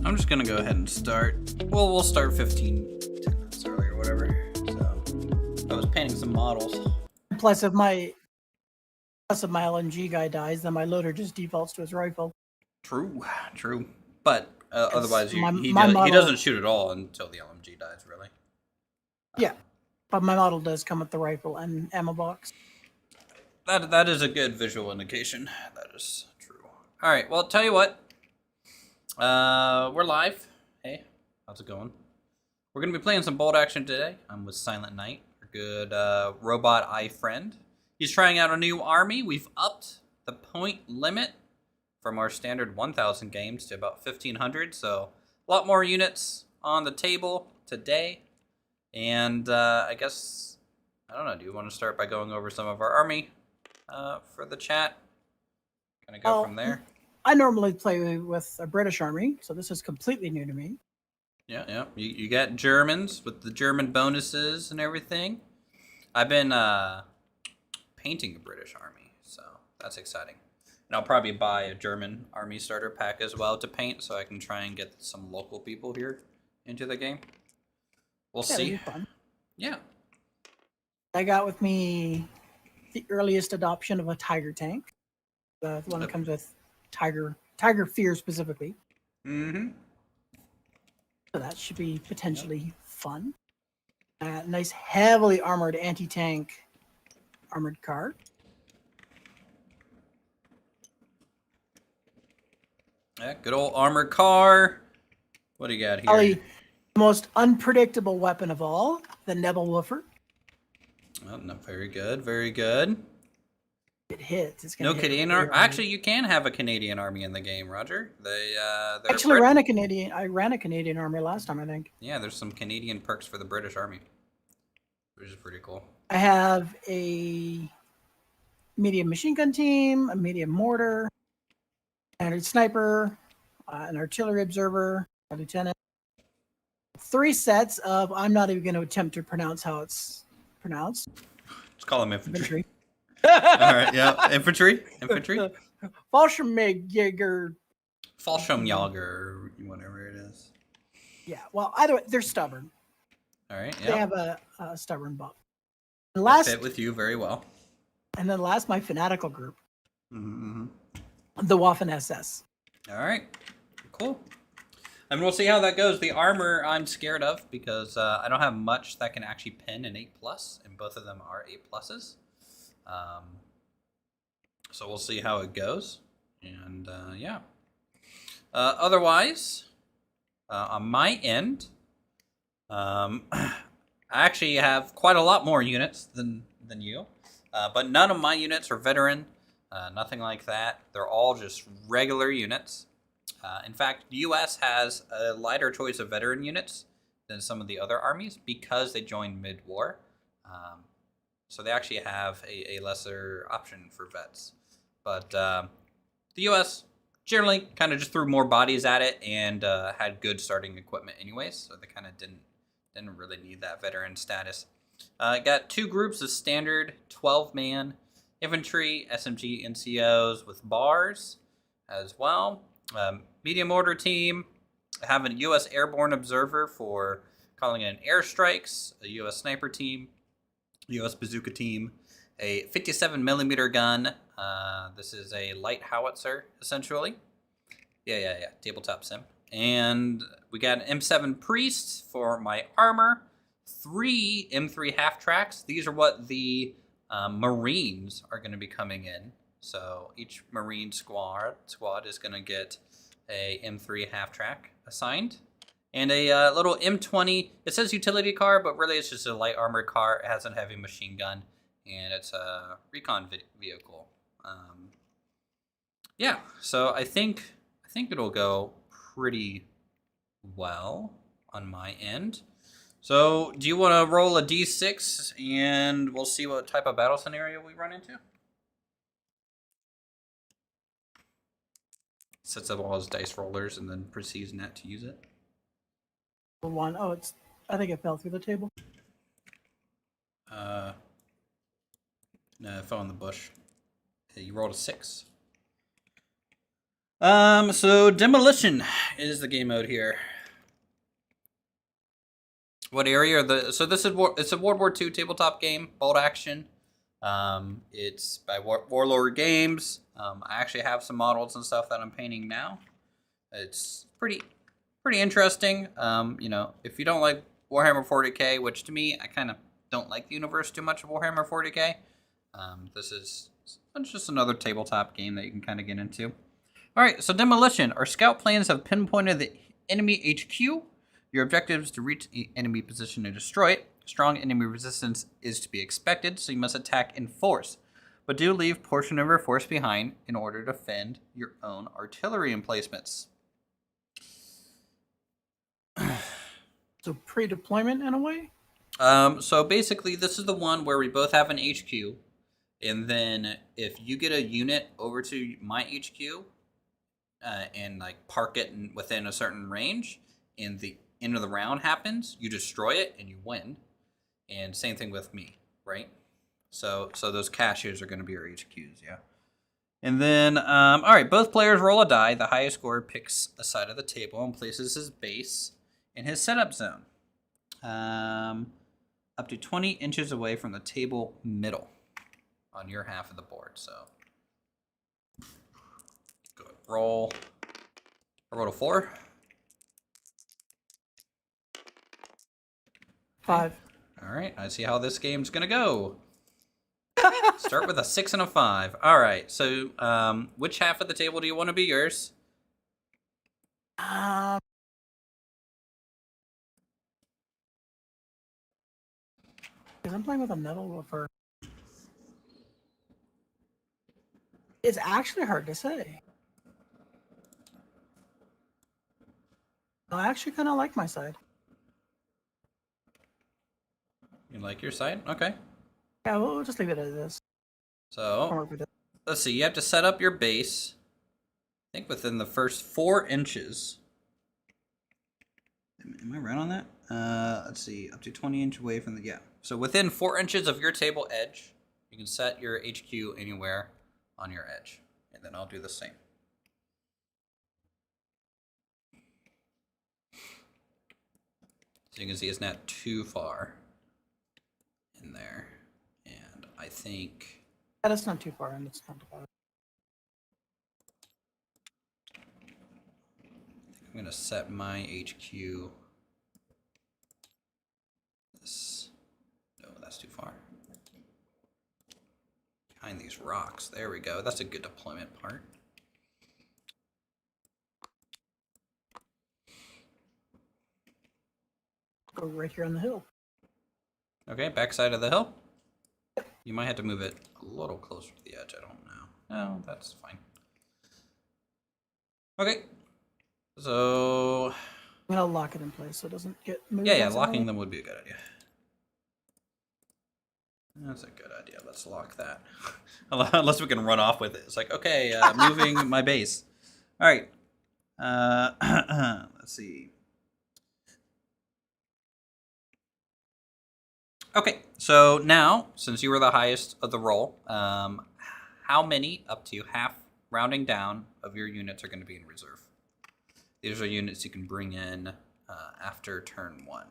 I'm just gonna go ahead and start. Well, we'll start 10 minutes early or whatever. So I was painting some models. Plus, if my LMG guy dies, then my loader just defaults to his rifle. True. But otherwise, he model, doesn't shoot at all until the LMG dies, really. Yeah, but my model does come with the rifle and ammo box. That is a good visual indication. That is true. All right. Well, tell you what. We're live. Hey, how's it going? We're gonna be playing some bolt action today. I'm with Silent Knight, our good robot eye friend. He's trying out a new army. We've upped the point limit from our standard 1,000 games to about 1,500. So a lot more units on the table today. And I guess, I don't know, do you want to start by going over some of our army for the chat? Kind of go from there. I normally play with a British army, so this is completely new to me. Yeah. You got Germans with the German bonuses and everything. I've been painting a British army, so that's exciting. And I'll probably buy a German army starter pack as well to paint, so I can try and get some local people here into the game. We'll see. That'd be fun. Yeah. I got with me the earliest adoption of a Tiger tank. The one that comes with Tiger Fear specifically. Mm-hmm. So that should be potentially fun. Nice heavily armored anti-tank armored car. Yeah, good old armored car. What do you got here? Probably the most unpredictable weapon of all, the Nebelwoofer. Oh, no, very good, very good. It hits. It's no Canadian army. Actually, you can have a Canadian army in the game, Roger. Actually ran a Canadian. I ran a Canadian army last time, I think. Yeah, there's some Canadian perks for the British Army, which is pretty cool. I have a medium machine gun team, a medium mortar, a sniper, an artillery observer, a lieutenant. 3 sets of. I'm not even going to attempt to pronounce how it's pronounced. Let's call them infantry. All right, yeah, infantry. Fallschirmjäger, whatever it is. Yeah, well, either way, they're stubborn. All right, yeah. They have a stubborn buff. They fit with you very well. And then last, my fanatical group, mm-hmm. the Waffen SS. All right, cool. And we'll see how that goes. The armor I'm scared of because I don't have much that can actually pin an 8+, and both of them are 8+. So we'll see how it goes, and yeah. Otherwise, on my end, I actually have quite a lot more units than you, but none of my units are veteran, nothing like that. They're all just regular units. In fact, the U.S. has a lighter choice of veteran units than some of the other armies because they joined mid-war. So they actually have a lesser option for vets. But the U.S. generally kind of just threw more bodies at it and had good starting equipment anyways, so they kind of didn't Didn't really need that veteran status. Got 2 groups of standard 12-man infantry, SMG, NCOs with bars as well. Medium order team. I have a U.S. airborne observer for calling in airstrikes, a U.S. sniper team, U.S. bazooka team, a 57 millimeter gun. This is a light howitzer, essentially. Yeah. Tabletop sim. And we got an M7 priest for my armor. 3 M3 half tracks. These are what the Marines are going to be coming in. So each Marine squad is going to get a M3 half track assigned. And a little M20. It says utility car, but really it's just a light armored car. It has a heavy machine gun, and it's a recon vehicle. Yeah, so I think it'll go pretty well on my end. So, do you want to roll a d6 and we'll see what type of battle scenario we run into? Sets up all his dice rollers and then proceeds Nat to use it. One. Oh, I think it fell through the table. No, it fell in the bush. Yeah, you rolled a 6. So demolition is the game mode here. What area are the? So this is it's a World War II tabletop game, bolt action. It's by Warlord Games. I actually have some models and stuff that I'm painting now. It's pretty interesting. You know, if you don't like Warhammer 40k, which to me I kind of don't like the universe too much of Warhammer 40k, this is just another tabletop game that you can kind of get into. All right, so demolition. Our scout planes have pinpointed the enemy HQ. Your objective is to reach the enemy position and destroy it. Strong enemy resistance is to be expected, so you must attack in force. But do leave portion of your force behind in order to defend your own artillery emplacements. So pre-deployment in a way? So basically, this is the one where we both have an HQ. And then if you get a unit over to my HQ and like park it within a certain range, and the end of the round happens, you destroy it and you win. And same thing with me, right? So those caches are going to be our HQs, yeah. And then, all right, both players roll a die. The highest scorer picks a side of the table and places his base in his setup zone. Up to 20 inches away from the table middle on your half of the board. So, go ahead, roll. I rolled a 4. 5. All right, I see how this game's gonna go. Start with a 6 and a 5. All right, so which half of the table do you want to be yours? Because I'm playing with a metal woofer. It's actually hard to say. I actually kind of like my side. You like your side? Okay. Yeah, we'll just leave it as this. So, let's see. You have to set up your base, I think within the first 4 inches. Am I right on that? Let's see. Up to 20 inches away from the, yeah. So within 4 inches of your table edge, you can set your HQ anywhere on your edge. And then I'll do the same. So you can see it's not too far in there. And I think... Yeah, that's not too far in. It's not too far. I'm going to set my HQ... This... No, that's too far. Behind these rocks. There we go. That's a good deployment part. Go right here on the hill. Okay, backside of the hill. You might have to move it a little closer to the edge. I don't know. No, that's fine. Okay. So... I'm going to lock it in place so it doesn't get moved. Yeah, locking them would be a good idea. That's a good idea. Let's lock that. Unless we can run off with it. It's like, okay, moving my base. All right. Let's see. Okay, so now, since you were the highest of the roll, how many, up to half, rounding down, of your units are going to be in reserve? These are units you can bring in after turn 1.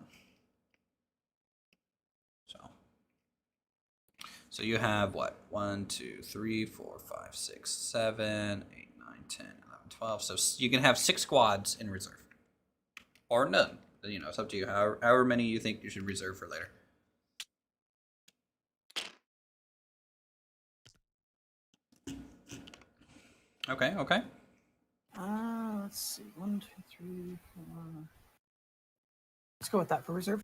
So you have what? 1, 2, 3, 4, 5, 6, 7, 8, 9, 10, 11, 12. So you can have 6 squads in reserve. Or none. You know, it's up to you. However many you think you should reserve for later. Okay, okay. Let's see. 1, 2, 3, 4. Let's go with that for reserve.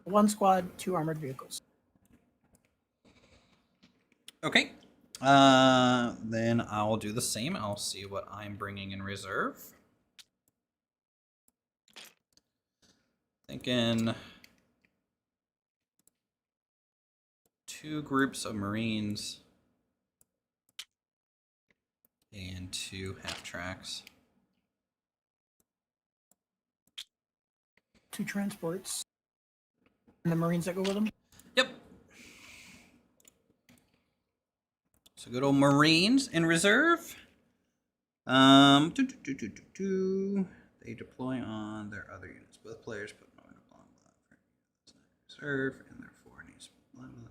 1 squad, 2 armored vehicles. Okay. Then I'll do the same. I'll see what I'm bringing in reserve. Thinking 2 groups of Marines and 2 half tracks. 2 transports. And the Marines that go with them? Yep. So good old Marines in reserve. They deploy on their other units. Both players put no in reserve, and therefore needs blah, blah.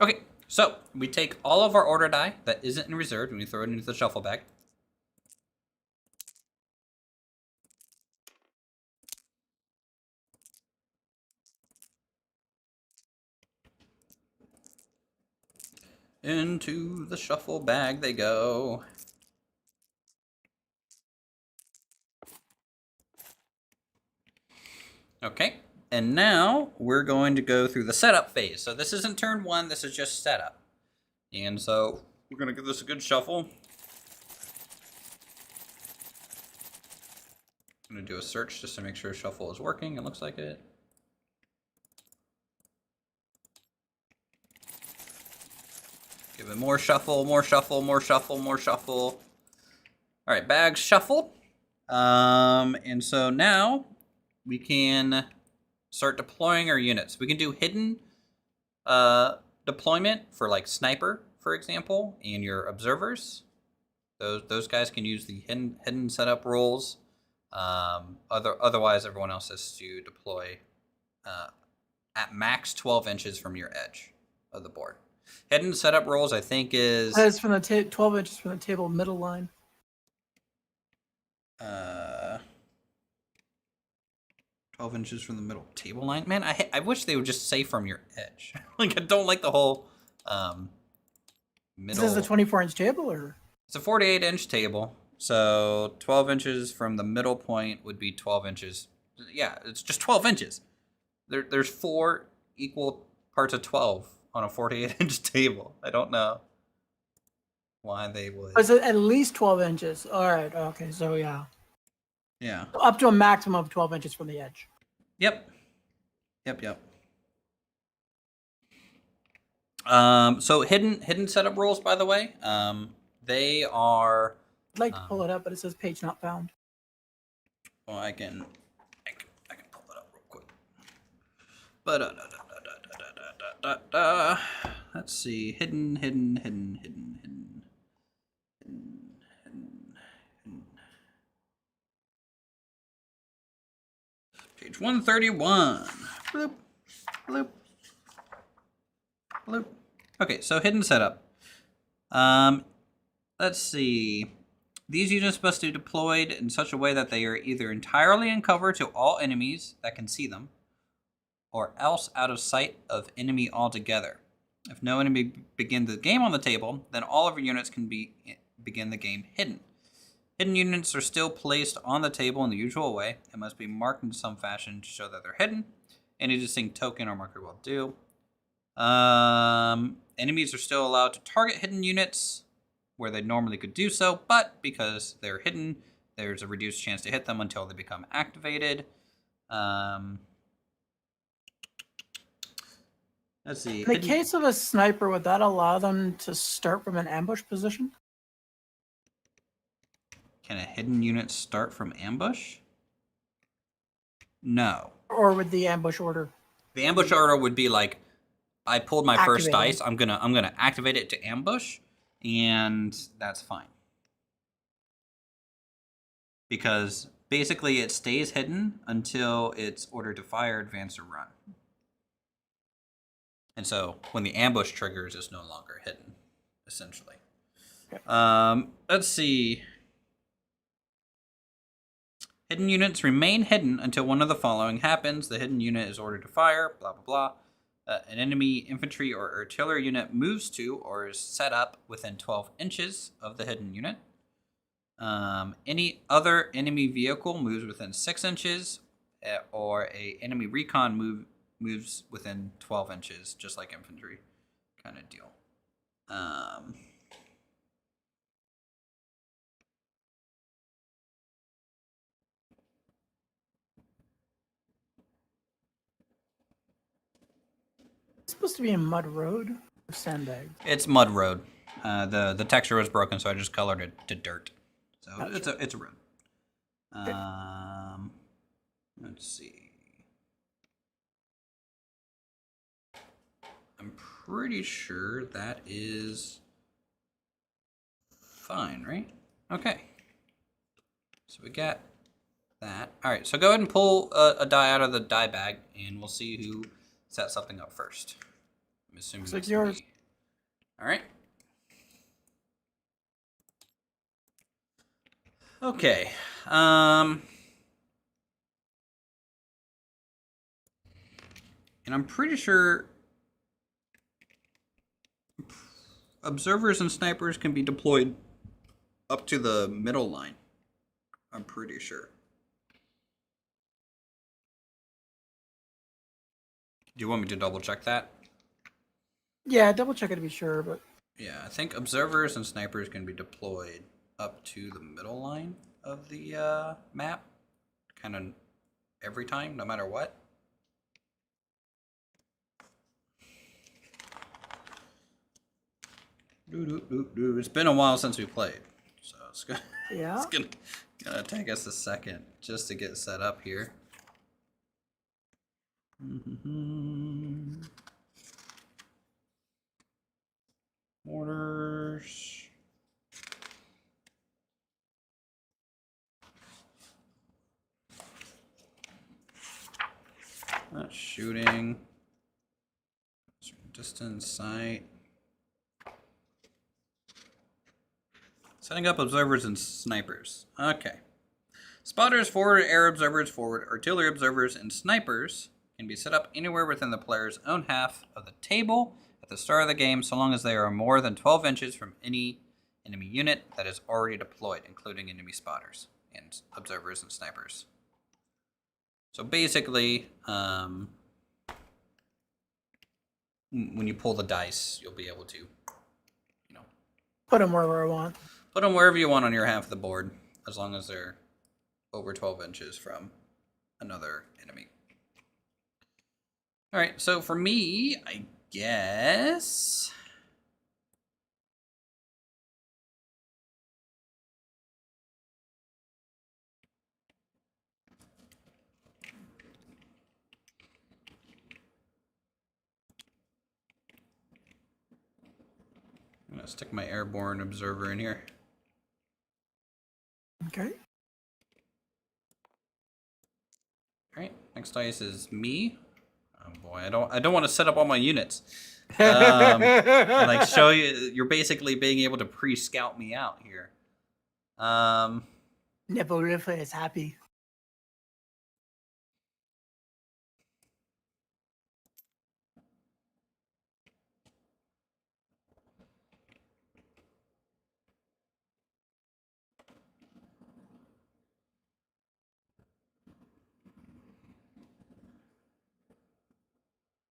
Okay, so we take all of our order die that isn't in reserve and we throw it into the shuffle bag. Into the shuffle bag they go. Okay, and now we're going to go through the setup phase. So this isn't turn 1, this is just setup. And so we're going to give this a good shuffle. I'm going to do a search just to make sure shuffle is working. It looks like it. Give it more shuffle, more shuffle, more shuffle, more shuffle. All right, bags shuffled. And so now we can start deploying our units. We can do hidden deployment for like sniper, for example, and your observers. Those guys can use the hidden setup roles. Otherwise, everyone else has to deploy at max 12 inches from your edge of the board. Hidden setup roles, I think, is... That is from the 12 inches from the table middle line. 12 inches from the middle table line? Man, I wish they would just say from your edge. Like, I don't like the whole middle... Is this a 24-inch table, or...? It's a 48-inch table, so 12 inches from the middle point would be 12 inches. Yeah, it's just 12 inches. There's 4 equal parts of 12 on a 48-inch table. I don't know why they would. Is it at least 12 inches? All right, okay, so yeah. Yeah. Up to a maximum of 12 inches from the edge. Yep. So hidden setup rules, by the way, they are... I'd like to pull it up, but it says page not found. Well, I can pull it up real quick. But let's see, hidden. Page 131. Bloop, bloop, bloop. Okay, so hidden setup. Let's see. These units must be deployed in such a way that they are either entirely in cover to all enemies that can see them, or else out of sight of enemy altogether. If no enemy begins the game on the table, then all of your units can begin the game hidden. Hidden units are still placed on the table in the usual way and must be marked in some fashion to show that they're hidden. Any distinct token or marker will do. Enemies are still allowed to target hidden units where they normally could do so, but because they're hidden, there's a reduced chance to hit them until they become activated. Let's see. In the case of a sniper, would that allow them to start from an ambush position? Can a hidden unit start from ambush? No. Or would the ambush order? The ambush order would be like, I pulled my first Activating. dice. I'm gonna activate it to ambush, and that's fine. Because basically it stays hidden until it's ordered to fire, advance, or run. And so when the ambush triggers, it's no longer hidden, essentially. Okay. Let's see. Hidden units remain hidden until one of the following happens. The hidden unit is ordered to fire, blah, blah, blah. An enemy infantry or artillery unit moves to or is set up within 12 inches of the hidden unit. Any other enemy vehicle moves within 6 inches, or a enemy recon moves within 12 inches, just like infantry kind of deal. It's supposed to be a mud road or sandbag. It's mud road. The texture was broken, so I just colored it to dirt. So gotcha. It's a road. Let's see. I'm pretty sure that is fine, right? Okay. So we got that. All right, so go ahead and pull a die out of the die bag, and we'll see who sets something up first. I'm assuming it's like yours. Me. All right. Okay. And I'm pretty sure observers and snipers can be deployed up to the middle line. I'm pretty sure. Do you want me to double check that? Yeah, double check it to be sure, but... Yeah, I think observers and snipers can be deployed up to the middle line of the map. Kind of every time, no matter what. It's been a while since we played, so it's gonna, yeah. it's gonna take us a second just to get set up here. Orders. Not shooting. Distance sight. Setting up observers and snipers. Okay. Spotters forward, air observers forward, artillery observers, and snipers can be set up anywhere within the player's own half of the table at the start of the game, so long as they are more than 12 inches from any enemy unit that is already deployed, including enemy spotters and observers and snipers. So basically, when you pull the dice, you'll be able to, you know, put them wherever I want. Put them wherever you want on your half of the board, as long as they're over 12 inches from another enemy. All right, so for me, I guess... I'm gonna stick my airborne observer in here. Okay. All right, next dice is me. Oh boy, I don't want to set up all my units. And like show you, you're basically being able to pre-scout me out here. Nipple Rifa is happy.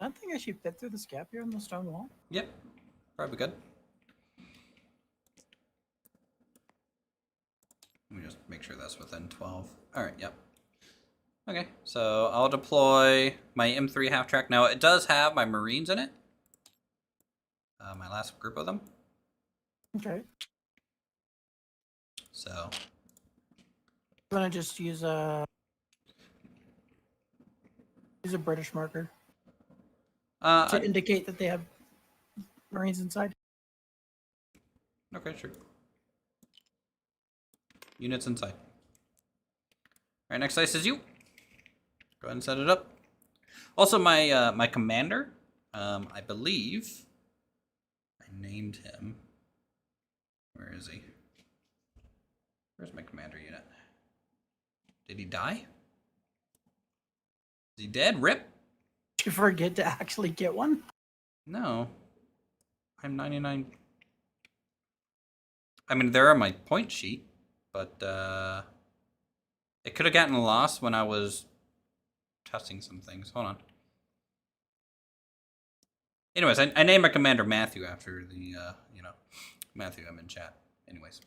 I don't think I should fit through this gap here on the stone wall. Yep, probably good. Let me just make sure that's within 12. All right, yep. Okay, so I'll deploy my M3 half track. Now, it does have my Marines in it, my last group of them. Okay. So I'm gonna just use a British marker to indicate that they have Marines inside. Okay, sure. Units inside. All right, next dice is you. Go ahead and set it up. Also, my my commander, I believe I named him. Where is he? Where's my commander unit? Did he die? Is he dead? Rip? Did you forget to actually get one? No. I'm 99. I mean, they're on my point sheet, but it could have gotten lost when I was testing some things. Hold on. Anyways, I named my commander Matthew after the, you know, Matthew, I'm in chat. Anyways,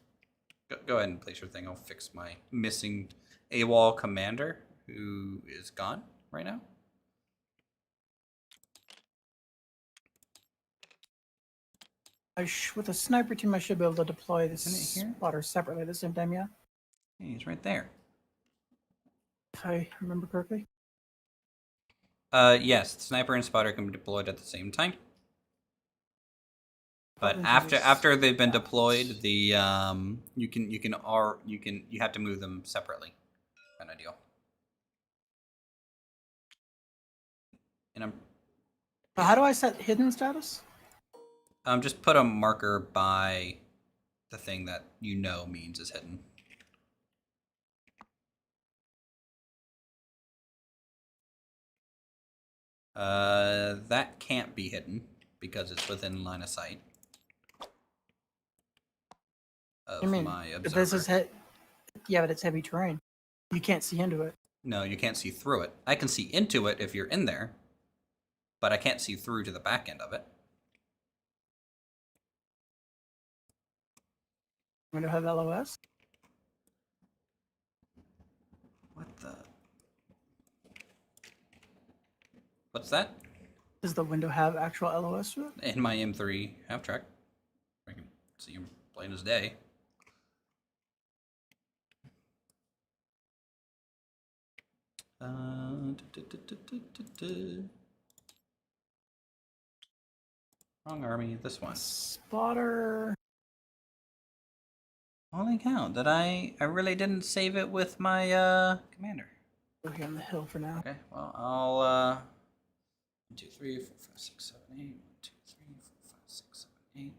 go ahead and place your thing. I'll fix my missing AWOL commander who is gone right now. With a sniper team, I should be able to deploy this spotter separately at the same time, yeah? Hey, he's right there. If I remember correctly. Yes, sniper and spotter can be deployed at the same time. But after they've been deployed, the you have to move them separately. Kind of deal. And How do I set hidden status? Just put a marker by the thing that you know means is hidden. That can't be hidden because it's within line of sight of my observer. But this is yeah, but it's heavy terrain. You can't see into it. No, you can't see through it. I can see into it if you're in there, but I can't see through to the back end of it. Window have LOS? What the? What's that? Does the window have actual LOS to it? In my M3 half track. I can see him plain as day. Wrong army, this one. Spotter. Holy cow, did I really didn't save it with my commander. Go here on the hill for now. Okay, well I'll 1, 2, 3, 4, 5, 6, 7, 8. 1, 2, 3, 4, 5, 6, 7, 8.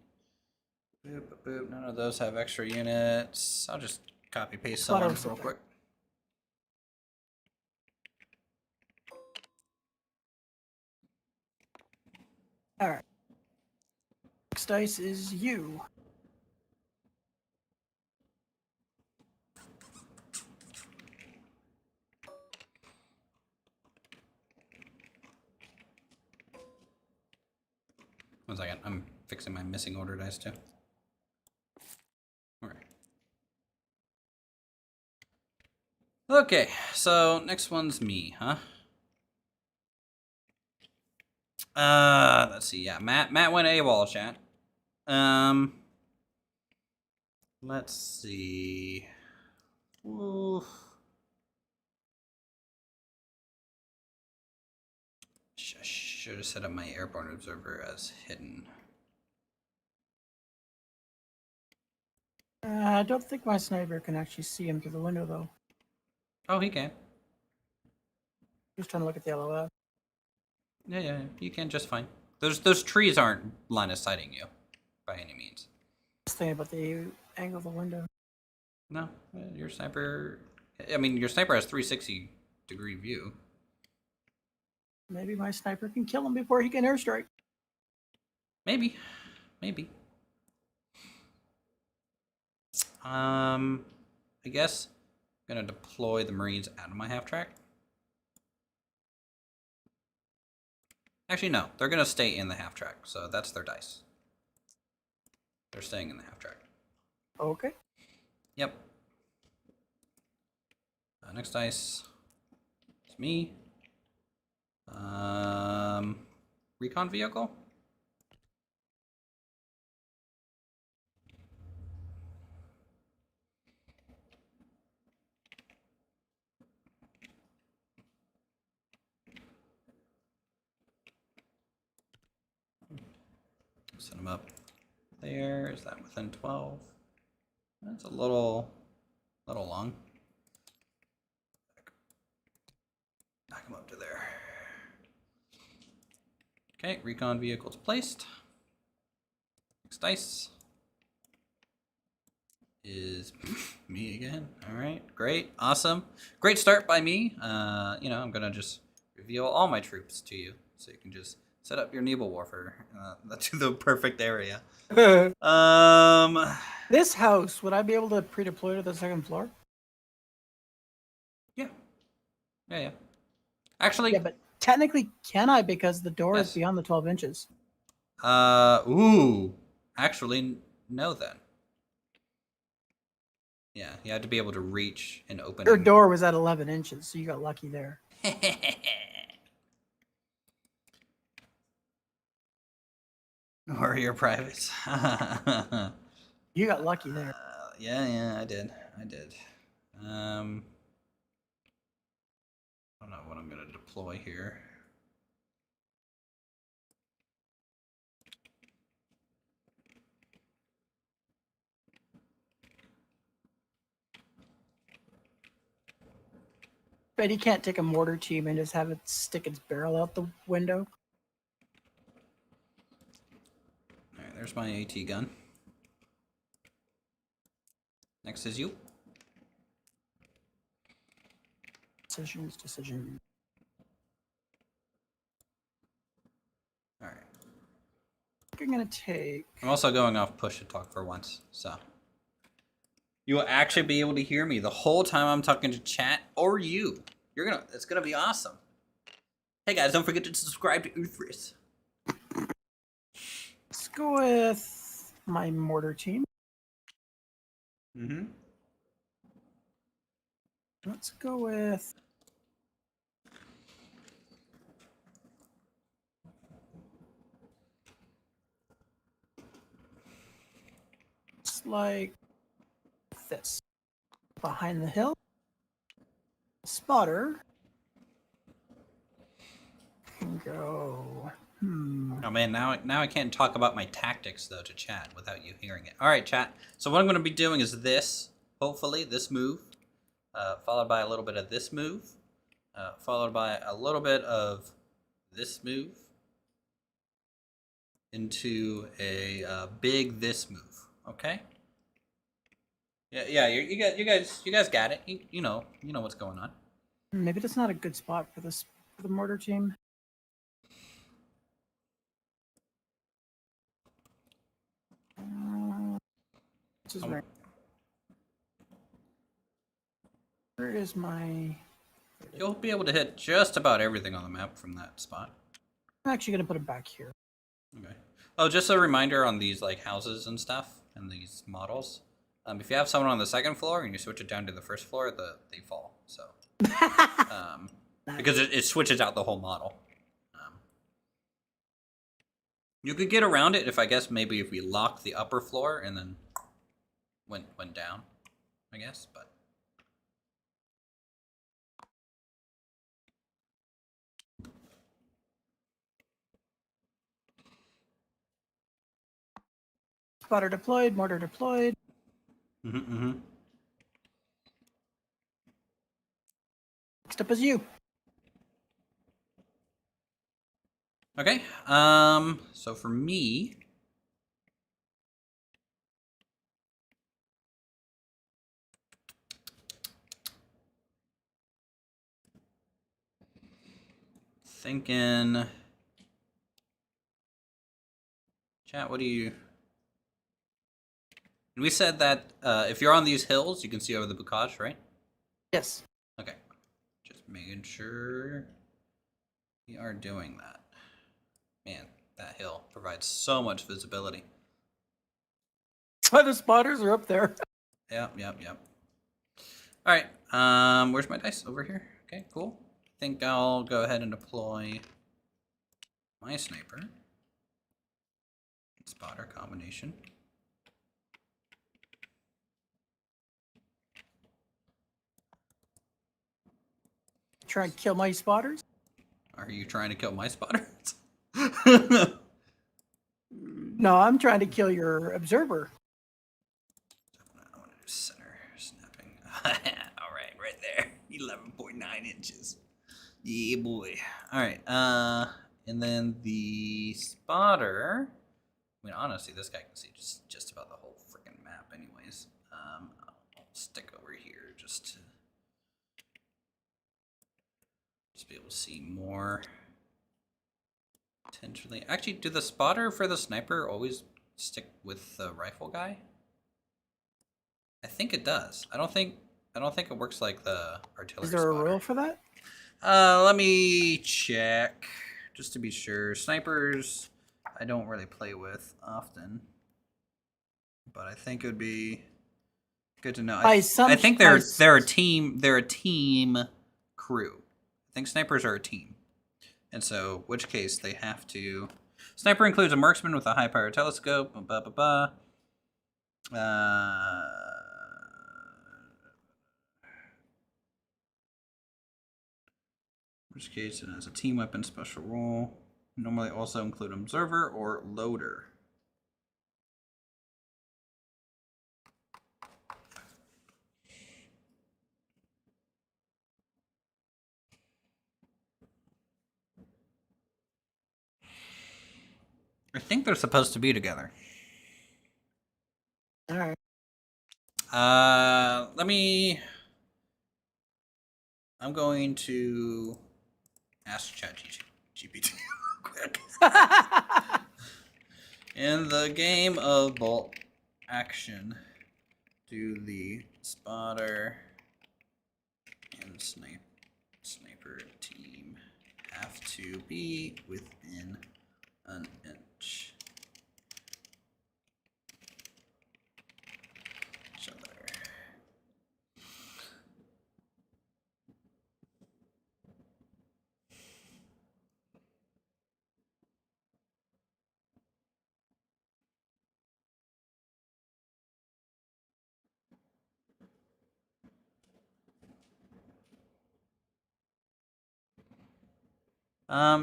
Boop, boop, boop. None of those have extra units. I'll just copy paste some of them real quick. Alright. Next dice is you. One second, I'm fixing my missing order dice too. Alright. Okay, so next one's me, huh? Let's see, yeah, Matt went AWOL, chat. Let's see. Oof. Should have set up my airborne observer as hidden. I don't think my sniper can actually see him through the window, though. Oh, he can. Just trying to look at the LOS. Yeah, you can just fine. Those trees aren't line of sighting you, by any means. Just thinking about the angle of the window. No, your sniper. I mean, your sniper has 360-degree view. Maybe my sniper can kill him before he can airstrike. Maybe. I guess I'm gonna deploy the Marines out of my half track. Actually, no, they're gonna stay in the half track, so that's their dice. They're staying in the half track. Okay. Yep. Next dice. It's me. Recon vehicle. Set them up there. Is that within 12? That's a little long. Back them up to there. Okay, recon vehicles placed. Next dice is me again. All right, great, awesome, great start by me. You know, I'm gonna just reveal all my troops to you, so you can just set up your Nebel warfare to the perfect area. This house, would I be able to pre-deploy to the second floor? Yeah. Actually, Yeah, but technically, can I? Because the door is Yes. beyond the 12 inches. Ooh. Actually, no then. Yeah, you had to be able to reach and open. Your door was at 11 inches, so you got lucky there. Warrior privates. You got lucky there. Yeah, I did. I don't know what I'm gonna deploy here. Bet he can't take a mortar team and just have it stick its barrel out the window. All right, there's my AT gun. Next is you. Decision. All right. I'm gonna take. I'm also going off push to talk for once, so you will actually be able to hear me the whole time I'm talking to chat or you. It's gonna be awesome. Hey guys, don't forget to subscribe to Uthris. Let's go with my mortar team. Mm-hmm. Let's go with. It's like this. Behind the hill. Spotter. Can go. Oh man, now I can't talk about my tactics though to chat without you hearing it. All right, chat. So what I'm going to be doing is this. Hopefully, this move, followed by a little bit of this move, followed by a little bit of this move, into a big this move. Okay. Yeah. You guys got it. You know what's going on. Maybe that's not a good spot for the mortar team. This is right. Where is my? You'll be able to hit just about everything on the map from that spot. I'm actually gonna put it back here. Okay. Oh, just a reminder on these like houses and stuff and these models. If you have someone on the second floor and you switch it down to the first floor, they fall. So, because it switches out the whole model. You could get around it if maybe if we locked the upper floor and then went down, I guess, but. Spotter deployed, mortar deployed. Next up is you. Okay. So for me, thinking, chat. What do you? We said that if you're on these hills, you can see over the bocage, right? Yes. Okay. Just making sure we are doing that. Man, that hill provides so much visibility. That's why the spotters are up there. Yep. All right. Where's my dice? Over here. Okay, cool. I think I'll go ahead and deploy my sniper. Spotter combination. Try and kill my spotters. Are you trying to kill my spotters? No, I'm trying to kill your observer. I want to do center snapping. All right, right there. 11.9 inches. Yeah, boy. All right. And then the spotter. I mean, honestly, this guy can see just about the whole freaking map, anyways. I'll stick over here just to be able to see more. Potentially, actually, do the spotter for the sniper always stick with the rifle guy? I think it does. I don't think it works like the artillery. Is there a rule for that? Let me check just to be sure. Snipers, I don't really play with often, but I think it would be good to know. I think they're a team. They're a team crew. I think snipers are a team, and so which case they have to. Sniper includes a marksman with a high-powered telescope. Blah blah blah. In which case it has a team weapon special role. Normally also include observer or loader. I think they're supposed to be together. All right. I'm going to ask ChatGPT real quick. In the game of bolt action, do the spotter and sniper team have to be within an inch each other?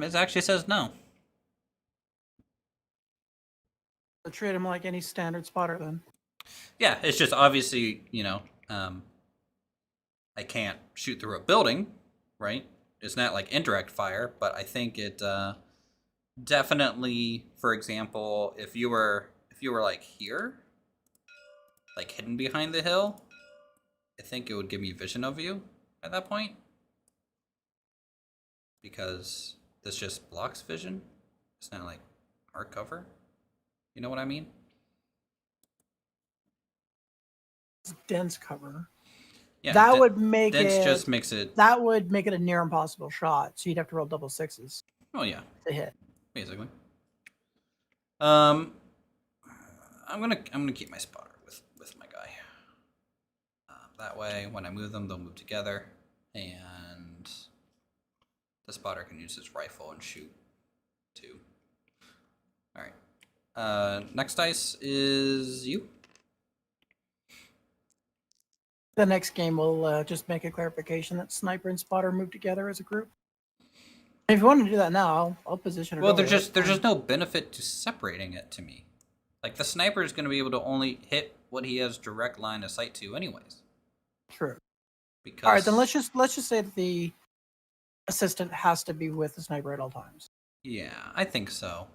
It actually says no. So treat him like any standard spotter then. Yeah, it's just obviously, I can't shoot through a building, right? It's not like indirect fire, but I think it definitely, for example, if you were like here, like hidden behind the hill, I think it would give me vision of you at that point. Because this just blocks vision. It's not like art cover. You know what I mean? It's dense cover. Yeah, that would make dense it. Just makes it. That would make it a near impossible shot. So you'd have to roll double sixes. Oh yeah. To hit. Basically. I'm gonna keep my spotter with my guy. That way, when I move them, they'll move together, and the spotter can use his rifle and shoot too. All right. Next dice is you. The next game will just make a clarification that sniper and spotter move together as a group. If you want to do that now, I'll position it. Well, there's just no benefit to separating it to me. Like the sniper is going to be able to only hit what he has direct line of sight to, anyways. True. Because all right, then let's just say that the assistant has to be with the sniper at all times. Yeah, I think so.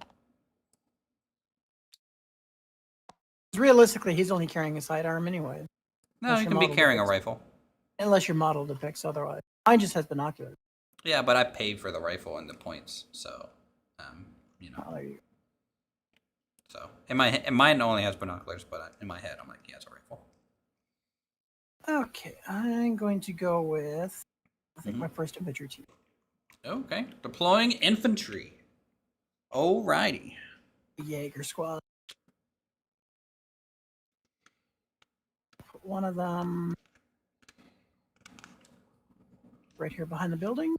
Realistically, he's only carrying a sidearm anyway. No, he can be carrying a rifle. Unless your model depicts otherwise. Mine just has binoculars. Yeah, but I paid for the rifle and the points, so, Oh, there you go. So, mine only has binoculars, but in my head, I'm like, he has a rifle. Okay, I'm going to go with, I think, my first infantry team. Okay, deploying infantry. Alrighty. Jaeger squad. Put one of them right here behind the building.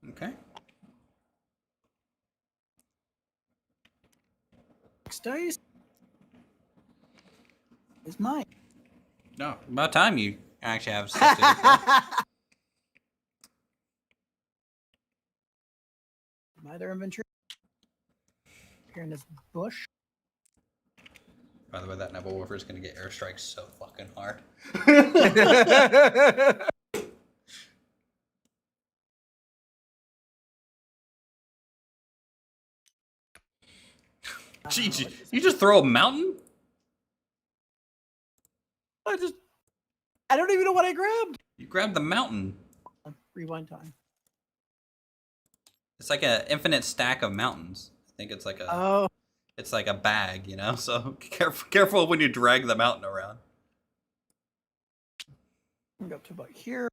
Okay. 6 dice is mine. No, about time you actually have stuff to do. My other inventory. Here in this bush. By the way, that Nebel Warfare is going to get airstrikes so fucking hard. Gee, you just throw a mountain? I don't even know what I grabbed. You grabbed the mountain. Rewind time. It's like an infinite stack of mountains. I think it's like a. Oh. It's like a bag, you know. So careful when you drag the mountain around. I'm gonna go up to about here.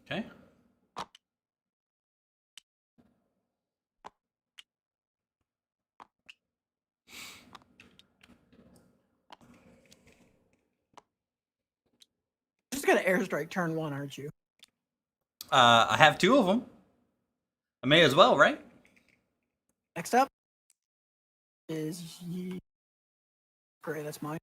Okay. Just got an airstrike turn 1, aren't you? I have 2 of them. I may as well, right? Next up is great. That's mine.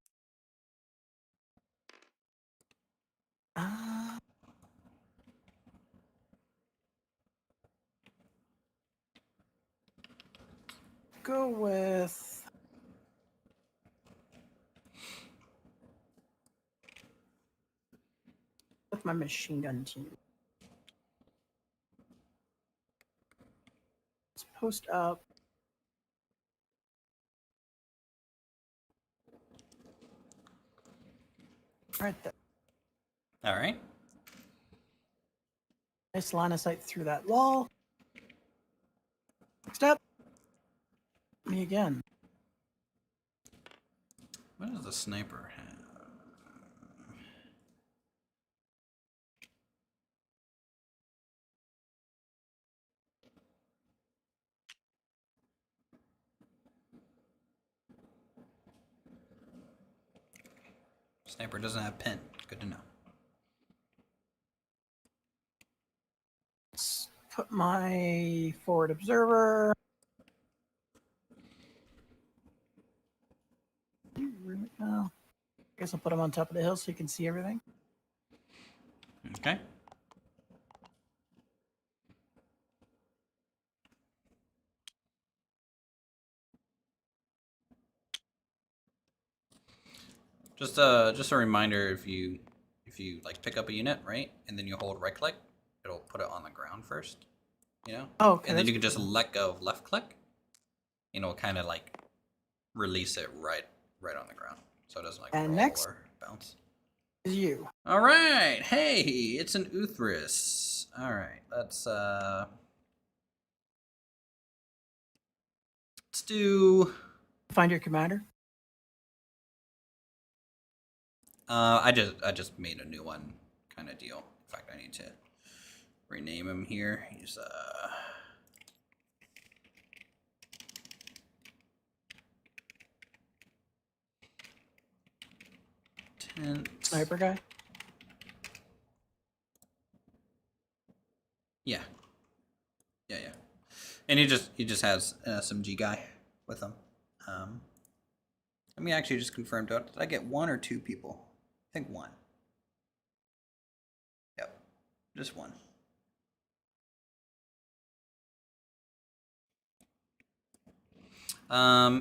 Go with my machine gun team. Let's post up. Right there. All right. Nice line of sight through that wall. Next up, me again. What does the sniper have? Sniper doesn't have pin. Good to know. Let's put my forward observer. No. I guess I'll put him on top of the hill so you can see everything. Okay. Just a reminder, if you like pick up a unit, right, and then you hold right click, it'll put it on the ground first, you know. Oh, okay. And then you can just let go of left click, and it'll kind of like release it right on the ground, so it doesn't like roll next or bounce. Is you. All right, hey, it's an Uthris. All right, let's do. Find your commander. I just made a new one, kind of deal. In fact, I need to rename him here. He's Sniper guy. Yeah, and he just has an SMG guy with him. Let me actually just confirm. Did I get 1 or 2 people? I think 1. Yep, just 1.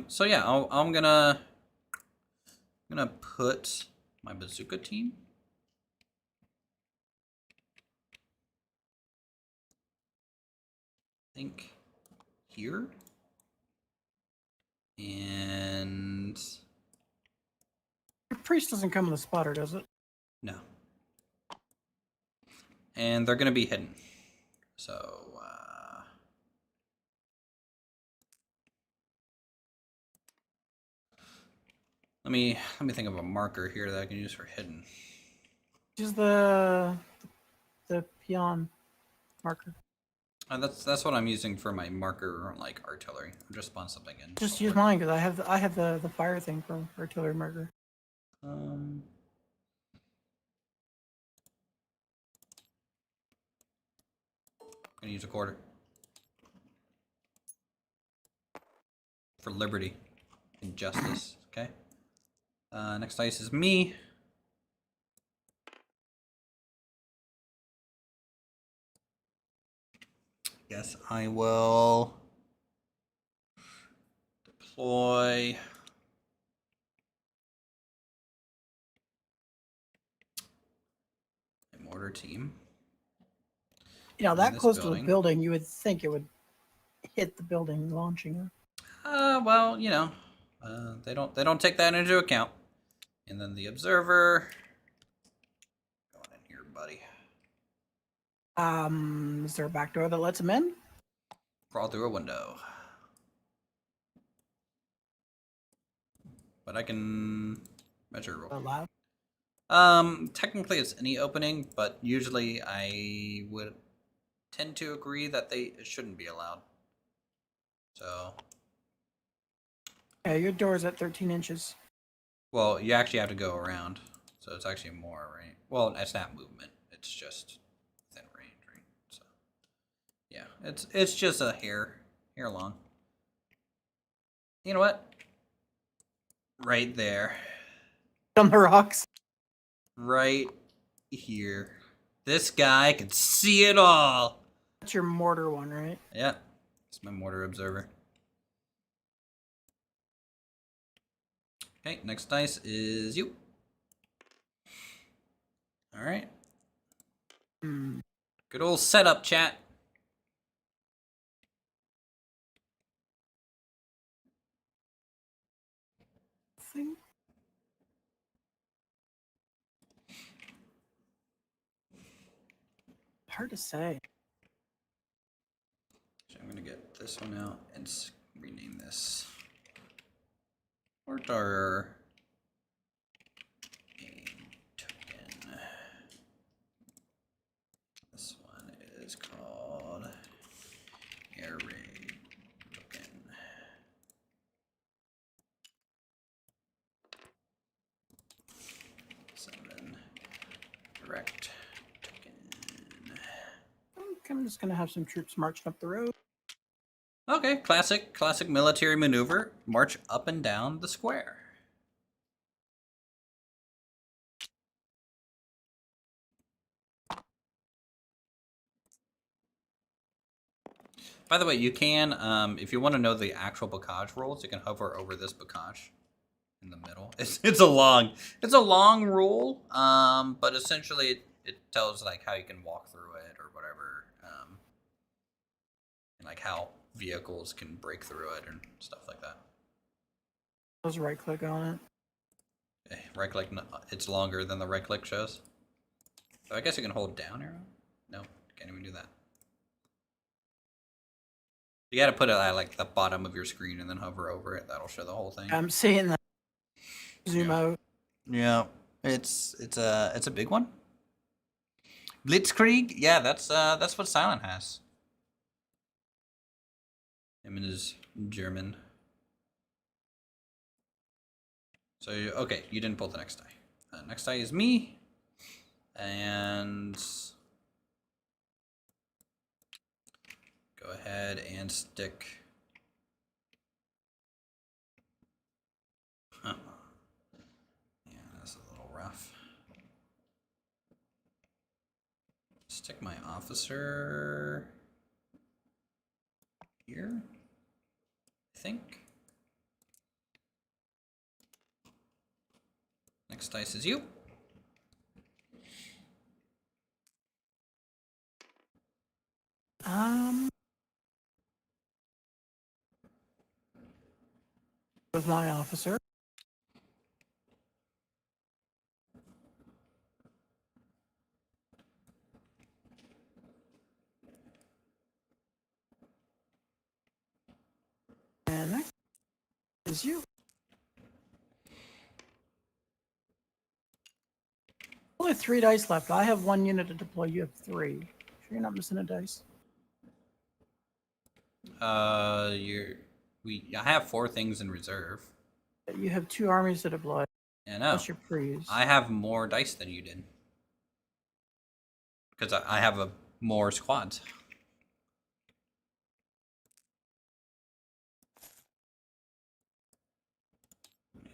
So yeah, I'm gonna put my bazooka team. I think here. And Your priest doesn't come with a spotter, does it? no. And they're gonna be hidden. So let me think of a marker here that I can use for hidden. Use the peon marker. That's what I'm using for my marker, like artillery. I'm just spawn something in. Just use mine because I have the fire thing for artillery marker. Gonna use a quarter for liberty and justice. Okay. Next dice is me. Yes, I will deploy a mortar team. You know, in that this close to the building. building, you would think it would hit the building launching it. Well, you know, they don't take that into account. And then the observer. Go on in here, buddy. Is there a back door that lets him in? Crawl through a window. But I can measure real quick. Allowed? Technically it's any opening, but usually I would tend to agree that it shouldn't be allowed. So. Yeah, your door is at 13 inches. Well, you actually have to go around, so it's actually more, right? Well, it's not movement; it's just within range, right? So, yeah, it's just a hair long. You know what? Right there, On the rocks. right here. This guy can see it all. That's your mortar one, right? Yeah, it's my mortar observer. Okay, next dice is you. All right. Good old setup, chat. Thing. Hard to say. So I'm gonna get this one out and rename this. Mortar token. This one is called air raid token. Seven direct token. I'm just gonna have some troops marching up the road. Okay, classic military maneuver. March up and down the square. By the way, you can, if you want to know the actual bocage rules, you can hover over this bocage in the middle. It's a long rule, but essentially it tells like how you can walk through it or whatever, and like how vehicles can break through it and stuff like that. Let's right click on it. Okay, right click, it's longer than the right click shows. So I guess you can hold down arrow. No, can't even do that. You got to put it at like the bottom of your screen and then hover over it. That'll show the whole thing. I'm seeing that. Zoom out. Yeah, it's a big one. Blitzkrieg, yeah, that's what Silent has. Him and his German. So okay, you didn't pull the next die. Next die is me, and go ahead and stick. Huh. Yeah, that's a little rough. Stick my officer here, I think. Next dice is you. With my officer. And next is you. Only 3 dice left. I have 1 unit to deploy. You have 3. Sure you're not missing a dice? I have 4 things in reserve. You have 2 armies to deploy. Yeah, no. Plus your prees. I have more dice than you did. Because I have more squads.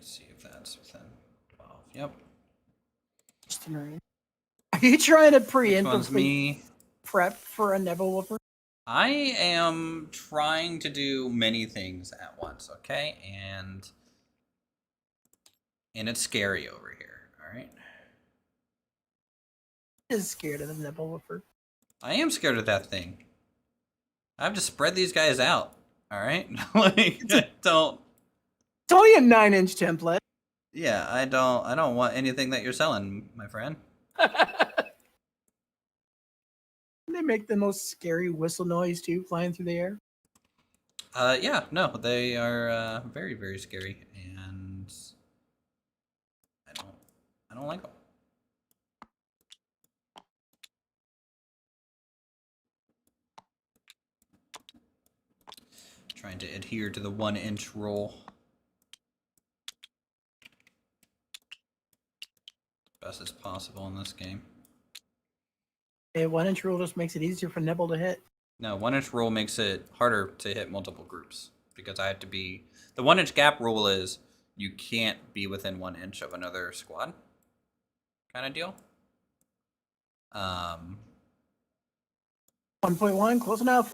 Let's see if that's within 12. Yep. Just in range. Are you trying to Which one's preemptively me? prep for a Neville Woofer? I am trying to do many things at once, okay? And it's scary over here, all right? Is scared of the Neville Woofer. I am scared of that thing. I have to spread these guys out, all right? Like, I don't... It's only a 9-inch template. Yeah, I don't want anything that you're selling, my friend. They make the most scary whistle noise too, flying through the air. Yeah, no, they are very, very scary, and I don't like them. Trying to adhere to the 1-inch rule. Best as possible in this game. A 1-inch rule just makes it easier for Neville to hit. No, 1-inch rule makes it harder to hit multiple groups because I have to be. The 1-inch gap rule is you can't be within 1 inch of another squad, kind of deal. 1.1, close enough.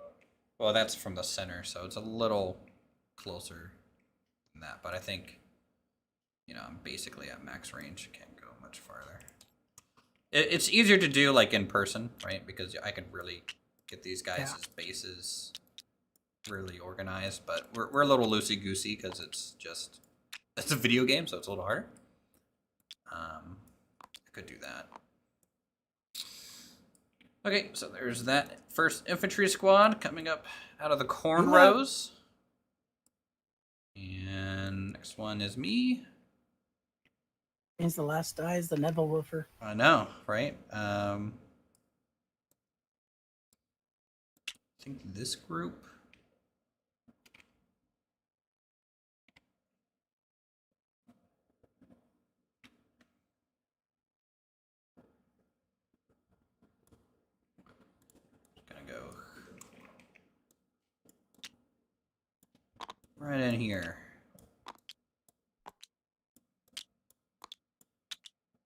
Well, that's from the center, so it's a little closer than that. But I think, you know, I'm basically at max range. Can't go much farther. It's easier to do like in person, right? Because I could really get these guys' bases really organized. But we're a little loosey-goosey because it's a video game, so it's a little harder. I could do that. Okay, so there's that first infantry squad coming up out of the corn rows. And next one is me. Means the last die is the Neville Woofer. I know, right? I think this group. Gonna go right in here.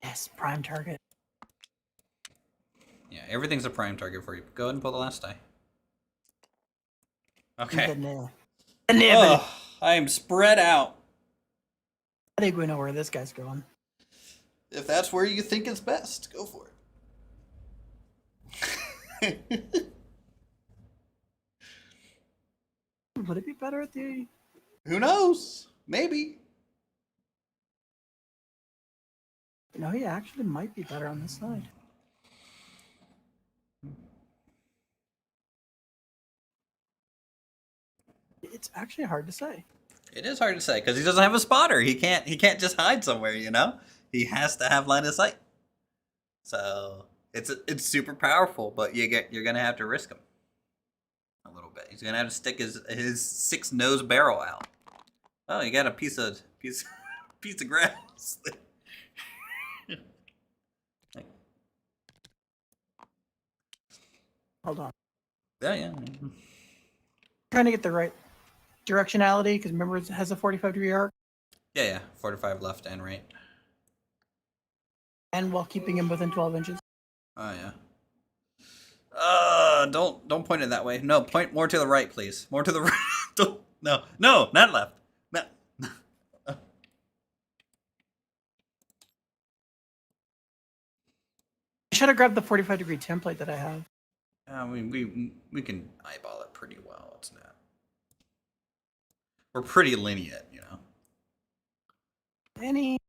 Yes, prime target. Yeah, everything's a prime target for you. Go ahead and pull the last die. Okay. The nail. Oh, I am spread out. I think we know where this guy's going. If that's where you think is best, go for it. Would it be better at the... Who knows? Maybe. No, he actually might be better on this side. It's actually hard to say. It is hard to say because he doesn't have a spotter. He can't just hide somewhere, you know? He has to have line of sight. So it's super powerful, but you're gonna have to risk him a little bit. He's gonna have to stick his 6-nose barrel out. Oh, you got a piece of grass. Hold on. Yeah. Trying to get the right directionality because remember it has a 45-degree arc. Yeah. 45 left and right. And while keeping him within 12 inches. Oh yeah. Don't point it that way. No, point more to the right, please. More to the right. No, not left. No. I should have grabbed the 45-degree template that I have. I mean, we can eyeball it pretty well. It's not. We're pretty lenient, you know. Many.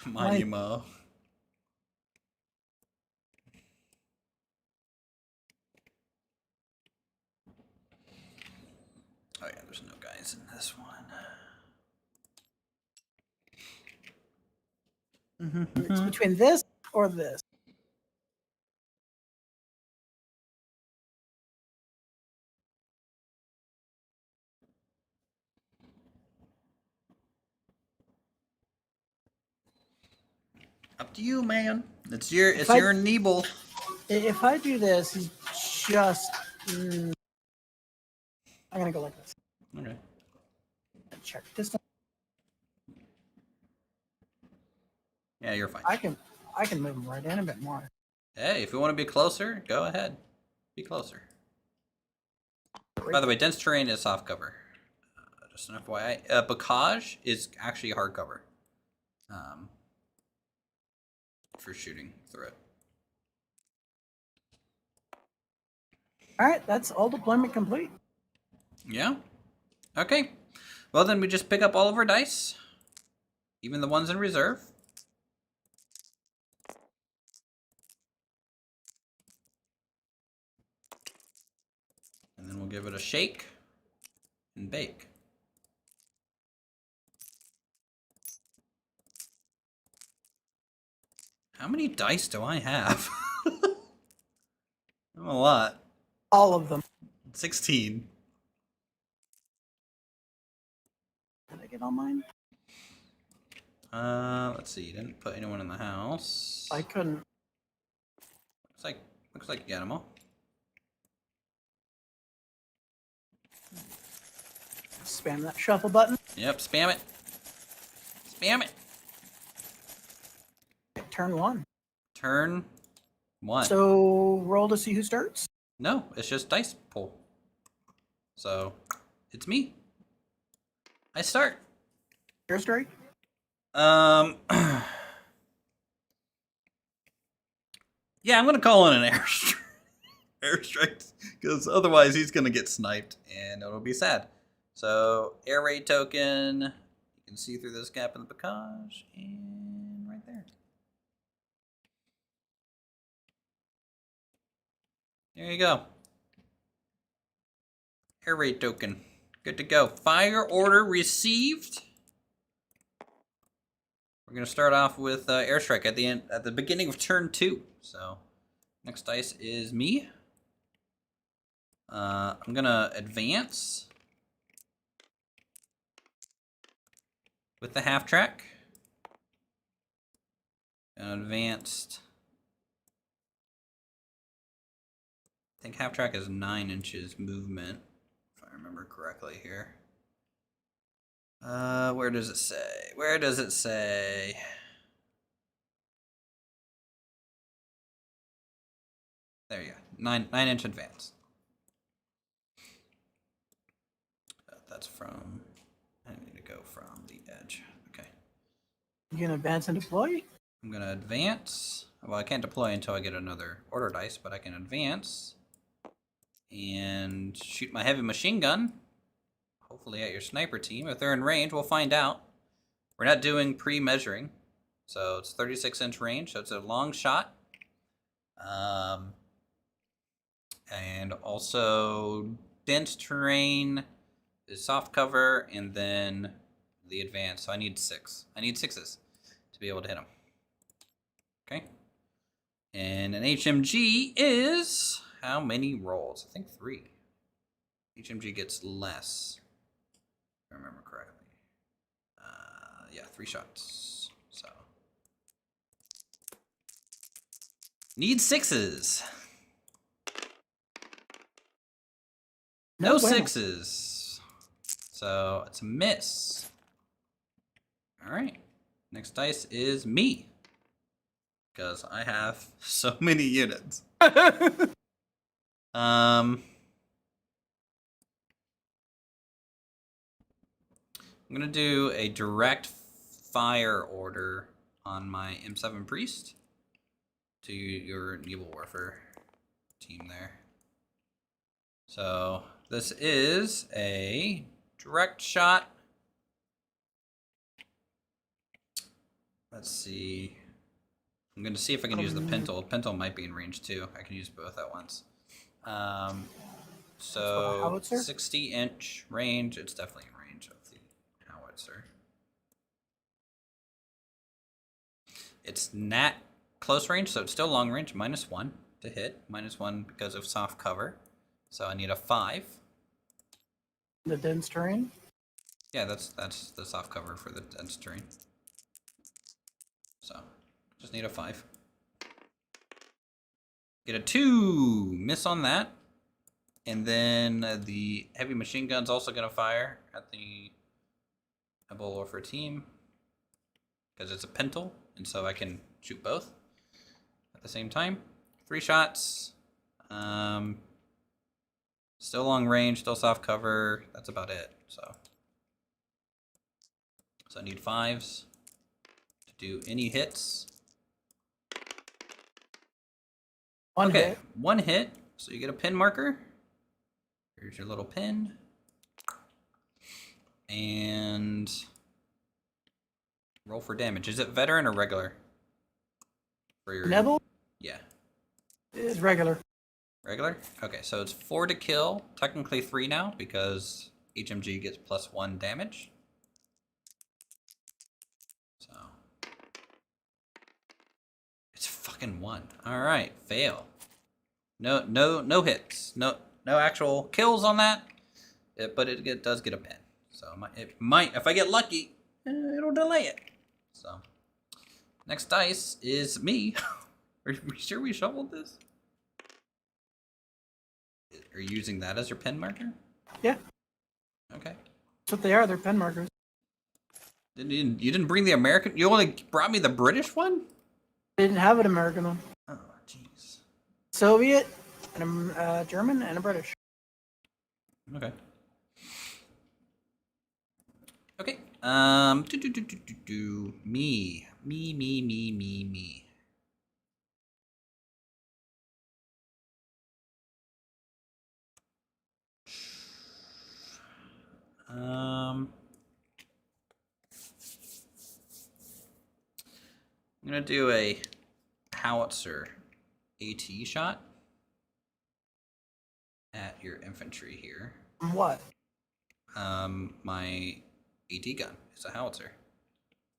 Monimo. Oh yeah, there's no guys in this one. It's between this or this. Up to you, man. It's your Nebel. If I do this, he's just. I'm gonna go like this. Okay. Check distance. Yeah, you're fine. I can move them right in a bit more. Hey, if you want to be closer, go ahead. Be closer. By the way, dense terrain is soft cover. Just an FYI. Bocage is actually hard cover. For shooting through it. All right, that's all deployment complete. Yeah? Okay. Well, then we just pick up all of our dice. Even the ones in reserve. And then we'll give it a shake and bake. How many dice do I have? A lot. All of them. 16. Did I get all mine? Let's see. You didn't put anyone in the house. I couldn't. Looks like you got them all. Spam that shuffle button. Yep, spam it. Spam it. Turn 1. Turn 1. So roll to see who starts. No, it's just dice pull. So, it's me. I start. Airstrike. Yeah, I'm gonna call in an airstrike because otherwise he's gonna get sniped and it'll be sad. So air raid token. You can see through this gap in the bocage and right there. There you go. Air raid token. Good to go. Fire order received. We're gonna start off with airstrike at the beginning of turn 2. So next dice is me. I'm gonna advance with the half track. And advanced. I think half track is 9 inches movement, if I remember correctly here. Where does it say? Where does it say? There you go. 9-inch advance. That's from. I need to go from the edge. Okay. You gonna advance and deploy? I'm gonna advance. Well, I can't deploy until I get another order dice, but I can advance and shoot my heavy machine gun. Hopefully at your sniper team. If they're in range, we'll find out. We're not doing pre-measuring, so it's 36-inch range, so it's a long shot. And also dense terrain is soft cover, and then the advance. So I need 6. I need 6s to be able to hit them. Okay. And an HMG is how many rolls? I think 3. HMG gets less, if I remember correctly. Yeah, 3 shots. So need 6s. No 6s. So it's a miss. All right. Next dice is me. Because I have so many units. I'm going to do a direct fire order on my M7 Priest to your Evil Warfare team there. So this is a direct shot. Let's see. I'm going to see if I can use the Pintle. Pintle might be in range too. I can use both at once. So 60-inch range. It's definitely in range of the howitzer. It's not close range, so it's still long range. -1 to hit. -1 because of soft cover. So I need a 5. The dense terrain? Yeah, that's the soft cover for the dense terrain. So just need a 5. Get a 2. Miss on that. And then the heavy machine gun's also going to fire at the Table Warfare team because it's a Pintle. and so I can shoot both at the same time. 3 shots. Still long range, still soft cover. That's about it. So I need 5s to do any hits. One hit. 1 hit. So you get a pin marker. Here's your little pin. And roll for damage. Is it veteran or regular? For your Neville? Yeah. It's regular. Regular? Okay, so it's 4 to kill. Technically 3 now because HMG gets +1 damage. So it's fucking 1. All right, fail. No hits. No actual kills on that. But it does get a pin. So it might, if I get lucky, it'll delay it. So next dice is me. Are you sure we shoveled this? Are you using that as your pen marker? Yeah. Okay. That's what they are. They're pen markers. You didn't bring the American? You only brought me the British one? They didn't have an American one. Oh, jeez. Soviet, and a German, and a British. Okay. Okay. Me. I'm gonna do a howitzer AT shot at your infantry here. What? My AT gun is a howitzer.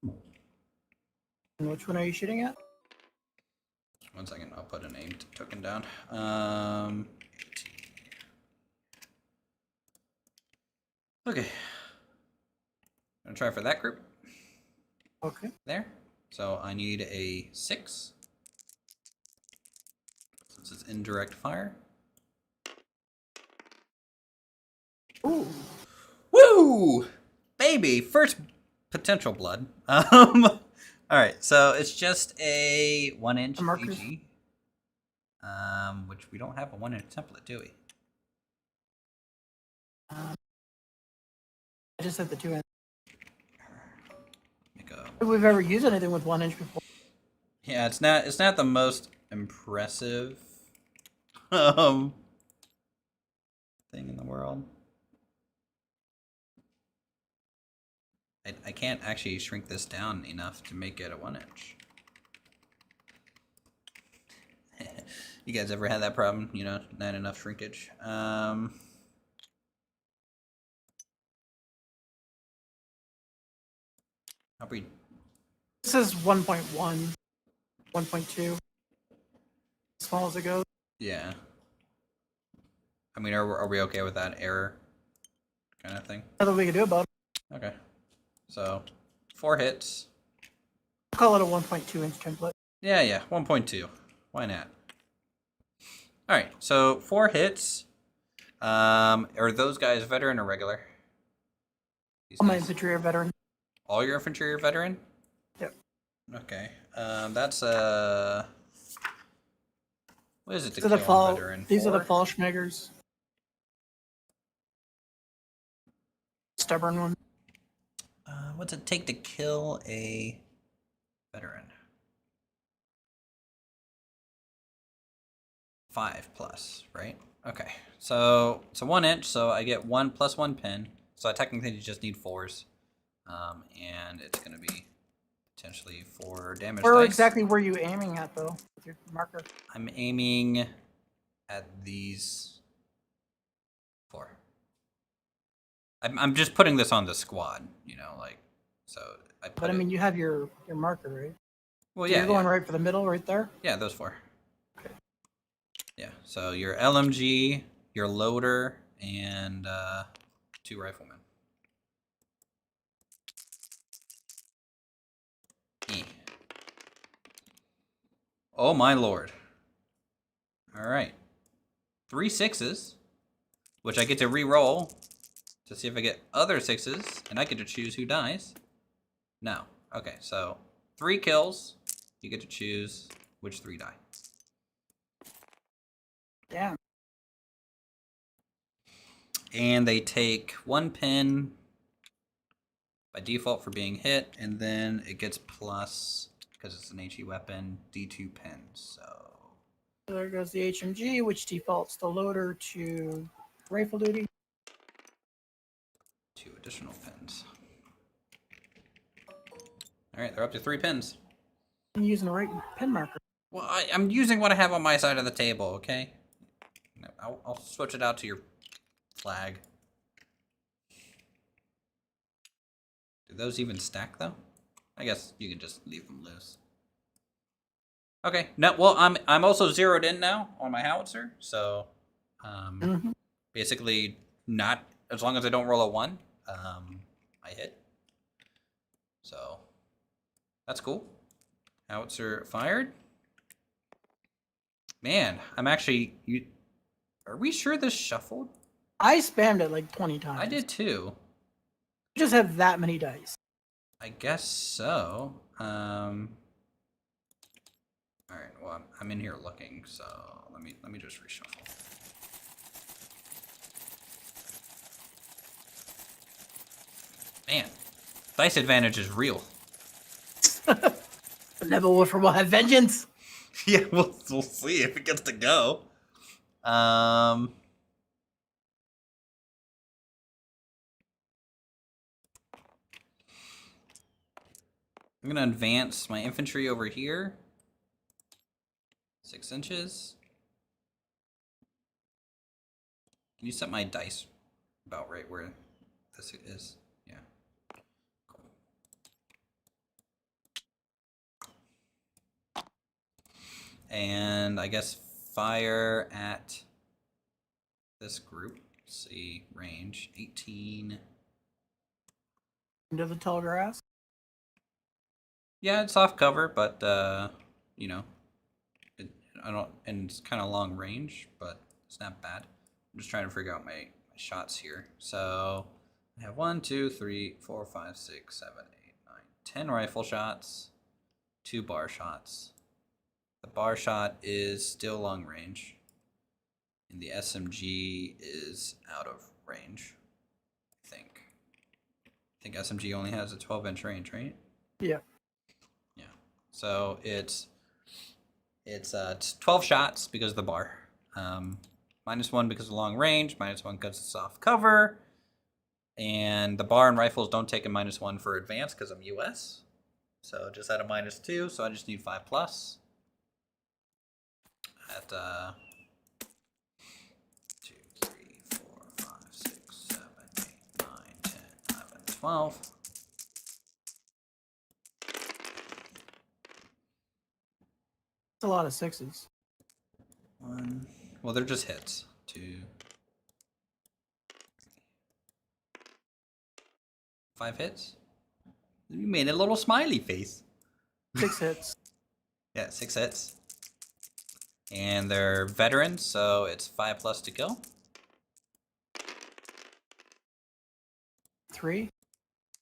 And which one are you shooting at? 1 second, I'll put a name token down. Okay. I'm gonna try for that group. Okay. There. So I need a 6. Since it's indirect fire. Ooh. Woo! Baby! First potential blood. Alright, so it's just a 1-inch PG. Which we don't have a 1-inch template, do we? I just said the 2 inch. If we've ever used anything with 1 inch before. Yeah, it's not the most impressive thing in the world. I can't actually shrink this down enough to make it a 1-inch. You guys ever had that problem? You know, not enough shrinkage. This is 1.1, 1.2. As small as it goes. Yeah. I mean, are we okay with that error kind of thing? Nothing we can do about it. Okay. So, 4 hits. I'll call it a 1.2 inch template. Yeah, 1.2. Why not? Alright, so 4 hits. Are those guys veteran or regular? All my infantry are veteran. All your infantry are veteran? Yep. Okay. That's what is it to These are kill a veteran? These 4? are the Fallschmägers. Stubborn one. What's it take to kill a veteran? 5+, right? Okay. So it's a 1-inch, so I get 1 + 1 pin. So I technically just need 4s. And it's gonna be potentially 4 damage. Where dice. exactly were you aiming at though with your marker? I'm aiming at these 4. I'm just putting this on the squad, you know, like, so I put But I mean, you have your marker, right? well, So yeah, you're going right for the middle, right there. yeah, those 4. Okay. Yeah, so your LMG, your loader, and 2 riflemen. Oh my lord. Alright. 3 6s, which I get to re-roll to see if I get other 6s, and I get to choose who dies. No. Okay, so 3 kills, you get to choose which 3 die. Yeah. And they take 1 pin by default for being hit, and then it gets plus, because it's an HE weapon, D2 pins. So There goes the HMG, which defaults the loader to rifle duty. 2 additional pins. All right, they're up to 3 pins. I'm using the right pin marker. Well, I'm using what I have on my side of the table, okay? I'll switch it out to your flag. Do those even stack, though? I guess you can just leave them loose. Okay. No, well, I'm also zeroed in now on my howitzer, so basically not as long as I don't roll a 1, I hit. So that's cool. Howitzer fired. Man, I'm actually. Are we sure this shuffled? I spammed it like 20 times. I did too. You just have that many dice. I guess so. All right. Well, I'm in here looking, so let me just reshuffle. Man, dice advantage is real. Neville Wolfer will have vengeance. Yeah, we'll see if it gets to go. I'm gonna advance my infantry over here. 6 inches. Can you set my dice about right where this is? Yeah. Cool. And I guess fire at this group. Let's see, range 18. Into the tall grass. Yeah, it's off cover, but you know, and it's kind of long range, but it's not bad. I'm just trying to figure out my shots here. So I have 1, 2, 3, 4, 5, 6, 7, 8, 9, 10 rifle shots, 2 bar shots. The bar shot is still long range, and the SMG is out of range. I think SMG only has a 12-inch range, right? Yeah. Yeah. So it's 12 shots because of the bar. -1 because of long range, -1 because it's off cover, and the bar and rifles don't take a -1 for advance because I'm US. So just at a -2, so I just need 5+. At 2, 3, 4, 5, 6, 7, 8, 9, 10, 11, 12. It's a lot of 6s. 1. Well, they're just hits. 2. 5 hits. You made a little smiley face. 6 hits. Yeah, 6 hits. And they're veterans, so it's 5+ to kill. 3.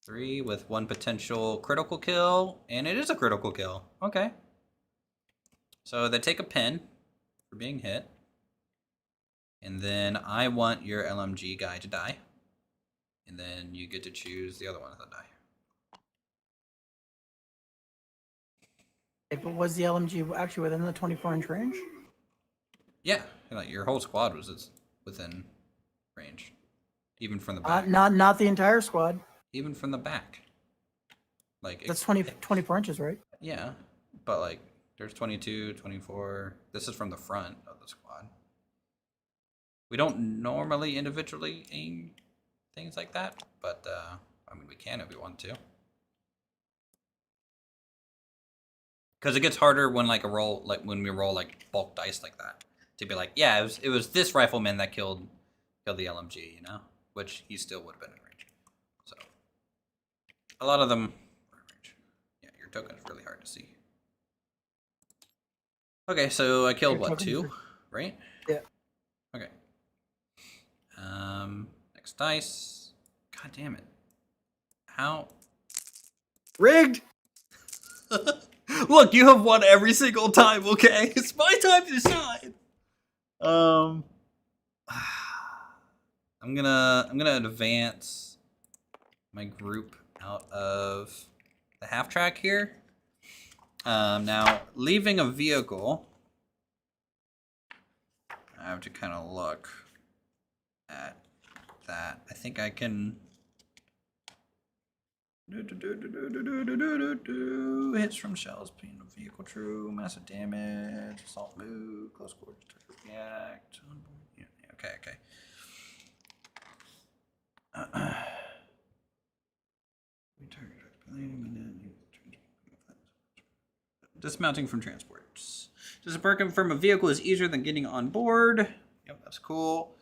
3 with 1 potential critical kill, and it is a critical kill. Okay. So they take a pin for being hit. And then I want your LMG guy to die. And then you get to choose the other one to die. But was the LMG actually within the 24-inch range? Yeah, like your whole squad was within range, even from the back. Not the entire squad. Even from the back. Like that's 24 inches, right? Yeah, but like there's 22, 24. This is from the front of the squad. We don't normally individually aim things like that, but I mean we can if we want to. Because it gets harder when when we roll like bulk dice like that to be like, yeah, it was this rifleman that killed the LMG, you know, which he still would have been in range. So a lot of them are in range. Yeah, your token is really hard to see. Okay, so I killed what, 2, right? Yeah. Okay. Next dice. God damn it. How? Rigged. Look, you have won every single time, okay? It's my time to shine. I'm gonna advance my group out of the half track here. Now, leaving a vehicle, I have to kind of look at that. I think I can... Hits from shells, being a vehicle, true, massive damage, assault move, close quarters, react. Yeah, okay, okay. Dismounting from transports. Disembarking from a vehicle is easier than getting on board. Yep, that's cool.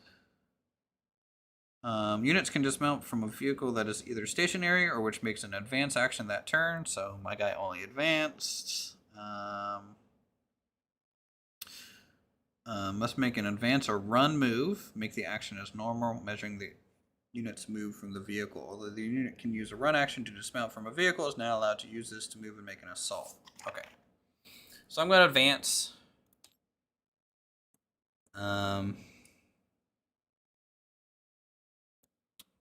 Units can dismount from a vehicle that is either stationary or which makes an advance action that turn. So my guy only advanced. Must make an advance or run move. Make the action as normal, measuring the unit's move from the vehicle. Although the unit can use a run action to dismount from a vehicle, is now allowed to use this to move and make an assault. Okay. So I'm going to advance.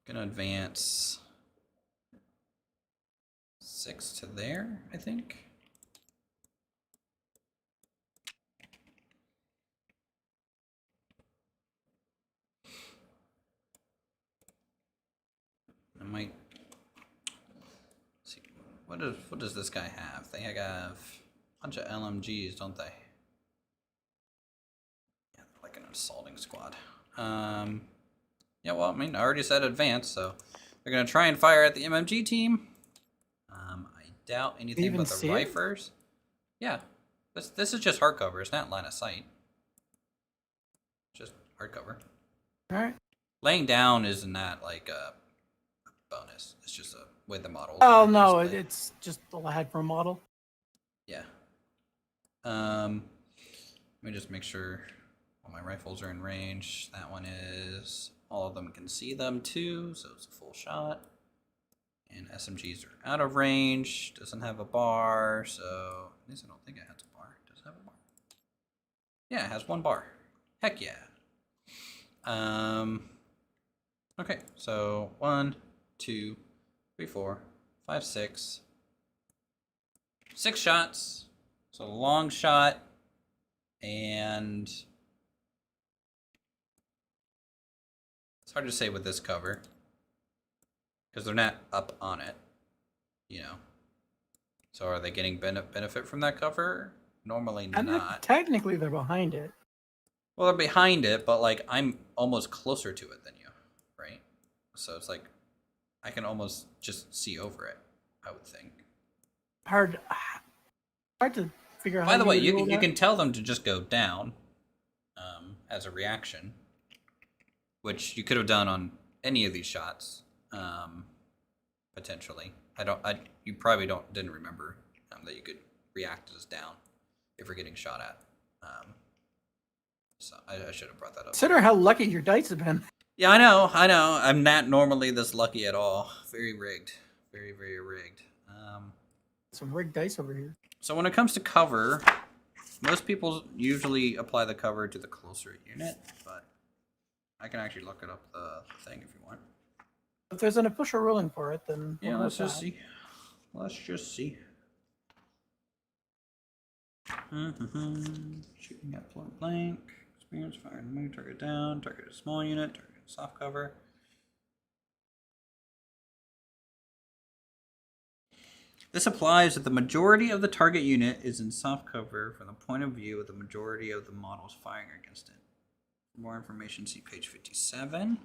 Gonna advance 6 to there, I think. I might see what does this guy have? They have a bunch of LMGs, don't they? Yeah, like an assaulting squad. Yeah, well, I mean, I already said advance, so they're gonna try and fire at the MMG team. I doubt anything but the rifles. Yeah, this is just hardcover. It's not line of sight. Just hardcover. All right. Laying down isn't that like a bonus. It's just a way the model. Oh no, it's just a lag for a model. Yeah. Let me just make sure all my rifles are in range. That one is. All of them can see them too, so it's a full shot. And SMGs are out of range. Doesn't have a bar, so at least I don't think it has a bar. Does it have a bar? Yeah, it has 1 bar. Heck yeah. Okay, so 1, 2, 3, 4, 5, 6. 6 shots. So long shot and it's hard to say with this cover because they're not up on it, you know. So are they getting benefit from that cover? Normally not. Technically, they're behind it. Well, they're behind it, but like I'm almost closer to it than you, right? So it's like I can almost just see over it, I would think. Hard to figure out. By the way, you can tell them to just go down as a reaction, which you could have done on any of these shots, potentially. You probably didn't remember that you could react as down if you're getting shot at. So I should have brought that up. Consider how lucky your dice have been. Yeah, I know. I'm not normally this lucky at all. Very rigged. Very, very rigged. Some rigged dice over here. So when it comes to cover, most people usually apply the cover to the closer unit, but I can actually look it up the thing if you want. If there's an official ruling for it, then yeah, let's just see. Let's just see. Shooting at point blank. Experience firing move. Target down. Target a small unit. Target a soft cover. This applies if the majority of the target unit is in soft cover from the point of view of the majority of the models firing against it. For more information, see page 57.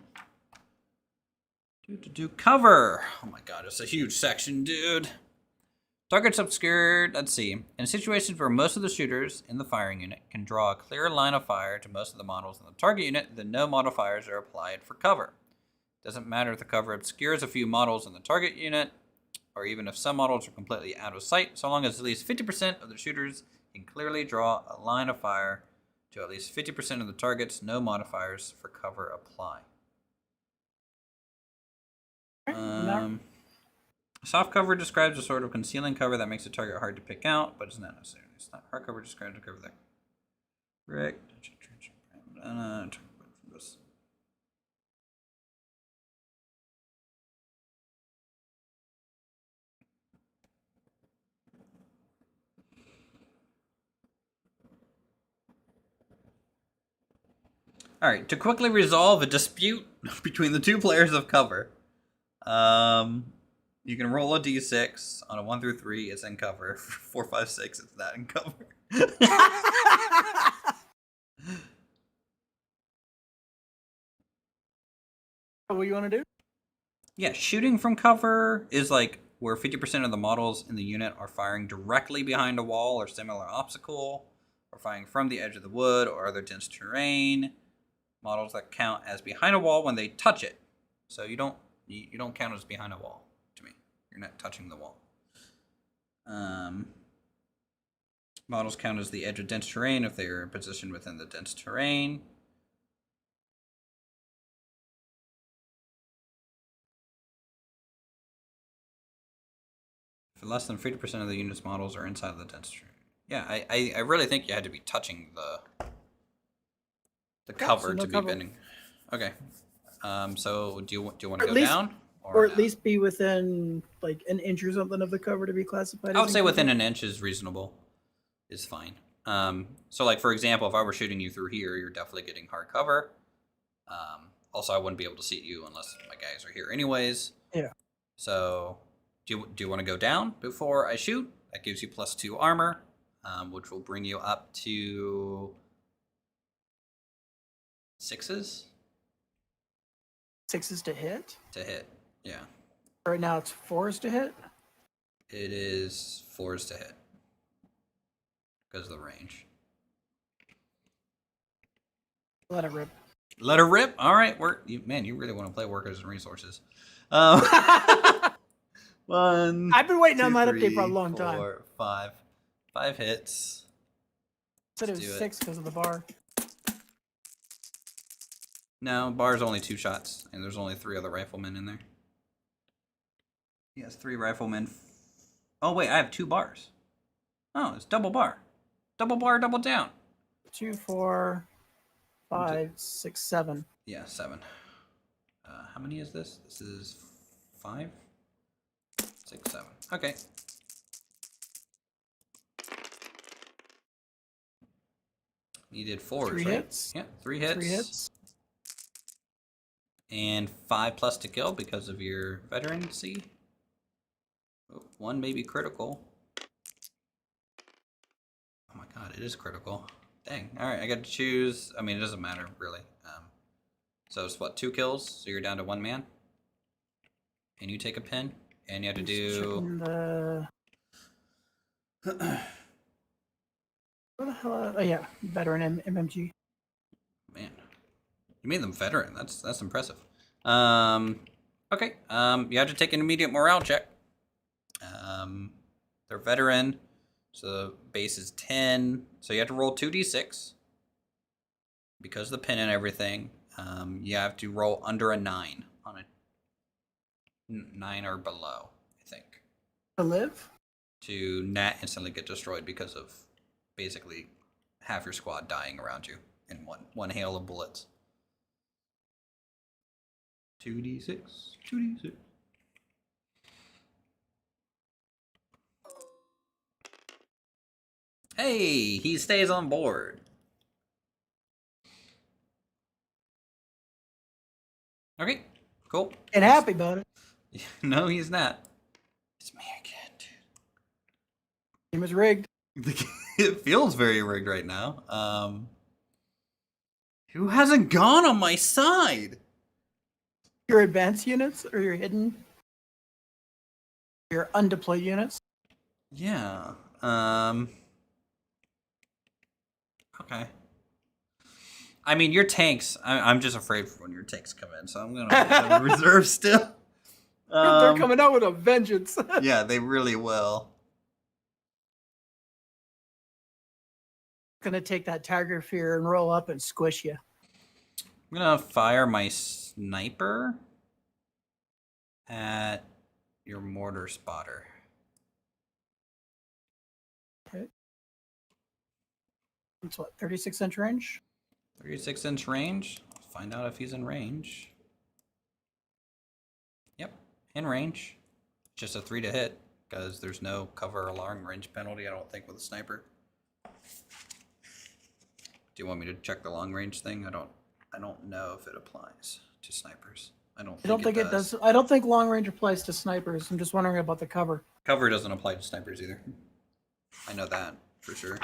Cover. Oh my god, it's a huge section, dude. Targets obscured. Let's see. In situations where most of the shooters in the firing unit can draw a clear line of fire to most of the models in the target unit, then no modifiers are applied for cover. Doesn't matter if the cover obscures a few models in the target unit, or even if some models are completely out of sight, so long as at least 50% of the shooters can clearly draw a line of fire to at least 50% of the targets, no modifiers for cover apply. Soft cover describes a sort of concealing cover that makes a target hard to pick out, but it's not necessarily. It's not. Hard cover describes a cover that. Correct. All right. To quickly resolve a dispute between the two players of cover, you can roll a d6 on a 1 through 3. It's in cover. 4, 5, 6. It's not in cover. What you want to do? Yeah, shooting from cover is like where 50% of the models in the unit are firing directly behind a wall or similar obstacle, or firing from the edge of the wood or other dense terrain. Models that count as behind a wall when they touch it. So you don't count as behind a wall to me. You're not touching the wall. Models count as the edge of dense terrain if they are positioned within the dense terrain. For less than 50% of the unit's models are inside the dense terrain. Yeah, I really think you had to be touching the cover so no to be cover. bending. Okay. So do you want to go least, down? Or at least be within like an inch or something of the cover to be classified. I would say within an inch is reasonable. Is fine. So like for example, if I were shooting you through here, you're definitely getting hard cover. Also, I wouldn't be able to see you unless my guys are here anyways. Yeah. So do you want to go down before I shoot? That gives you +2 armor, which will bring you up to 6s. 6s to hit? To hit, yeah. Right now it's 4s to hit? It is 4s to hit. Because of the range. Let it rip. Let her rip? Alright, man, you really want to play Workers and Resources. 1. I've been waiting 2, on that 3, update for a long time. 4, 5. 5 hits. Said it was 6 because of the bar. No, bar's only 2 shots, and there's only 3 other riflemen in there. He has 3 riflemen. Oh wait, I have 2 bars. Oh, it's double bar. Double bar, double down. 2, 4, 5, 6, 7. Yeah, 7. How many is this? This is 5, 6, 7. Okay. You did 4s, 3 right? hits. Yeah, 3 hits. 3 hits. And 5+ to kill because of your veterancy. 1 may be critical. Oh my god, it is critical. Dang. Alright, I got to choose. I mean, it doesn't matter, really. So it's what, 2 kills? So you're down to 1 man? And you take a pin? And you have to do... What the hell? Oh yeah, veteran MMG. Man. You made them veteran. That's impressive. Okay. You have to take an immediate morale check. They're veteran. So the base is 10. So you have to roll 2d6. Because of the pin and everything, you have to roll under a 9 on a 9 or below, I think. To live? To not instantly get destroyed because of basically half your squad dying around you in one hail of bullets. 2d6. 2d6. Hey, he stays on board. Okay, cool. And happy about it. No, he's not. It's me again, dude. Game is rigged. It feels very rigged right now. Who hasn't gone on my side? Your advanced units or your hidden? Your undeployed units? Yeah. Okay. I mean, your tanks. I'm just afraid for when your tanks come in, so I'm gonna have a reserve still. They're coming out with a vengeance. Yeah, they really will. Gonna take that tiger fear and roll up and squish you. I'm gonna fire my sniper at your mortar spotter. Okay. It's what, 36-inch range? 36-inch range. Let's find out if he's in range. Yep, in range. Just a 3 to hit, because there's no cover or long range penalty, I don't think, with a sniper. Do you want me to check the long range thing? I don't know if it applies to snipers. I don't think it does. I don't think long range applies to snipers. I'm just wondering about the cover. Cover doesn't apply to snipers either. I know that for sure.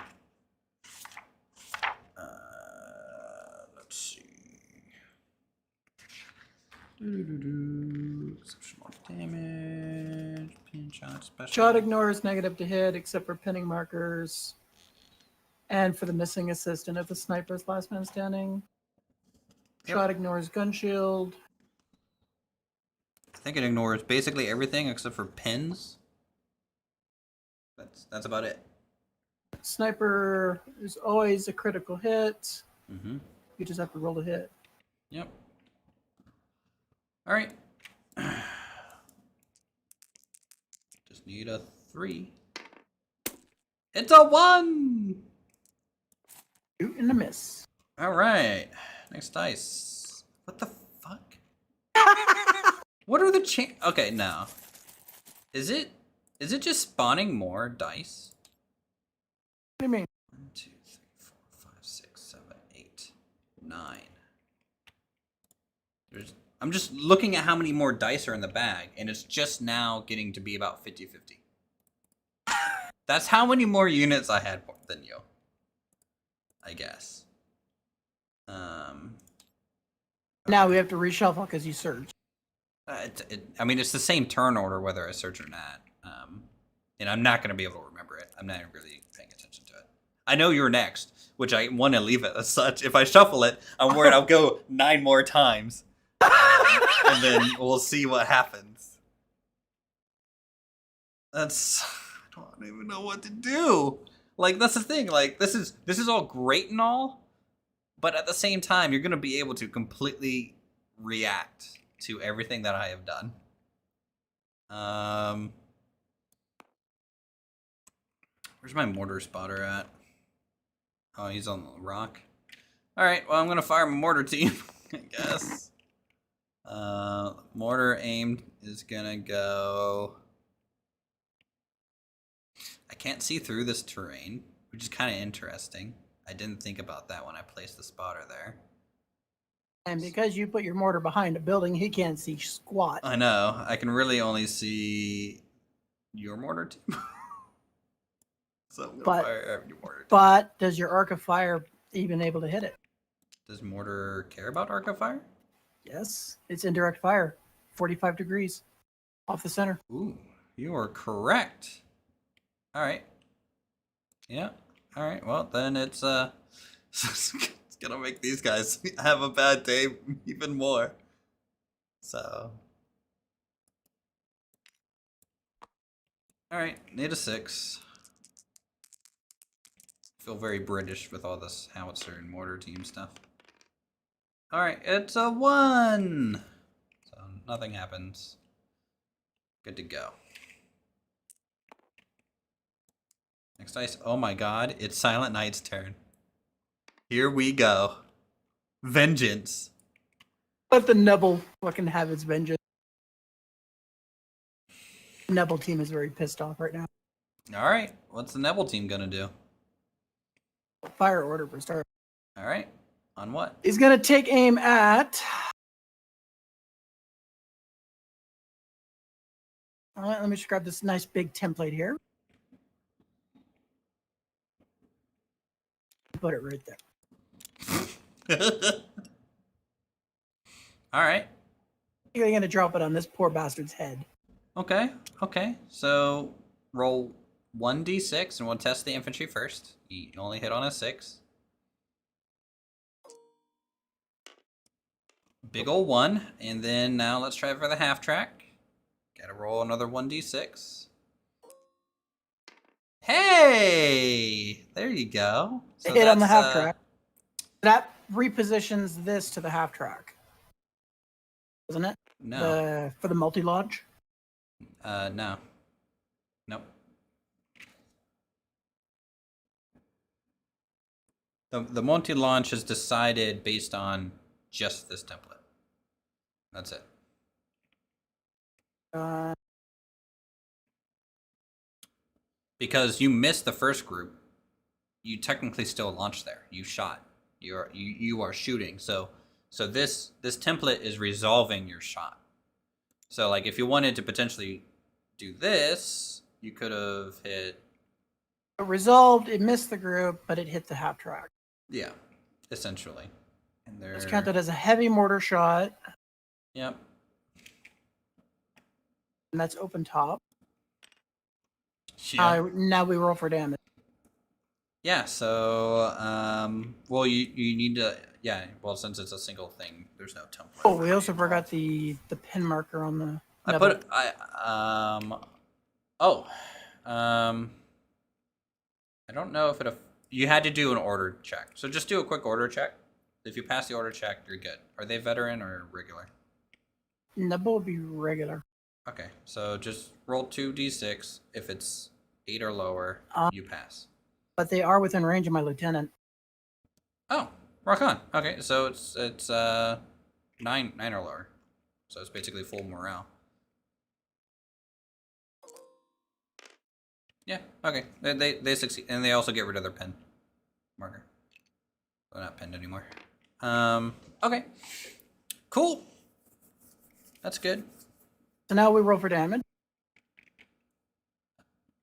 Let's see. Exceptional damage, pin shot, special. Shot ignores negative to hit except for pinning markers. And for the missing assistant if the sniper is last man standing. Yep. Shot ignores gun shield. I think it ignores basically everything except for pins. That's about it. Sniper is always a critical hit. Mm-hmm. You just have to roll to hit. Yep. All right. Just need a 3. It's a 1! Shoot and a miss. All right. Next dice. What the fuck? What are the Okay, no. Is it just spawning more dice? What do you mean? 1, 2, 3, 4, 5, 6, 7, 8, 9. I'm just looking at how many more dice are in the bag, and it's just now getting to be about 50-50. That's how many more units I had than you, I guess. Now we have to reshuffle because you searched. I mean, it's the same turn order whether I search or not. And I'm not going to be able to remember it. I'm not really paying attention to it. I know you're next, which I want to leave it as such. If I shuffle it, I'm worried I'll go 9 more times. And then we'll see what happens. I don't even know what to do. Like, that's the thing. Like, this is all great and all, but at the same time, you're going to be able to completely react to everything that I have done. Where's my mortar spotter at? Oh, he's on the rock. All right, well, I'm going to fire my mortar team, I guess. Mortar aimed is going to go... I can't see through this terrain, which is kind of interesting. I didn't think about that when I placed the spotter there. And because you put your mortar behind a building, he can't see squat. I know. I can really only see your mortar team. So I'm gonna fire your mortar team. But does your arc of fire even able to hit it? Does mortar care about arc of fire? Yes. It's indirect fire. 45 degrees off the center. Ooh, you are correct. All right. Yeah. All right. Well, then it's it's gonna make these guys have a bad day even more. So. All right. Need a 6. Feel very British with all this howitzer and mortar team stuff. All right. It's a 1. So nothing happens. Good to go. Next dice. Oh my god, it's Silent Knight's turn. Here we go. Vengeance. Let the Nebel fucking have its vengeance. The Nebel team is very pissed off right now. Alright, what's the Nebel team gonna do? Fire order for start. Alright, on what? He's gonna take aim at... Alright, let me just grab this nice big template here. Put it right there. Alright. You're gonna drop it on this poor bastard's head. Okay, okay. So roll 1d6 and we'll test the infantry first. You only hit on a 6. Big ol' 1. And then now let's try for the half track. Gotta roll another 1d6. Hey! There you go. So Hit on the half track. That repositions this to the half track. Doesn't it? No. For the multi-launch? No. Nope. The multi-launch is decided based on just this template. That's it. Because you missed the first group, you technically still launched there. You shot. You are shooting. So this template is resolving your shot. So like if you wanted to potentially do this, you could have hit. It resolved. It missed the group, but it hit the half track. Yeah, essentially. And It's counted as a heavy mortar shot. Yep. And that's open top. Yeah. Now we roll for damage. Yeah, so well you need to well since it's a single thing, there's no template. Oh, we also forgot the pin marker on the I don't know if you had to do an order check. So just do a quick order check. If you pass the order check, you're good. Are they veteran or regular? Nubble would be regular. Okay, so just roll 2d6. If it's 8 or lower, you pass. But they are within range of my lieutenant. Oh, rock on. Okay, so it's 9 or lower. So it's basically full morale. Yeah, okay. They succeed, and they also get rid of their pen marker. They're not pinned anymore. Okay. Cool. That's good. So now we roll for damage.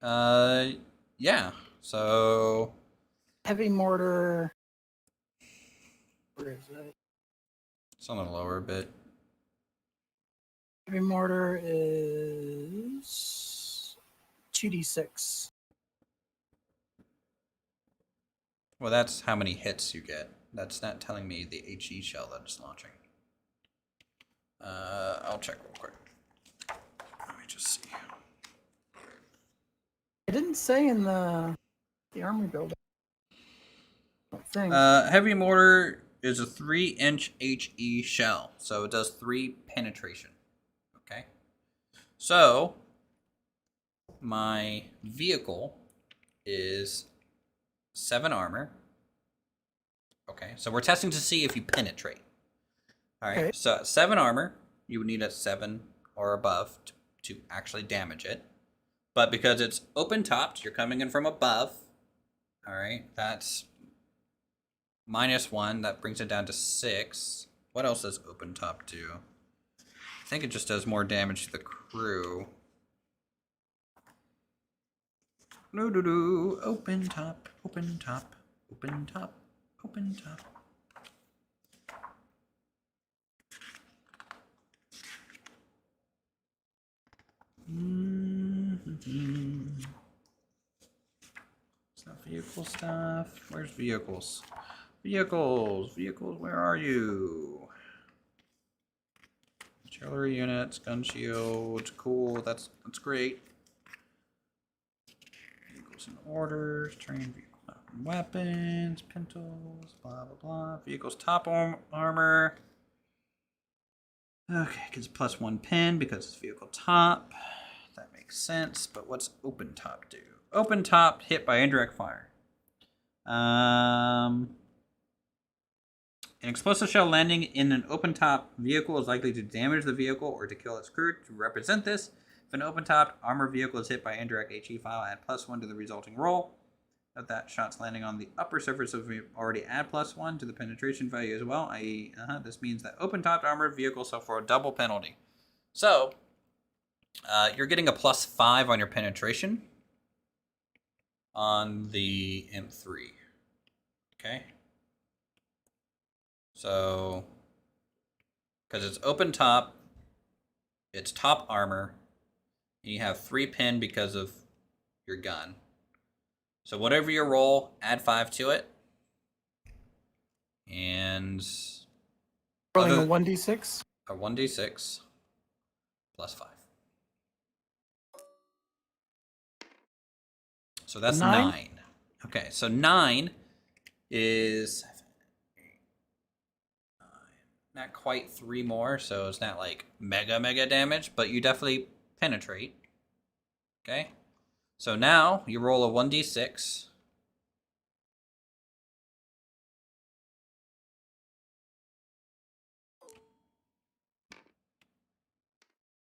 Yeah. So heavy mortar. Where is it? It's on the lower bit. Heavy mortar is 2d6. Well, that's how many hits you get. That's not telling me the HE shell that it's launching. I'll check real quick. Let me just see. It didn't say in the army building. Thing. Heavy mortar is a 3-inch HE shell, so it does 3 penetration. Okay. So my vehicle is 7 armor. Okay, so we're testing to see if you penetrate. All right, okay. So 7 armor, you would need a 7 or above to actually damage it. But because it's open topped, you're coming in from above. All right, that's -1. That brings it down to 6. What else does open top do? I think it just does more damage to the crew. Open top, open top, open top, open top. It's not vehicle stuff. Where's vehicles? Vehicles, where are you? Artillery units, gun shields, cool, that's great. Vehicles and orders, train vehicle weapons, pintos, blah blah blah. Vehicles top armor. Okay, gets +1 pin because it's vehicle top. That makes sense, but what's open top do? Open top hit by indirect fire. An explosive shell landing in an open-top vehicle is likely to damage the vehicle or to kill its crew. To represent this, if an open-top armored vehicle is hit by indirect HE file, add +1 to the resulting roll. Note that shots landing on the upper surface of the already add +1 to the penetration value as well, i.e., this means that open-topped armored vehicles suffer a double penalty. So, you're getting a +5 on your penetration on the M3. Okay? So, because it's open top, it's top armor, and you have 3 pin because of your gun. So whatever you roll, add 5 to it. And rolling a 1d6? A 1d6 +5. So that's 9. Okay, so 9 is not quite 3 more, so it's not like mega damage, but you definitely penetrate. Okay. So now you roll a 1d6.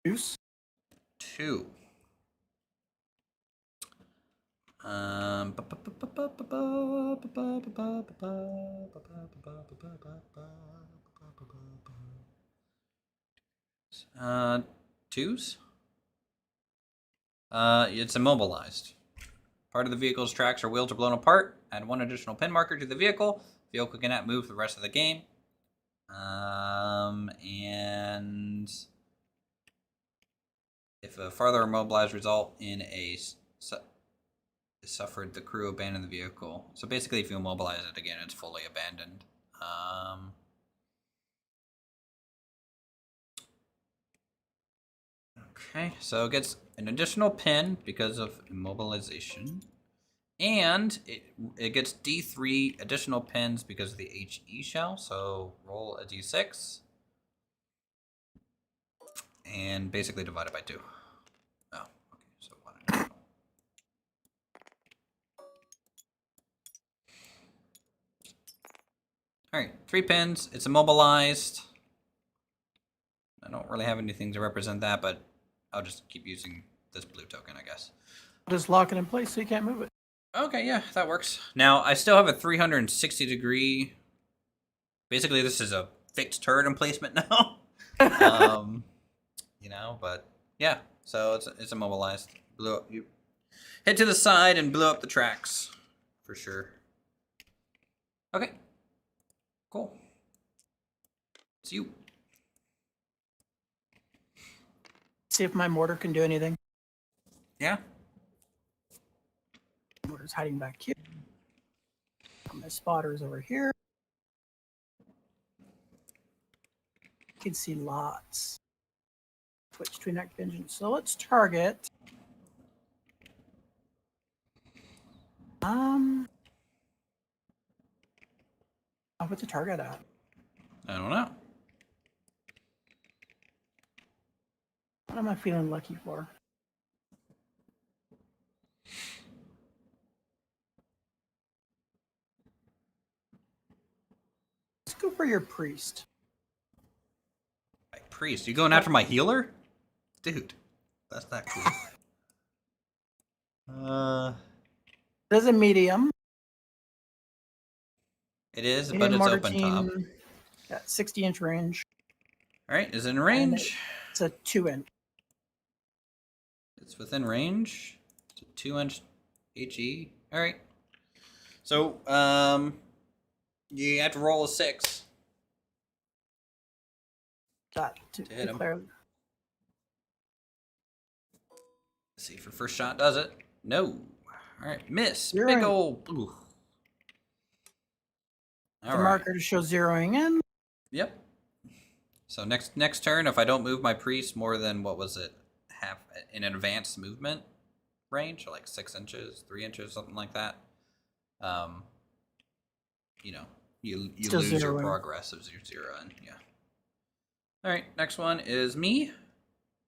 Juice. 2. Twos? It's immobilized. Part of the vehicle's tracks or wheels are blown apart. Add 1 additional pin marker to the vehicle. Vehicle cannot move the rest of the game. And if a farther immobilized result in a suffered, the crew abandon the vehicle. So basically, if you immobilize it again, it's fully abandoned. Okay, so it gets an additional pin because of immobilization. And it gets D3 additional pins because of the HE shell. So roll a D6. And basically divide it by 2. Oh, okay, so 1 additional. Alright, 3 pins. It's immobilized. I don't really have anything to represent that, but I'll just keep using this blue token, I guess. Just lock it in place so you can't move it. Okay, yeah, that works. Now, I still have a 360 degree... Basically, this is a fixed turret emplacement now. You know, but yeah, so it's immobilized. Blew up. You hit to the side and blew up the tracks, for sure. Okay, cool. It's you. See if my mortar can do anything. Yeah. Mortar's hiding back here. My spotter's over here. You can see lots. Switch between active engines. So let's target. I'll put the target at. I don't know. What am I feeling lucky for? Let's go for your priest. My priest, you going after my healer? Dude, that's not cool. There's a medium. It is, Medium but it's mortar open team. top. Got 60-inch range. All right, is it in range? It's a 2-inch. It's within range. It's a 2-inch HE. All right. So, you have to roll a 6 Got to hit him. declare. Let's see if your first shot does it. No. All right, miss. You're Big right. old. Ooh. All The right. marker to show zeroing in. Yep. So next turn, if I don't move my priest more than, what was it, half in an advanced movement range, or like 6 inches, 3 inches, something like that. You know, you lose your progress of your 0 and yeah. All right, next one is me,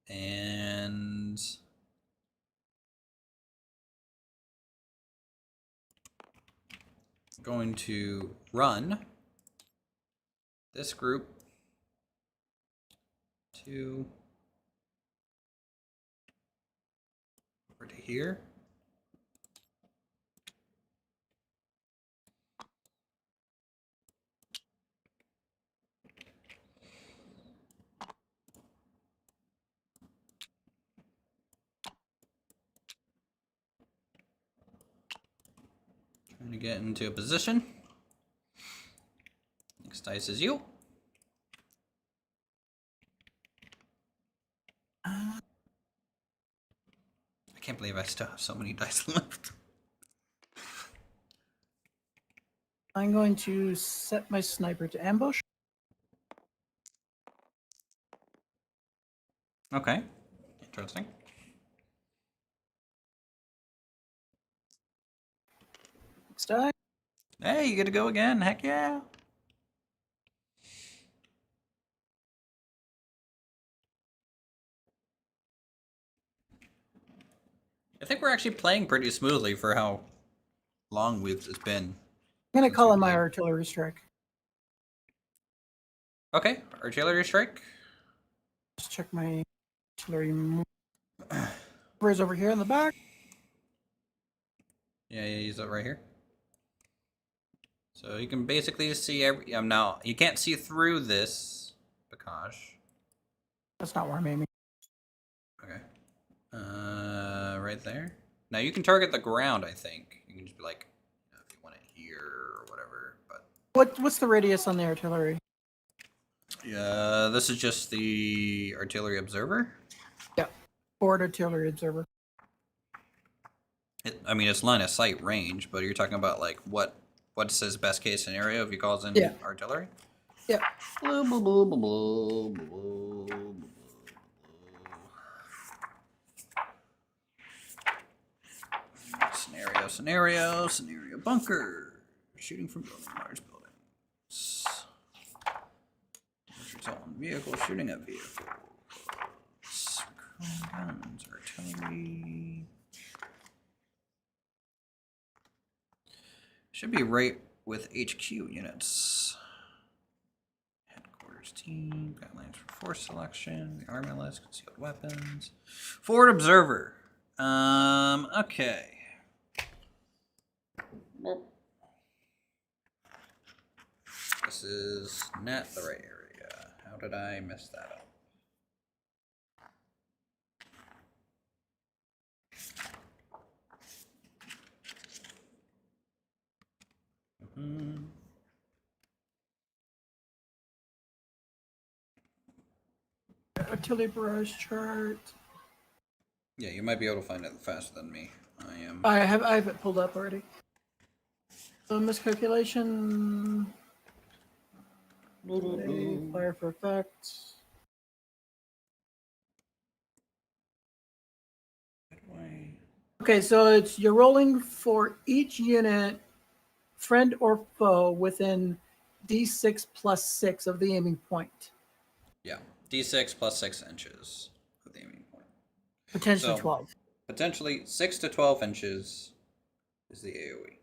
and I'm going to run this group to over to here. Trying to get into a position. Next dice is you. I can't believe I still have so many dice left. I'm going to set my sniper to ambush. Okay, interesting. Next die. Hey, you get to go again. Heck yeah. I think we're actually playing pretty smoothly for how long it's been. I'm gonna since call we in my played. artillery strike. Okay, artillery strike. Just check my artillery. Where's over here in the back? Yeah, use it right here. So you can basically see every. Now you can't see through this, Bakash. That's not where I'm aiming. Okay. Right there. Now you can target the ground. I think you can just be like, if you want it here or whatever. But What's the radius on the artillery? yeah, this is just the artillery observer. Yeah, forward artillery observer. I mean, it's line of sight range, but you're talking about like what's his best case scenario if he calls in artillery? Yeah. Scenario bunker. Shooting from building, large buildings. Result on vehicle, shooting at vehicles. Guns, artillery. Should be right with HQ units. Headquarters team, guidelines for force selection, the army list, concealed weapons. Forward observer. Okay. This is not the right area. How did I mess that up? Artillery barrage chart. Yeah, you might be able to find it faster than me. I am. I have it pulled up already. So miscalculation. Fire for effect. Okay, so it's you're rolling for each unit, friend or foe, within D6 plus 6 of the aiming point. Yeah, D6 plus 6 inches of the aiming point. Potentially So, 12. Potentially 6 to 12 inches is the AoE.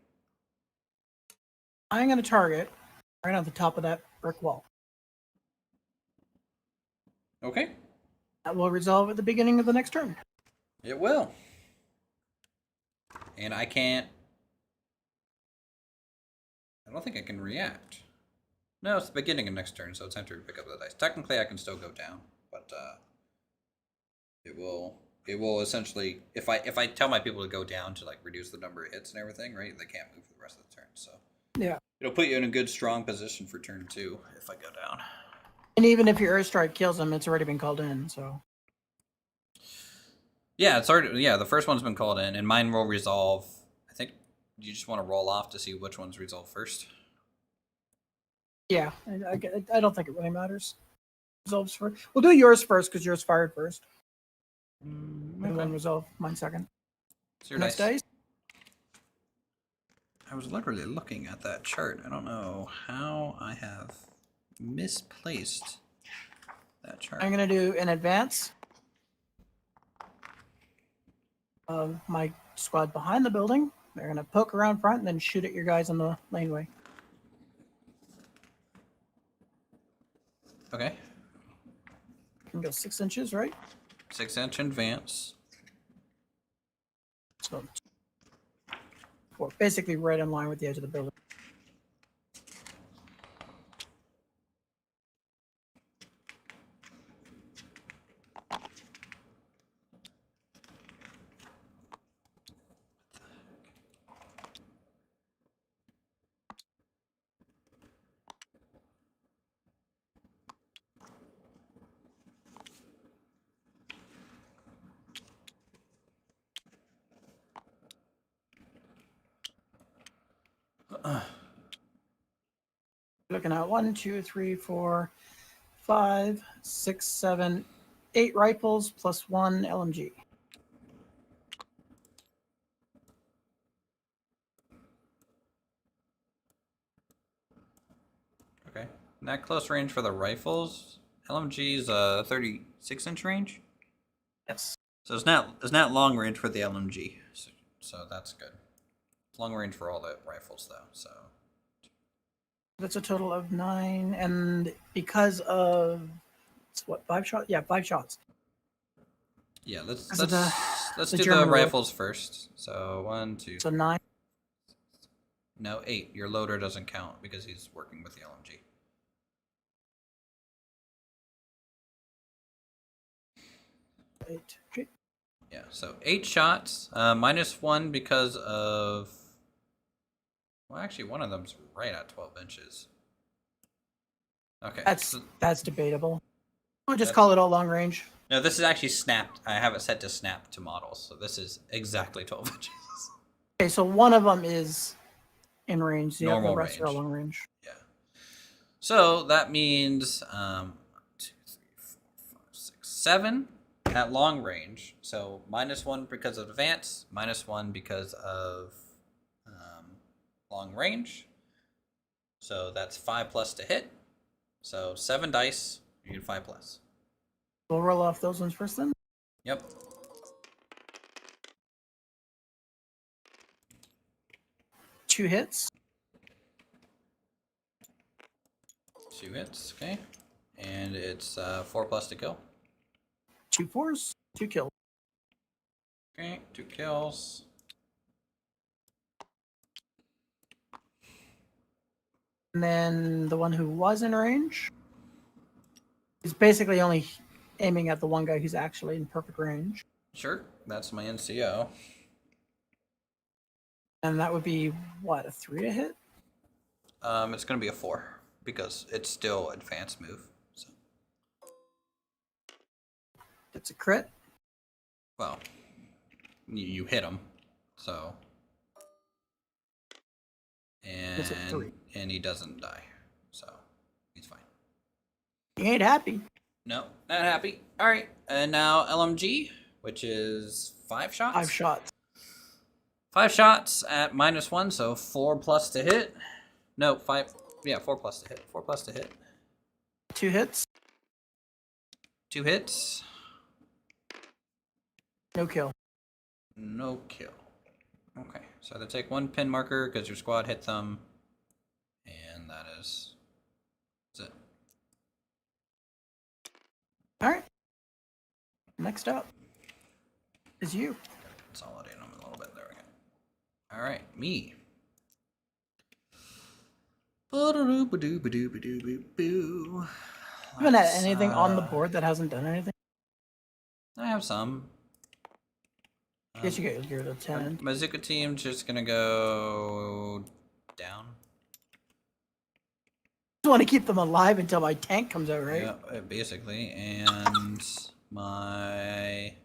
I'm going to target right on the top of that brick wall. Okay. That will resolve at the beginning of the next turn. It will. And I can't. I don't think I can react. No, it's the beginning of next turn, so it's time to pick up the dice. Technically, I can still go down, but it will essentially if I tell my people to go down to like reduce the number of hits and everything, right? They can't move for the rest of the turn. So yeah, it'll put you in a good strong position for turn 2 if I go down. And even if your airstrike kills them, it's already been called in. So yeah, it's already the first one's been called in, and mine will resolve. I think you just want to roll off to see which ones resolve first. Yeah, I don't think it really matters. Resolves first. We'll do yours first because yours fired first. And then resolve mine second. It's your Next dice. I was literally looking at that chart. I don't know how I have misplaced that chart. I'm going to do an advance of my squad behind the building. They're going to poke around front and then shoot at your guys on the laneway. Okay. You can go 6 inches, right? 6-inch advance. So we're basically right in line with the edge of the building. Looking at 1, 2, 3, 4, 5, 6, 7, 8 rifles plus 1 LMG. Okay. And that close range for the rifles, LMG's 36-inch range. Yes. So So it's not long range for the LMG. So that's good. It's long range for all the rifles though. So That's a total of 9, and because of it's what 5 shots? Yeah, 5 shots. yeah, let's Because of the do the German roll. rifles first. So 1, 2. So 9. No, 8. Your loader doesn't count because he's working with the LMG. Okay. Yeah, so 8 shots, -1 because of. Well, actually, one of them's right at 12 inches. Okay. That's debatable. We'll just call it all long range. No, this is actually snapped. I have it set to snap to models, so this is exactly 12 inches. Okay, so one of them is in range. The Normal rest are all range. long range. Yeah. So that means 1, 2, 3, 4, 5, 6, 7 at long range. So -1 because of advance, -1 because of long range. So that's 5+ to hit. So 7 dice, you get 5+. We'll roll off those ones first then. Yep. Two hits. 2 hits, okay. And it's 4+ to kill. 2 4s. 2 kills. Okay, 2 kills. And then the one who was in range is basically only aiming at the one guy who's actually in perfect range. Sure, that's my NCO. And that would be, what, a 3 to hit? It's going to be a 4 because it's still advanced move. So. It's a crit. Well, you hit him, so. It's a 3. And he doesn't die, so he's fine. He ain't happy. No, not happy. All right, and now LMG, which is 5 shots. 5 shots. 5 shots at -1, so 4+ to hit. No, 5. Yeah, 4+ to hit. 4+ to hit. 2 hits. 2 hits. No kill. No kill. Okay, so they take 1 pin marker because your squad hit them, and that's it. All right. Next up is you. Consolidate them a little bit. There we go. All right, me. You haven't had anything on the board that hasn't done anything? I have some. Guess you get your lieutenant. My Zuka team's just gonna go down. I want to keep them alive until my tank comes out, right? Yeah, basically. And my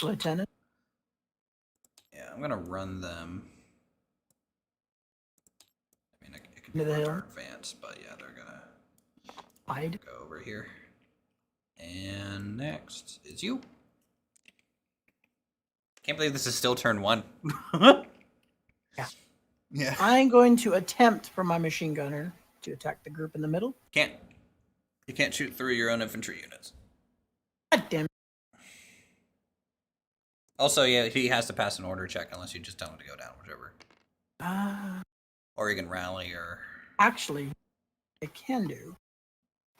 Lieutenant. yeah, I'm gonna run them. I mean, it can Into the be hill. advanced, but yeah, they're gonna Hide. go over here. And next is you. Can't believe this is still turn 1. Yeah. Yeah. I'm going to attempt for my machine gunner to attack the group in the middle. Can't. You can't shoot through your own infantry units. God damn it. Also, yeah, he has to pass an order check unless you just tell him to go down, whichever. Or you can rally or. Actually, I can do.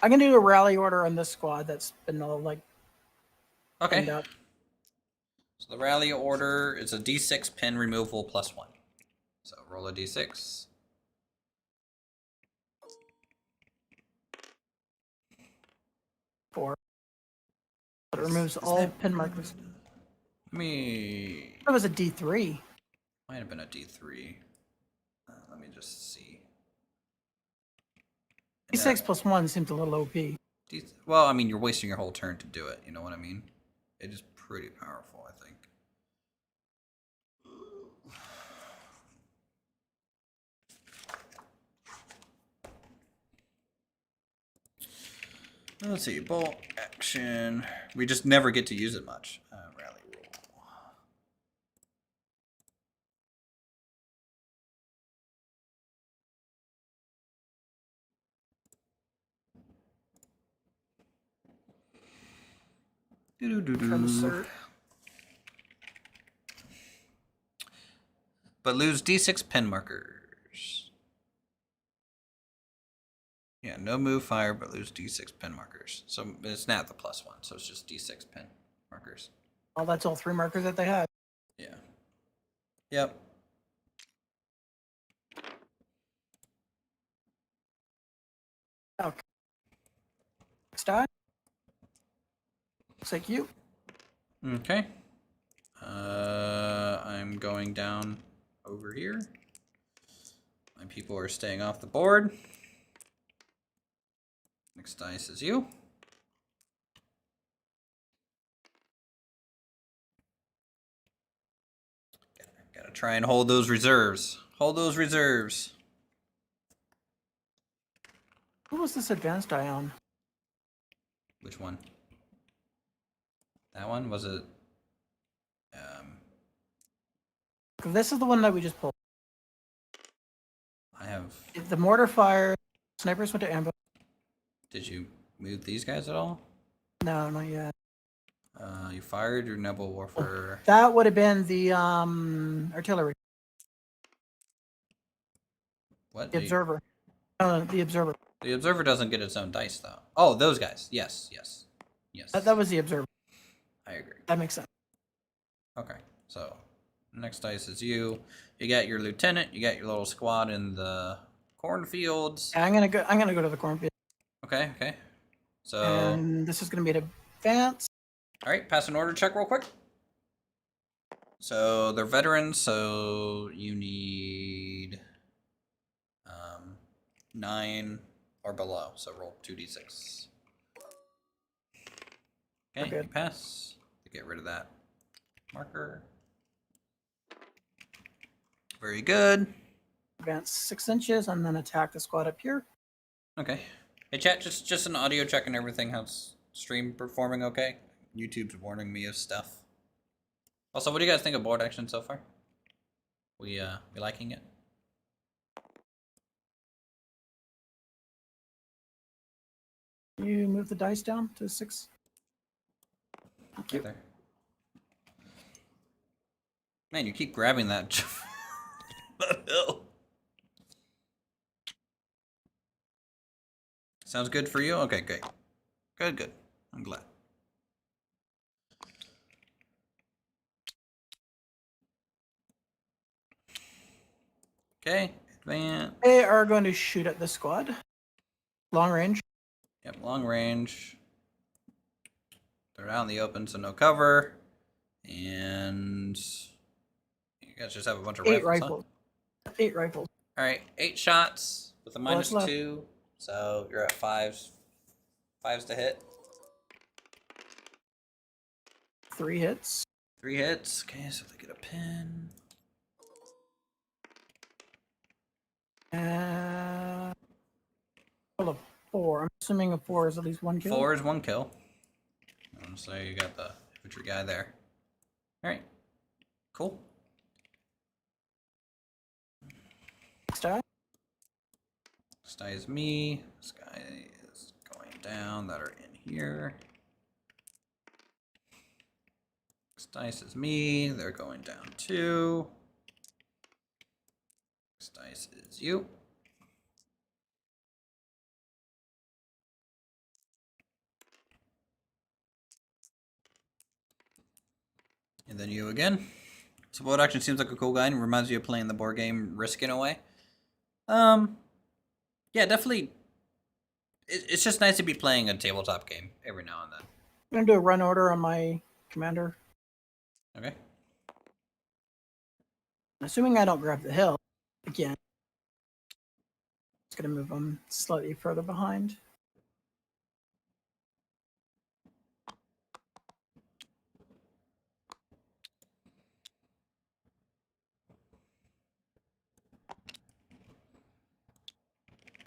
I'm going to do a rally order on this squad that's been all like. Okay. Pinned up. So the rally order is a D6 pin removal +1. So roll a D6. But it removes all pin markers. Let me. It was a D3. Might have been a D3. Let me just see. D6 +1 seems a little OP. Well, I mean, you're wasting your whole turn to do it. You know what I mean? It is pretty powerful, I think. Let's see. Bolt action. We just never get to use it much. Rally roll. Insert. But lose D6 pin markers. Yeah, no move fire, but lose D6 pin markers. So it's not the +1, so it's just D6 pin markers. Oh, that's all 3 markers that they had. Yeah. Yep. Okay. Next die. Looks like you. Okay. I'm going down over here. My people are staying off the board. Next dice is you. Gotta try and hold those reserves. Hold those reserves. Who was this advanced die on? Which one? That one? Was it? This is the one that we just pulled. I have. If the mortar fired, snipers went to ambush. Did you move these guys at all? No, not yet. You fired your Nebel Warfare. That would have been the artillery. What? The observer. No, the observer. The observer doesn't get its own dice, though. Oh, those guys. Yes, yes, yes. That was the observer. I agree. That makes sense. Okay, so next dice is you. You got your lieutenant. You got your little squad in the cornfields. Yeah, I'm gonna go to the cornfield. Okay, okay. So. And this is gonna be an advance. All right, pass an order check real quick. So they're veterans, so you need 9 or below. So roll 2d6. Okay, you pass. Get rid of that marker. Very good. Advance 6 inches and then attack the squad up here. Okay. Hey chat, just an audio check and everything. How's stream performing? Okay. YouTube's warning me of stuff. Also, what do you guys think of board action so far? We liking it? You move the dice down to 6. Right there. Man, you keep grabbing that that hill. Sounds good for you? Okay, great. Good, good. I'm glad. Okay, advance. They are going to shoot at the squad. Long range. Yep, long range. They're out in the open, so no cover. And you guys just have a bunch of 8 rifles. rifles. Huh? 8 rifles. All right, 8 shots with a What's left? -2. So you're at 5s. 5s to hit. 3 hits. 3 hits. Okay, so they get a pin. Total of 4. I'm assuming a 4 is at least 1 kill. 4 is 1 kill. So you got the infantry guy there. All right, cool. Next die. This guy is me. This guy is going down that are in here. This dice is me. They're going down too. This dice is you. And then you again. So board action seems like a cool guy and reminds you of playing the board game Risk in a way. Yeah, definitely. It's just nice to be playing a tabletop game every now and then. I'm going to do a run order on my commander. Okay. Assuming I don't grab the hill again. It's going to move them slightly further behind.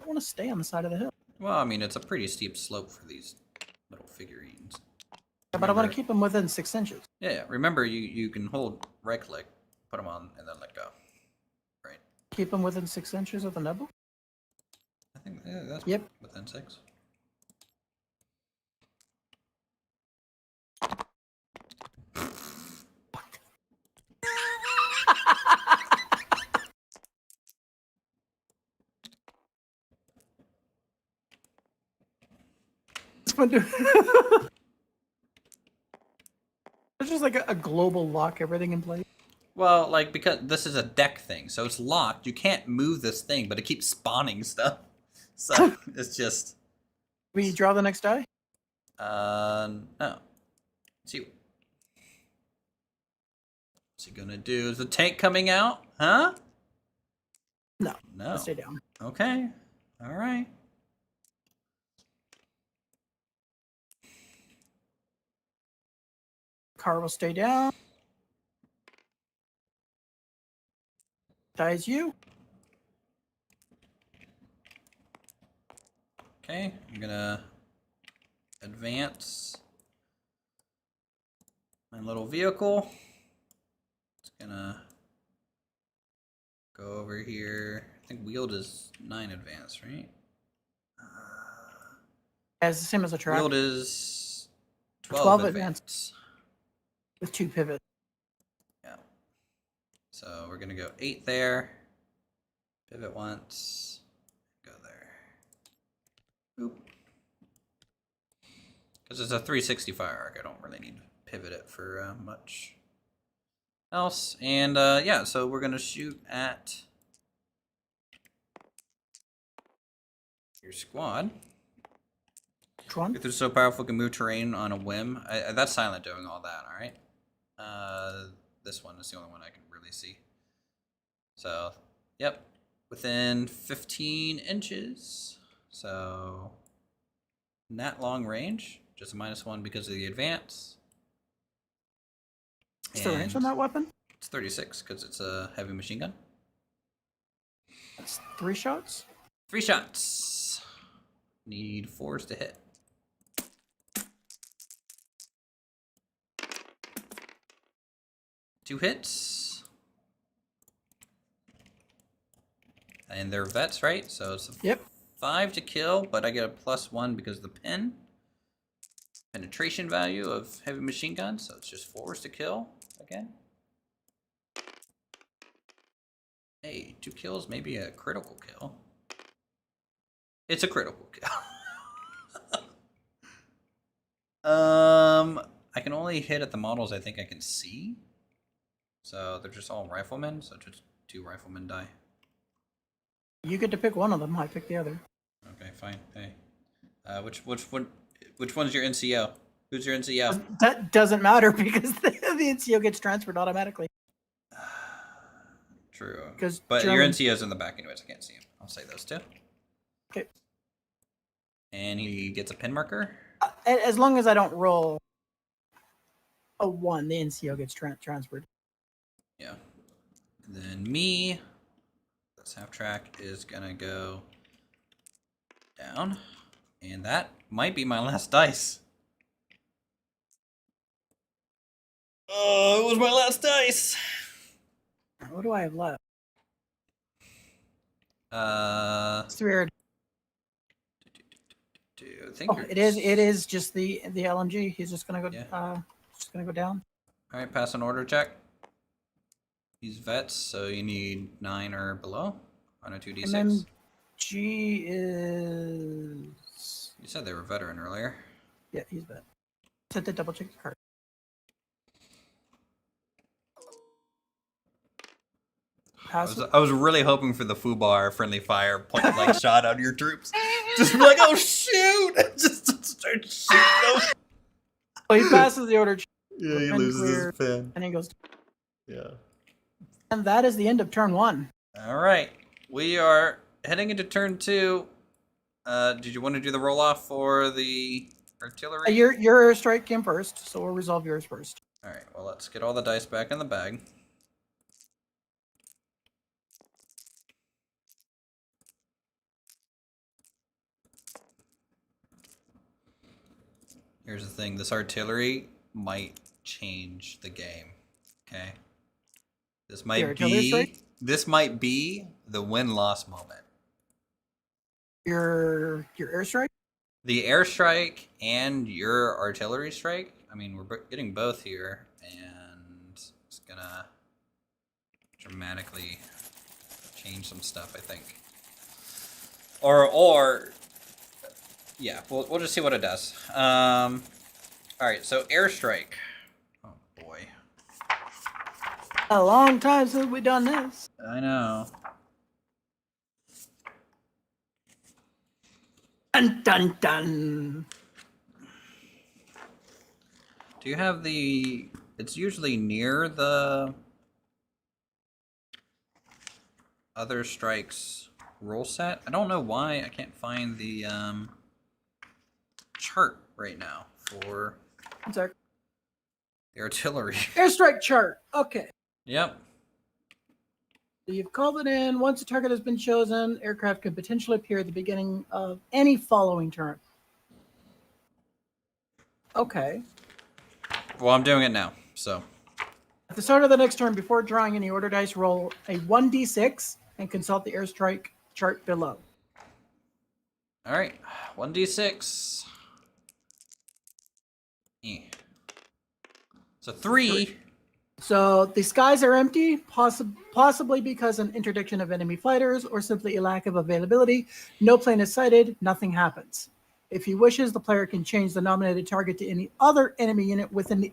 I want to stay on the side of the hill. Well, I mean, it's a pretty steep slope for these little figurines. Yeah, but I want to keep them within 6 inches. Yeah, yeah. Remember, you can hold right click, put them on, and then let go. Right. Keep them within 6 inches of the nibble? I think that's Yep. within 6. one do? It's just like a global lock everything in place. Well, like, because this is a deck thing, so it's locked. You can't move this thing, but it keeps spawning stuff. So it's just... We draw the next die? No. Let's see. What's he gonna do? Is the tank coming out? Huh? No. No. Let's stay down. Okay. All right. Car will stay down. Dies you. Okay. I'm gonna advance my little vehicle. It's gonna go over here. I think wheeled is 9 advance, right? As the same as a track. Wheeled is 12 advance. With 2 pivots. Yeah. So we're gonna go 8 there. Pivot once. Go there. Boop. Because it's a 360 fire arc, I don't really need to pivot it for much else. And yeah, so we're gonna shoot at your squad. Which one? If they're so powerful, can move terrain on a whim. That's silent doing all that. All right. This one is the only one I can really see. So, yep, within 15 inches. So, not long range, just a -1 because of the advance. What's the range on that weapon? It's 36 because it's a heavy machine gun. That's 3 shots. 3 shots. Need 4s to hit. Two hits. And they're vets, right? So it's a Yep. 5 to kill, but I get a +1 because of the pin. Penetration value of heavy machine gun, so it's just 4s to kill again. Hey, 2 kills, maybe a critical kill. It's a critical kill. I can only hit at the models I think I can see. So they're just all riflemen, so just 2 riflemen die. You get to pick one of them. I pick the other. Okay, fine. Hey, which one's your NCO? Who's your NCO? That doesn't matter because the NCO gets transferred automatically. True. Because but German... your NCO's in the back anyways. I can't see him. I'll say those 2. Okay. And he gets a pin marker. As long as I don't roll a 1, the NCO gets transferred. Yeah. And then me, this half track is gonna go down, and that might be my last dice. Oh, it was my last dice. What do I have left? It's weird. I think it is just the LMG. He's just gonna go. Yeah. Just gonna go down. All right, pass an order check. These vets, so you need 9 or below on a 2d6. MG is. You said they were veteran earlier. Yeah, he's vet. Set to double check the card. I was really hoping for the FUBAR friendly fire point blank shot out of your troops. Just be like, oh shoot! Just start shooting them. Oh, he passes the order check. Yeah, he loses his pin. And he goes. Yeah. And that is the end of turn 1. All right, we are heading into turn 2. Did you want to do the roll off for the artillery? Your airstrike came first, so we'll resolve yours first. All right. Well, let's get all the dice back in the bag. Here's the thing. This artillery might change the game. Okay. This might be the win-loss moment. Your airstrike? The airstrike and your artillery strike. I mean, we're getting both here, and it's gonna dramatically change some stuff, I think. Or Yeah, we'll just see what it does. All right, so airstrike. Oh boy. A long time since we've done this. I know. Dun dun dun. Do you have the? It's usually near the other strikes rule set. I don't know why I can't find the chart right now for Sorry. the artillery. Airstrike chart. Okay. Yep. So you've called it in. Once a target has been chosen, aircraft could potentially appear at the beginning of any following turn. Okay. Well, I'm doing it now, so. At the start of the next turn, before drawing any order dice, roll a 1d6 and consult the airstrike chart below. All right, 1d6. So 3. So the skies are empty, possibly because an interdiction of enemy fighters or simply a lack of availability. No plane is sighted, nothing happens. If he wishes, the player can change the nominated target to any other enemy unit within the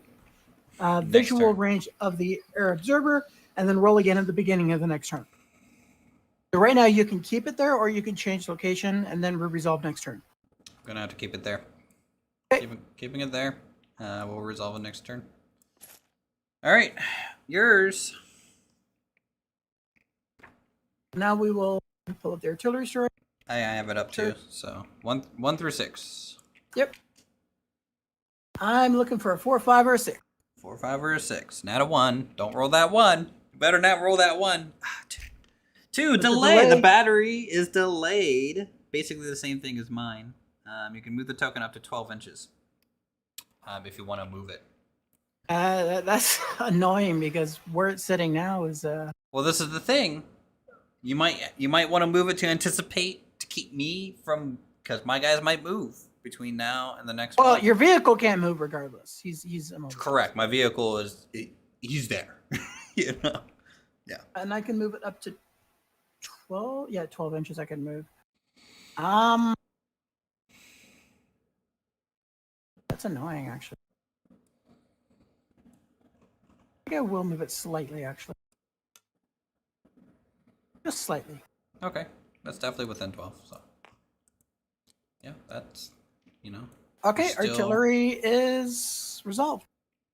visual turn. range of the air observer, and then roll again at the beginning of the next turn. So right now you can keep it there, or you can change location and then resolve next turn. I'm gonna have to keep it there. Okay. Keeping it there. We'll resolve it next turn. All right, yours. Now we will pull up the artillery strike. I have it up too. So 1 through 6. Yep. I'm looking for a 4, 5, or a 6. 4, 5, or a 6. Not a 1. Don't roll that 1. You better not roll that 1. 2. Delay. The battery is delayed. Basically the same thing as mine. You can move the token up to 12 inches if you want to move it. That's annoying because where it's sitting now is. Well, this is the thing. You might want to move it to anticipate to keep me from, because my guys might move between now and the next. Well, one. your vehicle can't move regardless. He's immovable. Correct. My vehicle he's there. You know. Yeah. And I can move it up to 12. Yeah, 12 inches. I can move. That's annoying, actually. I think I will move it slightly, actually. Just slightly. Okay. That's definitely within 12. So. Yeah, that's, you know. Okay, still... artillery is resolved.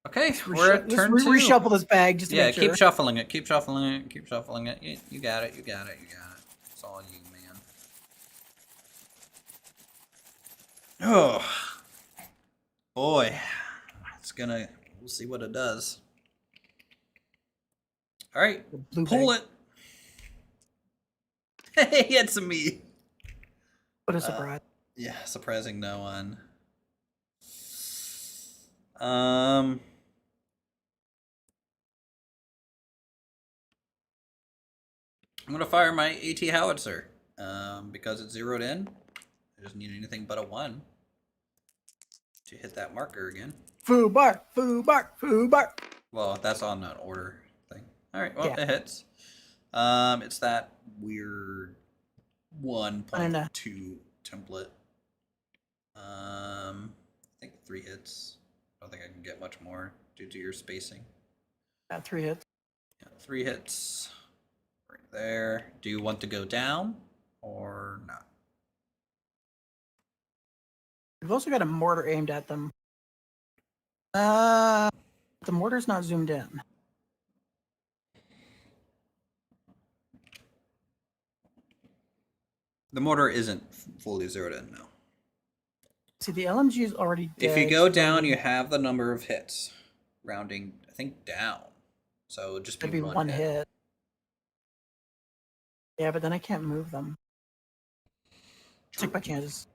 Okay, we're at turn 2. Let's reshuffle this bag just to make sure. Yeah, keep shuffling it. Keep shuffling it. Keep shuffling it. You got it. You got it. You got it. It's all you, man. Oh, boy. We'll see what it does. All right, pull it. Hey, it's me. What a surprise. Yeah, surprising no one. I'm gonna fire my AT howitzer because it's zeroed in. I just need anything but a 1 to hit that marker again. Foo bar, foo bar, foo bar. Well, that's on an order thing. All right, well, Yeah. it hits. It's that weird 1.2 template. I think 3 hits. I don't think I can get much more due to your spacing. 3 hits. Yeah, 3 hits. Right there. Do you want to go down or not? We've also got a mortar aimed at them. The mortar's not zoomed in. The mortar isn't fully zeroed in, no. See, the LMG is already dead. If you go down, you have the number of hits. Rounding, I think, down. So it would just be one hit. Yeah, but then I can't move them. Take my chances.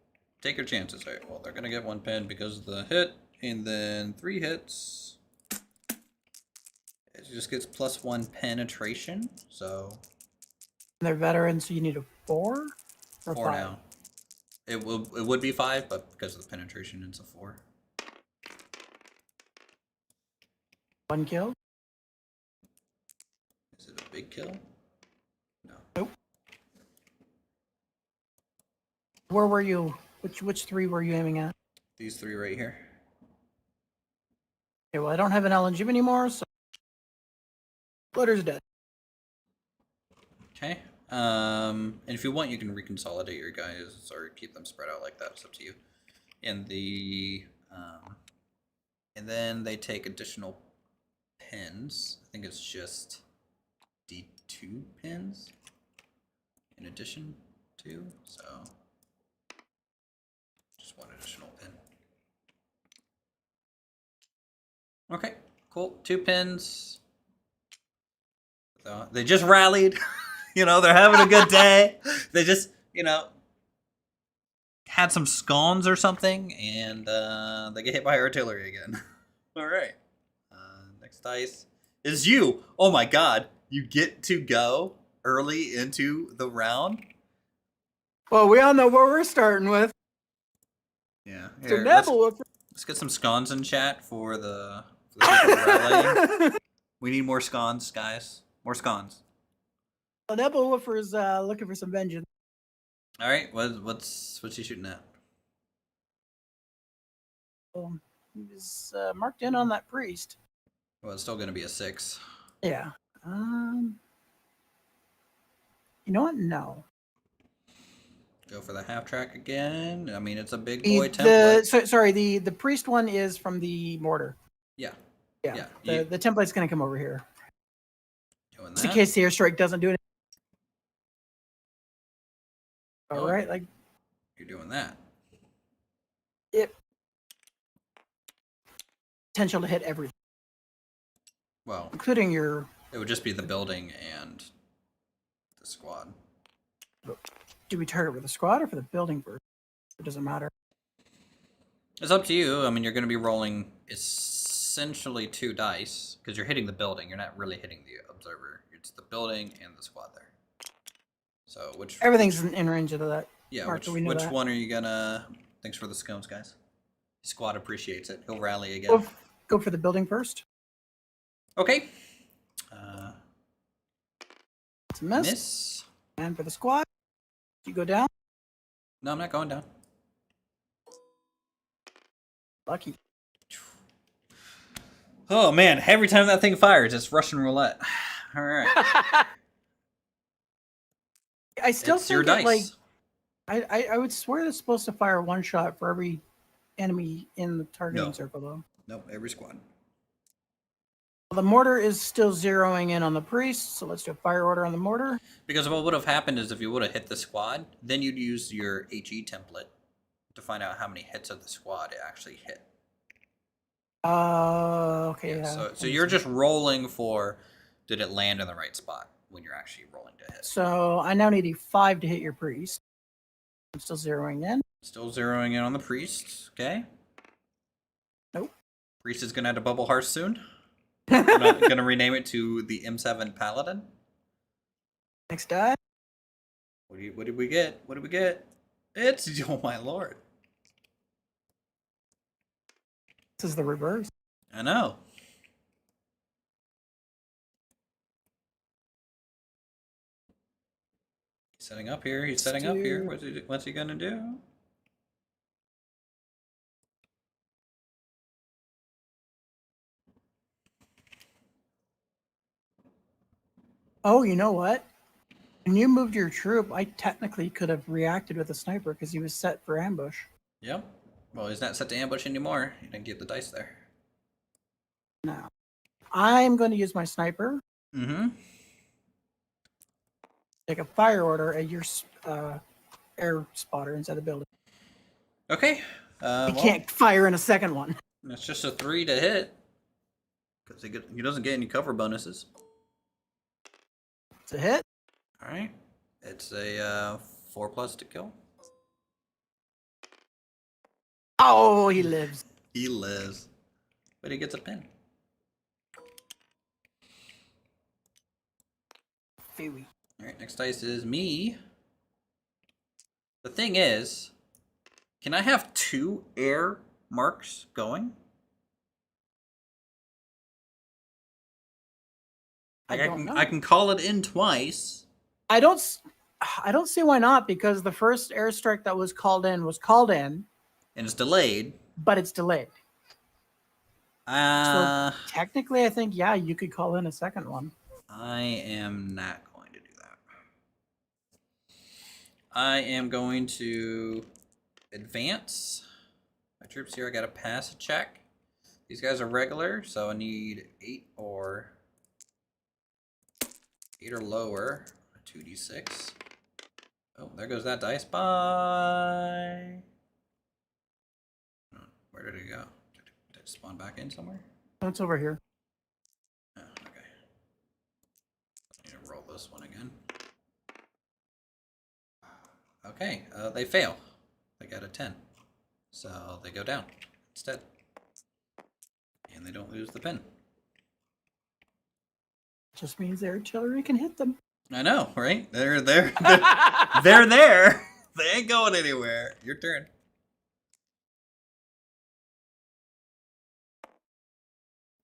Take your chances. All right, well, they're going to get 1 pin because of the hit. And then 3 hits. It just gets +1 penetration. So. And they're veterans, so you need a 4 or 4 5? now. It would be 5, but because of the penetration, it's a 4. 1 kill? Is it a big kill? No. Nope. Where were you Which three were you aiming at? These three right here. Okay, well, I don't have an LNG anymore, so Glitter's dead. Okay. And if you want, you can reconsolidate your guys or keep them spread out like that. It's up to you. And and then they take additional pins. I think it's just D2 pins in addition to, so just one additional pin. Okay, cool. 2 pins. So they just rallied. You know, they're having a good day. They just, you know, had some scones or something, and they get hit by artillery again. All right. Next dice is you. Oh my god. You get to go early into the round? Well, we all know what we're starting with. Yeah. So Here, Nebula. let's get some scones in chat for the people rallying. We need more scones, guys. More scones. Well, Nebula Woofer's looking for some vengeance. All right. What's he shooting at? He was marked in on that priest. Well, it's still going to be a 6. Yeah. You know what? No. Go for the half track again. I mean, it's a big boy template. Sorry, the priest one is from the mortar. Yeah. Yeah. The template's going to come over here. Doing Just that. in case the airstrike doesn't do it. All Oh, right, like you're doing that. It potential to hit everything, Well, including your. it would just be the building and the squad. Do we target with the squad or for the building first? It doesn't matter. It's up to you. I mean, you're going to be rolling essentially 2 dice because you're hitting the building. You're not really hitting the observer. It's the building and the squad there. So everything's in range of that. Yeah. Mark, which that. one are you gonna? Thanks for the scones, guys. Squad appreciates it. He'll rally again. Go for the building first. Okay. It's a miss. And for the squad, you go down. No, I'm not going down. Lucky. Oh man! Every time that thing fires, it's Russian roulette. All right. I still it's your think dice. I would swear it's supposed to fire 1 shot for every enemy in the targeting circle, though. Nope, every squad. Well, the mortar is still zeroing in on the priest, so let's do a fire order on the mortar. Because what would have happened is if you would have hit the squad, then you'd use your HE template to find out how many hits of the squad it actually hit. Okay. Yeah, so you're just rolling for, did it land in the right spot when you're actually rolling to hit. So I now need a 5 to hit your priest. I'm still zeroing in. Still zeroing in on the priest. Okay. Nope. Priest is gonna have a bubble hearth soon. We're not gonna rename it to the M7 Paladin. Next die. What did we get? What did we get? It's oh my lord. This is the reverse. I know. He's setting up here. He's setting up here. What's he gonna do? Oh, you know what? When you moved your troop, I technically could have reacted with a sniper because he was set for ambush. Yep. Well, he's not set to ambush anymore. He didn't get the dice there. Now, I'm going to use my sniper. Mm-hmm. Take a fire order at your air spotter inside the building. Okay. He can't fire in a second one. It's just a 3 to hit. Because he doesn't get any cover bonuses. It's a hit. All right. It's a 4+ to kill. Oh, he lives. He lives. But he gets a pin. Phooey. All right, next dice is me. The thing is, can I have 2 air marks going? I don't know. I can call it in twice. I don't. I don't see why not, because the first airstrike that was called in, and it's delayed. but it's delayed. So Uh, technically, I think, yeah, you could call in a second one. I am not going to do that. I am going to advance my troops here. I got to pass a check. These guys are regular, so I need 8 or lower. 2d6. Oh, there goes that dice. Bye. Where did it go? Did it spawn back in somewhere? Oh, it's over here. Oh, okay. I need to roll this one again. Okay, they fail. They got a 10. So they go down instead. And they don't lose the pin. Just means the artillery can hit them. I know, right? They're there. They're there. They ain't going anywhere. Your turn.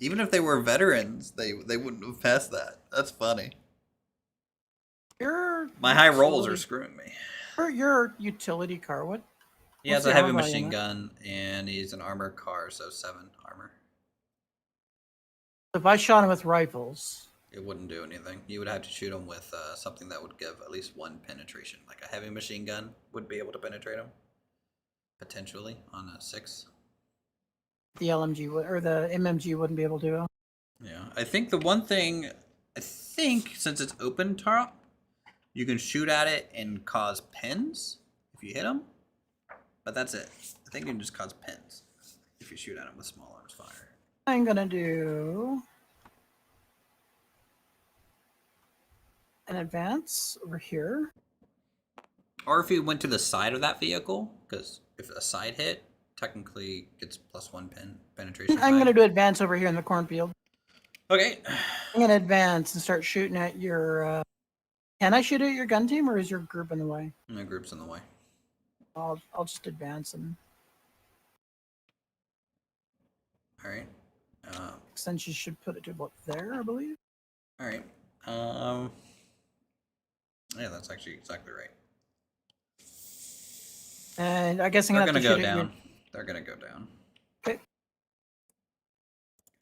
Even if they were veterans, they wouldn't have passed that. That's funny. My high rolls are screwing me. Your utility car, what? He has a heavy machine gun, and he's an armored car, so 7 armor. If I shot him with rifles, it wouldn't do anything. You would have to shoot him with something that would give at least 1 penetration. Like a heavy machine gun would be able to penetrate him. Potentially on a 6. The LMG or the MMG wouldn't be able to. Yeah, I think the one thing, since it's open top, you can shoot at it and cause pins if you hit them. But that's it. I think you can just cause pins if you shoot at them with small arms fire. I'm gonna do an advance over here. Or if you went to the side of that vehicle, because if a side hit, technically it's +1 penetration. I'm gonna do advance over here in the cornfield. Okay. I'm gonna advance and start shooting at your. Can I shoot at your gun team, or is your group in the way? My group's in the way. I'll just advance and. All right. Since you should put it to about there, I believe. All right. Yeah, that's actually exactly right. And I guess I'm They're gonna go shoot down. They're gonna go down. Okay.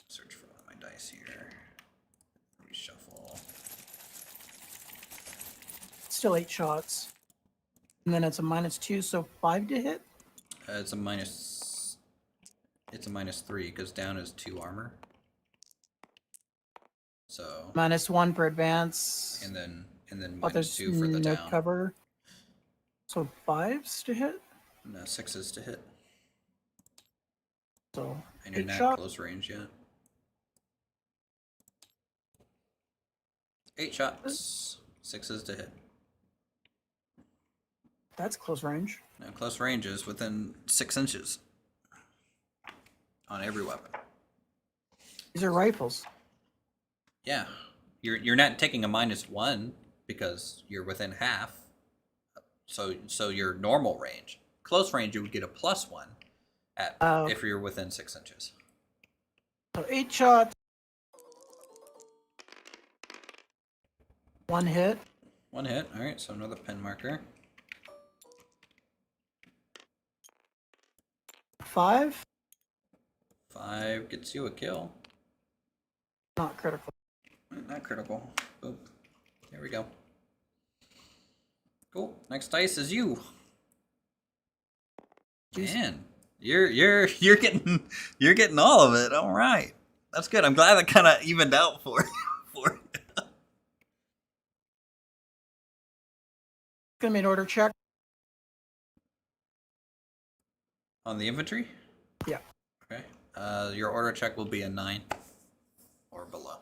Search for my dice here. Reshuffle. Still 8 shots, and then it's a -2, so 5 to hit. It's a minus. It's a -3 because down is 2 armor. So. -1 for advance. And then but there's -2 for the no down. cover. So 5s to hit. No, 6s to hit. So and you're 8 not shot. close range yet. 8 shots. 6s to hit. That's close range. Now close range is within 6 inches on every weapon. These are rifles. Yeah, you're not taking a -1 because you're within half. So your normal range, close range, you would get a +1 at if you're within 6 inches. So 8 shots. 1 hit. 1 hit. All right. So another pin marker. 5. 5 gets you a kill. Not critical. Not critical. Boop. There we go. Cool. Next dice is you. Jeez. Man, you're getting all of it. All right, that's good. I'm glad that kind of evened out for you. Gonna make an order check. On the infantry? Yeah. Okay. Your order check will be a 9 or below.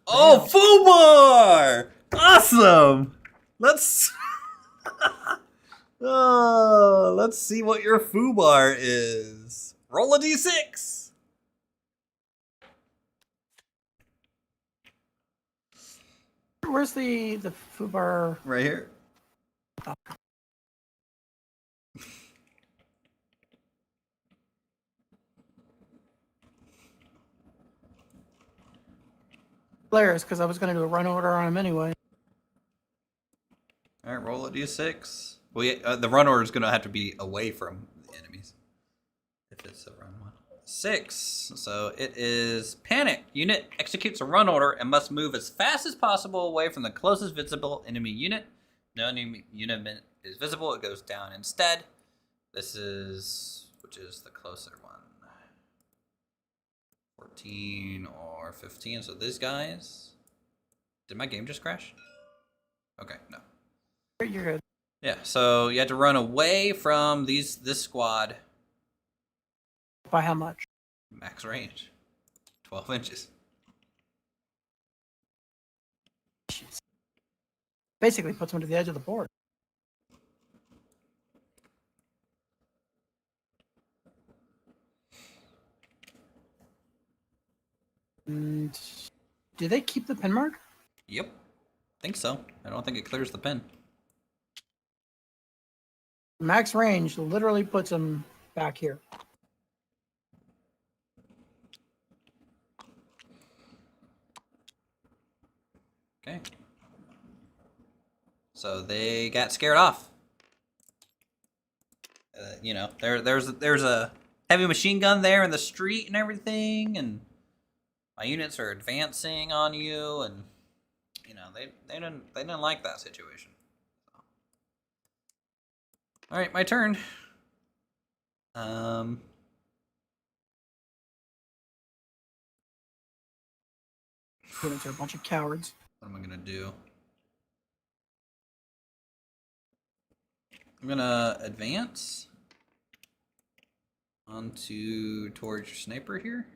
Oh, FUBAR! Awesome! Let's let's see what your FUBAR is. Roll a d6. Where's the FUBAR? Right here. Oh. Hilarious, because I was going to do a run order on him anyway. All right, roll a d6. Well, yeah, the run order is going to have to be away from the enemies if it's a run one. 6. So it is panic. Unit executes a run order and must move as fast as possible away from the closest visible enemy unit. No enemy unit is visible. It goes down instead. Which is the closer one? 14 or 15. So these guys. Did my game just crash? Okay, no. You're good. Yeah, so you have to run away from this squad. By how much? Max range. 12 inches. Jeez. Basically puts him to the edge of the board. And do they keep the pin mark? Yep. Think so. I don't think it clears the pin. Max range literally puts him back here. Okay. So they got scared off. You know, there's a heavy machine gun there in the street and everything, and my units are advancing on you, and you know they didn't like that situation. So. All right, my turn. Units are a bunch of cowards. What am I gonna do? I'm gonna advance towards your sniper here.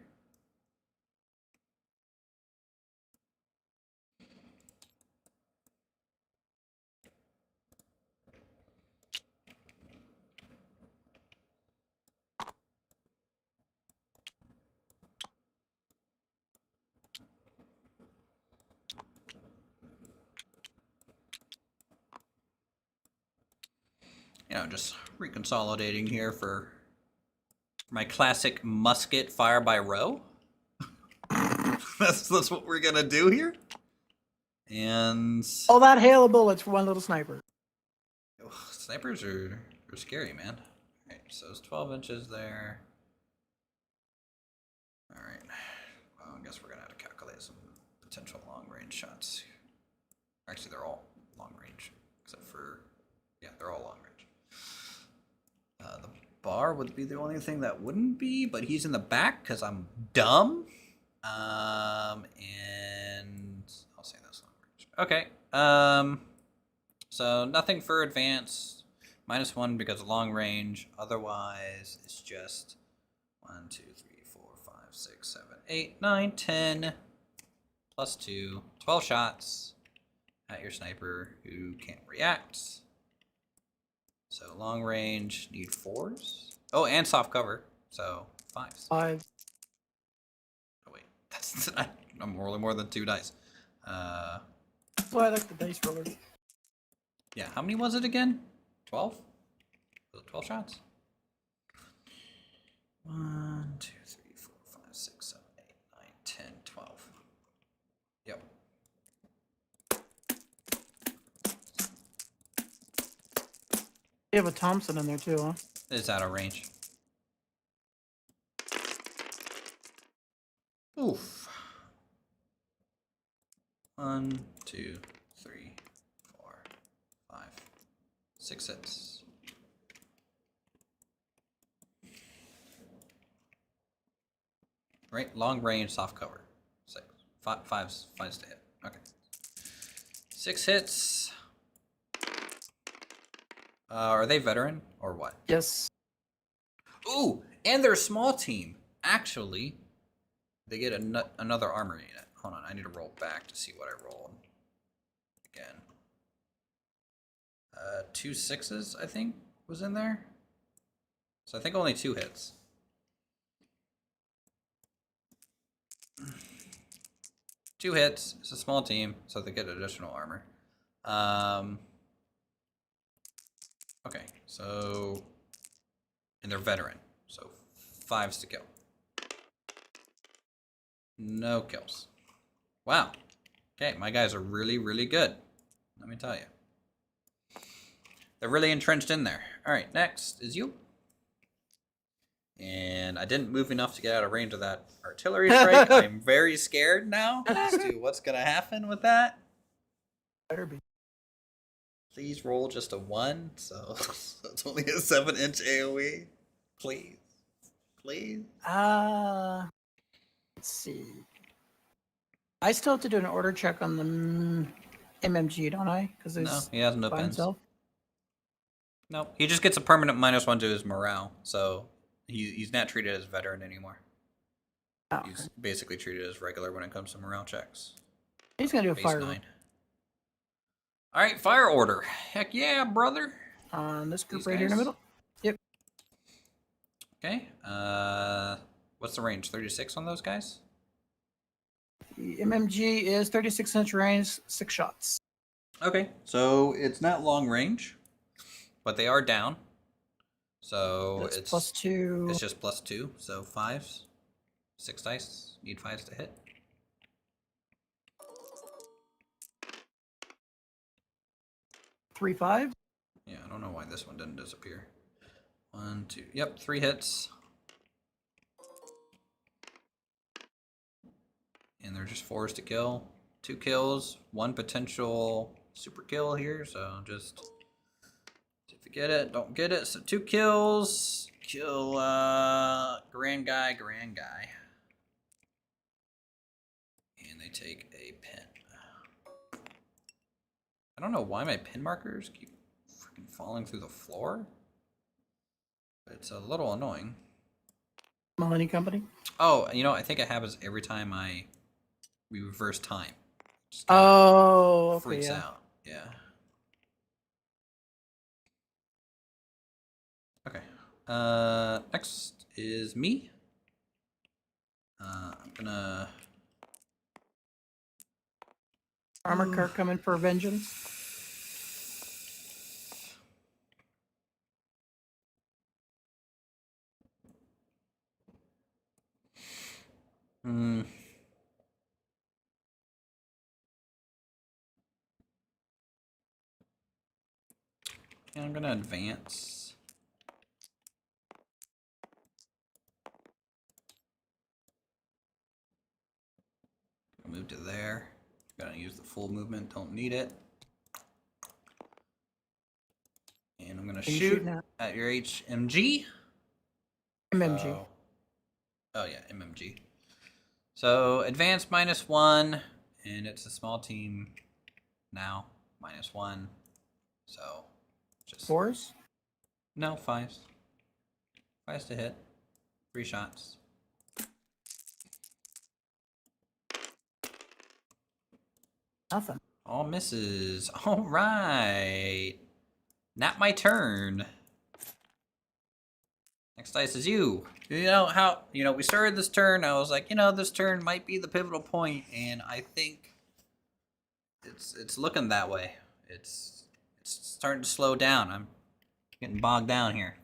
You know, just reconsolidating here for my classic musket fire by row. that's what we're gonna do here. And all that hail of bullets for one little sniper. Ugh, snipers are scary, man. All right, so it's 12 inches there. All right. Well, I guess we're gonna have to calculate some potential long range shots. Actually, they're all long range, except for they're all long range. The bar would be the only thing that wouldn't be, but he's in the back because I'm dumb. And I'll say that's long range. Okay. So nothing for advance. -1 because of long range. Otherwise, it's just 1, 2, 3, 4, 5, 6, 7, 8, 9, 10. +2. 12 shots at your sniper who can't react. So long range, need 4s. Oh, and soft cover. So 5s. 5. Oh wait, that's not, I'm rolling more than 2 dice. That's why I like the dice roller. Yeah, how many was it again? 12? Was it 12 shots? 1, 2, 3, 4, 5, 6, 7, 8, 9, 10, 12. Yep. You have a Thompson in there too, huh? It's out of range. Oof. 1, 2, 3, 4, 5, 6 hits. Right, long range, soft cover. 6. 5's to hit. Okay. 6 hits. Are they veteran or what? Yes. Ooh, and they're a small team. Actually, they get another armor unit. Hold on, I need to roll back to see what I rolled. Again. 2 6s, I think, was in there. So I think only 2 hits. Two hits. It's a small team, so they get additional armor. Okay, so... And they're veteran, so 5s to kill. No kills. Wow, Okay, my guys are really, really good. Let me tell you. They're really entrenched in there. All right, next is you. And I didn't move enough to get out of range of that artillery strike. I'm very scared now as to what's going to happen with that. Better be. Please roll just a 1, so it's only a 7-inch AoE. Please. Please. Let's see. I still have to do an order check on the MMG, don't I? Because No, he has no by pins. himself. Nope. He just gets a permanent -1 to his morale, so he's not treated as veteran anymore. Oh, okay. He's basically treated as regular when it comes to morale checks. He's gonna do a Base fire 9. All right, fire order. Heck yeah, brother. on this group These right here in the guys? middle. Yep. Okay. What's the range? 36 on those guys? The MMG is 36-inch range, 6 shots. Okay, so it's not long range, but they are down. So That's it's +2. It's just +2, so 5s. 6 dice. Need 5s to hit. Three 5. Yeah, I don't know why this one didn't disappear. 1, 2. Yep, 3 hits. And they're just 4s to kill. 2 kills, 1 potential super kill here, so just if you get it, don't get it. So 2 kills. Kill grand guy. And they take a pin. I don't know why my pin markers keep freaking falling through the floor. But it's a little annoying. Millennium Company. Oh, you know, I think it happens every time we reverse time. Just Oh, okay, freaks yeah. out. Yeah. Okay. Next is me. I'm gonna. Armored car coming for vengeance. Hmm. Yeah, I'm gonna advance. Move to there. Gonna use the full movement. Don't need it. And I'm gonna Are you shoot shooting at? at your HMG. MMG. So, oh yeah, MMG. So advance -1, and it's a small team now. -1. So just 4s. no 5s. 5s to hit. 3 shots. Nothing. All misses. All right. Not my turn. Next dice is you. You know how, we started this turn. I was like, this turn might be the pivotal point, and I think it's looking that way. It's starting to slow down. I'm getting bogged down here.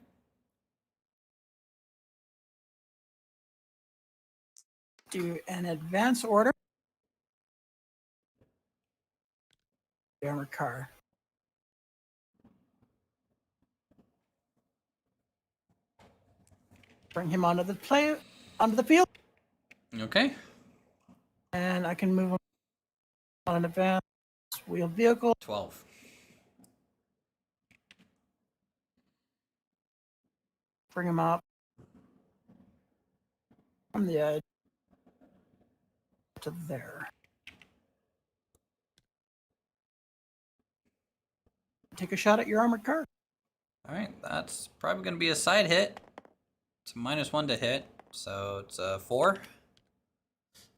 Do an advance order. The armored car. Bring him onto the field, Okay. and I can move him on an advance wheeled vehicle. 12. Bring him up from the edge to there. Take a shot at your armored car. All right, that's probably going to be a side hit. It's a -1 to hit, so it's a 4.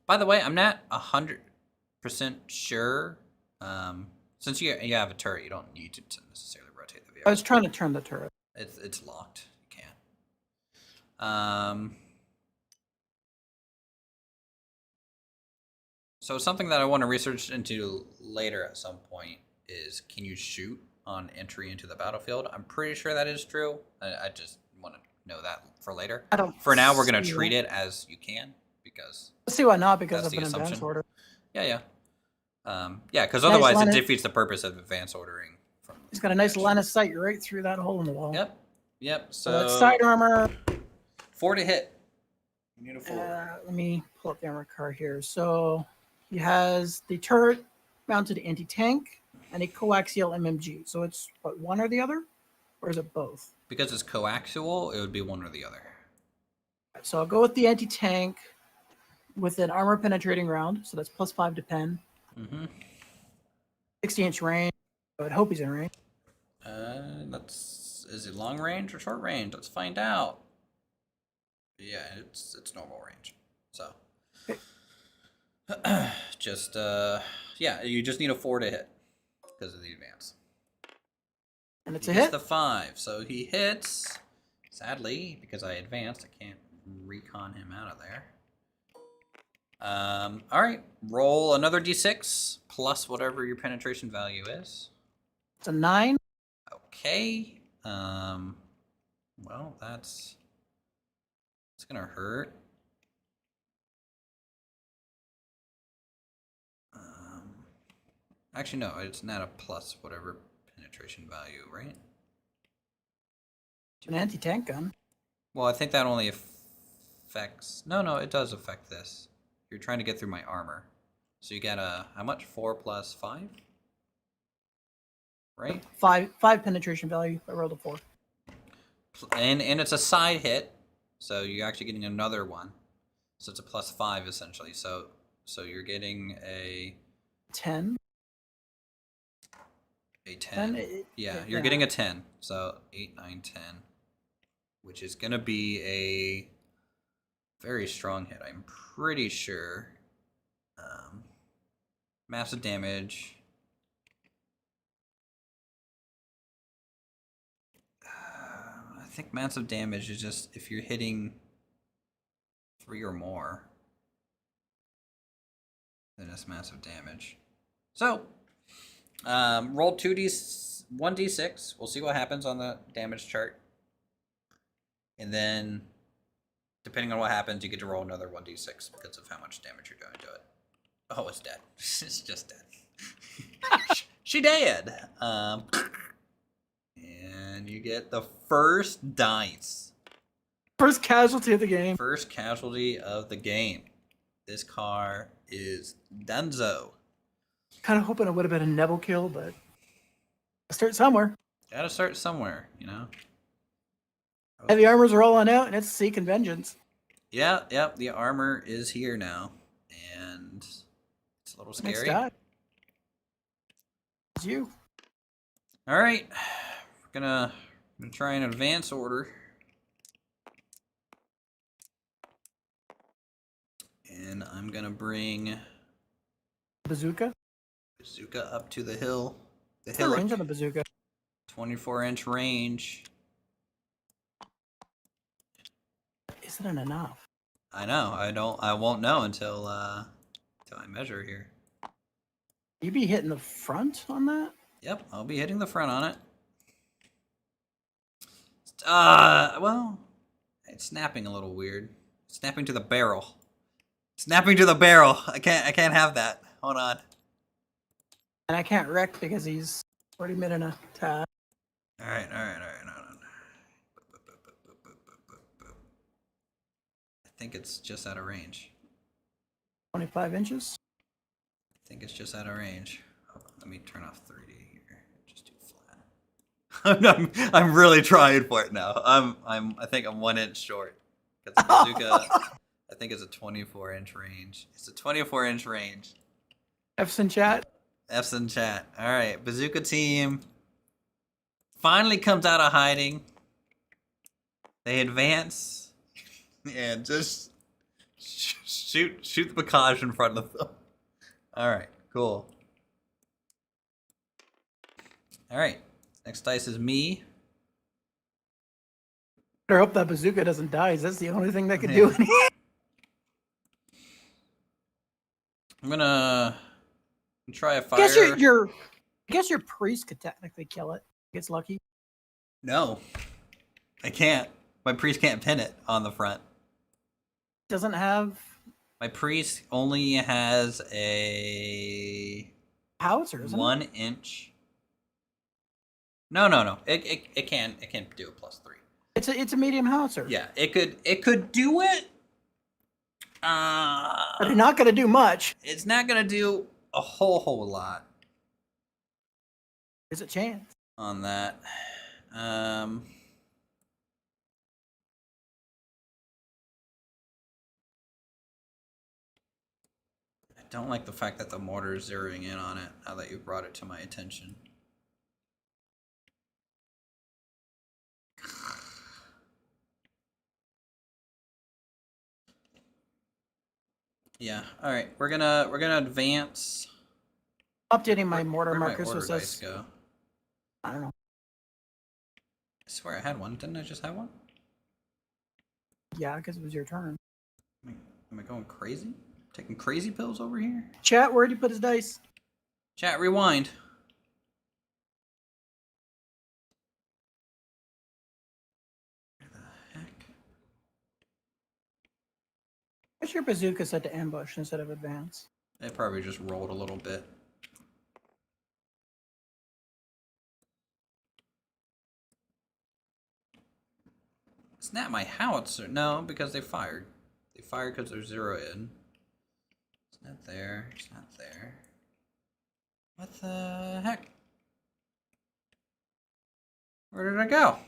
By the way, I'm not 100% sure. Since you have a turret, you don't need to necessarily rotate the vehicle. I was trying to turn the turret. It's locked. You can't. So something that I want to research into later at some point is, can you shoot on entry into the battlefield? I'm pretty sure that is true. I just want to know that for later. I don't. For now, we're going to see treat why- it as you can, because Let's see why not, because that's of the an advance assumption. order. Yeah. Yeah, because Nice otherwise line it of- defeats the purpose of advance ordering. He's got a nice line of sight right through that hole in the wall. Yep. Yep. So that's So side armor. 4 to hit. You need a 4. Let me pull up the armor card here. So he has the turret mounted anti-tank and a coaxial MMG. So it's what, one or the other, or is it both? Because it's coaxial, it would be one or the other. So I'll go with the anti-tank with an armor penetrating round. So that's +5 to pen. 60-inch range. I would hope he's in range. Is it long range or short range? Let's find out. Yeah, it's normal range. So just yeah, you just need a 4 to hit because of the advance. And it's He a gets hit. the 5, so he hits. Sadly, because I advanced, I can't recon him out of there. All right, roll another d6 plus whatever your penetration value is. It's a 9. Okay. Well, it's gonna hurt. Actually, no, it's not a plus whatever penetration value, right? An anti-tank gun. Well, I think that only affects. No, it does affect this. You're trying to get through my armor, so you get a how much? 4 plus 5, right? 5 penetration value. I rolled a 4. And it's a side hit, so you're actually getting another one. So it's a +5 essentially. So you're getting a 10. A 10. Yeah, you're getting a 10. So 8, 9, 10, which is gonna be a very strong hit. I'm pretty sure. Massive damage. I think massive damage is just if you're hitting 3 or more, then it's massive damage. So, roll 1d6. We'll see what happens on the damage chart. And then, depending on what happens, you get to roll another 1d6 because of how much damage you're doing to it. Oh, it's dead. It's just dead. She dead. And you get the first dice. First casualty of the game. First casualty of the game. This car is Dunzo. Kind of hoping it would have been a Neville kill, but I'll start somewhere. Gotta start somewhere, you know? Heavy armors are rolling out, and it's seeking vengeance. Yeah, the armor is here now. And it's a little scary. Next die. It's you. All right. We're gonna try an advance order. And I'm gonna bring Bazooka. Bazooka up to the hill. The What's the range on the bazooka? 24-inch range. Isn't it enough? I know. I won't know until I measure here. You be hitting the front on that? Yep, I'll be hitting the front on it. Well, it's snapping a little weird. Snapping to the barrel. Snapping to the barrel. I can't have that. Hold on. And I can't wreck because he's already made an attack. All right. Hold on. I think it's just out of range. 25 inches. I think it's just out of range. Oh, let me turn off 3D here. Just do flat. I'm really trying for it now. I think I'm 1 inch short. Because the bazooka, I think it's a 24-inch range. It's a 24-inch range. F's in chat. F's in chat. All right, bazooka team finally comes out of hiding. They advance and just shoot the Bacage in front of them. All right, cool. All right, next dice is me. I hope that bazooka doesn't die. That's the only thing that could do anything. I'm gonna try a fire. I guess your priest could technically kill it. Gets lucky. No, I can't. My priest can't pin it on the front. Doesn't have My priest only has a howitzer, isn't 1 inch. No. It can do a +3. It's a medium howitzer. Yeah, it could do it. But they're not gonna do much. It's not gonna do a whole lot. There's a chance on that. I don't like the fact that the mortar is zeroing in on it now that you brought it to my attention. Yeah. All right. We're gonna advance. updating my mortar Where'd marker my so order it dice says go? I don't know. I swear I had one. Didn't I just have one? Yeah, because it was your turn. Am I going crazy? Taking crazy pills over here? Chat, where'd he put his dice? Chat, rewind. Where the heck? What's your bazooka set to ambush instead of advance? It probably just rolled a little bit. It's not my howitzer. No, because they fired. They fired because they're 0 in. It's not there. It's not there. What the heck? Where did I go?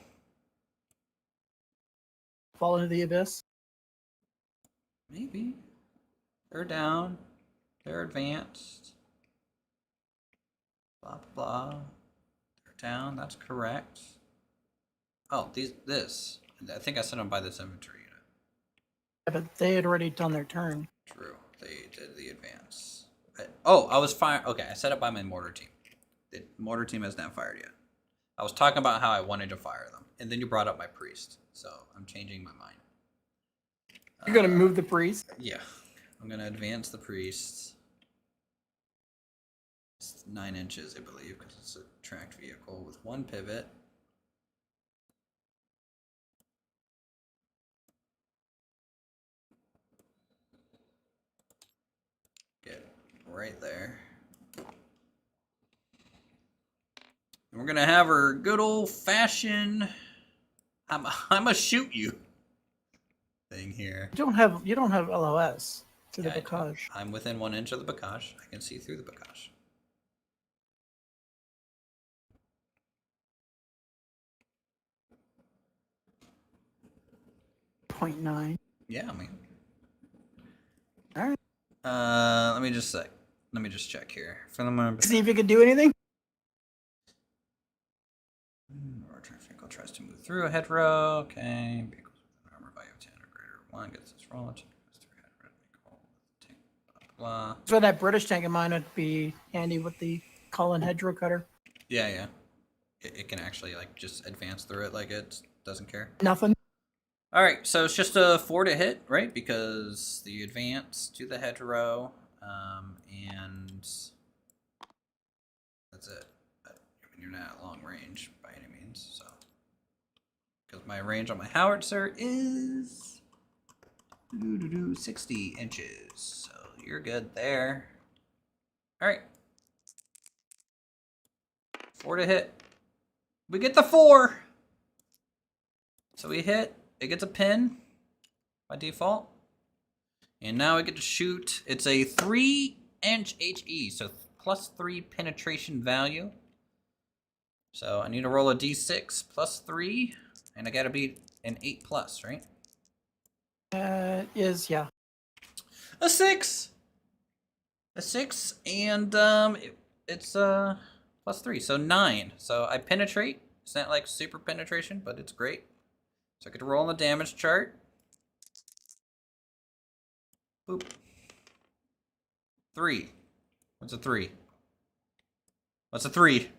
Fall into the abyss. Maybe. They're down. They're advanced. Blah, blah, blah. They're down. That's correct. Oh, this. I think I set them by this inventory unit. Yeah, but they had already done their turn. True. They did the advance. I was fired. Okay, I set it by my mortar team. The mortar team has not fired yet. I was talking about how I wanted to fire them. And then you brought up my priest. So I'm changing my mind. You're going to move the priest? Yeah. I'm going to advance the priest. It's 9 inches, I believe, because it's a tracked vehicle with 1 pivot. Get right there. And we're going to have our good old-fashioned I'm a shoot you thing here. You don't have LOS to the Yeah, bocage. I'm within 1 inch of the bocage. I can see through the bocage. .9. Yeah, I mean. All right. Let me just check here. For the moment, See if you can do anything. Our vehicle tries to move through a hedgerow. Okay. Vehicles with an armor value of 10 or greater. 1 gets its roll. 2 goes through hedgerow. Blah, blah. So that British tank of mine would be handy with the Cullen hedgerow cutter. Yeah. It can actually like just advance through it like it doesn't care. Nothing. All right, so it's just a 4 to hit, right? Because the advance to the hedgerow, and that's it. I mean, you're not at long range by any means, so because my range on my howitzer is 60 inches, so you're good there. All right, 4 to hit. We get the 4, so we hit. It gets a pin by default. And now I get to shoot. It's a 3-inch HE, so +3 penetration value. So I need to roll a d6 +3, and I gotta beat an 8+, right? Yeah. A 6! A 6, and it's +3, so 9. So I penetrate. It's not like super penetration, but it's great. So I get to roll on the damage chart. Boop. 3. What's a 3? What's a 3?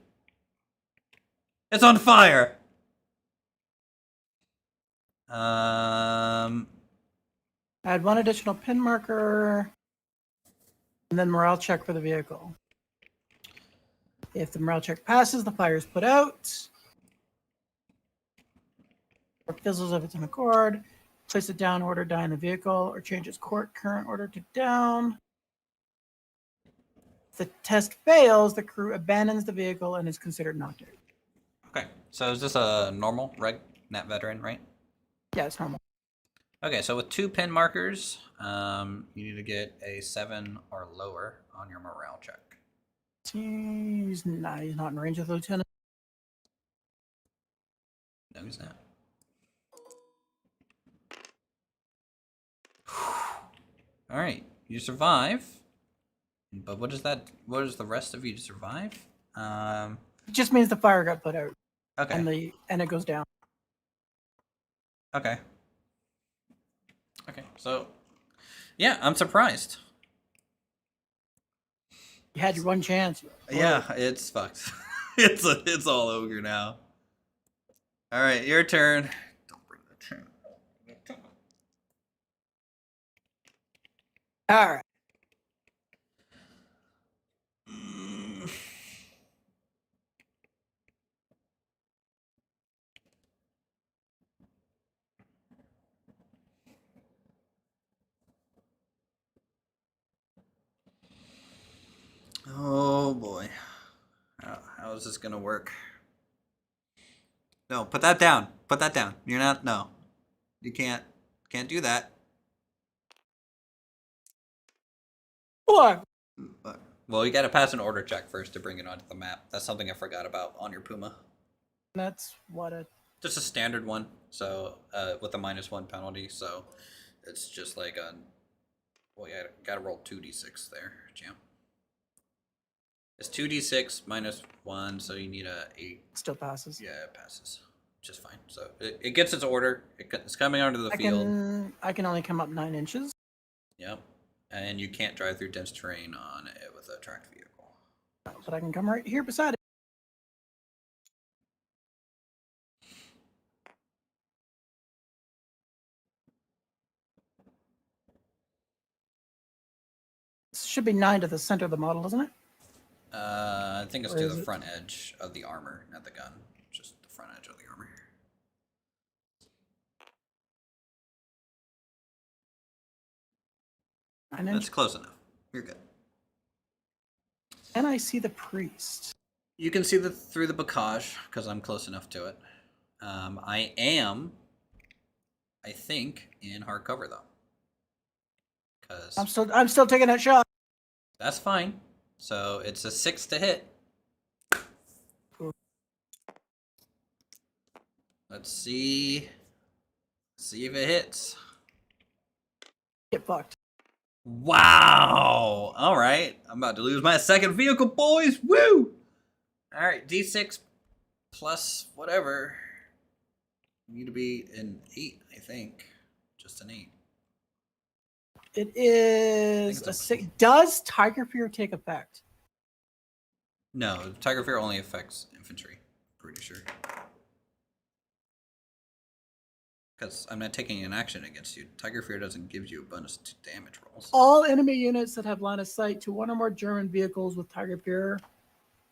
It's on fire! Add 1 additional pin marker, and then morale check for the vehicle. If the morale check passes, the fire is put out. Or fizzles if it's in accord. Place a down order die in the vehicle or change its current order to down. If the test fails, the crew abandons the vehicle and is considered knocked out. Okay, so is this a normal nat veteran, right? Yeah, it's normal. Okay, so with 2 pin markers, you need to get a 7 or lower on your morale check. He's not in range of the lieutenant. No, he's not. All right, you survive. But what is that? What is the rest of you to survive? It just means the fire got put out. Okay. And it goes down. Okay. Okay. So, yeah, I'm surprised. You had your one chance. Yeah, it's fucked. it's all ogre now. All right, your turn. Don't bring the turn. All right. Oh boy. How is this gonna work? No, put that down. Put that down. You're not. No, you can't do that. What? Well, you got to pass an order check first to bring it onto the map. That's something I forgot about on your Puma. That's what it. Just a standard one. So with a -1 penalty. So it's just like a. Well, you got to roll 2d6 there, champ. It's 2d6 -1, so you need a 8. Still passes. Yeah, it passes. Just fine. So it gets its order. It's coming onto the field. I can only come up 9 inches. Yep. And you can't drive through dense terrain on it with a tracked vehicle. But I can come right here beside it. It should be 9 to the center of the model, doesn't it? I think it's Or to is the it- front edge of the armor, not the gun. Just the front edge of the armor. Nine That's inches. close enough. You're good. And I see the priest. You can see through the bocage because I'm close enough to it. I am, I think, in hardcover though. Because I'm still taking that shot. that's fine. So it's a 6 to hit. Let's see. See if it hits. Get fucked. Wow! All right, I'm about to lose my second vehicle, boys. Woo! All right, D6 plus whatever. You need to be an 8, I think. Just an 8. It is it's a a- 6. Does Tiger Fear take effect? No, Tiger Fear only affects infantry. Pretty sure. Because I'm not taking an action against you. Tiger Fear doesn't give you a bonus to damage rolls. All enemy units that have line of sight to 1 or more German vehicles with Tiger Fear.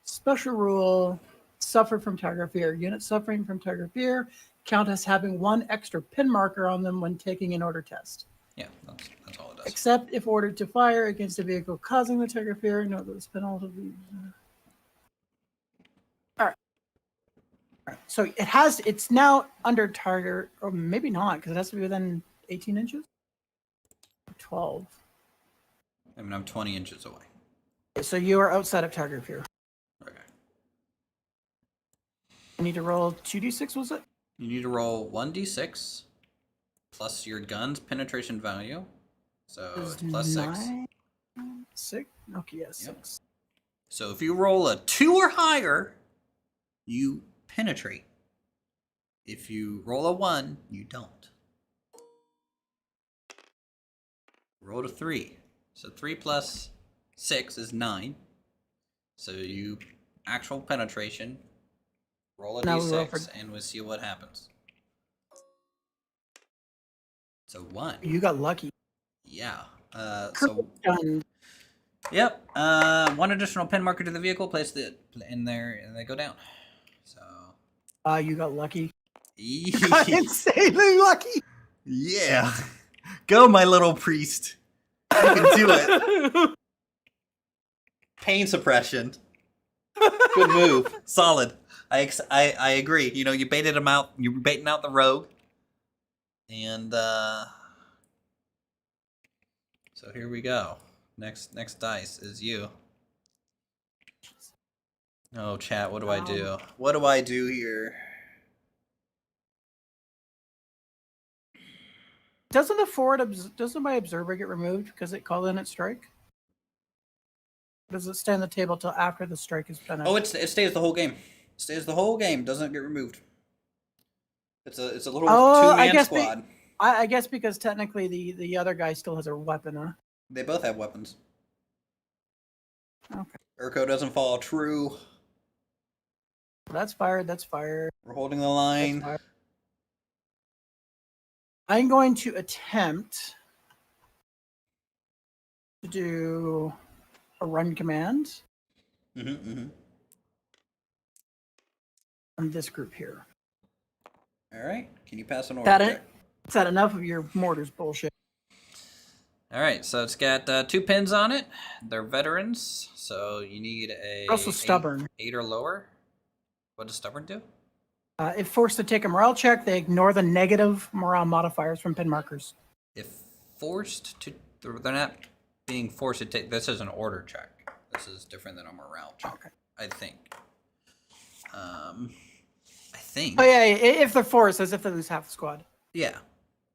Special rule: suffer from Tiger Fear. Units suffering from Tiger Fear count as having 1 extra pin marker on them when taking an order test. Yeah, that's all it does. Except if ordered to fire against a vehicle causing the Tiger Fear. Note that this penalty. All right. So it's now under target, or maybe not, because it has to be within 18 inches. 12. I mean, I'm 20 inches away. So you are outside of Tiger Fear. Okay. You need to roll 2d6, was it? You need to roll 1d6 plus your gun's penetration value. So it's plus 6. 6? Okay, yes, Yep. 6. So if you roll a 2 or higher, you penetrate. If you roll a 1, you don't. Roll a 3. So 3 plus 6 is 9. So you actual penetration. Roll a Now we roll d6 and we'll see what happens. So 1. You got lucky. Yeah. So Done. yep. 1 additional pin marker to the vehicle. Place it in there, and they go down. So You got lucky. You got insanely lucky. Yeah. Go, my little priest. You can do it. Pain suppression. Good move. Solid. I agree. You know, you baited him out. You were baiting out the rogue. And so here we go. Next dice is you. Oh, chat, what do I do? What do I do here? Doesn't the forward doesn't my observer get removed because it called in its strike? Or does it stay on the table till after the strike is finished? Oh, it stays the whole game. It stays the whole game. Doesn't get removed. It's a little two-man squad. I guess because technically the other guy still has a weapon, huh? They both have weapons. Okay. Urko doesn't fall true. That's fired. That's fired. We're holding the line. I'm going to attempt to do a run command on this group here. All right. Can you pass an order check? Is that enough of your mortars bullshit? All right. So it's got 2 pins on it. They're veterans, so you need a also stubborn. 8 or lower. What does stubborn do? If forced to take a morale check, they ignore the negative morale modifiers from pin markers. If forced to, they're not being forced to take. This is an order check. This is different than a morale check. Okay. I think. Oh yeah, if they're forced, as if they lose half the squad. Yeah.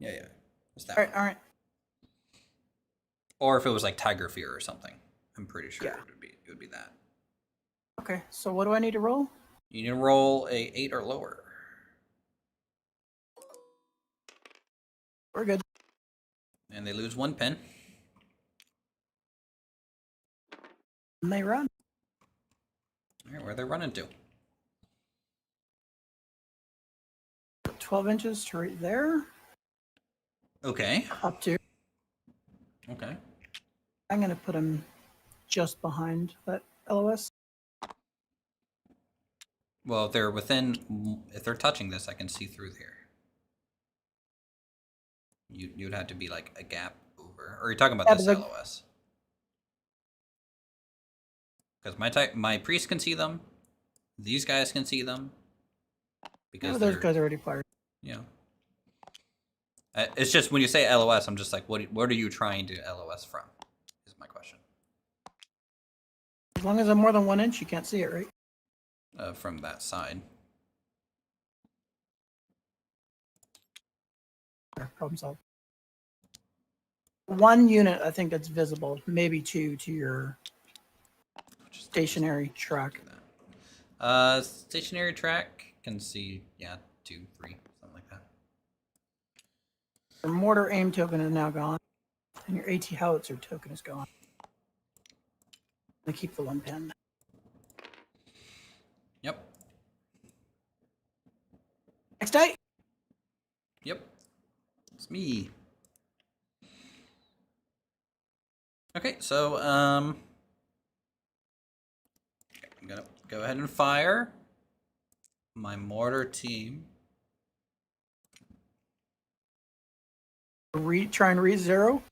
All right. Or if it was like Tiger Fear or something, I'm pretty sure it would be that. Okay, so what do I need to roll? You need to roll a 8 or lower. We're good. And they lose 1 pin. And they run. All right, where are they running to? 12 inches to right there. Okay. Up to. Okay. I'm going to put him just behind that LOS. Well, if they're touching this, I can see through here. You'd have to be like a gap over. Or you're talking about this LOS? Because my priest can see them. These guys can see them. Because those guys are already fired. Yeah. It's just when you say LOS, I'm just like, what are you trying to LOS from? Is my question. As long as I'm more than 1 inch, you can't see it, right? From that side. Problem solved. 1 unit, I think that's visible. Maybe 2 to your stationary track. Stationary track can see, 2, 3, something like that. Your mortar aim token is now gone, and your AT howitzer token is gone. I keep the 1 pin. Yep. Next day. Yep. It's me. Okay, so I'm gonna go ahead and fire my mortar team. Try and reach 0.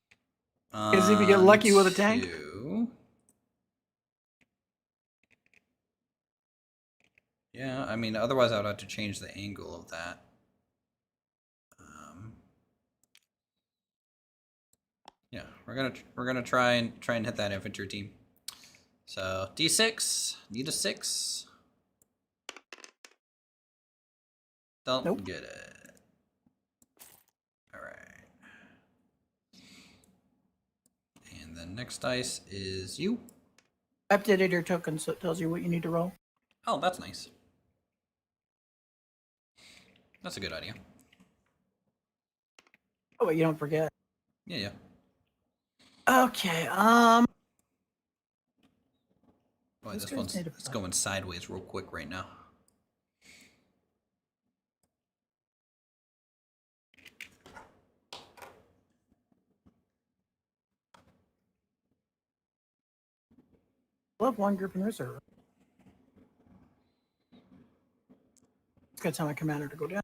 Because if you get lucky with a tank. Yeah, I mean, otherwise I would have to change the angle of that. Yeah, we're gonna try and hit that infantry team. So D6, need a 6. Don't get it. All right. And the next dice is you. I updated your token so it tells you what you need to roll. Oh, that's nice. That's a good idea. Oh, wait, you don't forget. Yeah. Okay, Boy, this one's it's going sideways real quick right now. We'll have 1 group in reserve. It's gonna tell my commander to go down.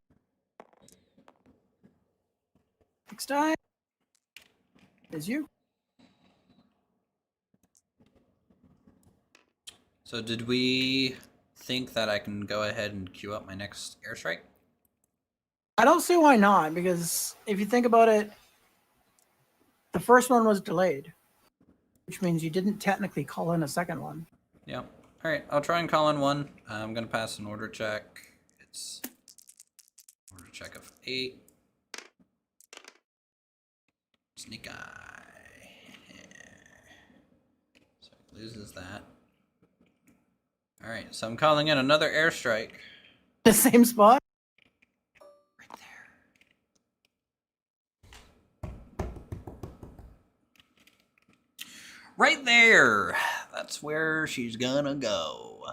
Next time is you. So did we think that I can go ahead and queue up my next airstrike? I don't see why not, because if you think about it, the first one was delayed, which means you didn't technically call in a second one. Yep. All right, I'll try and call in one. I'm gonna pass an order check. It's order check of 8. Sneak eye. So he loses that. All right, so I'm calling in another airstrike. The same spot? Right there. Right there. That's where she's gonna go.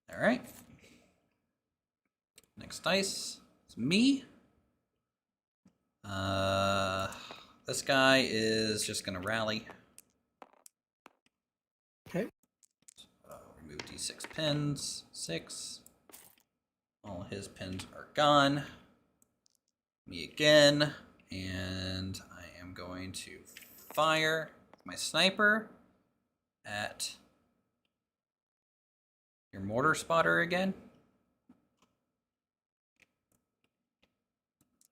All right. Next dice. It's me. This guy is just gonna rally. Okay. Remove D6 pins. 6. All his pins are gone. Me again. And I am going to fire my sniper at your mortar spotter again.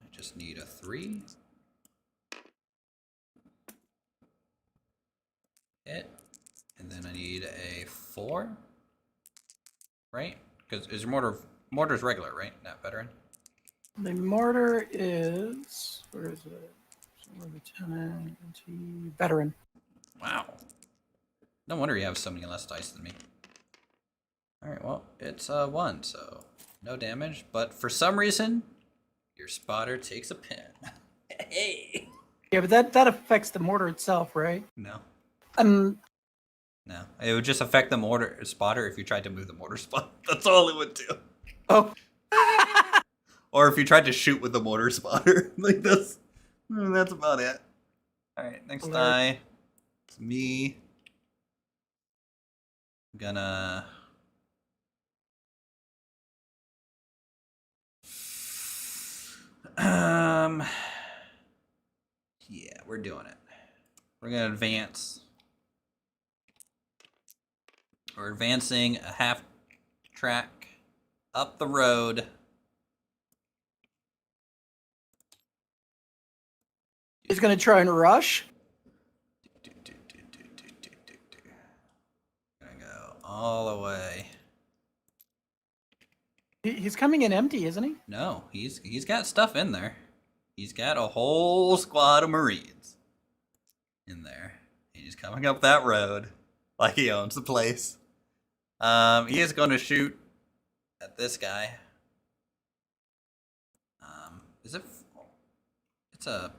I just need a 3. Hit. And then I need a 4. Right? Because is your mortar's regular, right? Not veteran. The mortar is, where is it? Lieutenant, veteran. Wow. No wonder you have so many less dice than me. Alright, well, it's 1, so no damage. But for some reason, your spotter takes a pin. Hey! Yeah, but that affects the mortar itself, right? No. Um, No. It would just affect the mortar spotter if you tried to move the mortar spot. That's all it would do. oh. Or if you tried to shoot with the mortar spotter. Like that's about it. Alright, next die. It's me. I'm gonna yeah, we're doing it. We're gonna advance. We're advancing a half track up the road. He's going to try and rush. Gonna go all the way. He's coming in empty, isn't he? No, he's got stuff in there. He's got a whole squad of Marines in there. He's coming up that road like he owns the place. He is going to shoot at this guy. Is it? It's a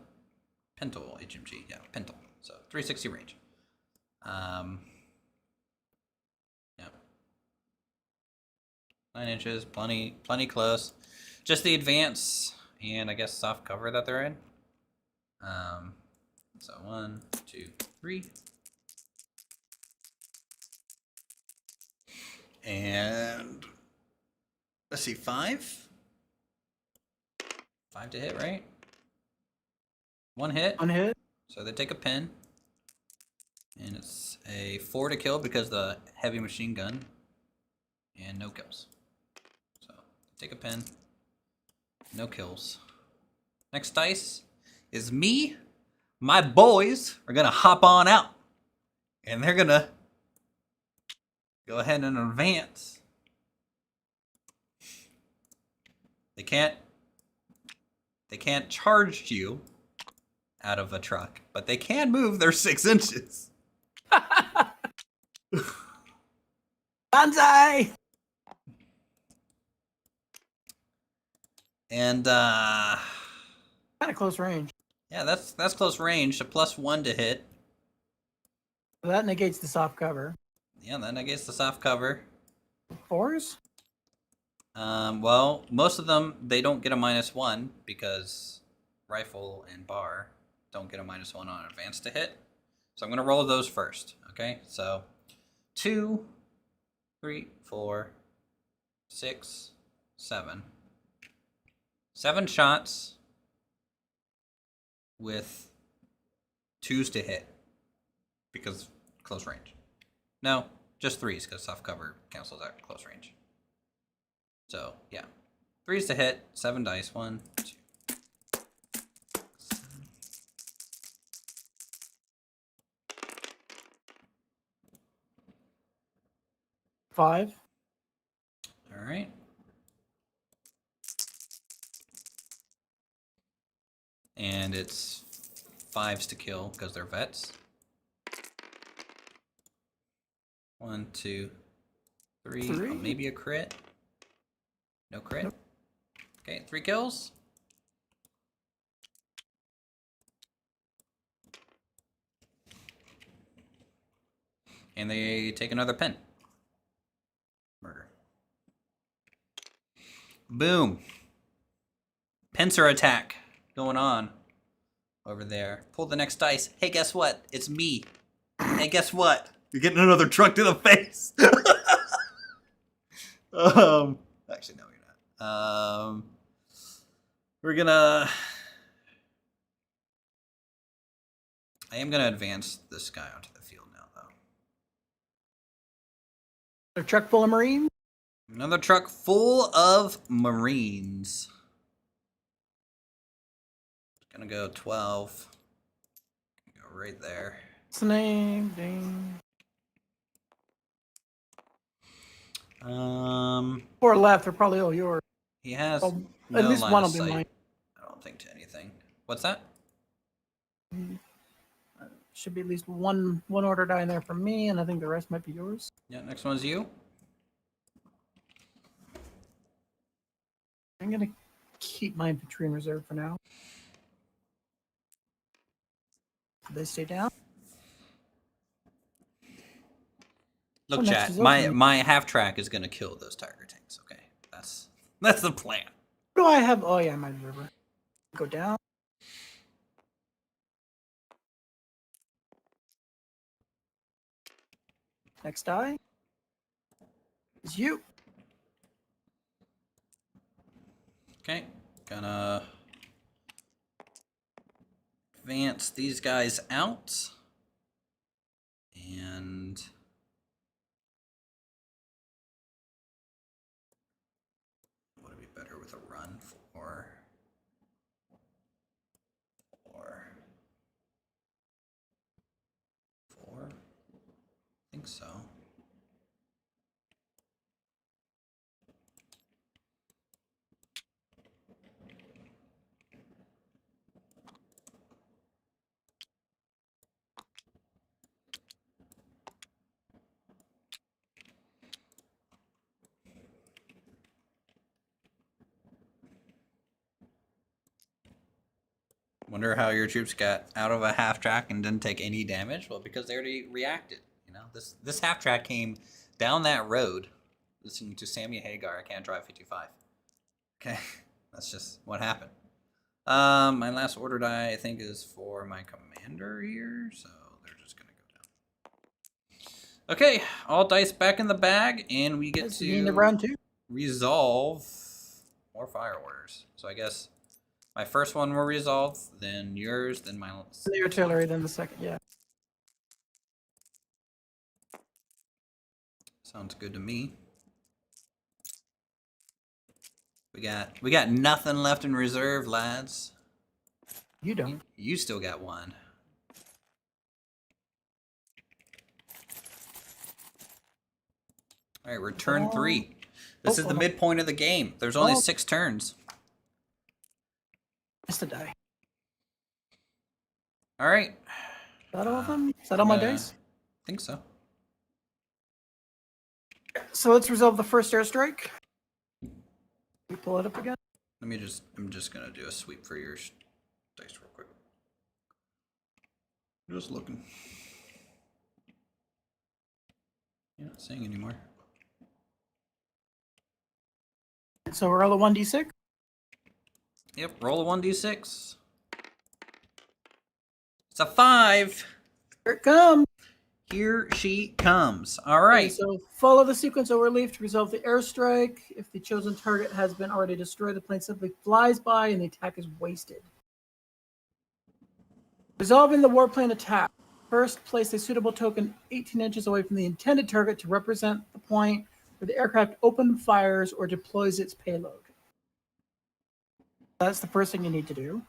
Pental HMG. Yeah, Pental. So 360 range. Yeah. 9 inches, plenty close. Just the advance and I guess soft cover that they're in. So 1, 2, 3. And let's see, 5? 5 to hit, right? 1 hit. 1 hit. So they take a pin. And it's a 4 to kill because the heavy machine gun. And no kills. So take a pin. No kills. Next dice is me. My boys are gonna hop on out. And they're gonna go ahead and advance. They can't charge you out of a truck, but they can move their 6 inches. Banzai! And Kind of close range. yeah, that's close range. A +1 to hit. So that negates the soft cover. Yeah, that negates the soft cover. 4s? Well, most of them, they don't get a -1 because rifle and bar don't get a -1 on advance to hit. So I'm going to roll those first, okay? So 2, 3, 4, 6, 7. 7 shots with 2s to hit because close range. No, just 3s because soft cover cancels out close range. So yeah, 3s to hit, 7 dice. 1, 2, 7. 5. All right. And it's 5s to kill because they're vets. 1, 2, 3. Oh, maybe a crit. No crit. Nope. Okay, 3 kills. And they take another pen. Murder. Boom. Pincer attack going on over there. Pull the next dice. Hey, guess what? It's me. Hey, guess what? You're getting another truck to the face. Actually, no, you're not. We're gonna. I am gonna advance this guy onto the field now, though. A truck full of Marines. Another truck full of Marines. Gonna go 12. Go right there. Snake, ding. 4 left. They're probably all yours. He has Well, no at least line one of will be sight, mine. I don't think, to anything. What's that? Should be at least one order die in there for me, and I think the rest might be yours. Yeah, next one's you. I'm gonna keep my infantry in reserve for now. They stay down. Look, chat. My half track is gonna kill those tiger tanks. Okay, that's the plan. What do I have? Oh yeah, my river. Go down. Next die is you. Okay, gonna advance these guys out, and would it be better with a run for? I think so. Wonder how your troops got out of a half track and didn't take any damage. Well, because they already reacted. You know, this half track came down that road, listening to Sammy Hagar. I can't drive 55. Okay, that's just what happened. My last order die, I think, is for my commander here, so they're just gonna go down. Okay, all dice back in the bag, and we get to round 2. Resolve more fire orders. So I guess my first one will resolve, then yours, then my... The artillery, then the second, yeah. Sounds good to me. We got nothing left in reserve, lads. You don't. You still got 1. All right, we're turn 3. This is the midpoint of the game. There's only 6 turns. Missed a die. All right. Is that all of them? Is that all my dice? I think so. So let's resolve the first airstrike. We pull it up again. I'm just gonna do a sweep for your dice real quick. Just looking. You're not saying anymore. So roll a 1d6. Yep, roll a 1d6. It's a 5. Here it comes. Here she comes. All Okay, right. so follow the sequence over leaf to resolve the airstrike. If the chosen target has been already destroyed, the plane simply flies by and the attack is wasted. Resolving the warplane attack. First, place a suitable token 18 inches away from the intended target to represent the point where the aircraft opens fires or deploys its payload. That's the first thing you need to do.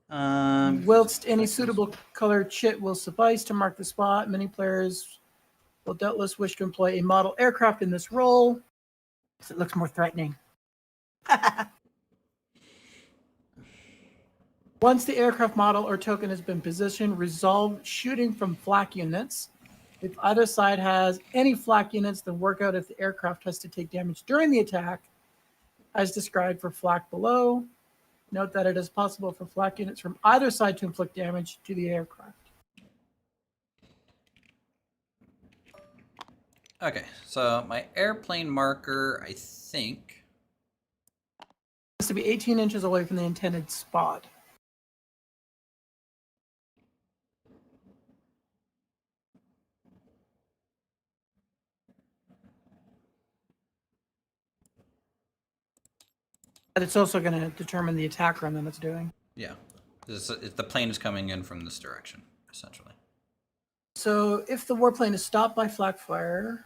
Whilst any suitable colored chit will suffice to mark the spot, many players will doubtless wish to employ a model aircraft in this role because it looks more threatening. Once the aircraft model or token has been positioned, resolve shooting from flak units. If either side has any flak units, then work out if the aircraft has to take damage during the attack, as described for flak below. Note that it is possible for flak units from either side to inflict damage to the aircraft. Okay, so my airplane marker, I think, Has to be 18 inches away from the intended spot. But it's also going to determine the attack run that it's doing. yeah, the plane is coming in from this direction, essentially. So if the warplane is stopped by flak fire,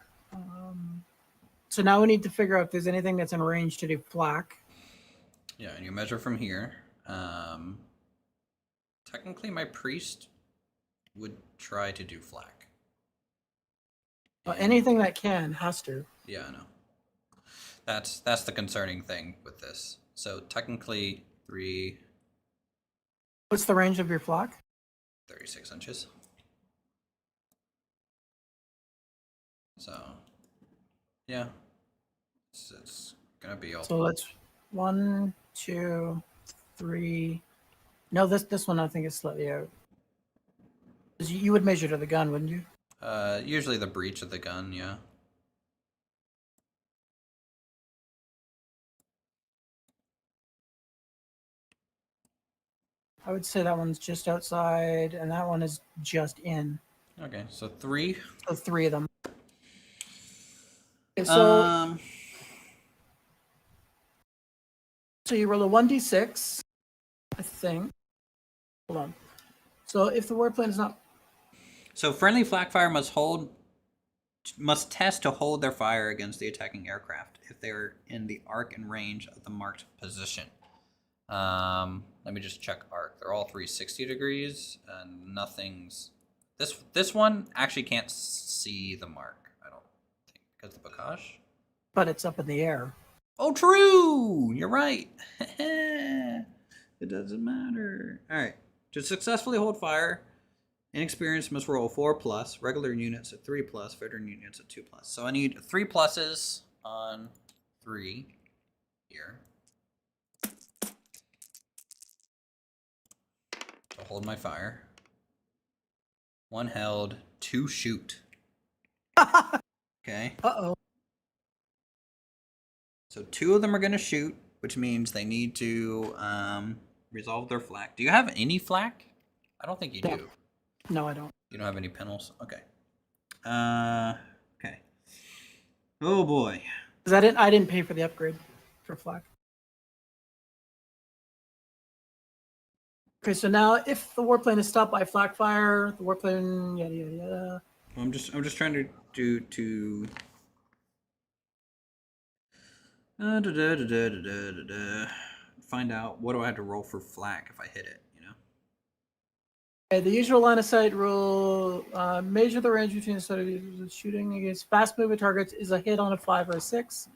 so now we need to figure out if there's anything that's in range to do flak. Yeah, and you measure from here. Technically, my priest would try to do flak. Well, anything that can has to. Yeah, I know. That's the concerning thing with this. So technically, 3. What's the range of your flak? 36 inches. So, yeah, it's gonna be all. So let's 1, 2, 3. No, this one I think is slightly out. 'Cause you would measure to the gun, wouldn't you? Usually the breech of the gun, yeah. I would say that one's just outside, and that one is just in. Okay, so 3. So 3 of them. Okay, so you roll a 1d6, I think. Hold on. So if the warplane is not... So friendly flak fire must test to hold their fire against the attacking aircraft if they are in the arc and range of the marked position. Let me just check arc. They're all 360 degrees, and nothing's... This one actually can't see the mark, I don't think, because of the bocage. But it's up in the air. Oh, true! You're right. It doesn't matter. All right. To successfully hold fire, inexperienced must roll 4+, regular units at 3+, veteran units at 2+. So I need 3 pluses on 3 here to hold my fire. 1 held, 2 shoot. Okay. Uh-oh. So 2 of them are going to shoot, which means they need to resolve their flak. Do you have any flak? I don't think you do. No, I don't. You don't have any panels? Okay. Okay. Oh boy. Because I didn't pay for the upgrade for flak. Okay, so now if the warplane is stopped by flak fire, the warplane yada yada yada. I'm just trying to do find out what do I have to roll for flak if I hit it, you know? Okay, the usual line of sight rule, measure the range between the study shooting against fast moving targets is a hit on a 5 or a 6.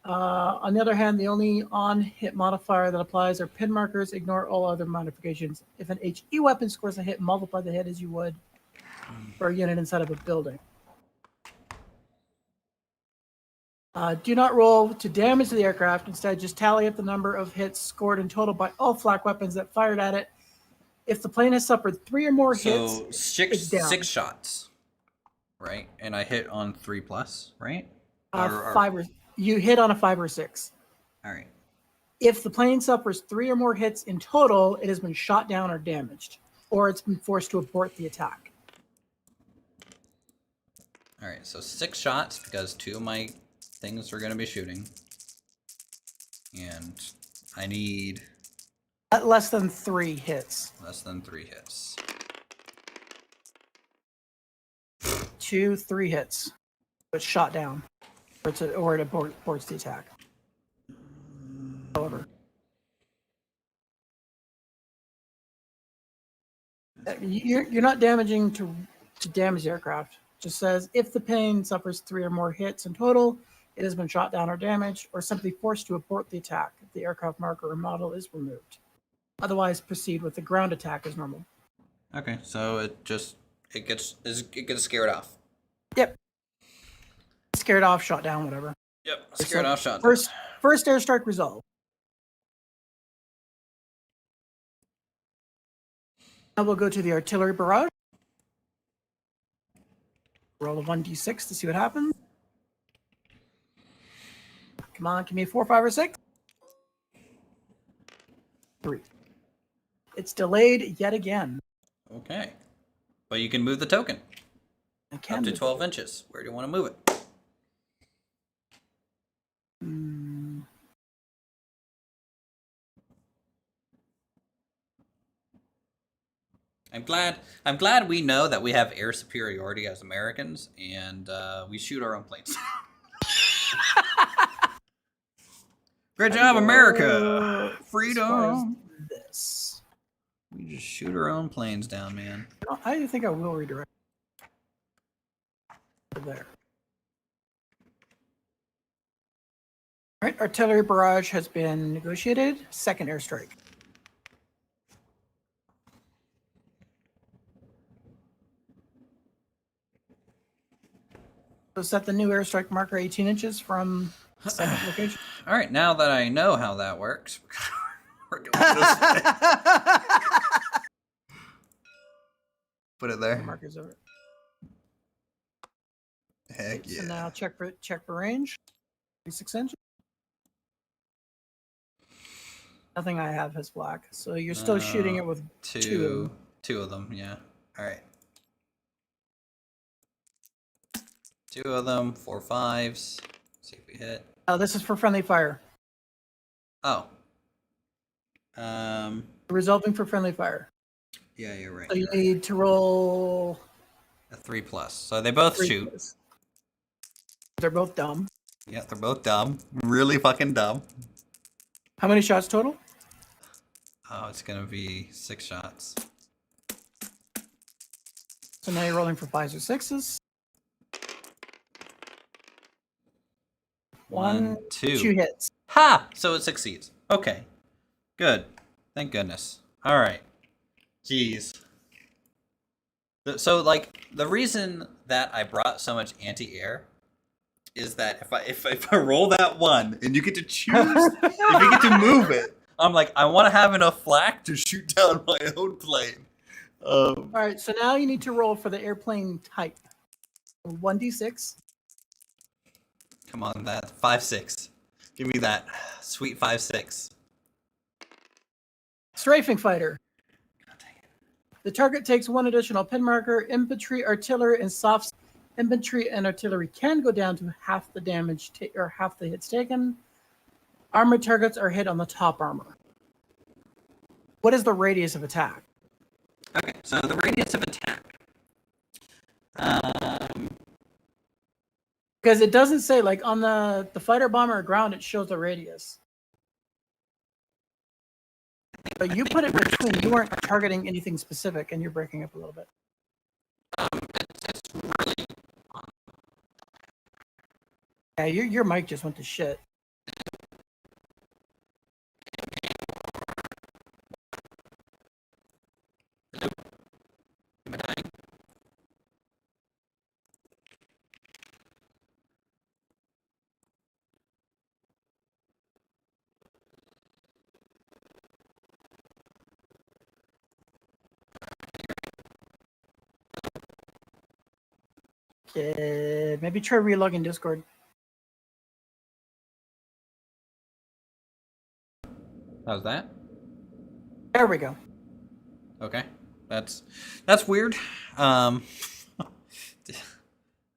On the other hand, the only on-hit modifier that applies are pin markers. Ignore all other modifications. If an HE weapon scores a hit, multiply the hit as you would for a unit inside of a building. Do not roll to damage the aircraft. Instead, just tally up the number of hits scored in total by all flak weapons that fired at it. If the plane has suffered 3 or more hits, So it's down. 6 shots, right? And I hit on 3+, right? 5 or you hit on a 5 or 6. All right. If the plane suffers 3 or more hits in total, it has been shot down or damaged. or it's been forced to abort the attack. All right, so 6 shots because 2 of my things are going to be shooting. And I need... Less than 3 hits. Less than 3 hits. 2, 3 hits. It's shot down. Or it aborts the attack. However. You're not damaging to damage the aircraft. It just says if the plane suffers 3 or more hits in total, it has been shot down or damaged, or simply forced to abort the attack if the aircraft marker or model is removed. Otherwise, proceed with the ground attack as normal. Okay, so it gets scared off. Yep. Scared off, shot down, whatever. Yep, scared off, shot down. First airstrike resolve. Now we'll go to the artillery barrage. Roll a 1d6 to see what happens. Come on, give me a 4, 5, or 6. 3. It's delayed yet again. Okay. But you can move the token. I can up to 12 inches. Where do you want to move it? I'm glad we know that we have air superiority as Americans, and we shoot our own planes. Great job, America! Freedom! This. We just shoot our own planes down, man. I think I will redirect. There. All right, artillery barrage has been negotiated. Second airstrike. So set the new airstrike marker 18 inches from second location. All right, now that I know how that works, we're going this way. Put it there. The marker's over. Heck yeah. So now check for range. 36 inches. Nothing I have has black, so you're still shooting it with two of them. Yeah. All right. 2 of them, 4 5s. See if we hit. Oh, this is for friendly fire. Oh. Resolving for friendly fire. Yeah, you're right. So you need to roll a 3+. So they both shoot. Plus. They're both dumb. Yeah, they're both dumb. Really fucking dumb. How many shots total? Oh, it's gonna be 6 shots. So now you're rolling for 5s or 6s. 1, 2. 2 hits. Ha! So it succeeds. Okay. Good. Thank goodness. All right. Jeez. So, like, the reason that I brought so much anti-air is that if I roll that 1 and you get to choose, if you get to move it, I'm like, I want to have enough flak to shoot down my own plane. All right, so now you need to roll for the airplane type. 1d6. Come on, that 5 6. Give me that sweet 5 6. Strafing fighter. God dang it. The target takes 1 additional pin marker. Infantry, artillery, and soft infantry and artillery can go down to half the damage or half the hits taken. Armored targets are hit on the top armor. What is the radius of attack? Okay, so the radius of attack. Because it doesn't say, like, on the fighter bomber or ground, it shows the radius. But you put it between, you weren't targeting anything specific, and you're breaking up a little bit. It's really... Yeah, your mic just went to shit. Am I dying? Maybe try relogging Discord. How's that? There we go. Okay. That's weird. I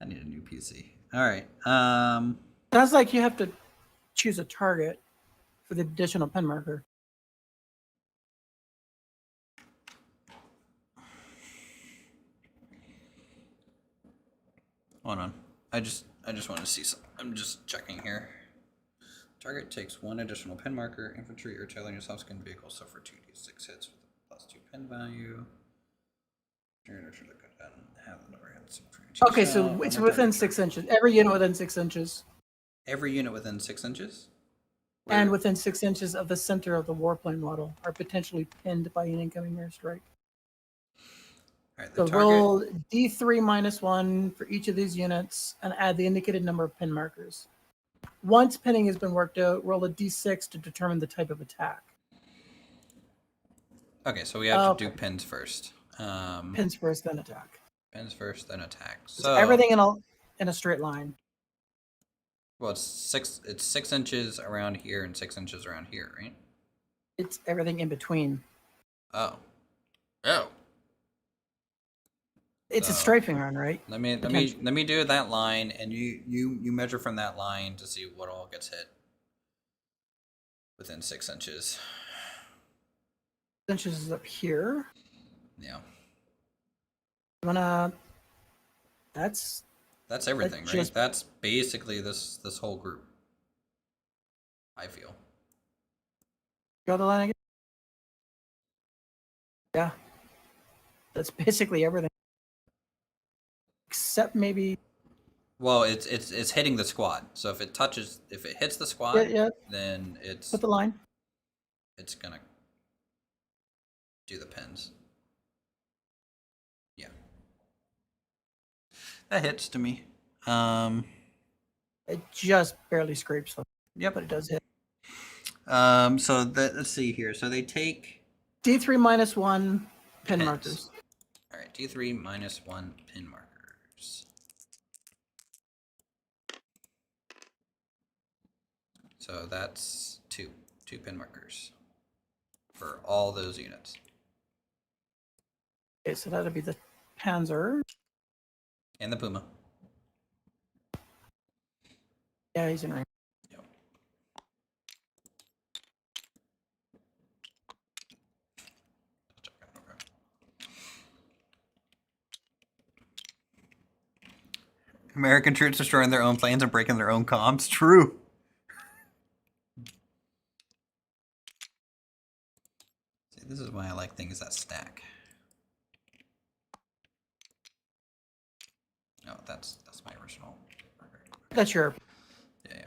need a new PC. All right. Sounds like you have to choose a target for the additional pen marker. Hold on. I just want to see some. I'm just checking here. Target takes 1 additional pen marker. Infantry, artillery, and soft-skinned vehicles suffer 2d6 hits with a +2 pen value. Okay, so it's within 6 inches. Every unit within 6 inches. Every unit within 6 inches? And within 6 inches of the center of the warplane model are potentially pinned by an incoming airstrike. All right, So roll D3 -1 for each of these units and add the indicated number of pin markers. Once pinning has been worked out, roll a D6 to determine the type of attack. Okay, so we have to do pins first. Pins first, then attack. Pins first, then attack. So everything in a straight line. Well, it's 6 inches around here and 6 inches around here, right? It's everything in between. Oh. It's a strafing run, right? Let me do that line, and you measure from that line to see what all gets hit within 6 inches. 6 inches is up here. Yeah. That's everything, right? That's basically this whole group. I feel. Draw the line again. Yeah. That's basically everything. Except maybe. Well, it's hitting the squad. So if it hits the squad, then it's put the line. It's gonna do the pins. Yeah. That hits to me. It just barely scrapes them. Yep. But it does hit. So let's see here. So they take D3 -1 pin markers. All right, D3 -1 pin markers. So that's two pin markers for all those units. Okay, so that'll be the Panzer. And the Puma. Yeah, he's in range. Yep. American troops destroying their own planes and breaking their own comms. True. See, this is why I like things that stack. No, that's my original marker. That's your. Yeah.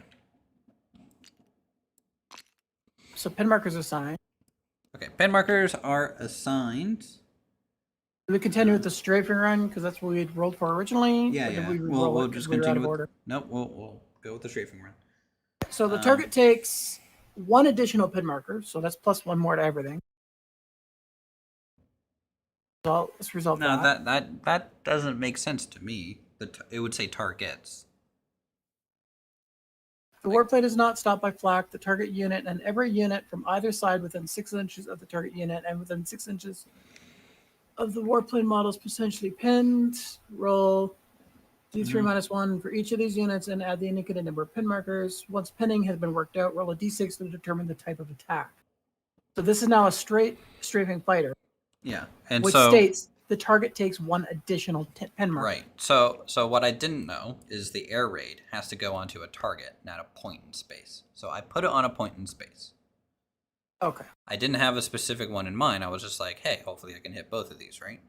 So pin markers assigned. Okay, pin markers are assigned. Do we continue with the strafing run because that's what we had rolled for originally? Yeah. We'll just continue with. Nope, we'll go with the strafing run. So the target takes 1 additional pin marker, so that's +1 more to everything. So let's resolve that. No, that doesn't make sense to me. It would say targets. The warplane is not stopped by flak. The target unit and every unit from either side within 6 inches of the target unit and within 6 inches of the warplane model is potentially pinned. Roll D3 -1 for each of these units and add the indicated number of pin markers. Once pinning has been worked out, roll a D6 to determine the type of attack. So this is now a strafing fighter. Yeah, and which states the target takes 1 additional pen marker. Right. So what I didn't know is the air raid has to go onto a target, not a point in space. So I put it on a point in space. Okay. I didn't have a specific one in mind. I was just like, hey, hopefully I can hit both of these, right?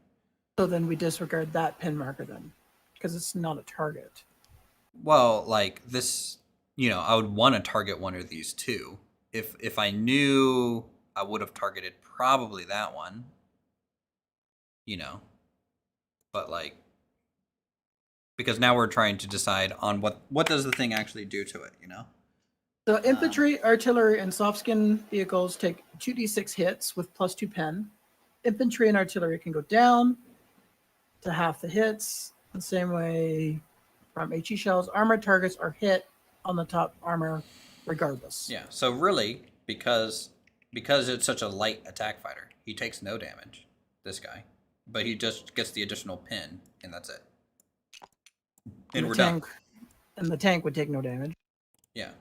So then we disregard that pin marker then, because it's not a target. Well, like this, I would want to target one of these two. If I knew, I would have targeted probably that one. But like, because now we're trying to decide on what does the thing actually do to it, So infantry, artillery, and soft-skin vehicles take 2d6 hits with +2 pen. Infantry and artillery can go down to half the hits. The same way from HE shells, armored targets are hit on the top armor regardless. Yeah, so really, because it's such a light attack fighter, he takes no damage, this guy. but he just gets the additional pin, and that's it. And we're done. And the tank would take no damage. Yeah.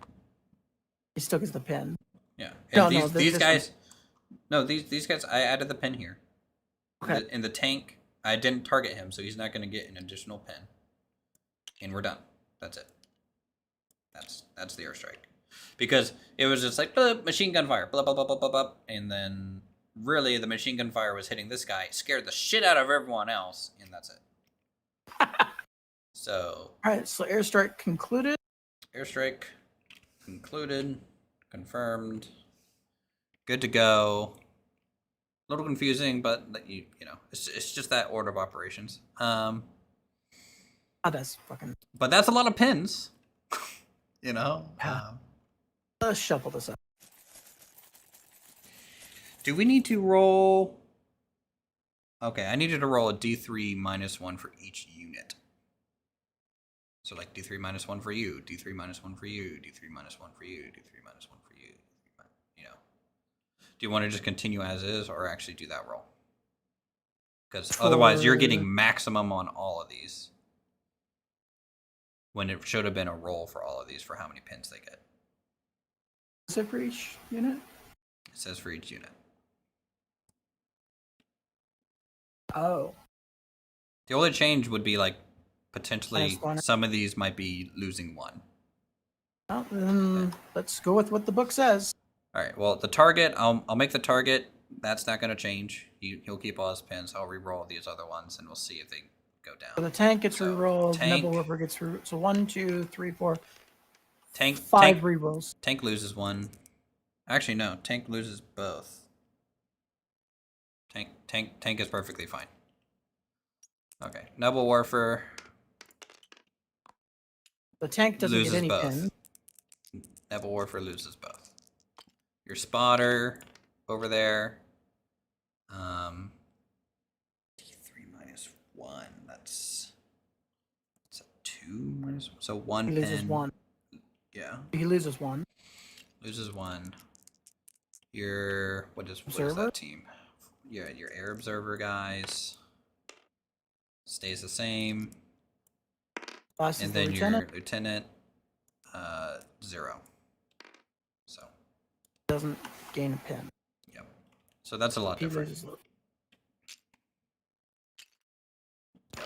He still gets the pin. Yeah. And these guys, one. these guys, I added the pin here. Okay. In the tank, I didn't target him, so he's not going to get an additional pin. And we're done. That's it. That's the airstrike. Because it was just like machine gun fire, blah blah blah blah blah blah, and then really the machine gun fire was hitting this guy, scared the shit out of everyone else, and that's it. So. All right. So airstrike concluded. Airstrike concluded, confirmed, good to go. A little confusing, but you know, it's just that order of operations. That's fucking. But that's a lot of pins. You know. Let's shuffle this up. Do we need to roll? Okay, I needed to roll a D3 -1 for each unit. So like D3 -1 for you, D3 -1 for you, D3 -1 for you, D3 -1 for you. You know. Do you want to just continue as is, or actually do that roll? Because otherwise, you're getting maximum on all of these. When it should have been a roll for all of these for how many pins they get. Is it for each unit? It says for each unit. Oh. The only change would be like potentially some of these might be losing one. Well, then let's go with what the book says. All right. Well, the target, I'll make the target. That's not going to change. He'll keep all his pins. I'll re-roll these other ones, and we'll see if they go down. So the tank gets re-rolled. Nebel Whipper gets re-rolled. So 1, 2, 3, 4. Tank 5 re-rolls. Tank loses one. Actually, no. Tank loses both. Tank is perfectly fine. Okay. Nebel Warfare. The tank doesn't get any pin. Nebel Warfare loses both. Your spotter over there. D3 -1. That's a 2 minus. So 1 pin. He loses 1. Yeah. He loses 1. Loses 1. Your what is that team? Yeah, your air observer guys stays the same. And then your lieutenant 0. So doesn't gain a pin. Yep. So that's a lot different.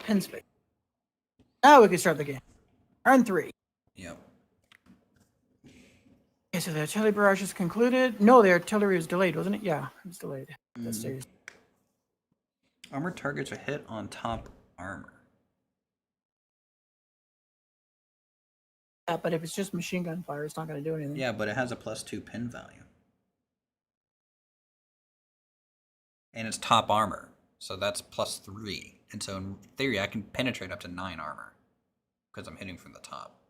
Pin space. Now we can start the game. Turn 3. Yep. Okay, so the artillery barrage is concluded. No, the artillery was delayed, wasn't it? Yeah, it was delayed. That's serious. Armor targets a hit on top armor. Yeah, but if it's just machine gun fire, it's not going to do anything. Yeah, but it has a +2 pin value. And it's top armor, so that's +3. And so in theory, I can penetrate up to 9 armor because I'm hitting from the top.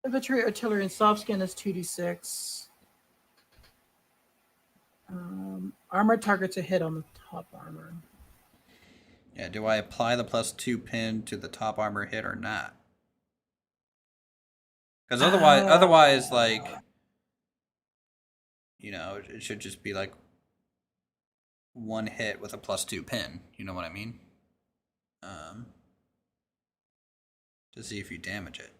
Infantry, artillery, and soft skin is 2d6. Armor targets a hit on the top armor. Yeah, do I apply the +2 pin to the top armor hit or not? Because otherwise, like, you know, it should just be like 1 hit with a +2 pin. You know what I mean? To see if you damage it.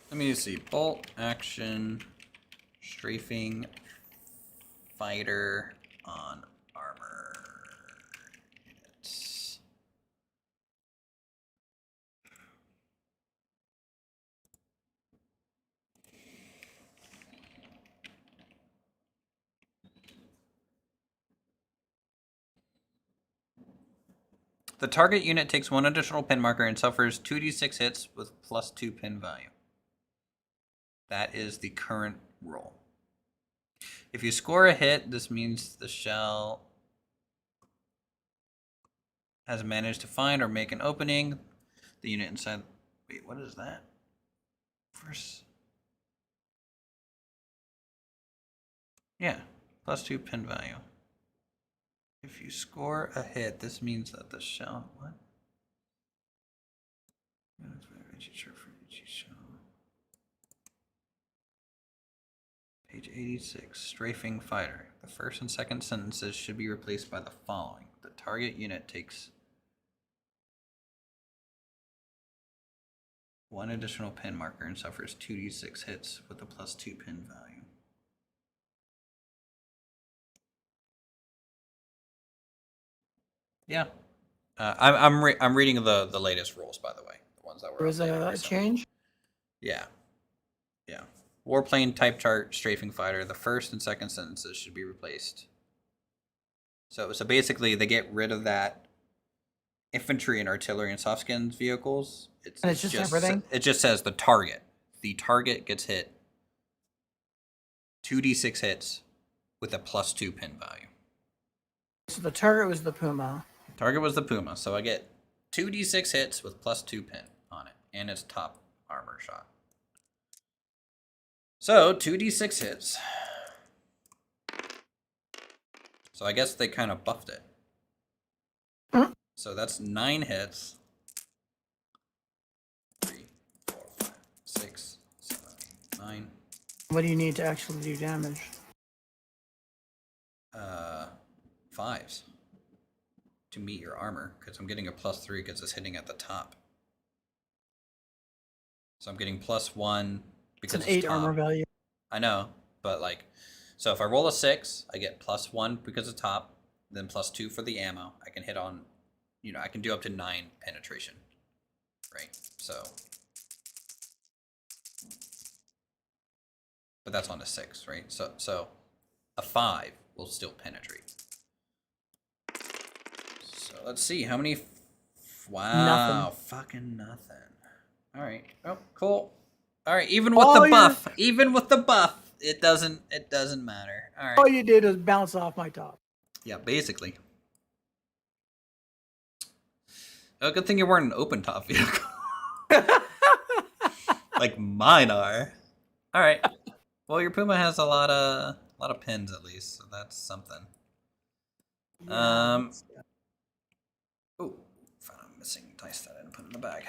Let me see. Bolt action, strafing, fighter on armor units. The target unit takes 1 additional pin marker and suffers 2d6 hits with +2 pin value. That is the current roll. If you score a hit, this means the shell has managed to find or make an opening. The unit inside. Wait, what is that? First. Yeah, +2 pin value. If you score a hit, this means that the shell. What? Page 86, strafing fighter. The first and second sentences should be replaced by the following. The target unit takes 1 additional pin marker and suffers 2d6 hits with a +2 pin value. Yeah. I'm reading the latest rules, by the way. The ones that were Was a change? Yeah. Yeah. Warplane type chart, strafing fighter. The first and second sentences should be replaced. So basically, they get rid of that infantry and artillery and soft skins vehicles. It's just everything? It just says the target. The target gets hit 2d6 hits with a +2 pin value. So the target was the Puma. Target was the Puma, so I get 2d6 hits with +2 pin on it, and its top armor shot. So 2d6 hits. So I guess they kind of buffed it. Mm-hmm. So that's 9 hits. 3, 4, 5, 6, 7, 9. What do you need to actually do damage? 5s to meet your armor, because I'm getting a +3 because it's hitting at the top. So I'm getting +1 because it's an 8 armor value. I know, but like, so if I roll a 6, I get +1 because of top, then +2 for the ammo. I can hit on, I can do up to 9 penetration, right? So, but that's on a 6, right? So a 5 will still penetrate. So let's see how many. Wow, nothing. Fucking nothing. All right. Oh, cool. All right. Even with the buff, it doesn't matter. All right. All you did was bounce off my top. Yeah, basically. Oh, good thing you weren't an open top vehicle. Like mine are. All right. Well, your Puma has a lot of pins at least, so that's something. Yeah, Oh, found a missing dice that I didn't put in the bag.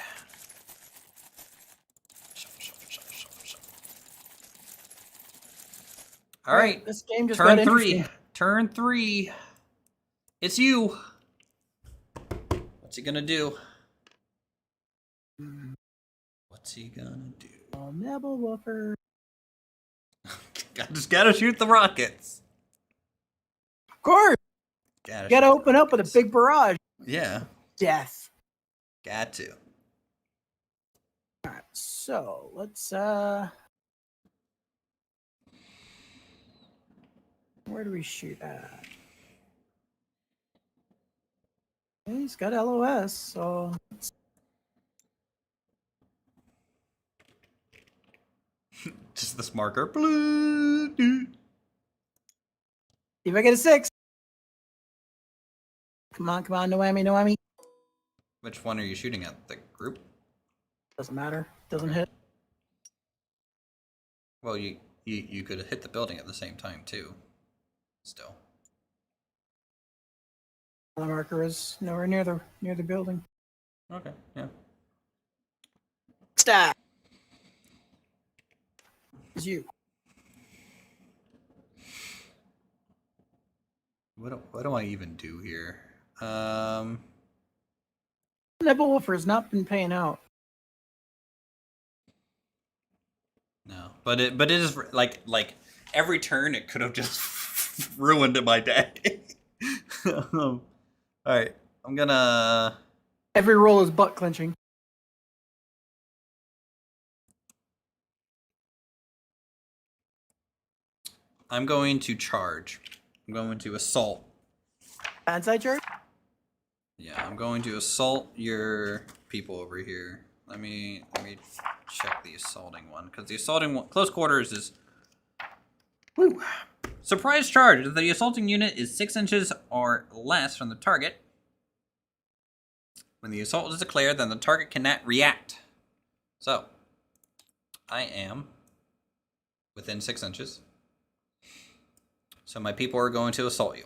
Shuffle, shuffle, shuffle, shuffle, shuffle. All right. This game just Turn got 3. Turn 3. It's you. What's he gonna do? What's he gonna do? Oh, Nebel Woofer. Just gotta shoot the rockets. Of course. Gotta open up with a big barrage. Yeah. Death. Got to. Alright, so let's where do we shoot at? He's got LOS, so Just this marker. Blue. if I get a 6. Come on, no whammy. Which one are you shooting at? The group? Doesn't matter. Doesn't hit. Well, you could hit the building at the same time too. Still. The marker is nowhere near the building. Okay. Yeah. Stop. It's you. What do I even do here? Nebel Woofer has not been paying out. No, but it is like every turn it could have just ruined my day. All right, I'm gonna. Every roll is butt clenching. I'm going to charge. I'm going to assault. Bad side charge? Yeah, I'm going to assault your people over here. Let me check the assaulting one, because the assaulting one, close quarters is. Woo! Surprise charge. If the assaulting unit is 6 inches or less from the target, when the assault is declared, then the target cannot react. So, I am within 6 inches. So my people are going to assault you.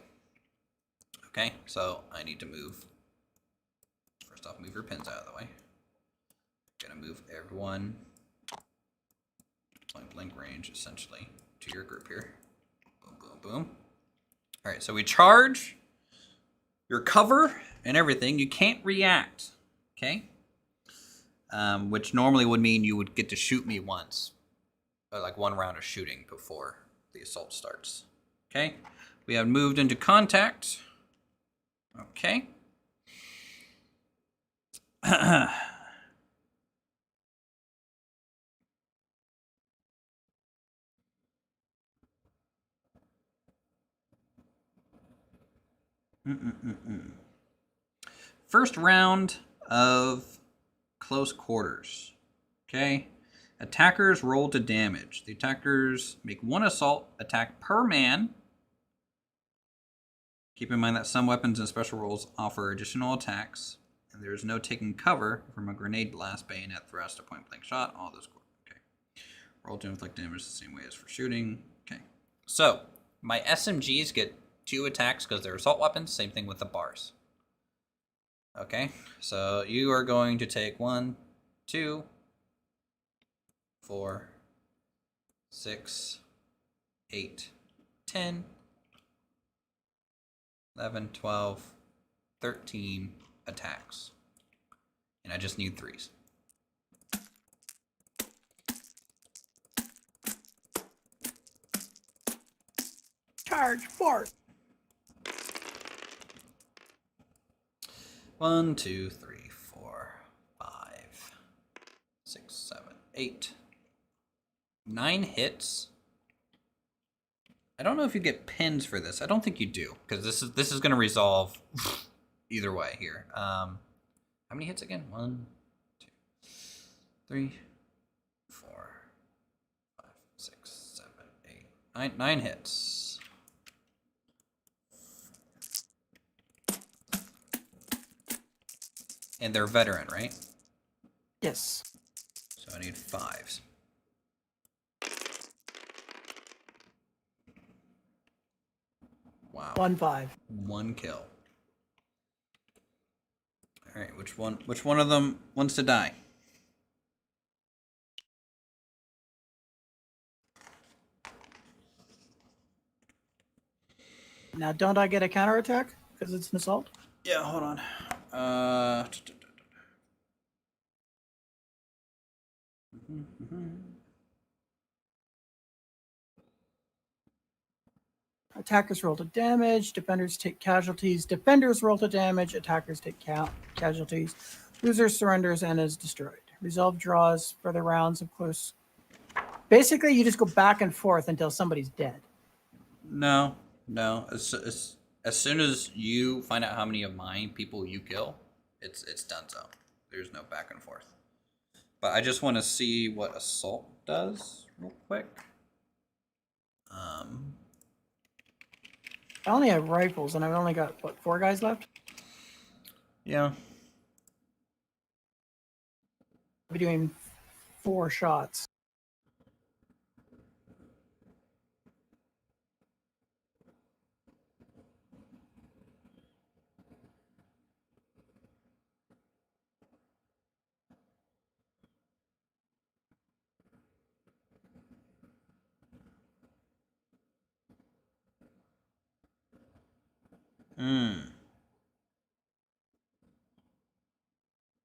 Okay, so I need to move. First off, move your pins out of the way. Gonna move everyone point blank range essentially to your group here. Boom, boom, boom. All right, so we charge your cover and everything. You can't react, okay? Which normally would mean you would get to shoot me once, or like one round of shooting before the assault starts. Okay, we have moved into contact. Okay. First round of close quarters. Okay. Attackers roll to damage. The attackers make one assault attack per man. Keep in mind that some weapons and special rolls offer additional attacks, and there is no taking cover from a grenade blast, bayonet thrust, a point blank shot. All those. Okay. Roll to inflict damage the same way as for shooting. Okay. So my SMGs get 2 attacks because they're assault weapons. Same thing with the bars. Okay. So you are going to take 1, 2, 4, 6, 8, 10, 11, 12, 13 attacks. And I just need 3s. Charge force. 1, 2, 3, 4, 5, 6, 7, 8, 9 hits. I don't know if you get pins for this. I don't think you do, because this is going to resolve either way here. How many hits again? 1, 2, 3, 4, 5, 6, 7, 8, 9 hits. And they're veteran, right? Yes. So I need 5s. Wow. 1 5. 1 kill. All right, which one of them wants to die? Now, don't I get a counterattack because it's an assault? Yeah, hold on. Attackers roll to damage. Defenders take casualties. Defenders roll to damage. Attackers take casualties. Loser surrenders and is destroyed. Resolve draws further rounds of close. Basically, you just go back and forth until somebody's dead. No. As soon as you find out how many of my people you kill, it's done. So there's no back and forth. But I just want to see what assault does real quick. I only have rifles, and I've only got, what, 4 guys left? Yeah. I'll be doing 4 shots.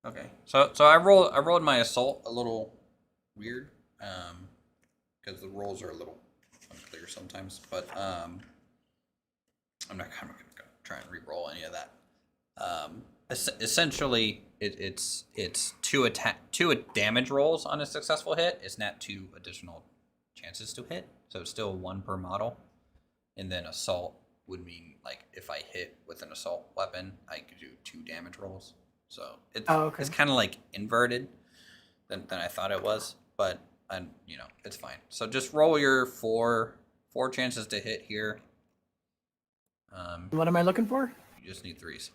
Okay. So I rolled my assault a little weird, because the rolls are a little unclear sometimes. But I'm not gonna try and re-roll any of that. Essentially, it's 2 damage rolls on a successful hit. It's not 2 additional chances to hit, so it's still 1 per model. And then assault would mean, like, if I hit with an assault weapon, I could do 2 damage rolls. So it's kind of like inverted than I thought it was, but it's fine. So just roll your 4 chances to hit here. What am I looking for? You just need 3s.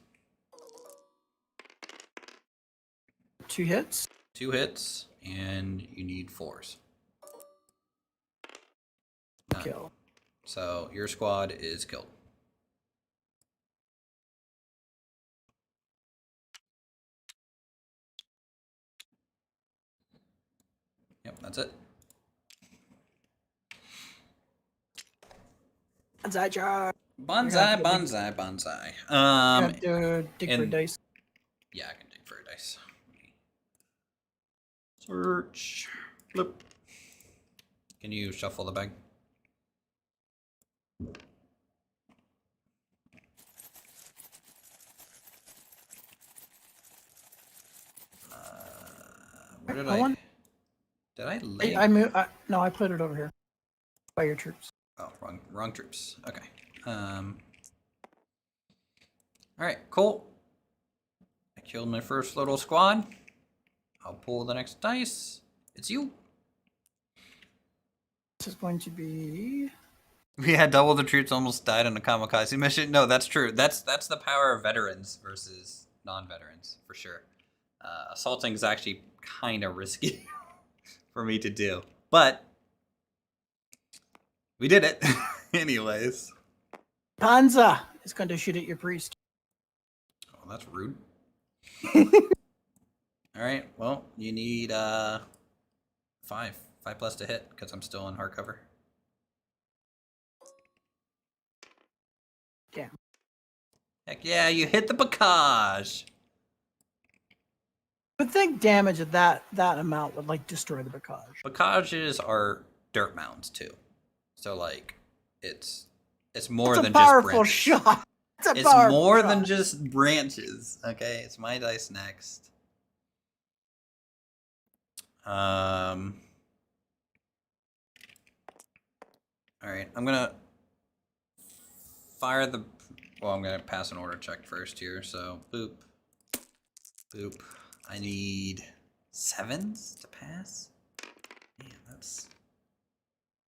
2 hits. 2 hits, and you need 4s. Kill. So your squad is killed. That's it. Bonsai jar. Bonsai, bonsai, bonsai. Got to dig for dice. Yeah, I can dig for a dice. Search. Bloop. Can you shuffle the bag? Where did I? Did I lay? I moved. No, I put it over here by your troops. Oh, wrong troops. Okay. All right, cool. I killed my first little squad. I'll pull the next dice. It's you. This is going to be. We had double the troops almost died on a kamikaze mission. No, that's true. That's the power of veterans versus non-veterans for sure. Assaulting is actually kind of risky for me to do, but we did it anyways. Panza is going to shoot at your priest. Oh, that's rude. All right. Well, you need 5 plus to hit because I'm still in hardcover. Yeah. Heck yeah, you hit the Bacage. I think damage of that amount would like destroy the Bacage. Bacages are dirt mounds too, so like it's more than just powerful branches. shot. It's more than just branches. Okay, it's my dice next. All right, I'm gonna fire the. Well, I'm gonna pass an order check first here. So boop, boop. I need 7s to pass. Man, that's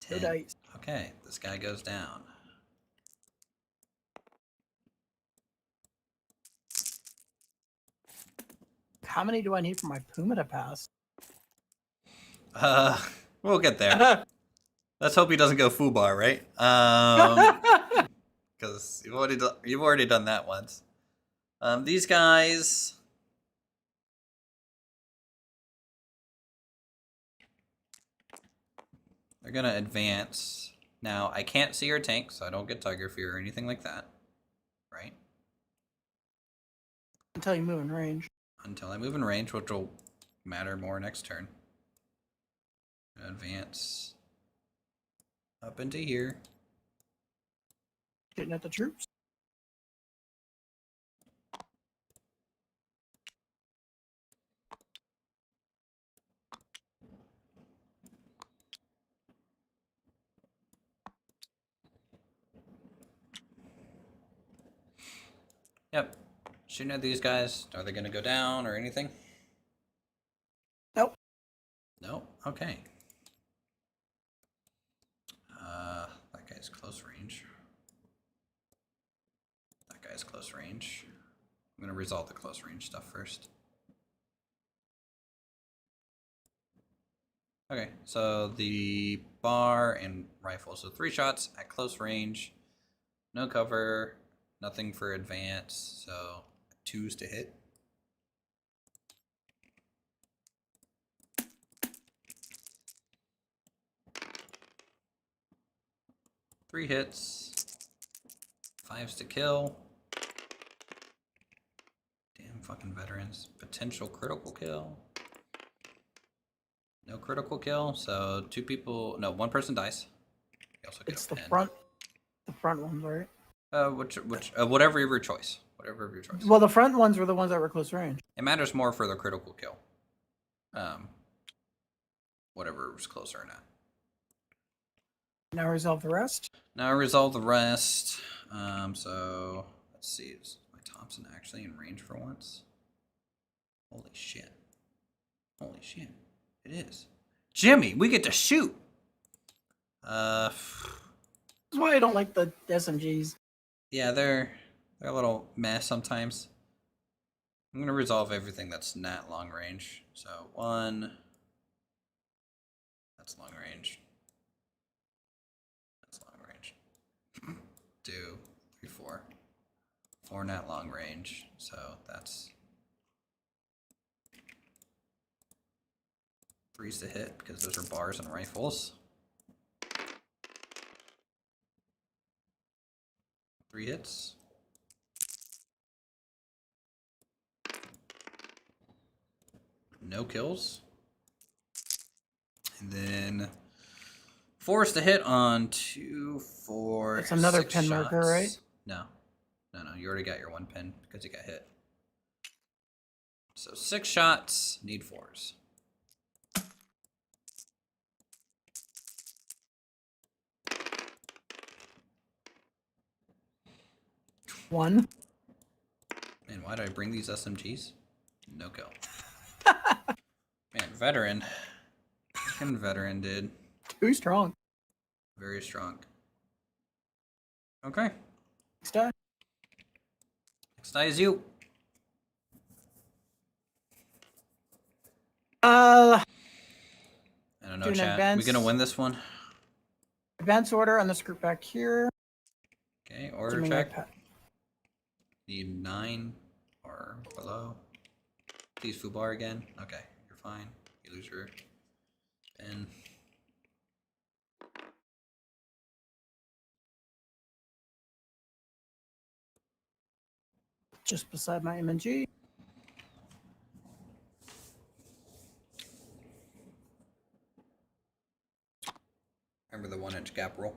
10. No dice. Okay, this guy goes down. How many do I need for my Puma to pass? We'll get there. Let's hope he doesn't go foobar, right? Because you've already done that once. These guys. They're gonna advance. Now, I can't see your tank, so I don't get Tiger Fear or anything like that. Right? Until you move in range. Until I move in range, which will matter more next turn. Advance up into here. Shooting at the troops. Yep. Shooting at these guys. Are they going to go down or anything? Nope. Nope. Okay. That guy's close range. That guy's close range. I'm going to resolve the close range stuff first. Okay, so the bar and rifle. So 3 shots at close range. No cover. Nothing for advance. So 2s to hit. Three hits. 5s to kill. Damn fucking veterans. Potential critical kill. No critical kill, so 2 people. No, 1 person dies. You also get It's a the pen. front ones, right? Whatever your choice. Whatever your choice. Well, the front ones were the ones that were close range. It matters more for the critical kill. Whatever was closer or not. Now resolve the rest. Now I resolve the rest. So let's see. Is my Thompson actually in range for once? Holy shit. Holy shit. It is. Jimmy, we get to shoot. That's why I don't like the SMGs. Yeah, they're a little meh sometimes. I'm gonna resolve everything that's not long range. So 1. That's long range. That's long range. 2, 3, 4. 4 not long range. So that's 3s to hit because those are bars and rifles. 3 hits. No kills. And then 4s to hit on 2, 4. It's another 6 pin shots. marker, right? No. You already got your 1 pin because you got hit. So 6 shots, need 4s. One. Man, why did I bring these SMGs? No kill. Man, veteran. Fucking veteran, dude. Too strong. Very strong. Okay. Next die. Next die is you. I don't know, chat. We gonna win this one? Advance order on this group back here. Okay, order check. Need 9 or below. Please foobar again. Okay, you're fine. You lose your pin. Just beside my MNG. Remember the 1-inch gap rule.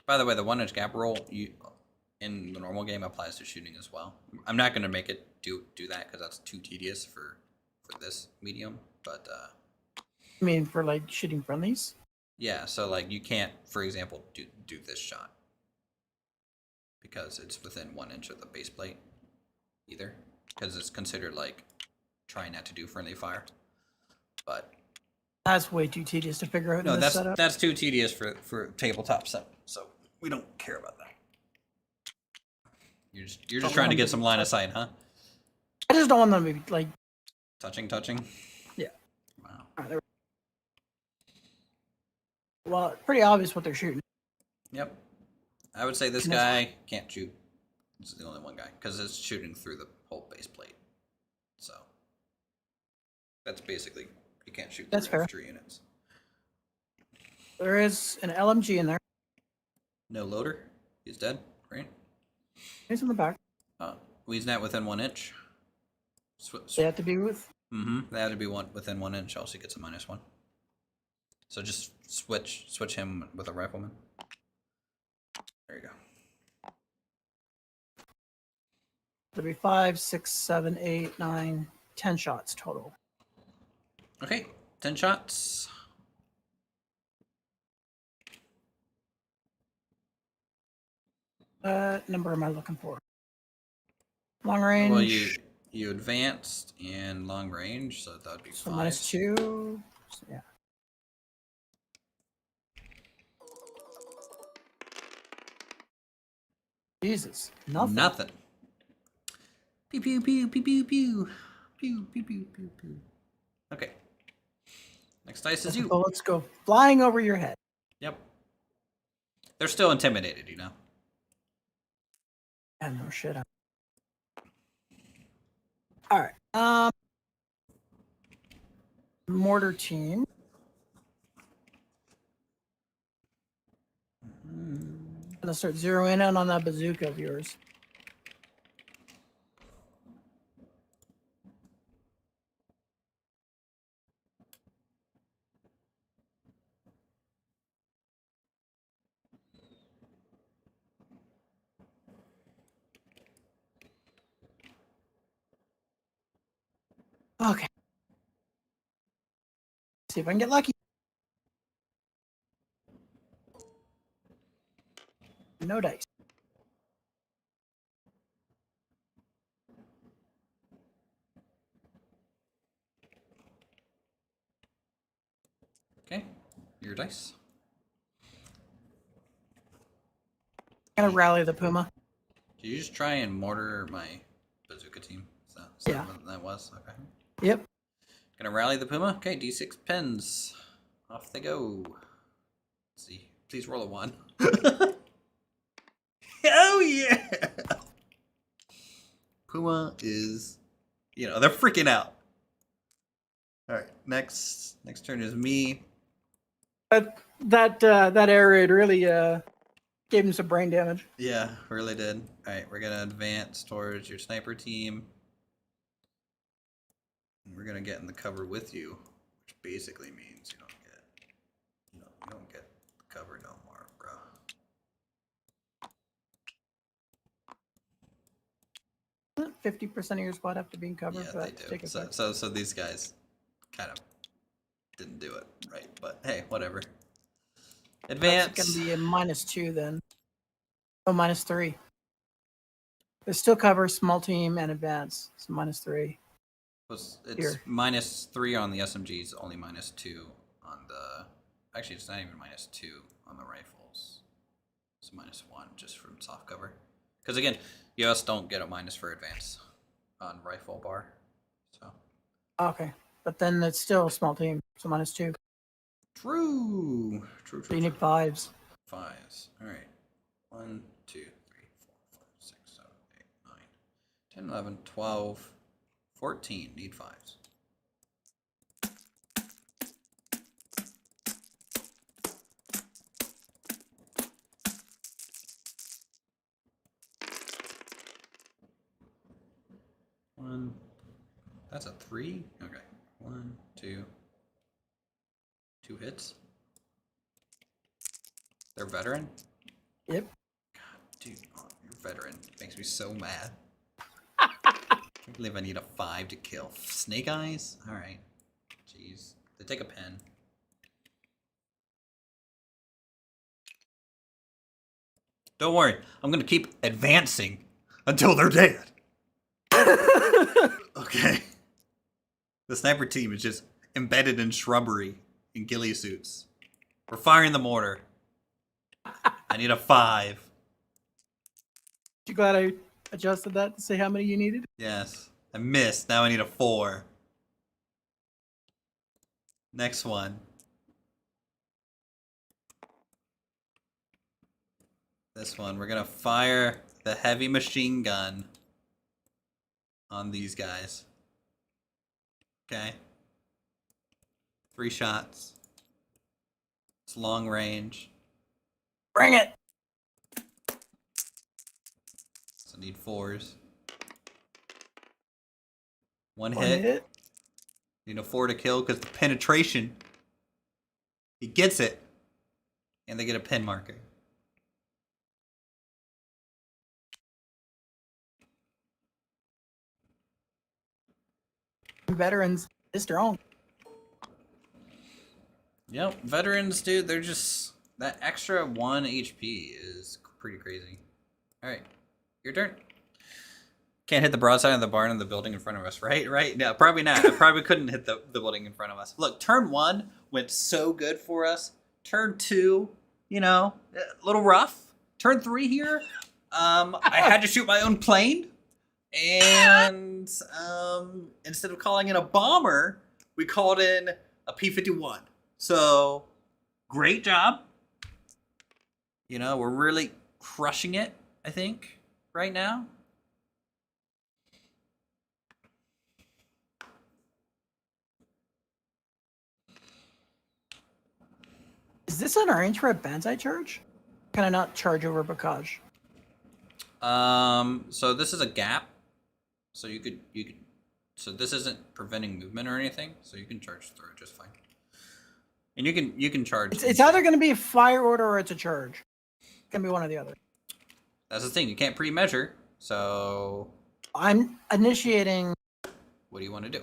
By the way, the 1-inch gap rule in the normal game applies to shooting as well. I'm not going to make it do that because that's too tedious for this medium. But I mean, for like shooting friendlies. Yeah, so like you can't, for example, do this shot because it's within 1 inch of the base plate either, because it's considered like trying not to do friendly fire. But that's way too tedious to figure out. No, in this setup. that's too tedious for tabletop setup. So we don't care about that. You're just trying to get some line of sight, huh? I just don't want them to be like touching. Yeah. Wow. Right, well, it's pretty obvious what they're shooting. Yep. I would say this guy can't shoot. This is the only one guy because it's shooting through the whole base plate. So that's basically you can't shoot through infantry units. There is an LMG in there. No loader. He's dead. Great. He's in the back. He's not within 1 inch. They have to be with. They have to be within 1 inch. Else he gets a -1. So just switch him with a rifleman. There you go. There'll be 5, 6, 7, 8, 9, 10 shots total. Okay, 10 shots. Number am I looking for? Long range. Well, you advanced and long range, so that'd be so 5. -2. So, yeah. Jesus, nothing. Pew pew pew pew pew pew pew pew pew pew pew. Okay. Next dice is you. Bullets go flying over your head. Yep. They're still intimidated, you know. Yeah, no shit. All right. Mortar team. I'm gonna start zeroing in on that bazooka of yours. Okay. See if I can get lucky. No dice. Okay, your dice. I'm gonna rally the Puma. Did you just try and mortar my bazooka team? Is that what that was? Okay. Yep. Gonna rally the Puma. Okay, D6 pins. Off they go. Let's see. Please roll a 1. Oh yeah! Puma is, you know, they're freaking out. All right, next turn is me. That air raid really gave him some brain damage. Yeah, really did. All right, we're gonna advance towards your sniper team. And we're gonna get in the cover with you, which basically means you don't get the cover no more, bro. 50% of your squad have to be in cover Yeah, for they that to do. take effect. So these guys kind of didn't do it right, but hey, whatever. Advance. That's gonna be a -2 then. Oh, -3. There's still cover, small team, and advance. So -3. It's Here. -3 on the SMGs, only -2 on the. Actually, it's not even -2 on the rifles. It's -1 just from soft cover. Because again, you just don't get a minus for advance on rifle bar. So. Okay, but then it's still a small team, so -2. True. So you need 5s. 5s. All right. 1, 2, 3, 4, 5, 6, 7, 8, 9, 10, 11, 12, 14. Need 5s. One. That's a 3. Okay. 1, 2. 2 hits. They're veteran. Yep. God, dude, your veteran makes me so mad. I can't believe I need a 5 to kill. Snake Eyes? Alright. Jeez. They take a pen. Don't worry. I'm going to keep advancing until they're dead. Okay. The sniper team is just embedded in shrubbery in ghillie suits. We're firing the mortar. I need a 5. You glad I adjusted that to say how many you needed? Yes. I missed. Now I need a 4. Next one. This one. We're going to fire the heavy machine gun on these guys. Okay. 3 shots. It's long range. Bring it! So need 4s. One One hit. hit. Need a 4 to kill because the penetration. He gets it. And they get a pin marker. Veterans is strong. Yep, veterans, dude, they're just... That extra 1 HP is pretty crazy. Alright, your turn. Can't hit the broadside of the barn in the building in front of us, right? Right? No, probably not. I probably couldn't hit the building in front of us. Look, turn 1 went so good for us. Turn 2, you know, a little rough. Turn 3 here, I had to shoot my own plane. And instead of calling in a bomber, we called in a P-51. So, great job. You know, we're really crushing it, I think, right now. Is this an orange for a Banzai charge? Can I not charge over Bokaj? So this is a gap. So you could so this isn't preventing movement or anything, so you can charge through it just fine. And you can charge. It's either going to be a fire order or it's a charge. It can be one or the other. That's the thing. You can't pre-measure. So I'm initiating. what do you want to do?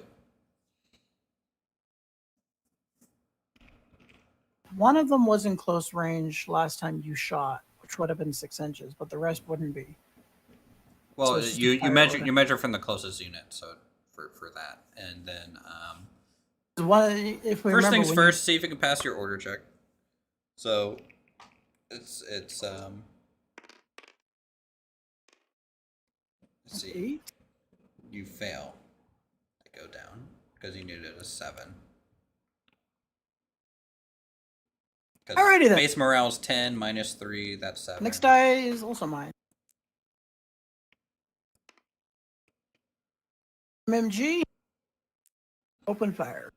One of them was in close range last time you shot, which would have been 6 inches, but the rest wouldn't be. Well, So you measure from the closest unit, so for that, and then If we first remember things when first, see if you can pass your order check. So it's let's see. 8? You fail to go down because you needed a 7. Alrighty then. Base morale's 10, minus 3, that's 7. Next die is also mine. MMG. Open fire.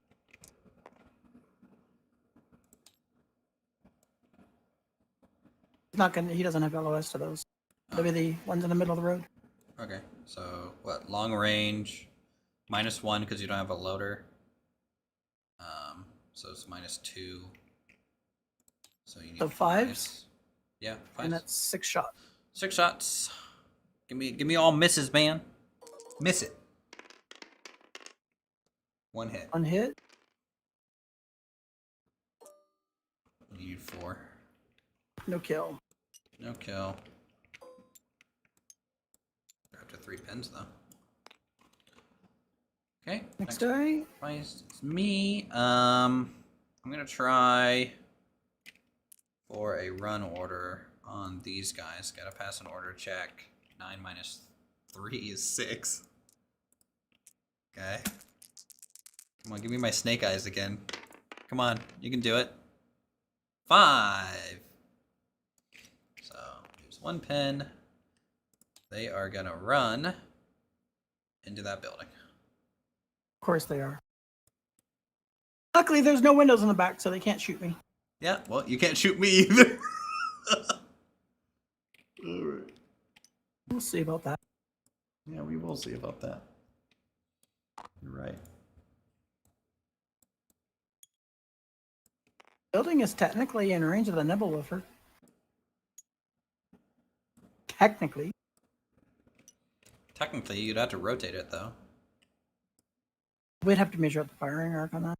He's not gonna. He doesn't have LOS to those. They'll be the ones in the middle of the road. Okay, so what? Long range, minus 1 because you don't have a loader. So it's minus 2. So you need So 5s. Yeah, 5s. And that's 6 shots. 6 shots. Give me all misses, man. Miss it. 1 hit. 1 hit. You need 4. No kill. No kill. They're up to 3 pins though. Okay. Next die. It's me. I'm gonna try for a run order on these guys. Gotta pass an order check. 9 minus 3 is 6. Okay. Come on, give me my snake eyes again. Come on, you can do it. 5. So there's 1 pin. They are gonna run into that building. Of course they are. Luckily, there's no windows in the back, so they can't shoot me. Yeah, well, you can't shoot me either. Alright. We'll see about that. Yeah, we will see about that. You're right. Building is technically in range of the Nebelwoofer. Technically. Technically, you'd have to rotate it, though. We'd have to measure out the firing arc on that.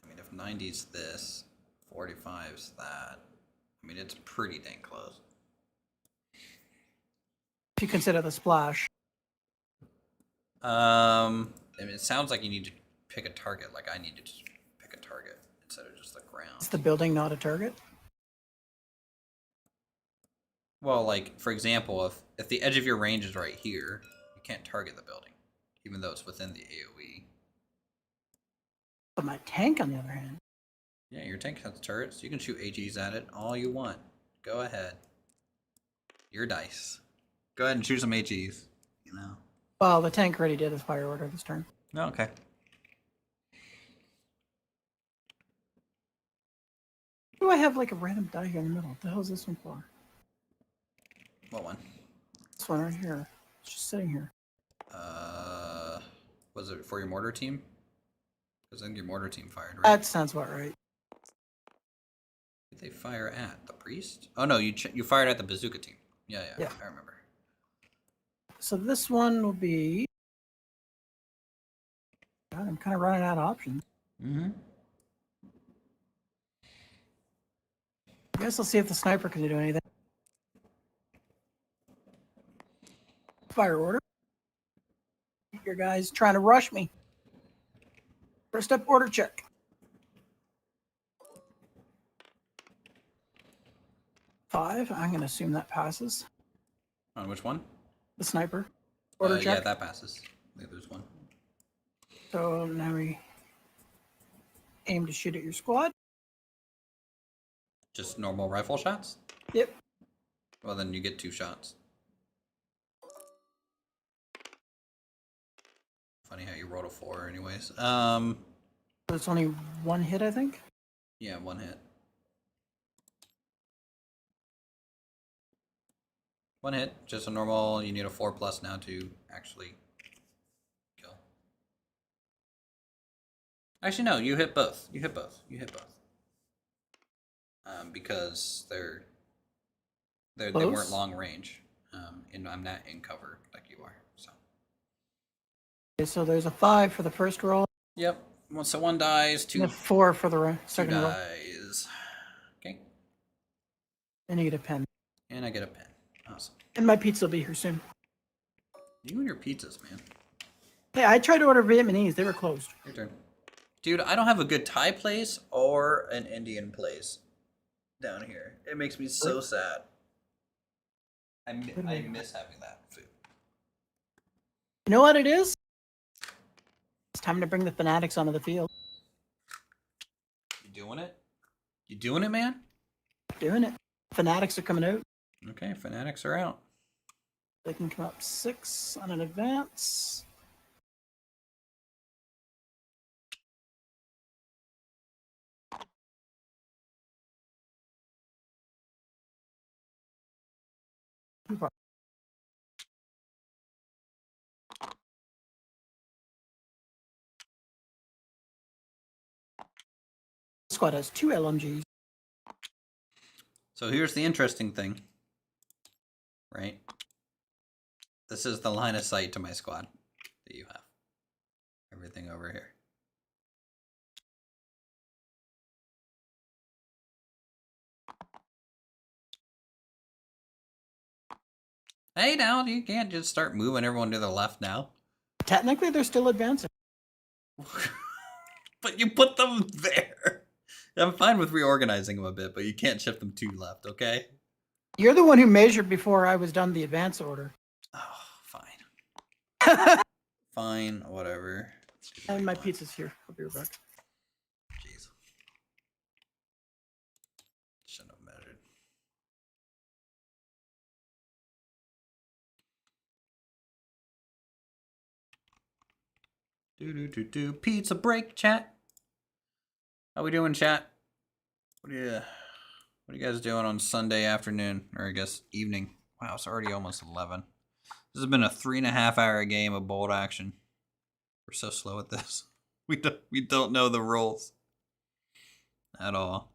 I mean, if 90's this, 45's that. I mean, it's pretty dang close. If you consider the splash. I mean, it sounds like you need to pick a target, like I need to just pick a target instead of just the ground. Is the building not a target? Well, like, for example, if the edge of your range is right here, you can't target the building, even though it's within the AoE. But my tank, on the other hand. Yeah, your tank has turrets. You can shoot AGs at it all you want. Go ahead. Your dice. Go ahead and shoot some AGs, you know. Well, the tank already did his fire order this turn. Oh, okay. Do I have like a random die here in the middle? What the hell is this one for? What one? This one right here. It's just sitting here. Was it for your mortar team? Because I think your mortar team fired, right? That sounds about right. Who did they fire at? The priest? Oh no, you fired at the bazooka team. Yeah, Yeah. I remember. So this one will be... God, I'm kind of running out of options. Mm-hmm. I guess I'll see if the sniper can do anything. Fire order. Your guy's trying to rush me. First up, order check. 5. I'm going to assume that passes. On which one? The sniper. Order check. Yeah, that passes. I think there's one. So now we aim to shoot at your squad. Just normal rifle shots? Yep. Well, then you get 2 shots. Funny how you rolled a 4 anyways. So it's only 1 hit, I think. Yeah, 1 hit. 1 hit, just a normal, you need a 4+ now to actually kill. Actually, no, you hit both. You hit both. Because they weren't long range. And I'm not in cover like you are, so. Okay, so there's a 5 for the first roll. Yep. So 1 dies, 2 And a 4 for the second roll. dies. Okay. And you get a pen. And I get a pen. Awesome. And my pizza will be here soon. You and your pizzas, man. Hey, I tried to order Vietnamese. They were closed. Your turn. Dude, I don't have a good Thai place or an Indian place down here. It makes me so sad. I miss having that food. You know what it is? It's time to bring the fanatics onto the field. You doing it? You doing it, man? Doing it. Fanatics are coming out. Okay, Fanatics are out. They can come up 6 on an advance. Squad has 2 LMGs. So here's the interesting thing, right? This is the line of sight to my squad that you have. Everything over here. Hey, now you can't just start moving everyone to the left now. Technically, they're still advancing. But you put them there. I'm fine with reorganizing them a bit, but you can't shift them to left, okay? You're the one who measured before I was done the advance order. Oh, fine. Fine, whatever. And my pizza's here. I'll be right back. Jeez. Shouldn't have measured. Do. Pizza break, chat. How we doing, chat? What are you guys doing on Sunday afternoon, or I guess evening? Wow, it's already almost 11. This has been a 3.5-hour game of bolt action. We're so slow at this. We don't know the rules at all.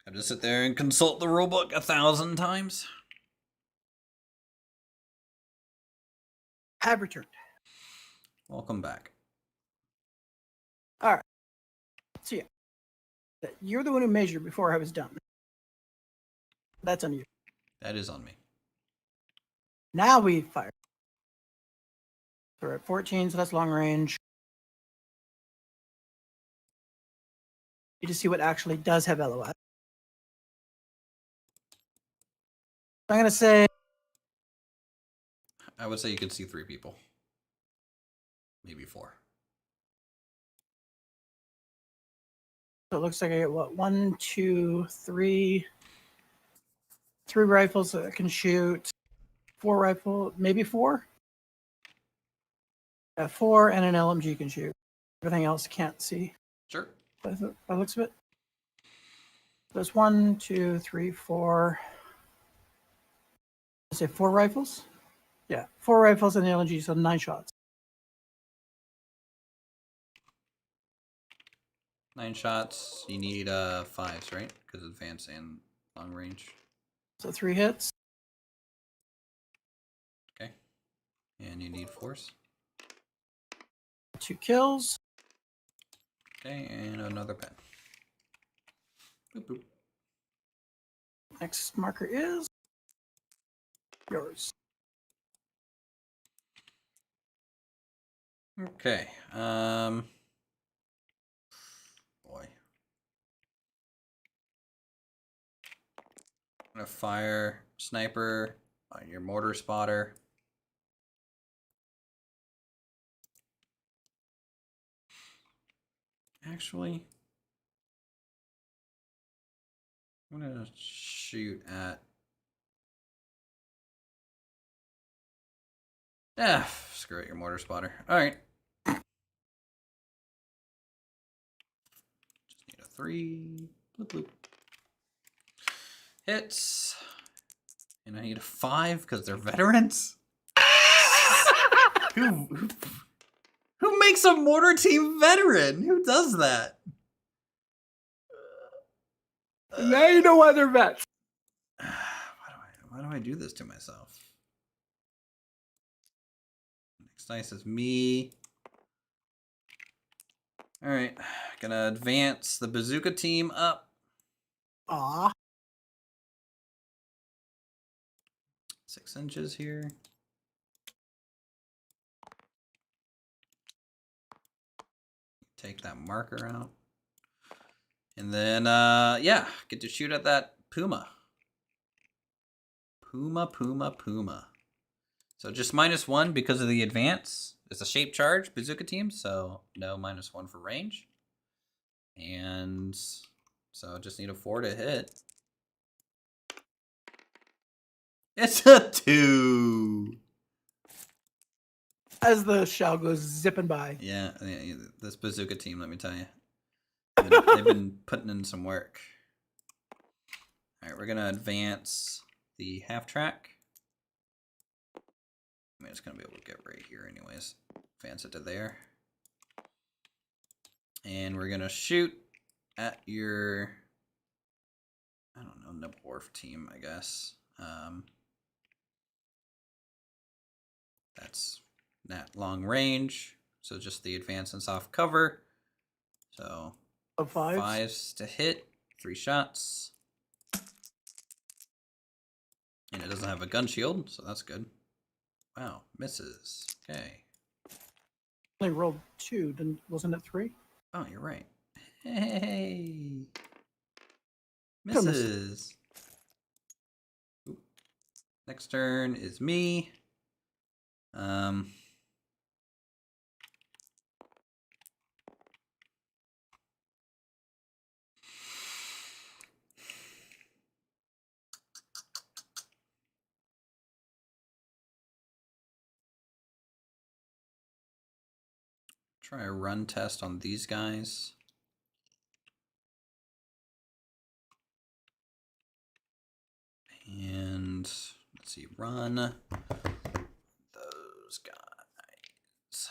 I just sit there and consult the rulebook 1,000 times. Have returned. Welcome back. All right. So yeah, you're the one who measured before I was done. That's on you. That is on me. Now we fire. We're at 14, so that's long range. You just see what actually does have LOS. I'm gonna say I would say you could see 3 people. Maybe 4. so. It looks like I get what 1, 2, 3. 3 rifles that can shoot. 4 rifle, maybe 4. 4 and an LMG can shoot. Everything else can't see. Sure. By the looks of it. There's 1, 2, 3, 4. I say 4 rifles. Yeah, 4 rifles and the LMG, so 9 shots. 9 shots. You need 5s, right? Because advance and long range. So 3 hits. Okay. And you need 4s. 2 kills. Okay, and another pen. Boop, boop. Next marker is yours. Okay. Boy. I'm gonna fire sniper on your mortar spotter. Actually, I'm gonna shoot at. Screw it, your mortar spotter. All right. Just need a 3. Bloop, bloop. Hits. And I need a 5 because they're veterans. who makes a mortar team veteran? Who does that? Now you know why they're vets. Why do I do this to myself? Next dice is me. All right, gonna advance the bazooka team up. Aw. 6 inches here. Take that marker out. And then, yeah, get to shoot at that Puma. Puma. So just -1 because of the advance. it's a shape charge bazooka team, so no -1 for range. And so just need a 4 to hit. It's a 2. As the shell goes zipping by. Yeah, this bazooka team, let me tell you. They've been putting in some work. All right, we're going to advance the half track. I mean, it's going to be able to get right here anyways. Advance it to there. And we're going to shoot at your, I don't know, Nibblewurf team, I guess. That's not long range, so just the advance and soft cover. So fives to hit, 3 shots. And it doesn't have a gun shield, so that's good. Wow, misses. Okay. Only rolled 2, wasn't it 3? Oh, you're right. Hey, misses. Ooh. Next turn is me. Try a run test on these guys. And let's see, run those guys. Let's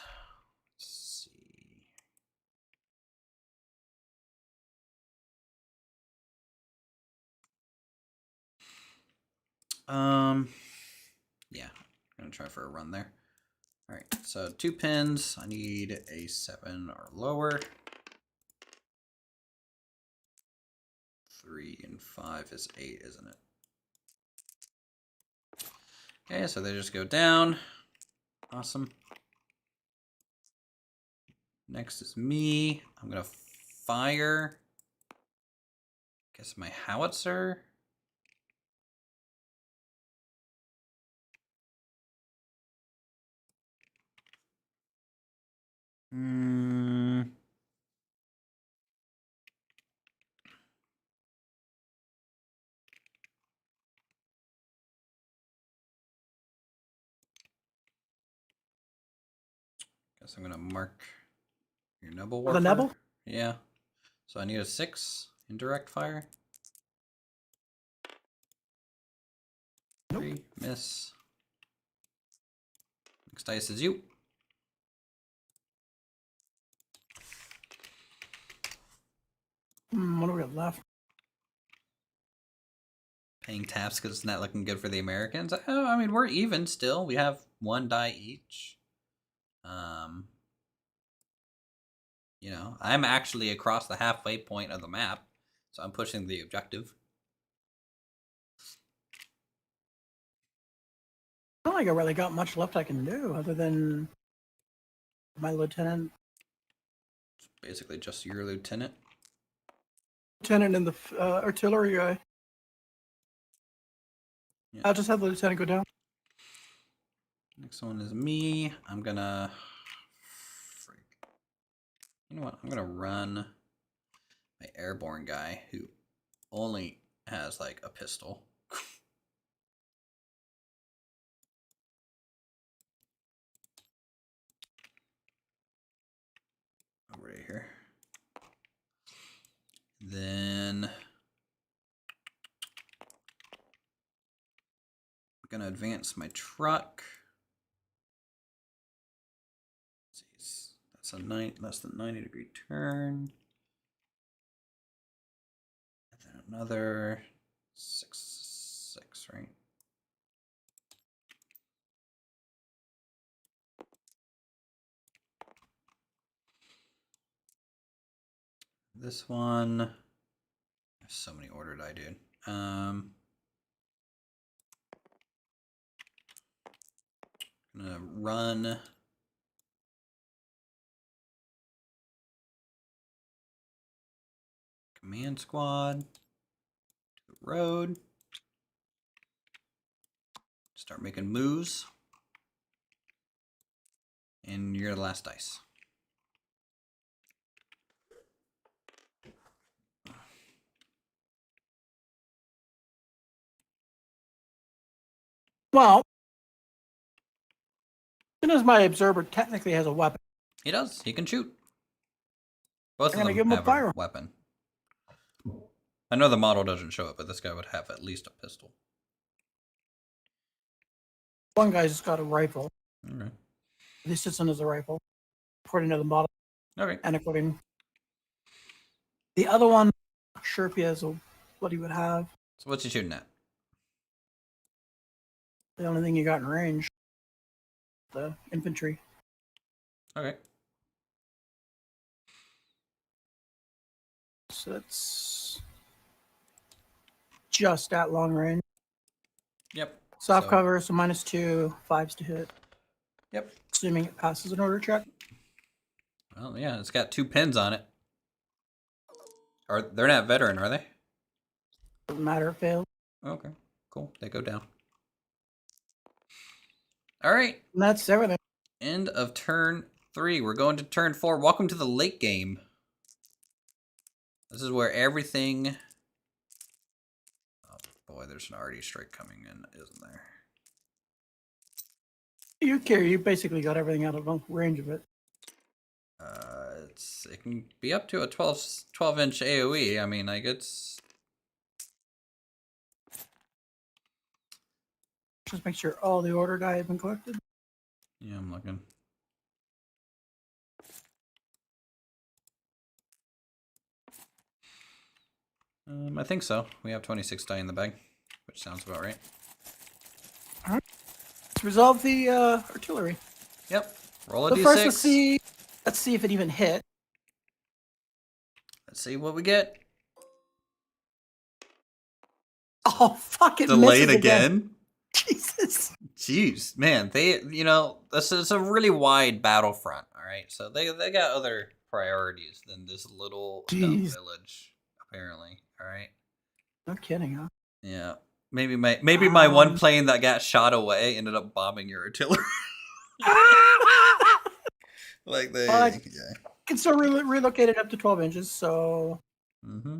see. Yeah, I'm gonna try for a run there. All right, so 2 pins. I need a 7 or lower. 3 and 5 is 8, isn't it? Okay, so they just go down. Awesome. Next is me. I'm gonna fire. Guess my howitzer. Guess I'm gonna mark your Nibblewurf. The Nibble? Yeah. So I need a 6 in direct fire. Nope. 3, miss. Next dice is you. What do we got left? Paying taps because it's not looking good for the Americans. Oh, I mean, we're even still. We have 1 die each. You know, I'm actually across the halfway point of the map, so I'm pushing the objective. I don't think I really got much left I can do other than my lieutenant. It's basically just your lieutenant. Lieutenant and the artillery guy. Yeah. I'll just have the lieutenant go down. Next one is me. I'm gonna... You know what? I'm gonna run my airborne guy who only has like a pistol. Over here. Then I'm gonna advance my truck. That's a less than 90-degree turn. And then another 6, right? This one. There's so many ordered I dude. I'm gonna run command squad to the road. Start making moves. And you're the last dice. Well, as soon as my observer technically has a weapon, He does. He can shoot. Both I'm of gonna them give him a have fire. a weapon. I know the model doesn't show it, but this guy would have at least a pistol. one guy's got a rifle. All right. This isn't as a rifle, according to the model, Okay. and according the other one, not sure if he has what he would have. So what's he shooting at? The only thing you got in range, the infantry. Okay. So it's just at long range. Yep. Soft So- cover, so -2, 5s to hit. Yep. Assuming it passes an order check. Well, yeah, it's got 2 pins on it. Or they're not veteran, are they? Doesn't matter, it fails. Okay. Cool. They go down. All right. And that's everything. End of turn 3. We're going to turn 4. Welcome to the late game. This is where everything... Oh boy, there's an arty strike coming in, isn't there? You basically got everything out of range of it. It can be up to a 12-inch AoE. I mean, like it's... Just make sure all the order die have been collected. Yeah, I'm looking. I think so. We have 26 die in the bag, which sounds about right. All right. Let's resolve the artillery. Yep. Roll a But d6. first, let's see if it even hit. Let's see what we get. Oh, fuck it! Delayed misses again? Jesus. Jeez, man, this is a really wide battlefront, all right? So they got other priorities than this little dumb Jeez. village, apparently, all right? No kidding, huh? Yeah. Maybe my one plane that got shot away ended up bombing your artillery. Like they, Well, yeah. Can still relocate it up to 12 inches, so... Mm-hmm.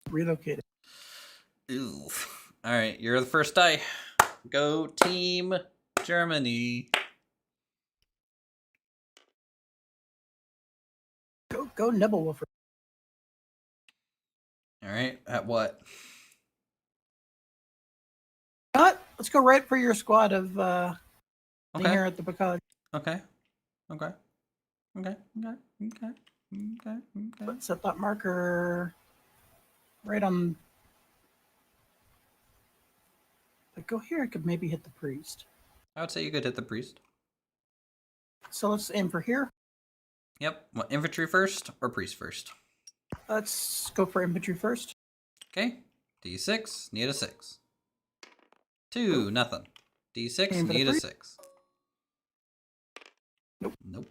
Relocate it. Ew. All right, you're the first die. Go Team Germany. Go Nibblewoofer. All right, at what? Let's go right for your squad of Okay. here at the Bacard. Okay. Let's set that marker right on. But go here, I could maybe hit the priest. I would say you could hit the priest. So let's aim for here. Yep. What, infantry first or priest first? Let's go for infantry first. Okay. D6, need a 6. 2, nothing. D6, Aim for the need a priest. 6. Nope.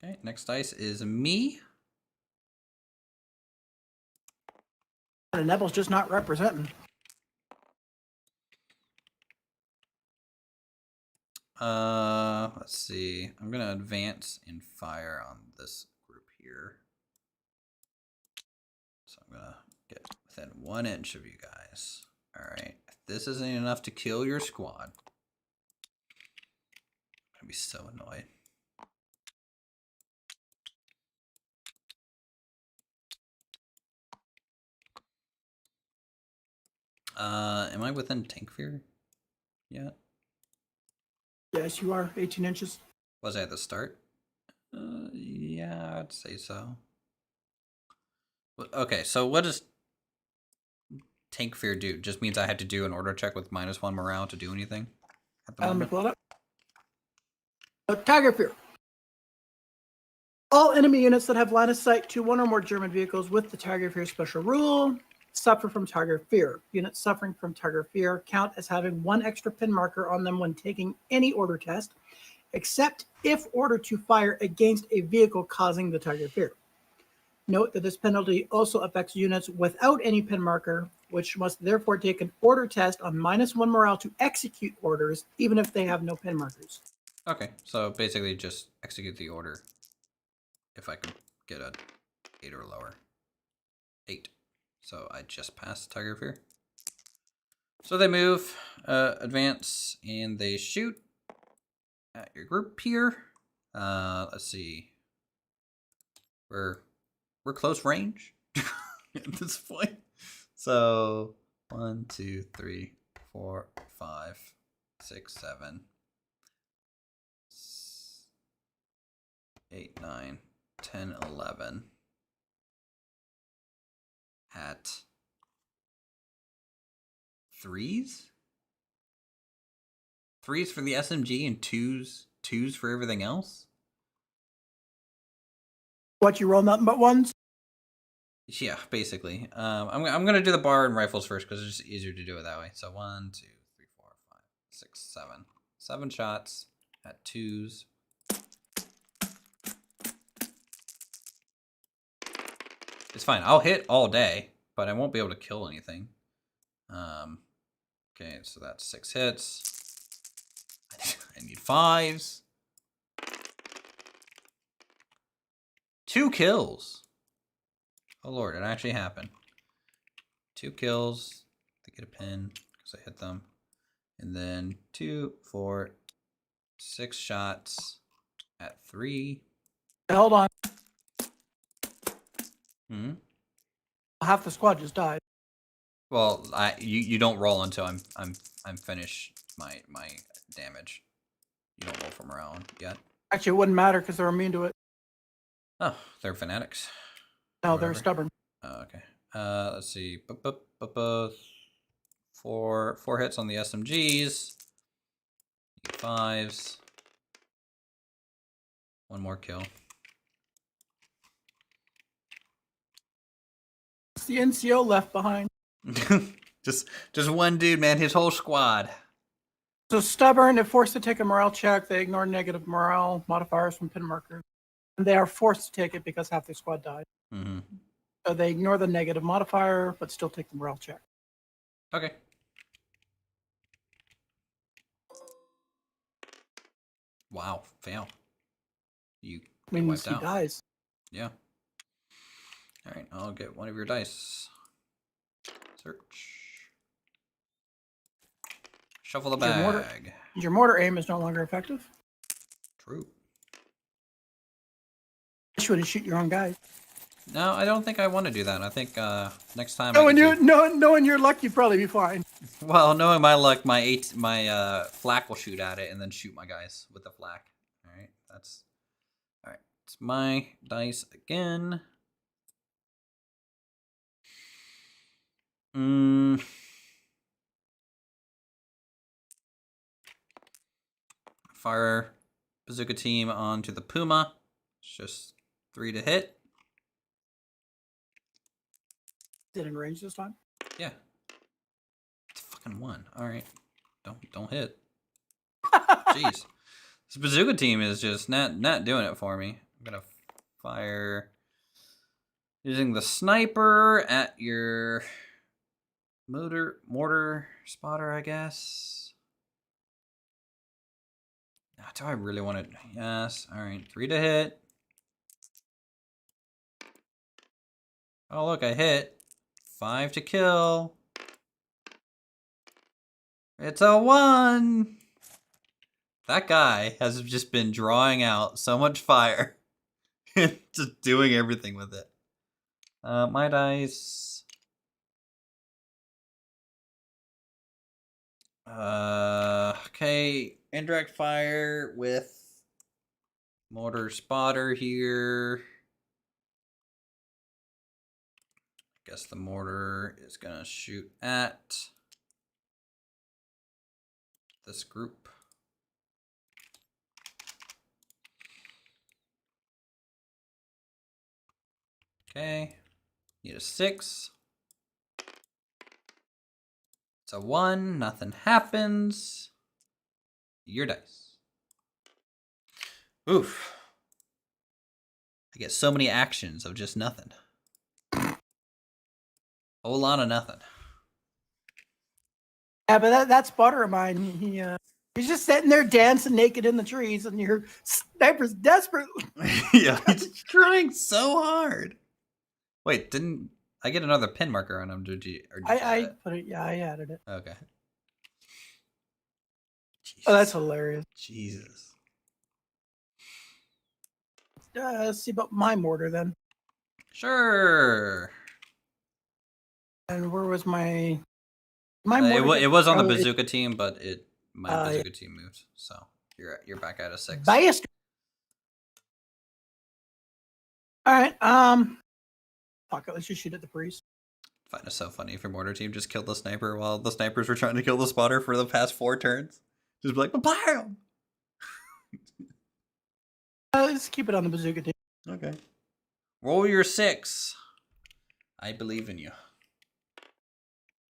Okay, next dice is me. The Neville's just not representing. Let's see. I'm gonna advance and fire on this group here. So I'm gonna get within 1 inch of you guys. All right. If this isn't enough to kill your squad, I'm gonna be so annoyed. Am I within tank fear yet? Yes, you are. 18 inches. Was I at the start? Yeah, I'd say so. Okay, so what does tank fear do? Just means I had to do an order check with -1 morale to do anything at the Let me moment? pull it up. Tiger Fear. All enemy units that have line of sight to one or more German vehicles with the Tiger Fear special rule suffer from Tiger Fear. Units suffering from Tiger Fear count as having 1 extra pin marker on them when taking any order test, except if ordered to fire against a vehicle causing the Tiger Fear. Note that this penalty also affects units without any pin marker, which must therefore take an order test on -1 morale to execute orders, even if they have no pin markers. Okay, so basically just execute the order if I can get a 8 or lower. 8. So I just passed Tiger of Fear. So they move, advance, and they shoot at your group here. Let's see. We're close range at this point. So 1, 2, 3, 4, 5, 6, 7, 8, 9, 10, 11. At 3s? 3s for the SMG and 2s for everything else? What, you roll nothing but ones? Yeah, basically. I'm gonna do the bar and rifles first because it's just easier to do it that way. So 1, 2, 3, 4, 5, 6, 7. 7 shots at 2s. It's fine. I'll hit all day, but I won't be able to kill anything. Okay, so that's 6 hits. I need 5s. 2 kills. Oh lord, it actually happened. 2 kills to get a pin because I hit them. And then 2, 4, 6 shots at 3. Hold on. Hmm. Half the squad just died. Well, you don't roll until I'm finished my damage. You don't roll from around yet. Actually, it wouldn't matter because they're immune to it. Oh, they're fanatics. No, they're stubborn. Oh, okay. Let's see. 4 hits on the SMGs. 5s. 1 more kill. It's the NCO left behind. just one dude, man. His whole squad. So stubborn, if forced to take a morale check, they ignore negative morale modifiers from pin markers. And they are forced to take it because half their squad died. Mm-hmm. So they ignore the negative modifier, but still take the morale check. Okay. Wow, fail. You Means wiped he out. dies. Yeah. All right, I'll get one of your dice. Search. Shuffle the bag. Your mortar aim is no longer effective. True. You shouldn't shoot your own guys. No, I don't think I want to do that. I think next time. Knowing your luck, you'd probably be fine. Well, knowing my luck, my flak will shoot at it and then shoot my guys with the flak. All right, that's all right. It's my dice again. Fire bazooka team onto the Puma. It's just 3 to hit. Is it in range this time? Yeah. It's fucking 1. All right. Don't hit. Jeez. This bazooka team is just not doing it for me. I'm gonna fire using the sniper at your mortar spotter, I guess. Do I really want it? Yes. All right. 3 to hit. Oh, look, I hit. 5 to kill. It's a 1. That guy has just been drawing out so much fire. Just doing everything with it. My dice. Okay. Indirect fire with mortar spotter here. I guess the mortar is gonna shoot at this group. Okay. Need a 6. It's a 1. Nothing happens. Your dice. Oof. I get so many actions of just nothing. Whole lot of nothing. Yeah, but that spotter of mine, he's just sitting there dancing naked in the trees, and your sniper's desperate. Yeah, he's trying so hard. Wait, didn't I get another pin marker on him? Did you I put it. Yeah, I added it. Okay. Jesus. Oh, that's hilarious. Jesus. Let's see about my mortar then. Sure. And where was my mortar? It was on the bazooka team, but my bazooka team moved, so you're back at a 6. Bastard. All right. Fuck it. Let's just shoot at the priest. I find it so funny if your mortar team just killed the sniper while the snipers were trying to kill the spotter for the past 4 turns. Just be like, BAM! Let's keep it on the bazooka team. Okay. Roll your 6. I believe in you.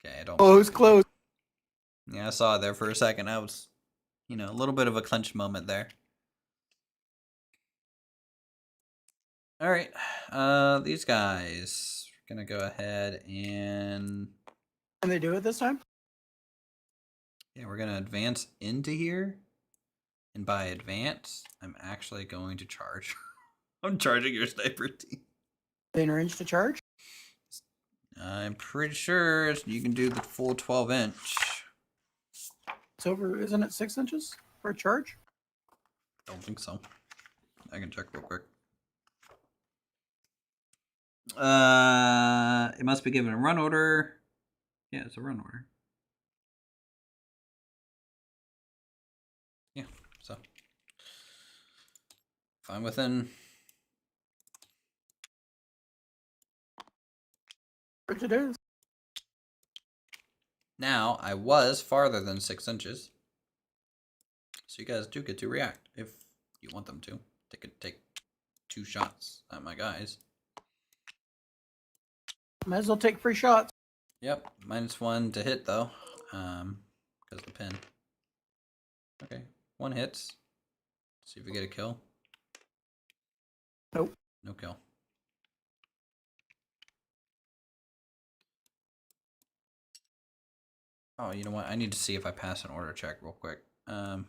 Okay, I don't. Oh, it was close. Yeah, I saw it there for a second. I was, a little bit of a clinch moment there. All right, these guys are gonna go ahead and. Can they do it this time? Yeah, we're gonna advance into here, and by advance, I'm actually going to charge. I'm charging your sniper team. They range to charge? I'm pretty sure you can do the full 12-inch. It's over, isn't it 6 inches for a charge? Don't think so. I can check real quick. It must be given a run order. Yeah, it's a run order. Yeah, so if I'm within. Which it is. Now, I was farther than 6 inches. So you guys do get to react if you want them to. They could take 2 shots at my guys. Might as well take free shots. Yep, -1 to hit though. Because the pin. Okay, 1 hits. See if we get a kill. Nope. No kill. Oh, you know what? I need to see if I pass an order check real quick. I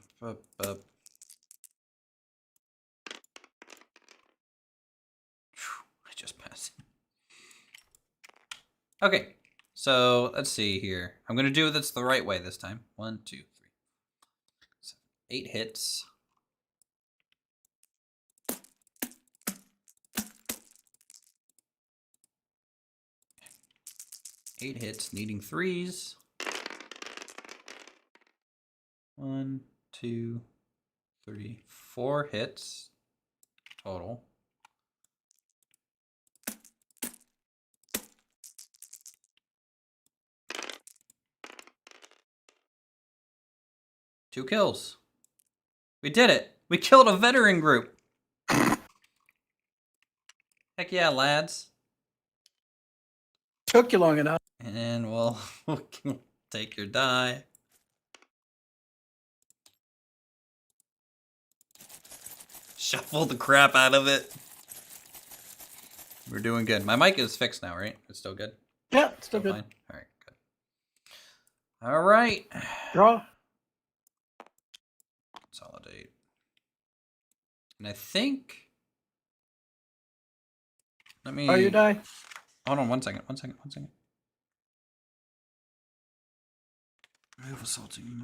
just passed. Okay, so let's see here. I'm gonna do this the right way this time. 1, 2, 3, 7, 8 hits. Eight hits, needing 3s. 1, 2, 3, 4 hits total. Two kills. We did it. We killed a veteran group. Heck yeah, lads. Took you long enough. And we'll take your die. Shuffle the crap out of it. We're doing good. My mic is fixed now, right? It's still good? Yeah, it's still good. Fine? All right, good. All right. Draw. Consolidate. And I think... Let me... Oh, you die. Hold on 1 second. 1 second. 1 second. Remove assaulting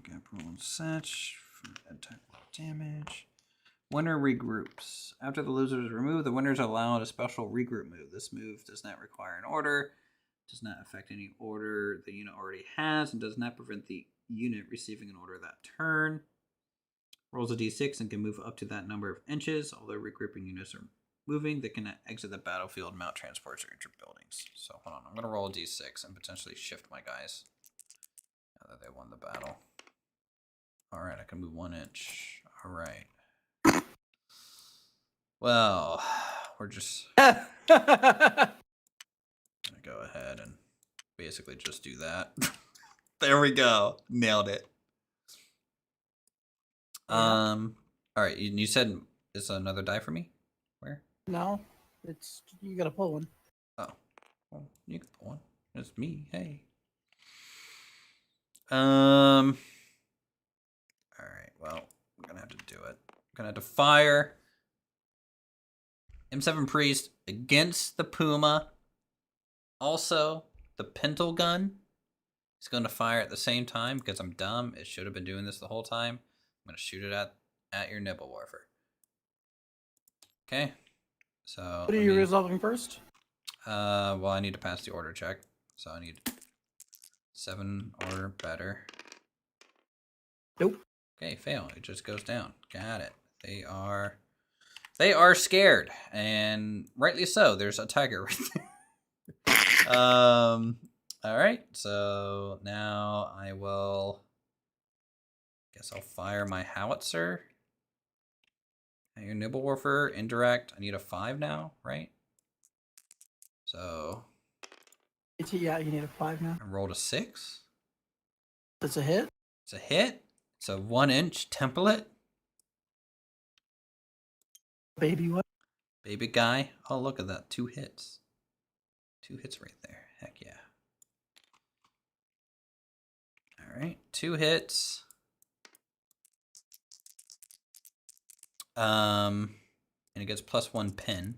gap roll and such for attack damage. Winner regroups. After the loser is removed, the winner is allowed a special regroup move. This move does not require an order, does not affect any order the unit already has, and does not prevent the unit receiving an order that turn. Rolls a d6 and can move up to that number of inches. Although regrouping units are moving, they can exit the battlefield, mount transports, or enter buildings. So hold on, I'm going to roll a d6 and potentially shift my guys. Now that they won the battle. Alright, I can move 1 inch. Alright. Well, we're just gonna go ahead and basically just do that. There we go. Nailed it. Alright, you said it's another die for me? Where? No, it's you got to pull one. Oh, well, you can pull one. It's me. Hey. All right. Well, I'm gonna have to do it. I'm gonna have to fire M7 Priest against the Puma. Also, the Pintle gun is going to fire at the same time because I'm dumb. It should have been doing this the whole time. I'm going to shoot it at your Nibble Warfer. Okay. So What are you resolving first? Well, I need to pass the order check. So I need 7 or better. Nope. Okay, fail. It just goes down. Got it. They are scared, and rightly so. There's a tiger right there. All right. So now guess I'll fire my howitzer. At your Nibble Warfer, indirect. I need a 5 now, right? So Yeah, you need a 5 now. I rolled a 6. That's a hit. It's a hit. It's a 1-inch template. Baby what? Baby guy. Oh, look at that. 2 hits. 2 hits right there. Heck yeah. All right. 2 hits. And it gets +1 pin.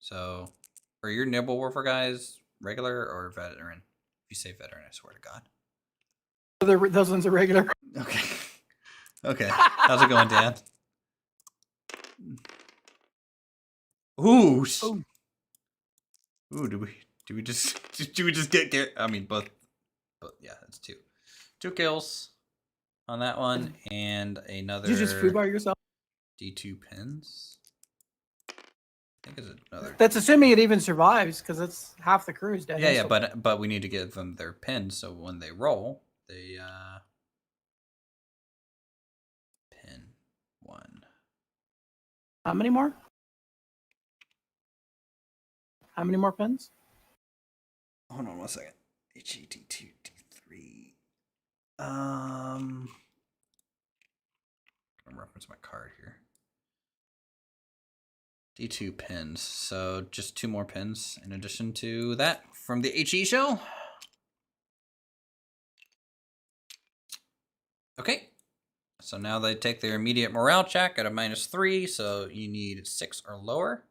So, are your Nibble Warfer guys regular or veteran? If you say veteran, I swear to God. Those ones are regular. Okay. Okay. How's it going, Dan? Ooh. Ooh. Do we just get? I mean, both. But yeah, it's 2. 2 kills on that one, and another. Did you just foobar yourself? D2 pins. I think it's another. That's assuming it even survives, because that's half the crew's dead. Yeah, but we need to give them their pins, so when they roll, they pin 1. How many more? How many more pins? Hold on 1 second. HET2 D3. I'm gonna reference my card here. D2 pins. So just 2 more pins in addition to that from the HE show. Okay. So now they take their immediate morale check at a -3. So you need 6 or lower.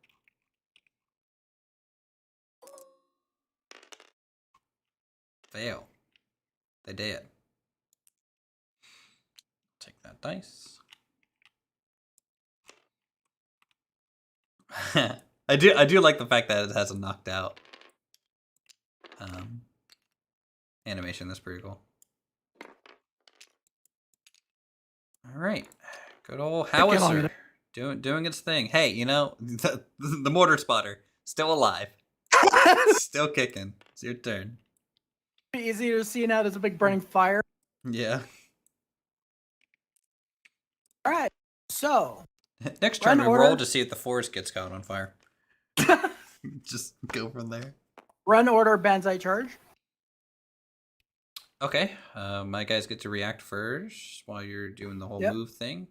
Fail. They did. Take that dice. I do like the fact that it has a knocked out animation. That's pretty cool. All right, good old howitzer doing its thing. Hey, you know the mortar spotter still alive, still kicking. It's your turn. Easier to see now. There's a big burning fire. Yeah. All right. So next turn we roll to see if the forest gets caught on fire. Just go from there. Run order Banzai charge. Okay, my guys get to react first while you're doing the whole move thing.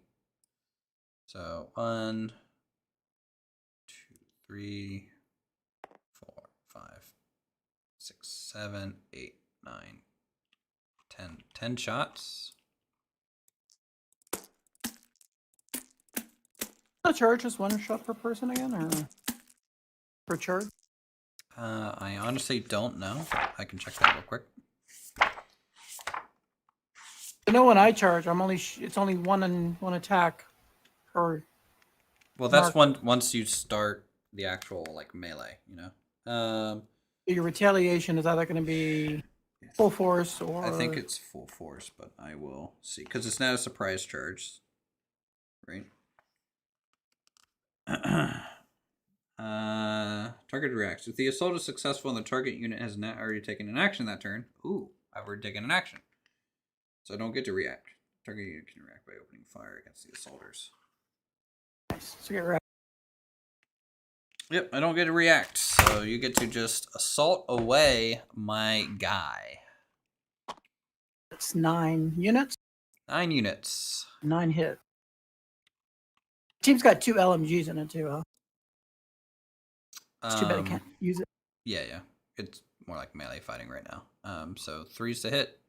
So 1, 2, 3, 4, 5, 6, 7, 8, 9, 10. 10 shots. The charge is 1 shot per person again, or per charge? I honestly don't know. I can check that real quick. I know when I charge, it's only one attack per. Well, that's once you start the actual like melee, you know. Your retaliation is either going to be full force or. I think it's full force, but I will see because it's not a surprise charge, right? Target reacts. If the assault is successful and the target unit has not already taken an action that turn, I've already taken an action. So I don't get to react. Target unit can react by opening fire against the assaulters. Nice. So get ready. Yep, I don't get to react. So you get to just assault away my guy. It's 9 units. 9 units. 9 hit. Team's got 2 LMGs in it too, huh? It's too bad I can't use it. Yeah, yeah. It's more like melee fighting right now. So 3s to hit.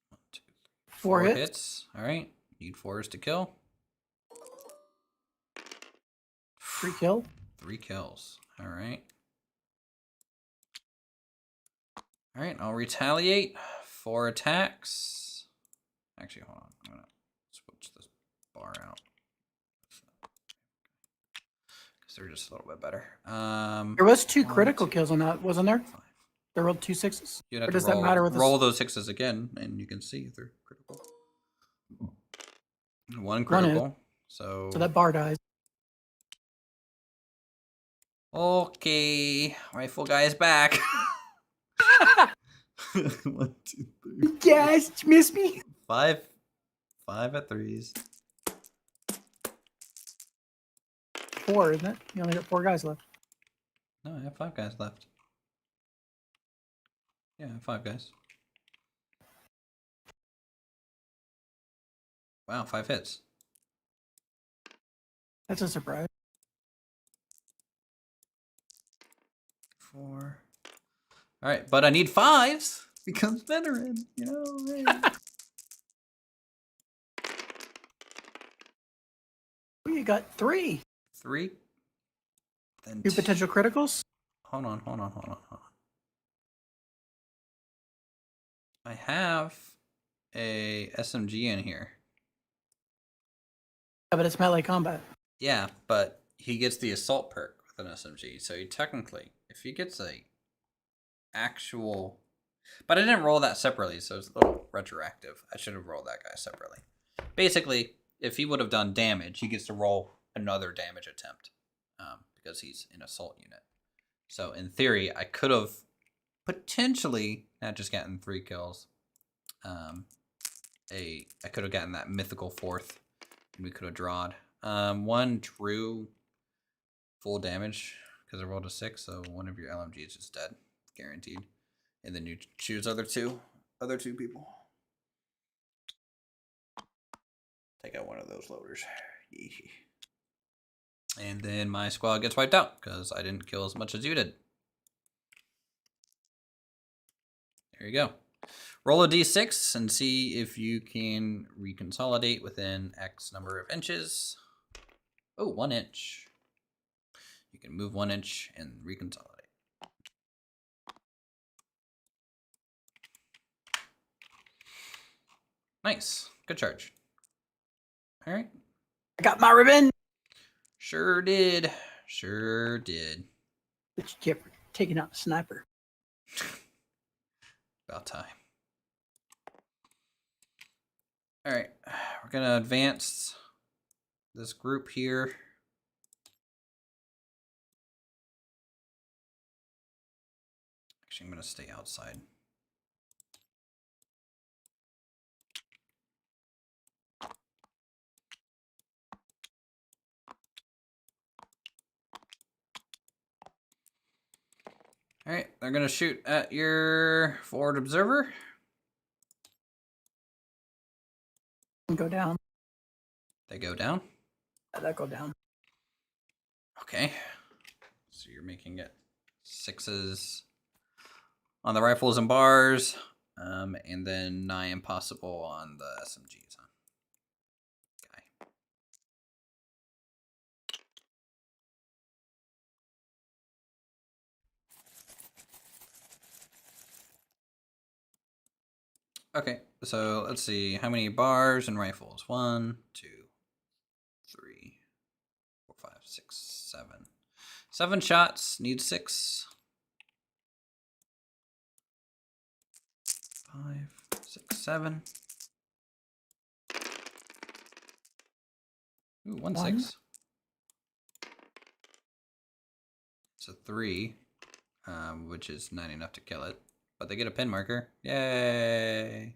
1, 2, 3, 4 hits. hits. All right. Need 4s to kill. 3 kill. 3 kills. All right. All right. I'll retaliate. 4 attacks. Actually, hold on. I'm gonna switch this bar out. Because they're just a little bit better. There was 2 1, critical 2, kills on that, wasn't there? 5. There rolled 2 6s. You'd have Or to does roll, that matter with roll those 6s again, and you can see if they're critical. 1 critical. So that bar dies. okay, rifle guy is back. 1, 2, 3. Yes, did you miss me? 5 at 3s. 4, isn't it? You only got 4 guys left. No, I have 5 guys left. Yeah, I have 5 guys. Wow, 5 hits. That's a surprise. 4. All right, but I need 5s because veteran, you know. Hey. You got 3. 3. Then 2 potential criticals. Hold on. I have a SMG in here. Yeah, but it's melee combat. Yeah, but he gets the assault perk with an SMG, so he technically, if he gets a actual, but I didn't roll that separately, so it's a little retroactive. I should have rolled that guy separately. Basically, if he would have done damage, he gets to roll another damage attempt because he's an assault unit. So in theory, I could have potentially not just gotten 3 kills. I could have gotten that mythical 4th, and we could have drawed. 1 drew full damage because I rolled a 6, so one of your LMGs is dead, guaranteed. And then you choose other two people. Take out one of those loaders. And then my squad gets wiped out because I didn't kill as much as you did. There you go. Roll a d6 and see if you can reconsolidate within X number of inches. Oh, 1 inch. You can move 1 inch and reconsolidate. Nice. Good charge. All right. I got my revenge. Sure did. Sure did. But you kept taking out the sniper. About time. All right. We're going to advance this group here. Actually, I'm going to stay outside. All right, they're going to shoot at your forward observer. Go down. They go down. That go down. Okay. So you're making it 6s on the rifles and bars, and then nigh impossible on the SMGs. Huh? Okay, so let's see. How many bars and rifles? 1, 2, 3, 4, 5, 6, 7. 7 shots, need 6. 5, 6, 7. Ooh, 1 6. It's a 3, which is not enough to kill it. But they get a pin marker. Yay!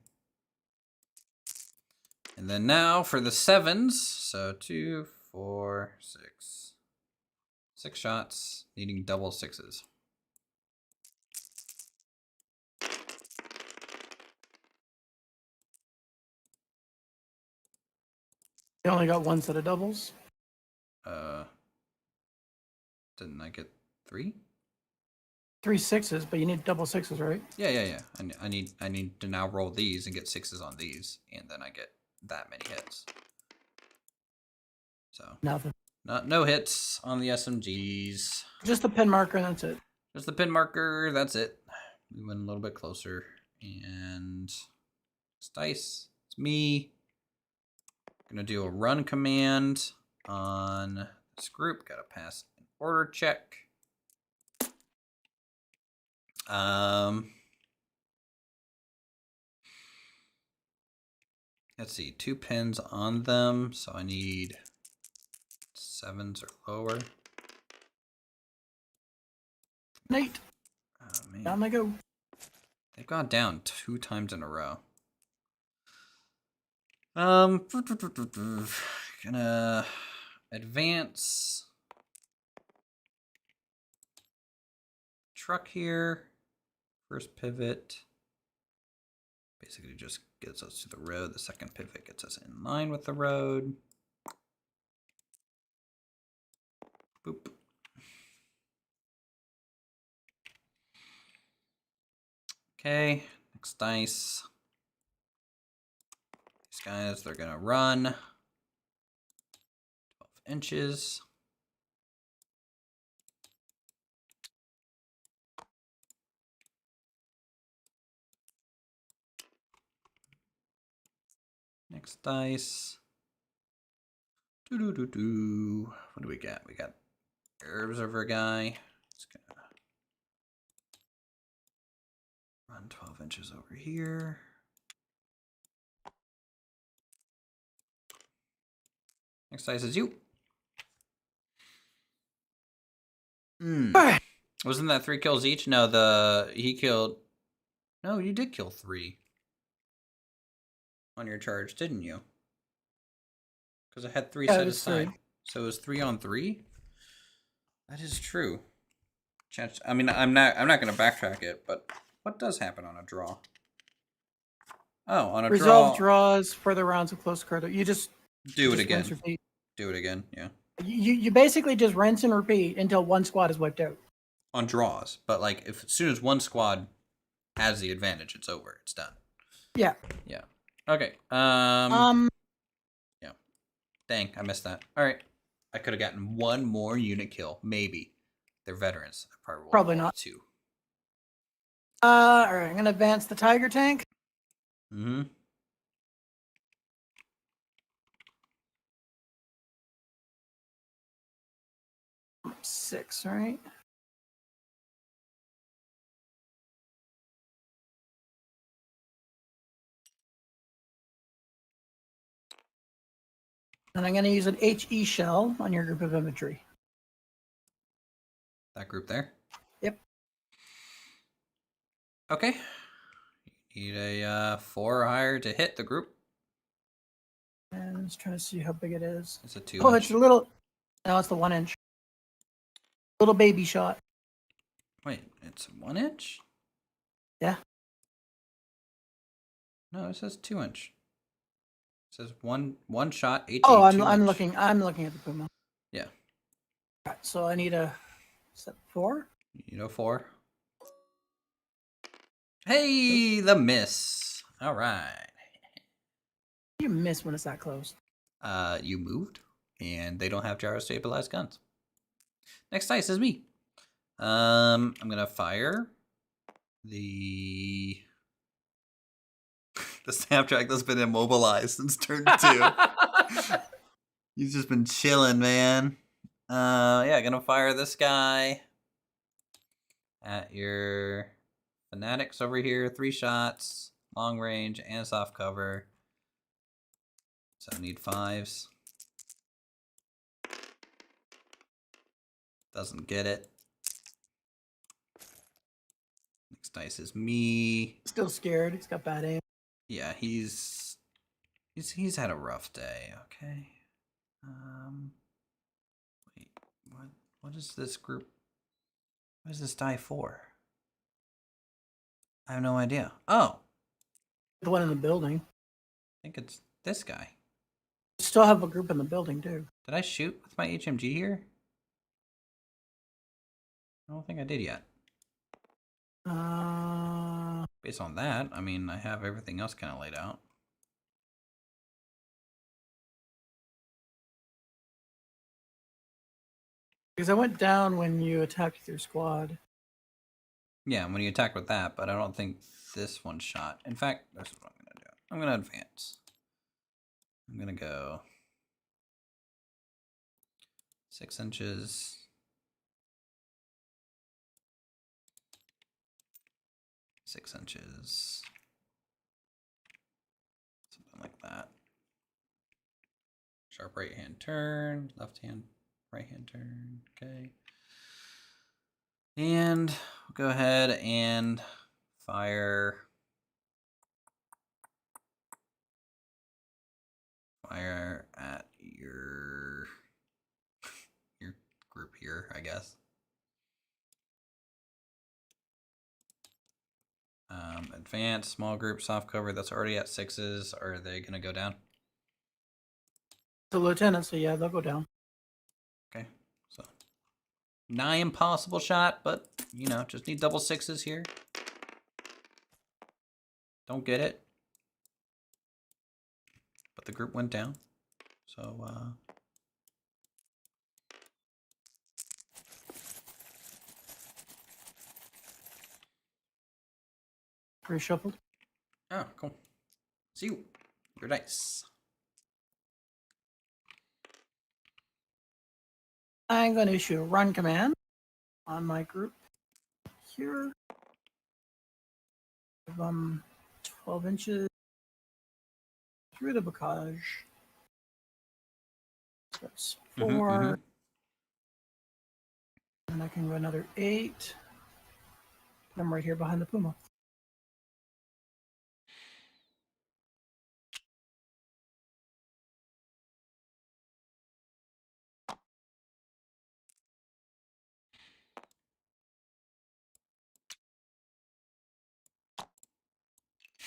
And then now for the 7s. So 2, 4, 6. 6 shots, needing double 6s. You only got one set of doubles. Didn't I get 3? 3 sixes, but you need double sixes, right? Yeah. I need to now roll these and get 6s on these, and then I get that many hits. So Nothing. no hits on the SMGs. Just the pin marker, and that's it. Just the pin marker. That's it. We went a little bit closer, and it's dice. It's me. Gonna do a run command on this group. Gotta pass an order check. Let's see, 2 pins on them, so I need 7s or lower. Nate, Oh man, down they go. they've gone down 2 times in a row. Gonna advance truck here. First pivot basically just gets us to the road. The second pivot gets us in line with the road. Boop. Okay, next dice. These guys, they're gonna run 12 inches. Next dice. What do we got? We got herbs over a guy. It's gonna run 12 inches over here. Next dice is you. Wasn't that 3 kills each? No, he killed. No, you did kill 3 on your charge, didn't you? Because I had 3 set aside. 3. So it was 3 on 3. That is true. I mean, I'm not going to backtrack it, but what does happen on a draw? Oh, on a Resolve draws for the rounds of close quarter. You just do it again. Do it again, yeah. You basically just rinse and repeat until one squad is wiped out. On draws, but like as soon as one squad has the advantage, it's over. It's done. Yeah. Yeah. Okay. Yeah. Dang, I missed that. All right. I could have gotten 1 more unit kill, maybe. They're veterans. Probably not. 2. All right. I'm gonna advance the Tiger tank. Mm-hmm. Six, right? And I'm going to use an HE shell on your group of infantry. That group there? Yep. Okay. You need a 4 or higher to hit the group. And I'm just trying to see how big it is. It's a 2 Oh, inch. it's a little... No, it's the 1 inch. Little baby shot. Wait, it's 1 inch? Yeah. No, it says 2 inch. It says one shot, HE. Oh, I'm looking at the Puma. Yeah. All right, so I need a set 4. You know 4. Hey, the miss. All right. You miss when it's that close. You moved, and they don't have gyro stabilized guns. Next dice is me. I'm gonna fire the Snapdragon that's been immobilized since turn 2. He's just been chilling, man. Yeah, gonna fire this guy at your fanatics over here. 3 shots, long range and soft cover. So I need 5s. Doesn't get it. Next dice is me. Still scared. He's got bad aim. Yeah, he's had a rough day. Okay. Wait, what is this group? What is this die for? I have no idea. Oh, The one in the building. I think it's this guy. still have a group in the building too. Did I shoot with my HMG here? I don't think I did yet. Based on that, I mean, I have everything else kind of laid out. Because I went down when you attacked with your squad. Yeah, when you attack with that, but I don't think this one shot. In fact, that's what I'm going to do. I'm going to advance. I'm going to go 6 inches. 6 inches. Something like that. Sharp right hand turn, left hand, right hand turn. Okay. And we'll go ahead and fire at your group here, I guess. Advanced, small group, soft cover. That's already at 6s. Are they gonna go down? The lieutenant, so yeah, they'll go down. Okay, so nigh impossible shot, but you know, just need double 6s here. Don't get it, but the group went down. So Reshuffled. oh, cool. See you. Your dice. I'm going to issue a run command on my group here. Give them 12 inches through the bocage. So that's 4. And I can go another 8. I'm right here behind the Puma.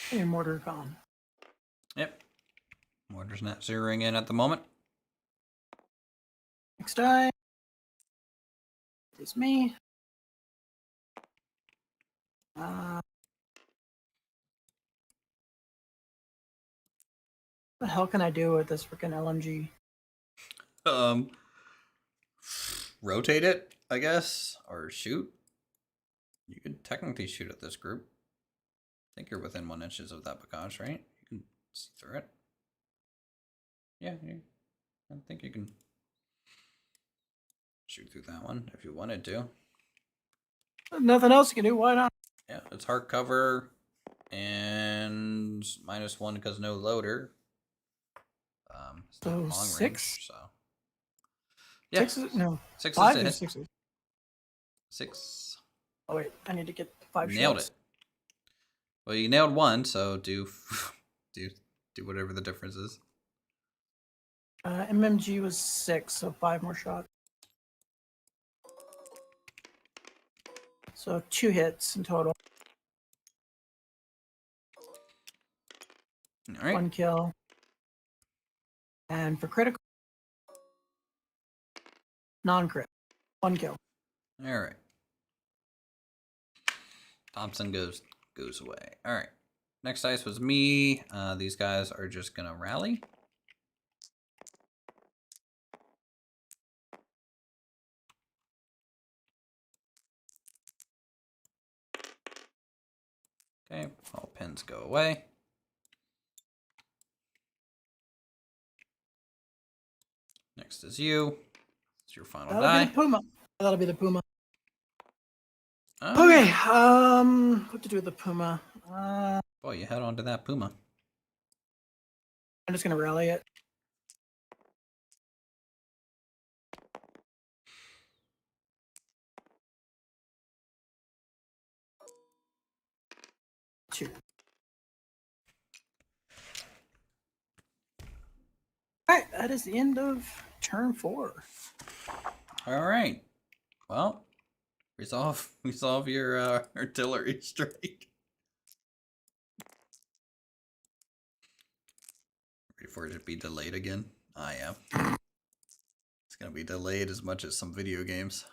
Hey, mortar gone. Yep. Mortar's not zeroing in at the moment. Next die is me. What the hell can I do with this freaking LMG? Rotate it, I guess, or shoot. You could technically shoot at this group. I think you're within 1 inches of that bocage, right? You can see through it. Yeah, I think you can shoot through that one if you wanted to. Nothing else you can do. Why not? Yeah, it's hard cover and -1 because no loader. It's not So long 6? range, so yeah, 6? No, 6 5 is a or hit. 6. 6. Oh wait, I need to get 5 Nailed shots. it. Well, you nailed 1, so do whatever the difference is. MMG was 6, so 5 more shots. So 2 hits in total. All right. 1 kill. And for critical, non-crit, 1 kill. All right. Thompson goes away. All right. Next dice was me. These guys are just gonna rally. Okay, all pins go away. Next is you. It's your final That'll die. be the Puma. That'll be the Puma. Oh, Okay, what to do with the Puma? boy, you head on to that Puma. I'm just gonna rally it. Two. All right, that is the end of turn 4. All right. Well, resolve your artillery strike. Ready for it to be delayed again. I am. It's gonna be delayed as much as some video games.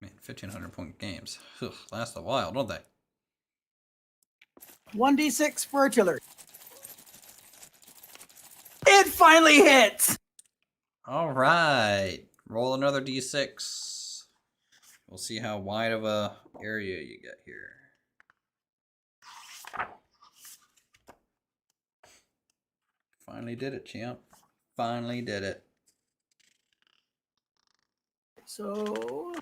Man, 1,500-point games. Ugh, last a while, don't they? 1d6 for artillery. It finally hits! All right. Roll another d6. We'll see how wide of a area you get here. Finally did it, champ. Finally did it. So...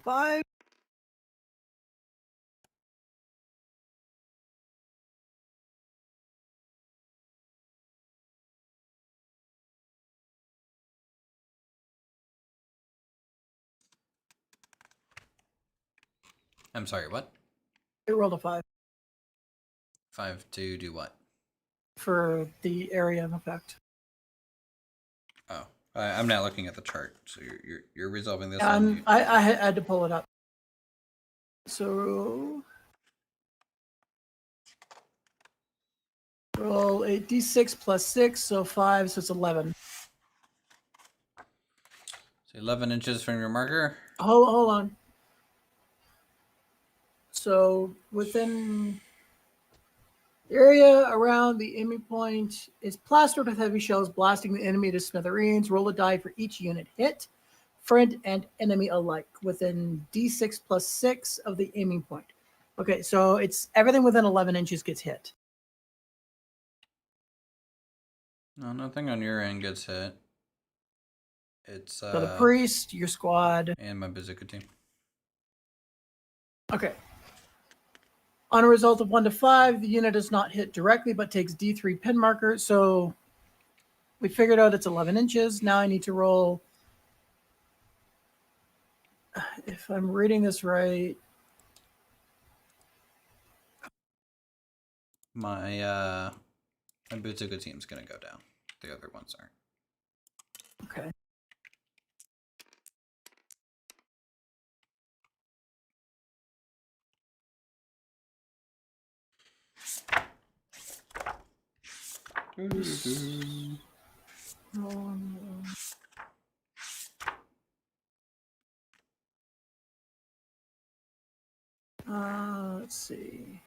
Five. I'm sorry, what? It rolled a 5 5 to do what? for the area of effect. Oh, I'm not looking at the chart. So you're resolving this. I had to pull it up. So roll a d6 plus 6, so 5, so it's 11. So 11 inches from your marker. Hold on. So within the area around the enemy point is plastered with heavy shells, blasting the enemy to smithereens. Roll a die for each unit hit, friend and enemy alike, within d6 plus 6 of the aiming point. Okay, so it's everything within 11 inches gets hit. No, nothing on your end gets hit. It's So the priest, your squad, and my bazooka team. Okay. On a result of 1 to 5, the unit is not hit directly, but takes D3 pin marker. So we figured out it's 11 inches. Now I need to roll, if I'm reading this right. My bazooka team's gonna go down. The other ones aren't. Okay. Let's see.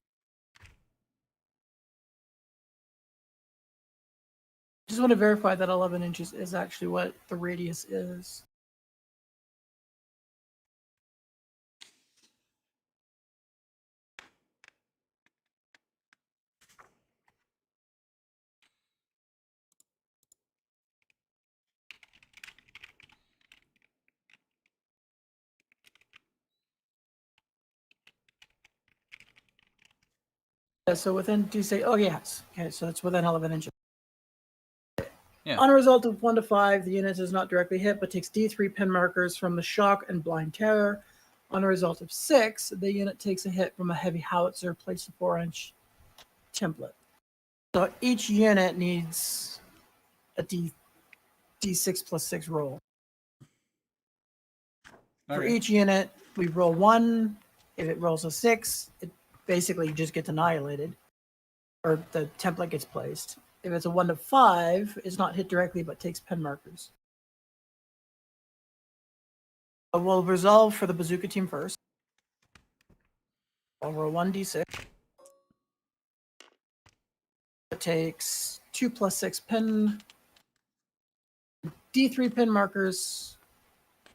Just want to verify that 11 inches is actually what the radius is. Yeah, so within D6, oh yes. Okay, so it's within 11 inches. Yeah. On a result of 1 to 5, the unit is not directly hit, but takes D3 pin markers from the shock and blind terror. On a result of 6, the unit takes a hit from a heavy howitzer placed a 4-inch template. So each unit needs a D6 plus 6 roll. For each unit, we roll 1. If it rolls a 6, it basically just gets annihilated, or the template gets placed. If it's a 1 to 5, it's not hit directly, but takes pin markers. We'll resolve for the bazooka team first. I'll roll 1d6. It takes 2 plus 6 pin. D3 pin markers.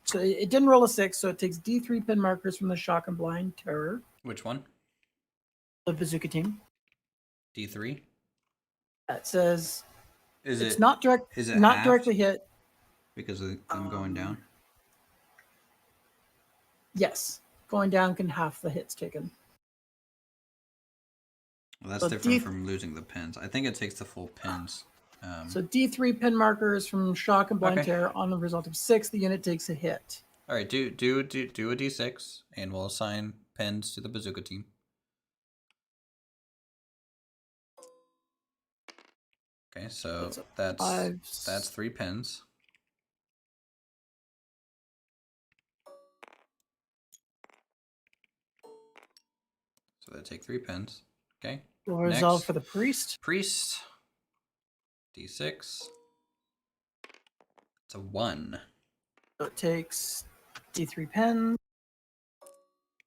So it didn't roll a 6, so it takes D3 pin markers from the shock and blind terror. Which one? The bazooka team. D3. That says Is it's it not direct. Is it not halved directly hit. because of them going down? Yes, going down can half the hits taken. Well, that's So different from losing the pins. I think it takes the full pins. So D3 pin markers from shock and blind Okay. terror. On the result of 6, the unit takes a hit. All right, do a D6, and we'll assign pins to the bazooka team. Okay, so That's that's 3 pins. So they take 3 pins. Okay. We'll resolve Next, for the priest. priest. D6. It's a 1. So it takes D3 pens.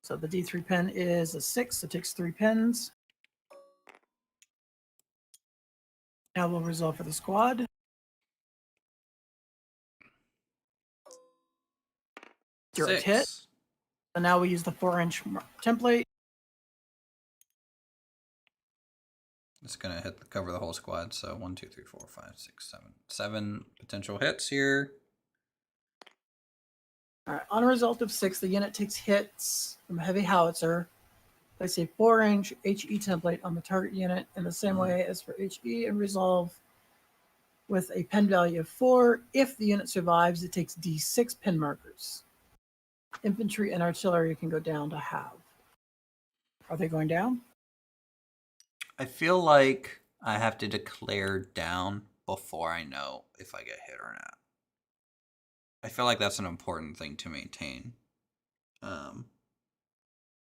So the D3 pen is a 6. It takes 3 pens. Now we'll resolve for the squad. Direct 6. hit. So now we use the 4-inch template. It's gonna cover the whole squad. So 1, 2, 3, 4, 5, 6, 7. 7 potential hits here. All right. On a result of 6, the unit takes hits from a heavy howitzer. Place a 4-inch HE template on the target unit in the same way as for HE and resolve with a pen value of 4. If the unit survives, it takes D6 pen markers. Infantry and artillery can go down to half. Are they going down? I feel like I have to declare down before I know if I get hit or not. I feel like that's an important thing to maintain.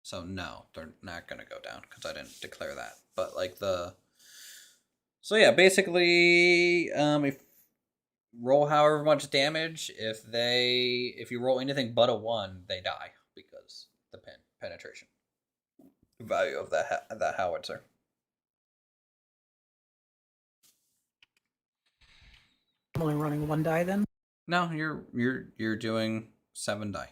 So no, they're not gonna go down because I didn't declare that. But like so yeah, basically, if roll however much damage, if you roll anything but a 1, they die because the penetration value of that howitzer. I'm only running 1 die then. No, you're doing 7 die.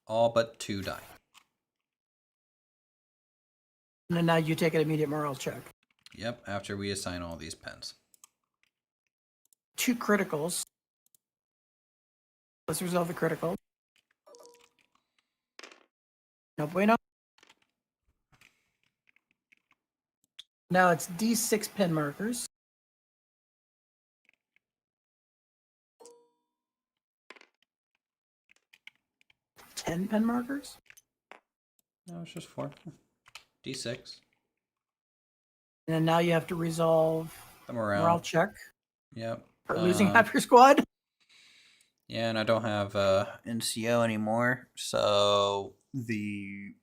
All but 2 die. And then now you take an immediate morale check. Yep, after we assign all these pens. 2 criticals. Let's resolve the critical. No bueno. Now it's D6 pen markers. Ten pen markers. No, it's just 4. D6. And then now you have to resolve The morale. morale check Yep. for losing half your squad. Yeah, and I don't have NCO anymore, so the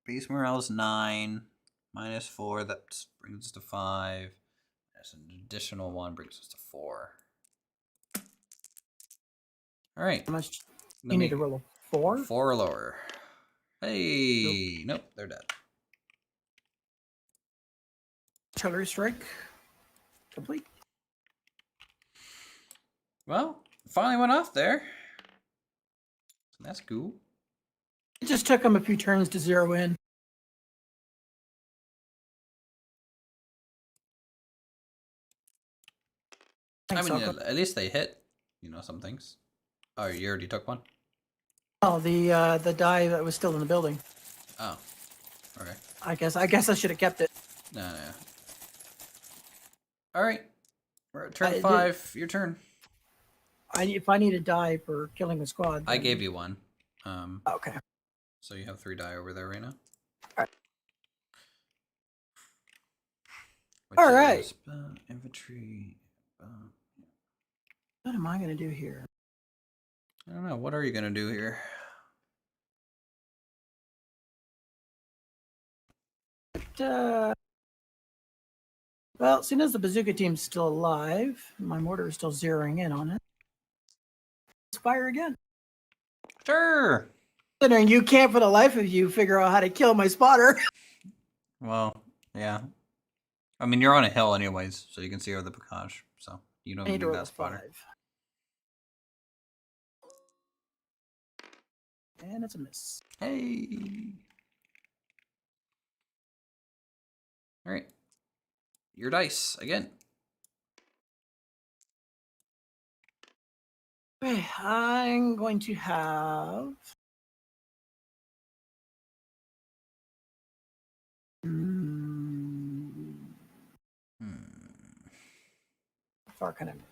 base morale is 9 minus 4. That brings us to 5. That's an additional 1 brings us to 4. All right. How much? You need to roll a 4. 4 or lower. Hey, nope, they're dead. Artillery strike complete. Well, finally went off there. That's cool. It just took them a few turns to zero in. Thanks, I mean, Alco. at least they hit, some things. Oh, you already took one? Oh, the die that was still in the building. Oh, okay. I guess I should have kept it. No. All right, we're at turn 5. Your turn. If I need a die for killing a squad, I gave you 1. Okay. So you have 3 die over there right now. All right. Infantry. What am I going to do here? I don't know. What are you going to do here? Well, seeing as the bazooka team's still alive, my mortar is still zeroing in on it. Let's fire again. Sure. Considering you can't for the life of you figure out how to kill my spotter. Well, yeah. I mean, you're on a hill anyways, so you can see over the bocage. So you don't need that spotter. 5. And it's a miss. Hey. All right. Your dice again. Okay, I'm going to have. How far can I move?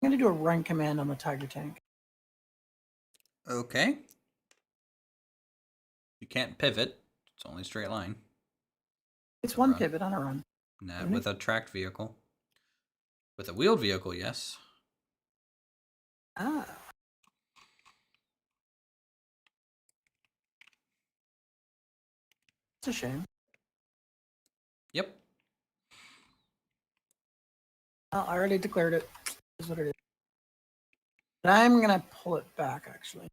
I'm going to do a run command on the Tiger tank. Okay. You can't pivot. It's only straight line. It's one pivot on a run. Not with a tracked vehicle. With a wheeled vehicle, yes. Ah. It's a shame. Yep. Well, I already declared it. Is what it is. But I'm gonna pull it back actually.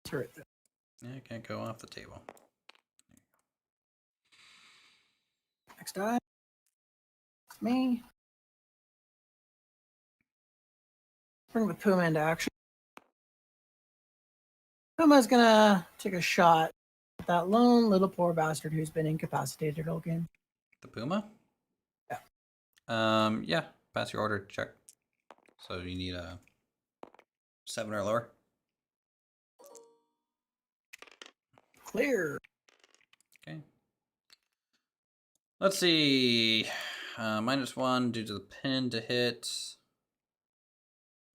It's right there. Yeah, it can't go off the table. Next die. It's me. Bring the Puma into action. Puma's gonna take a shot at that lone little poor bastard who's been incapacitated all game. The Puma? Yeah. Yeah. Pass your order check. So you need a 7 or lower. Clear. Okay. Let's see. -1 due to the pin to hit.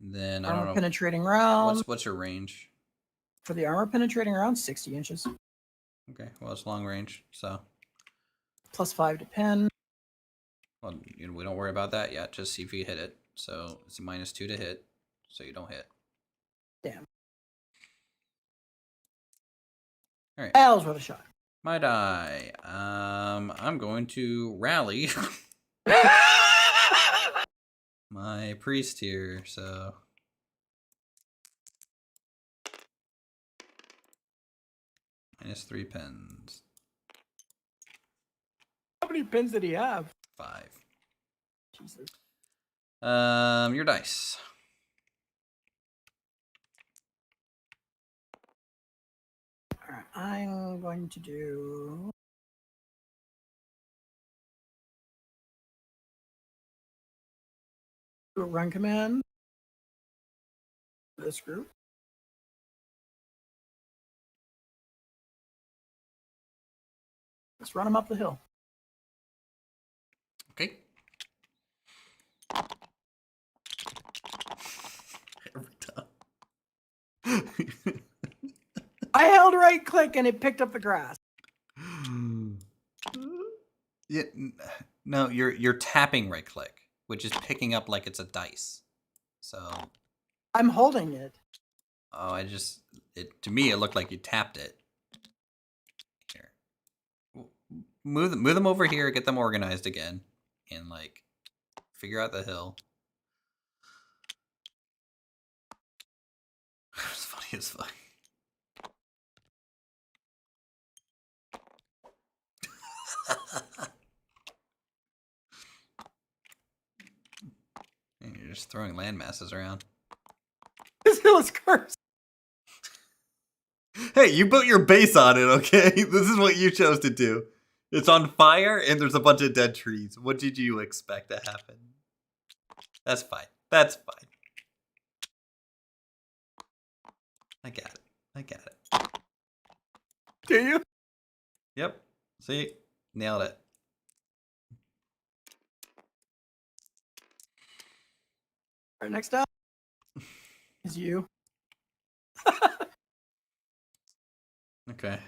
Then I don't Armor know. penetrating round. What's your range? For the armor penetrating round, 60 inches. Okay, well it's long range, so +5 to pin. well we don't worry about that yet. Just see if you hit it. So it's a -2 to hit, so you don't hit. Damn. All right. That was worth a shot. My die. I'm going to rally my priest here, so -3 pins. How many pins did he have? 5. Jesus. Your dice. All right, I'm going to do a run command for this group. Let's run them up the hill. Okay. Every time. I held right click and it picked up the grass. Yeah, no, you're tapping right click, which is picking up like it's a dice. So I'm holding it. oh, to me it looked like you tapped it. Here, move them over here, get them organized again, and like figure out the hill. It's funny as fuck. And you're just throwing land masses around. This hill is cursed. Hey, you built your base on it, okay? This is what you chose to do. It's on fire and there's a bunch of dead trees. What did you expect to happen? That's fine. That's fine. I get it. I get it. Do you? Yep. See? Nailed it. All right, next up is you. Okay.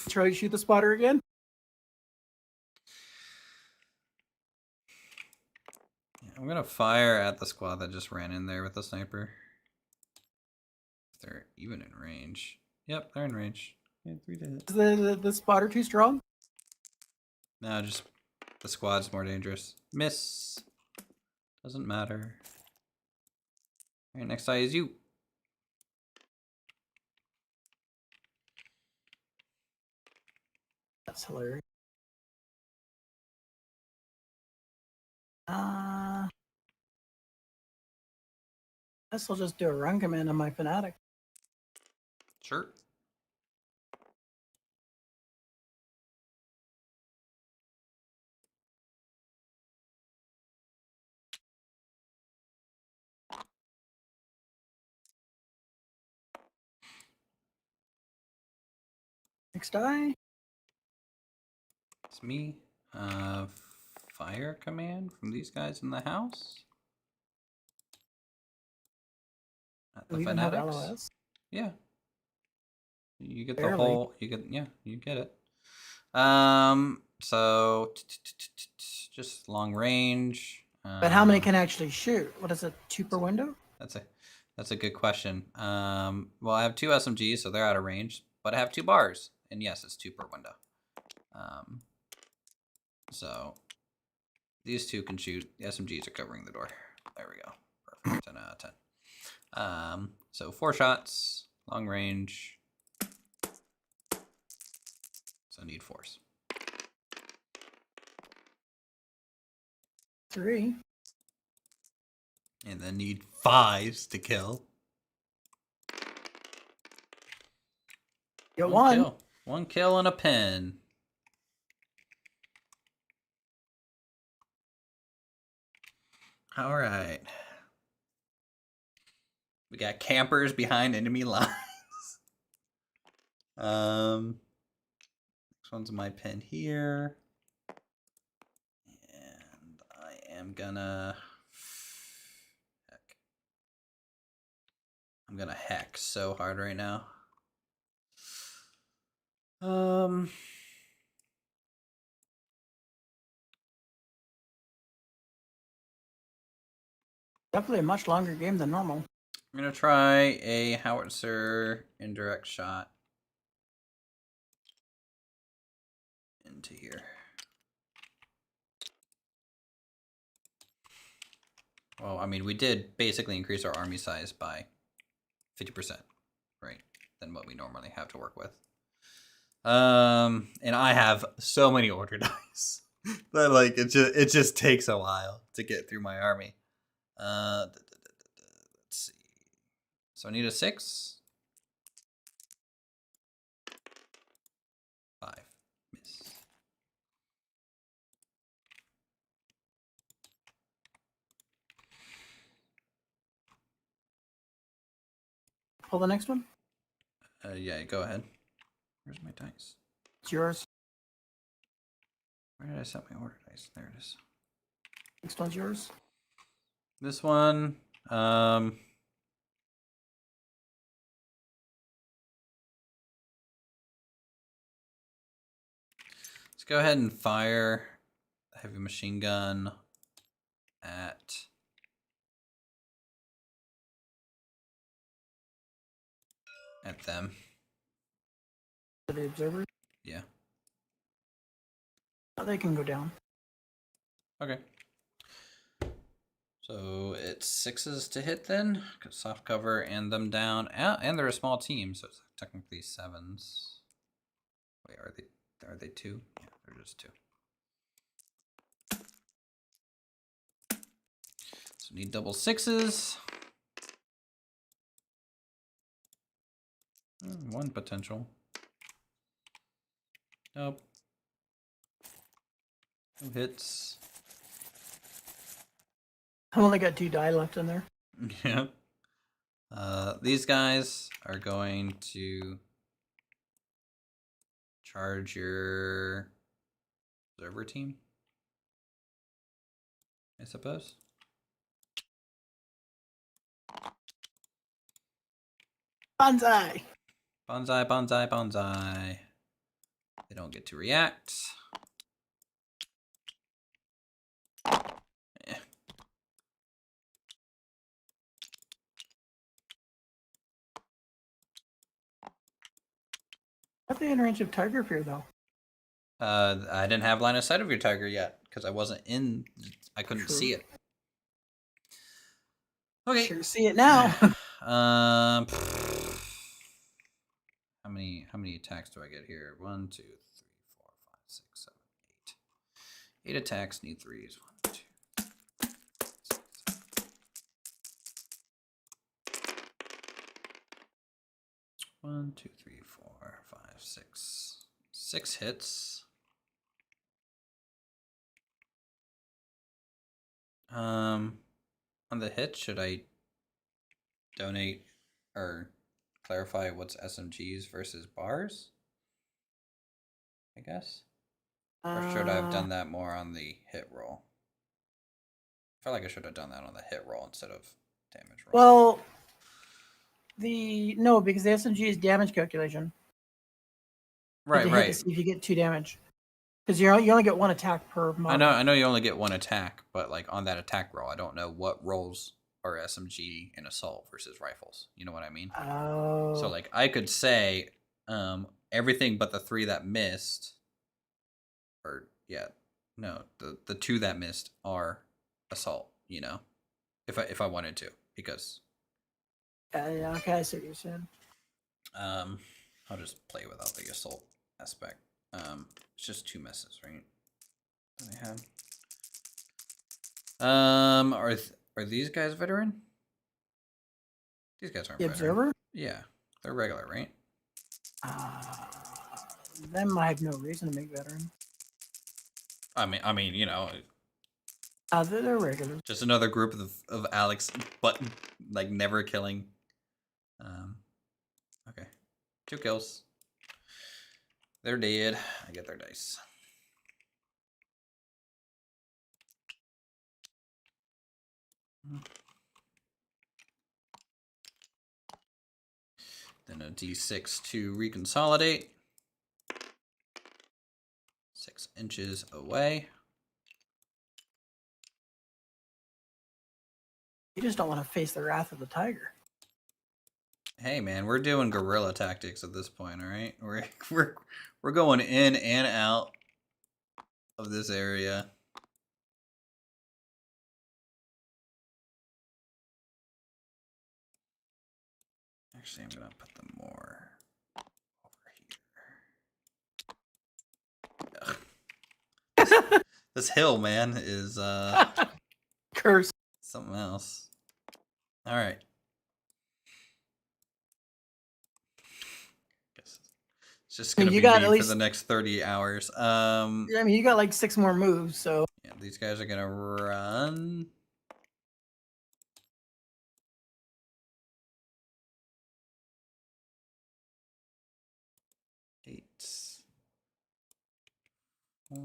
Try to shoot the spotter again. I'm gonna fire at the squad that just ran in there with the sniper. If they're even in range. Yep, they're in range. Yeah, 3 to hit. Is the spotter too strong? No, just the squad's more dangerous. Miss. Doesn't matter. Alright, next die is you. That's hilarious. I guess I'll just do a run command on my fanatic. Sure. Next die. It's me. Fire command from these guys in the house. At Do the we even have Fanatics? LOS? Yeah. You get Barely. the whole. You get it. So just long range. But how many can actually shoot? What is it? 2 per window? That's a good question. Well, I have 2 SMGs, so they're out of range, but I have 2 bars, and yes, it's 2 per window. So these 2 can shoot. The SMGs are covering the door. There we go. Perfect. 10 out of 10. So 4 shots, long range. So I need 4s. 3. And then need 5s to kill. Get 1. Kill. 1 kill and a pin. All right. We got campers behind enemy lines. This one's my pin here. And I am gonna... Heck. I'm gonna hex so hard right now. Definitely a much longer game than normal. I'm gonna try a howitzer indirect shot into here. Well, I mean, we did basically increase our army size by 50%, right? Than what we normally have to work with. And I have so many order dice that like it just takes a while to get through my army. Let's see. So I need a 6. 5. Miss. Pull the next one. Yeah, go ahead. Where's my dice? It's yours. Where did I set my order dice? There it is. Next one's yours. This one, let's go ahead and fire a heavy machine gun at them. To the observer. Yeah. Oh, they can go down. Okay. So it's 6s to hit then. Soft cover and them down. And they're a small team, so it's technically 7s. Wait, are they 2? Yeah, they're just 2. So need double 6s. 1 potential. Nope. No hits. I've only got 2 die left in there. Yeah. These guys are going to charge your observer team, I suppose. Bonsai! Bonsai, bonsai, bonsai. They don't get to react. Eh. How'd they in range of Tiger Fear, though? I didn't have line of sight of your tiger yet because I wasn't in. I couldn't True. see it. Okay. Sure see it now. How many attacks do I get here? 1, 2, 3, 4, 5, 6, 7, 8. 8 attacks, need 3s. 1, 2, 6, 7. 1, 2, 3, 4, 5, 6. 6 hits. On the hit, should I donate or clarify what's SMGs versus bars? I guess. Or should I have done that more on the hit roll? I feel like I should have done that on the hit roll instead of damage roll. Well, No, because the SMG is damage calculation. Right, You hit to right. see if you get 2 damage. Because you only get 1 attack per model. I know you only get 1 attack, but like on that attack roll, I don't know what rolls are SMG and assault versus rifles. You know what I mean? Oh. So like I could say everything but the 3 that missed, or yeah, no, the 2 that missed are assault. You know, if I wanted to, because yeah, okay, I see what you're saying. I'll just play without the assault aspect. It's just 2 misses, right? That I had. Are these guys veteran? These guys aren't The veteran. observer? Yeah, they're regular, right? Them I have no reason to make veteran. I mean, you know, They're regular. just another group of Alex, but like never killing. Okay, 2 kills. They're dead. I get their dice. Then a D6 to reconsolidate. 6 inches away. You just don't want to face the wrath of the tiger. Hey man, we're doing guerrilla tactics at this point, all right? We're going in and out of this area. Actually, I'm gonna put them more over here. This hill, man, is Curse. something else. All right. Guess it's just gonna be got me at for least the next 30 hours. I mean, you got like 6 more moves, so Yeah, these guys are gonna run. Eight. 4.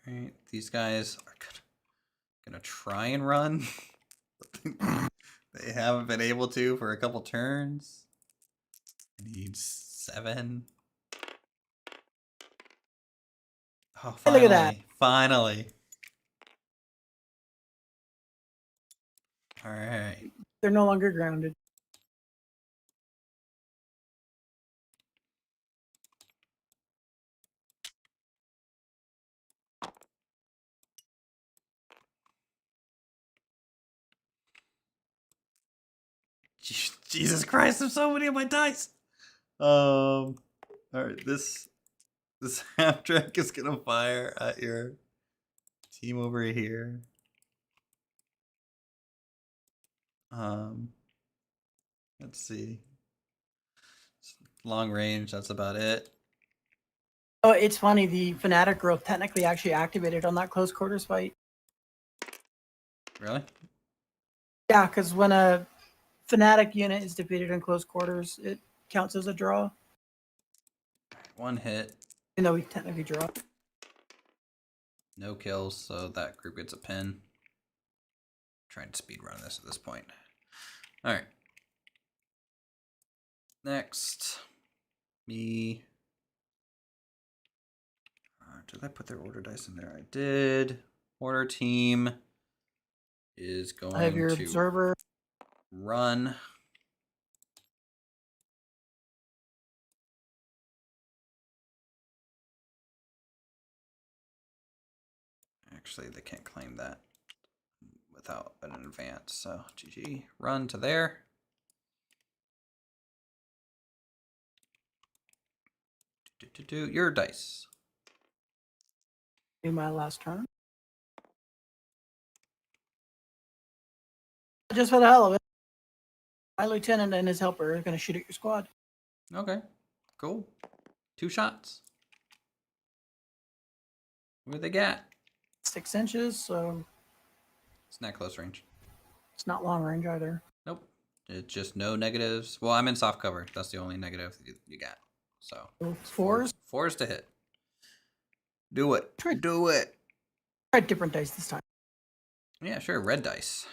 All right, these guys are gonna try and run. They haven't been able to for a couple turns. I need 7. Oh, Hey, look at that. Finally. All right. They're no longer grounded. Jesus Christ, there's so many of my dice. All right, this half track is gonna fire at your team over here. Let's see. Long range, that's about it. Oh, it's funny. The fanatic growth technically actually activated on that close quarters fight. Really? Yeah, because when a fanatic unit is defeated in close quarters, it counts as a draw. 1 hit. Even though we technically draw. No kills, so that group gets a pin. Trying to speed run this at this point. All right. Next, me. Did I put their order dice in there? I did. Order team is going I have your to observer. run. Actually, they can't claim that without an advance. So GG, run to there. Do your dice. Do my last turn. Just for the hell of it, my lieutenant and his helper are going to shoot at your squad. Okay, cool. 2 shots. What do they got? 6 inches, so It's not close range. it's not long range either. Nope. It's just no negatives. Well, I'm in soft cover. That's the only negative you got. So Fours? 4s to hit. Do it. Do it. Try different dice this time. Yeah, sure. Red dice.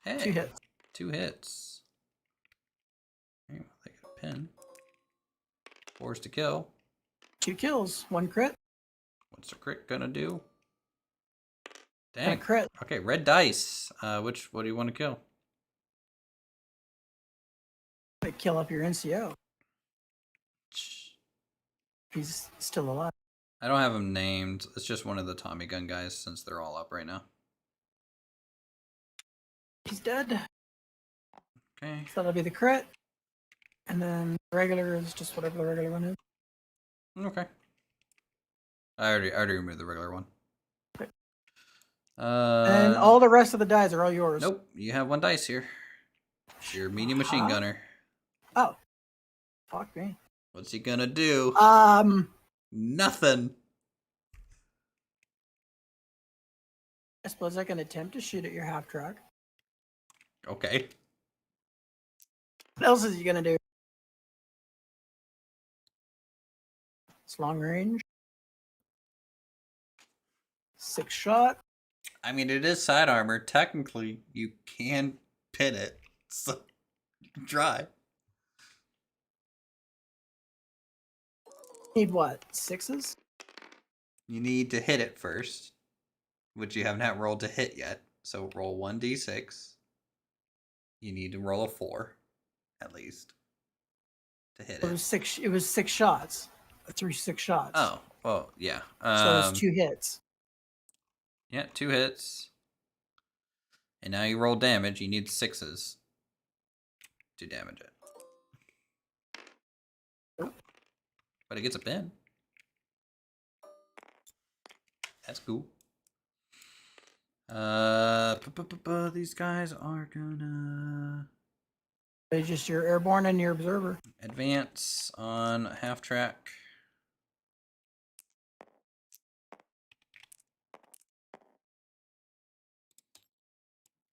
Hey. 2 hits. 2 hits. Hey, well, they got a pin. 4's to kill. 2 kills. 1 crit. What's the crit gonna do? Dang. And a crit. Okay, red dice. What do you want to kill? Kill up your NCO. He's still alive. I don't have him named. It's just one of the Tommy gun guys since they're all up right now. He's dead. Okay. So that'll be the crit. And then regular is just whatever the regular one is. Okay. I already removed the regular one. Okay. And all the rest of the dice are all yours. Nope. You have 1 dice here. It's your medium machine gunner. Oh. Fuck me. What's he gonna do? I Nothing. suppose I can attempt to shoot at your half track. Okay. What else is he gonna do? It's long range. 6 shot. I mean, it is side armor. Technically, you can pin it. So, try. Need what? 6s? You need to hit it first, which you have not rolled to hit yet. So roll 1d6. You need to roll a 4, at least, to hit it. It was 6 shots. 6 shots. Oh, well, yeah. So it's 2 hits. Yeah, 2 hits. And now you roll damage. You need 6s to damage it. Nope. But it gets a pin. That's cool. These guys are gonna... It's just your airborne and your observer. Advance on half track.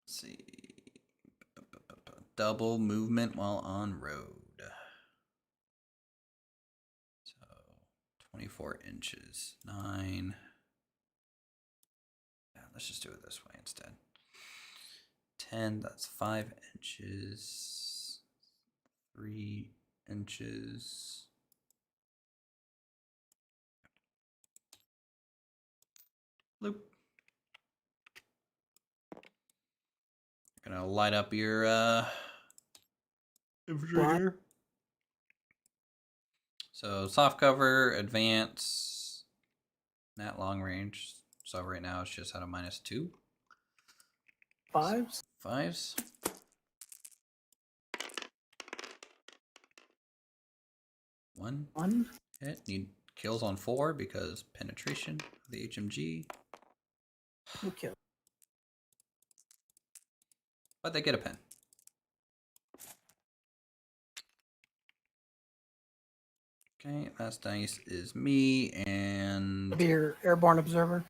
Let's see. Double movement while on road. So 24 inches. 9. Yeah, let's just do it this way instead. 10, that's 5 inches. 3 inches. Loop. Gonna light up your infiltrator. So soft cover, advance, not long range. So right now it's just at a -2. 5s. 5s. 1 hit. Need kills on 4 because penetration of the HMG. Okay. But they get a pen. Okay, last dice is me and... It'll be your airborne observer.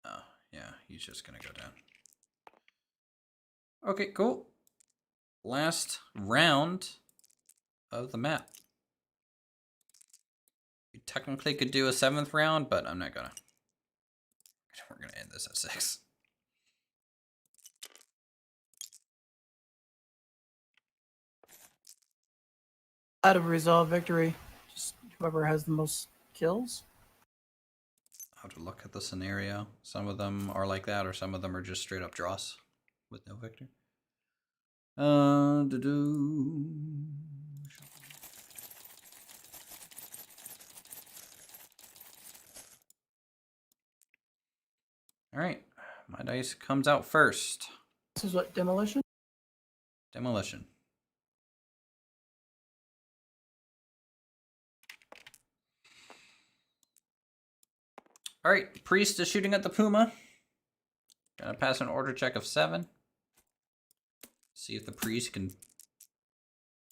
Oh, yeah, he's just gonna go down. Okay, cool. Last round of the map. You technically could do a 7th round, but I'm not gonna. We're gonna end this at 6. Out of resolve victory. Just whoever has the most kills. I'll have to look at the scenario. Some of them are like that, or some of them are just straight up draws with no victor. All right, my dice comes out first. This is what, demolition? Demolition. All right, priest is shooting at the puma. Gonna pass an order check of 7. See if the priest can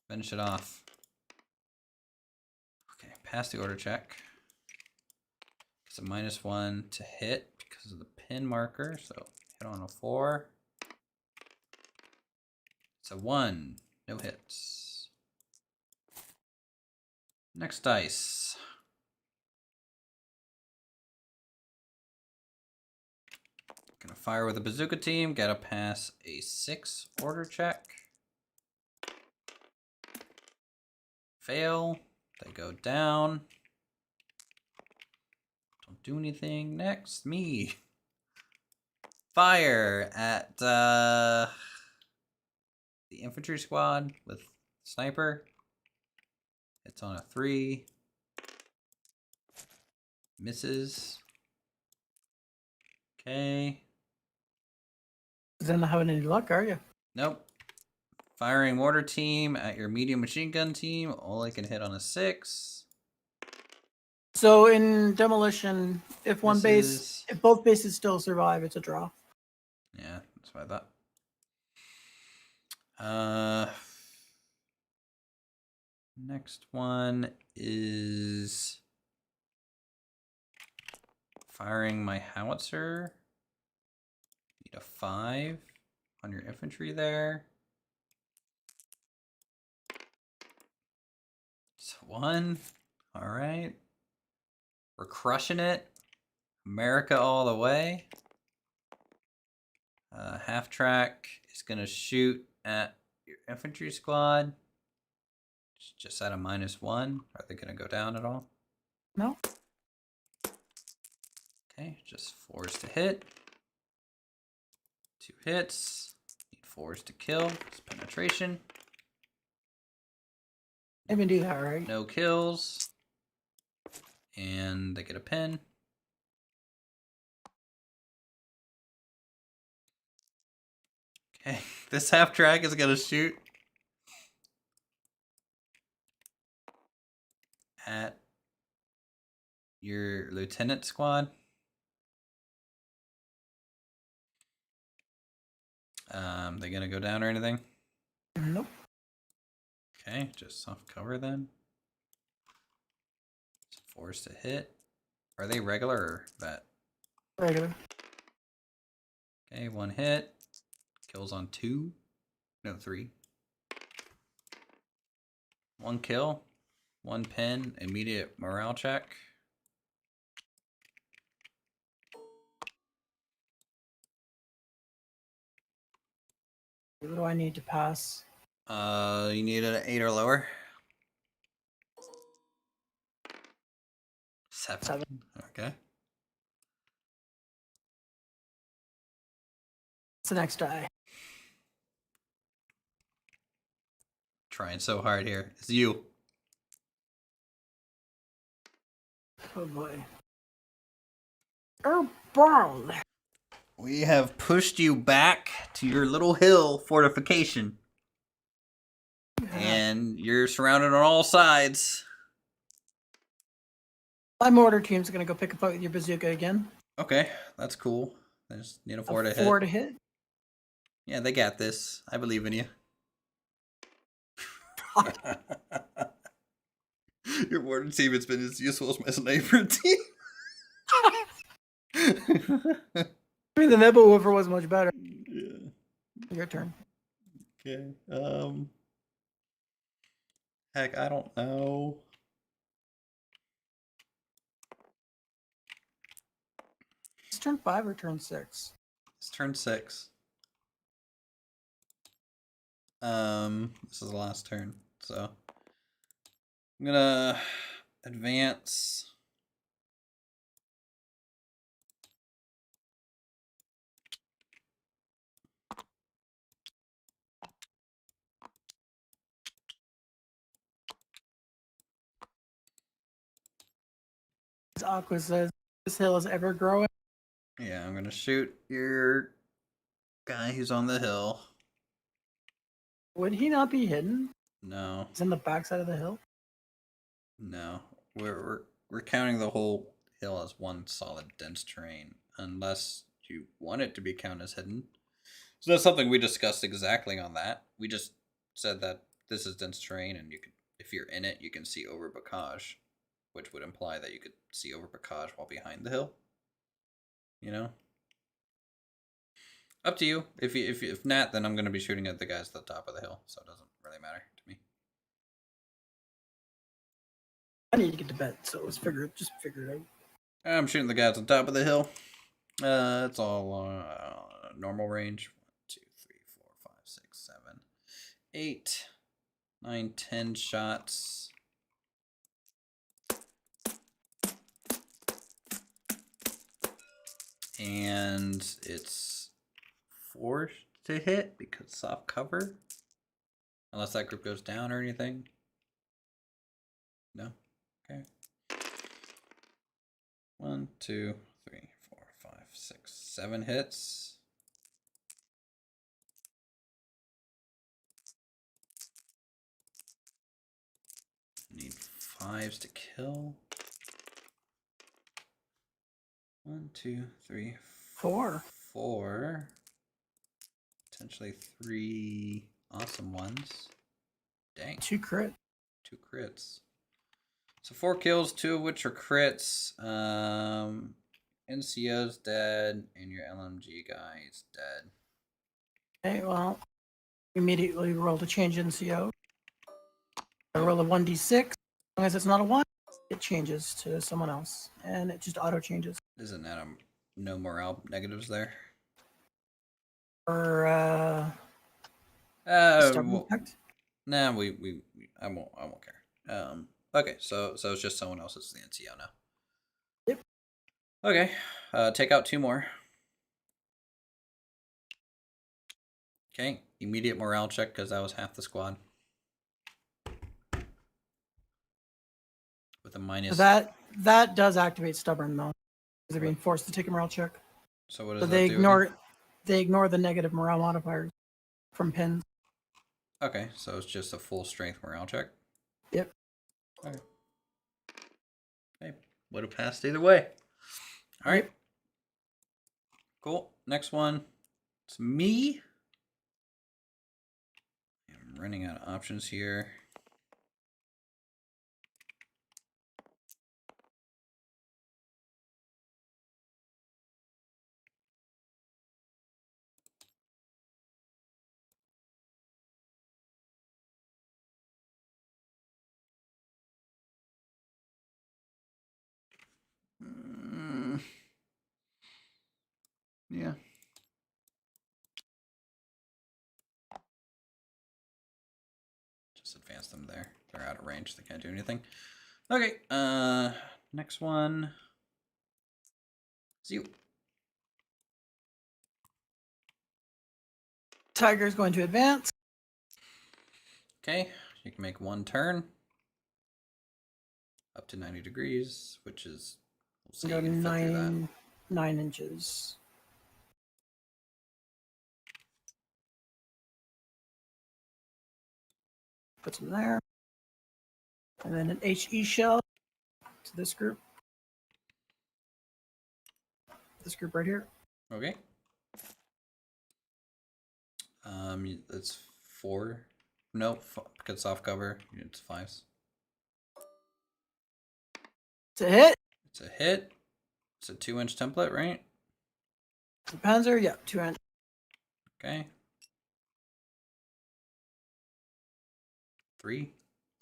finish it off. Okay, pass the order check. It's a -1 to hit because of the pin marker. So hit on a 4. It's a 1. No hits. Next dice. Gonna fire with a bazooka team. Gotta pass a 6 order check. Fail. They go down. Don't do anything. Next, me. Fire at the infantry squad with sniper. It's on a 3. Misses. Okay. Then not having any luck, are you? Nope. Firing mortar team at your medium machine gun team. Only can hit on a 6. So in demolition, if one Misses. base, if both bases still survive, it's a draw. Yeah, that's what I thought. Next one is firing my howitzer. Need a 5 on your infantry there. It's 1. All right. We're crushing it. America all the way. Half track is going to shoot at your infantry squad. It's just at a -1. Are they going to go down at all? No. Okay, just 4s to hit. 2 hits. Need 4s to kill. It's penetration. Even do that, right? No kills. And they get a pin. Okay, this half track is going to shoot at your lieutenant squad. They going to go down or anything? Nope. Okay, just soft cover then. 4s to hit. Are they regular or vet? Regular. Okay, 1 hit. Kills on 2. No, 3. 1 kill. 1 pin. Immediate morale check. What do I need to pass? You need an 8 or lower. 7. Okay. What's the next die? Trying so hard here. It's you. Oh boy. Burn. We have pushed you back to your little hill fortification. And you're surrounded on all sides. My mortar team's gonna go pick a fight with your bazooka again. Okay, that's cool. I just need a 4 to hit. 4 to hit. Yeah, they got this. I believe in you. Your mortar team has been as useful as my sniper team. I mean, the Nebelwoofer was much better. Yeah. Your turn. Okay. Heck, I don't know. It's turn 5 or turn 6? It's turn 6. This is the last turn, so I'm gonna advance. As Aqua says, this hill is ever growing. Yeah, I'm gonna shoot your guy who's on the hill. Would he not be hidden? No, He's on the backside of the hill. no, we're counting the whole hill as one solid dense terrain, unless you want it to be counted as hidden. So that's something we discussed exactly on that. We just said that this is dense terrain, and you could, if you're in it, you can see over Bocage, which would imply that you could see over Bocage while behind the hill. You know, up to you. If not, then I'm going to be shooting at the guys at the top of the hill, so it doesn't really matter to me. I need to get to bed, so just figure it out. I'm shooting the guys on top of the hill. It's all normal range. 1, 2, 3, 4, 5, 6, 7, 8, 9, 10 shots. And it's 4 to hit because soft cover. Unless that group goes down or anything. No? Okay. 1, 2, 3, 4, 5, 6, 7 hits. Need 5s to kill. 1, 2, 3, 4. 4. Potentially 3 awesome ones. Dang. 2 crit. 2 crits. So 4 kills, 2 of which are crits. NCO's dead, and your LMG guy is dead. Okay, well, immediately roll to change NCO. I roll a 1d6. As long as it's not a 1, it changes to someone else. And it just auto changes. Isn't that no morale negatives there? Or stubborn Well, effect. nah, I won't care. Okay, so it's just someone else that's the NCO now. Yep. Okay, take out 2 more. Okay, immediate morale check because that was half the squad. With a minus. That does activate stubborn though. Because they're being forced to take a morale check. So what does So that they do? ignore the negative morale modifiers from pins. Okay, so it's just a full strength morale check. Yep. Okay. Okay, would have passed either way. All right. Yep. Cool. Next one. It's me. I'm running out of options here. Yeah. Just advance them there. They're out of range. They can't do anything. Okay. Next one. It's you. Tiger's going to advance. Okay. You can make 1 turn. Up to 90 degrees, which is, we'll see. Go You can fit through that. 9 inches. Put some there. And then an HE shell to this group. This group right here. Okay. It's 4. No, because soft cover. It's 5s. It's a hit. It's a hit. It's a 2-inch template, right? It's a Panzer. Yeah, 2 inch. Okay. 3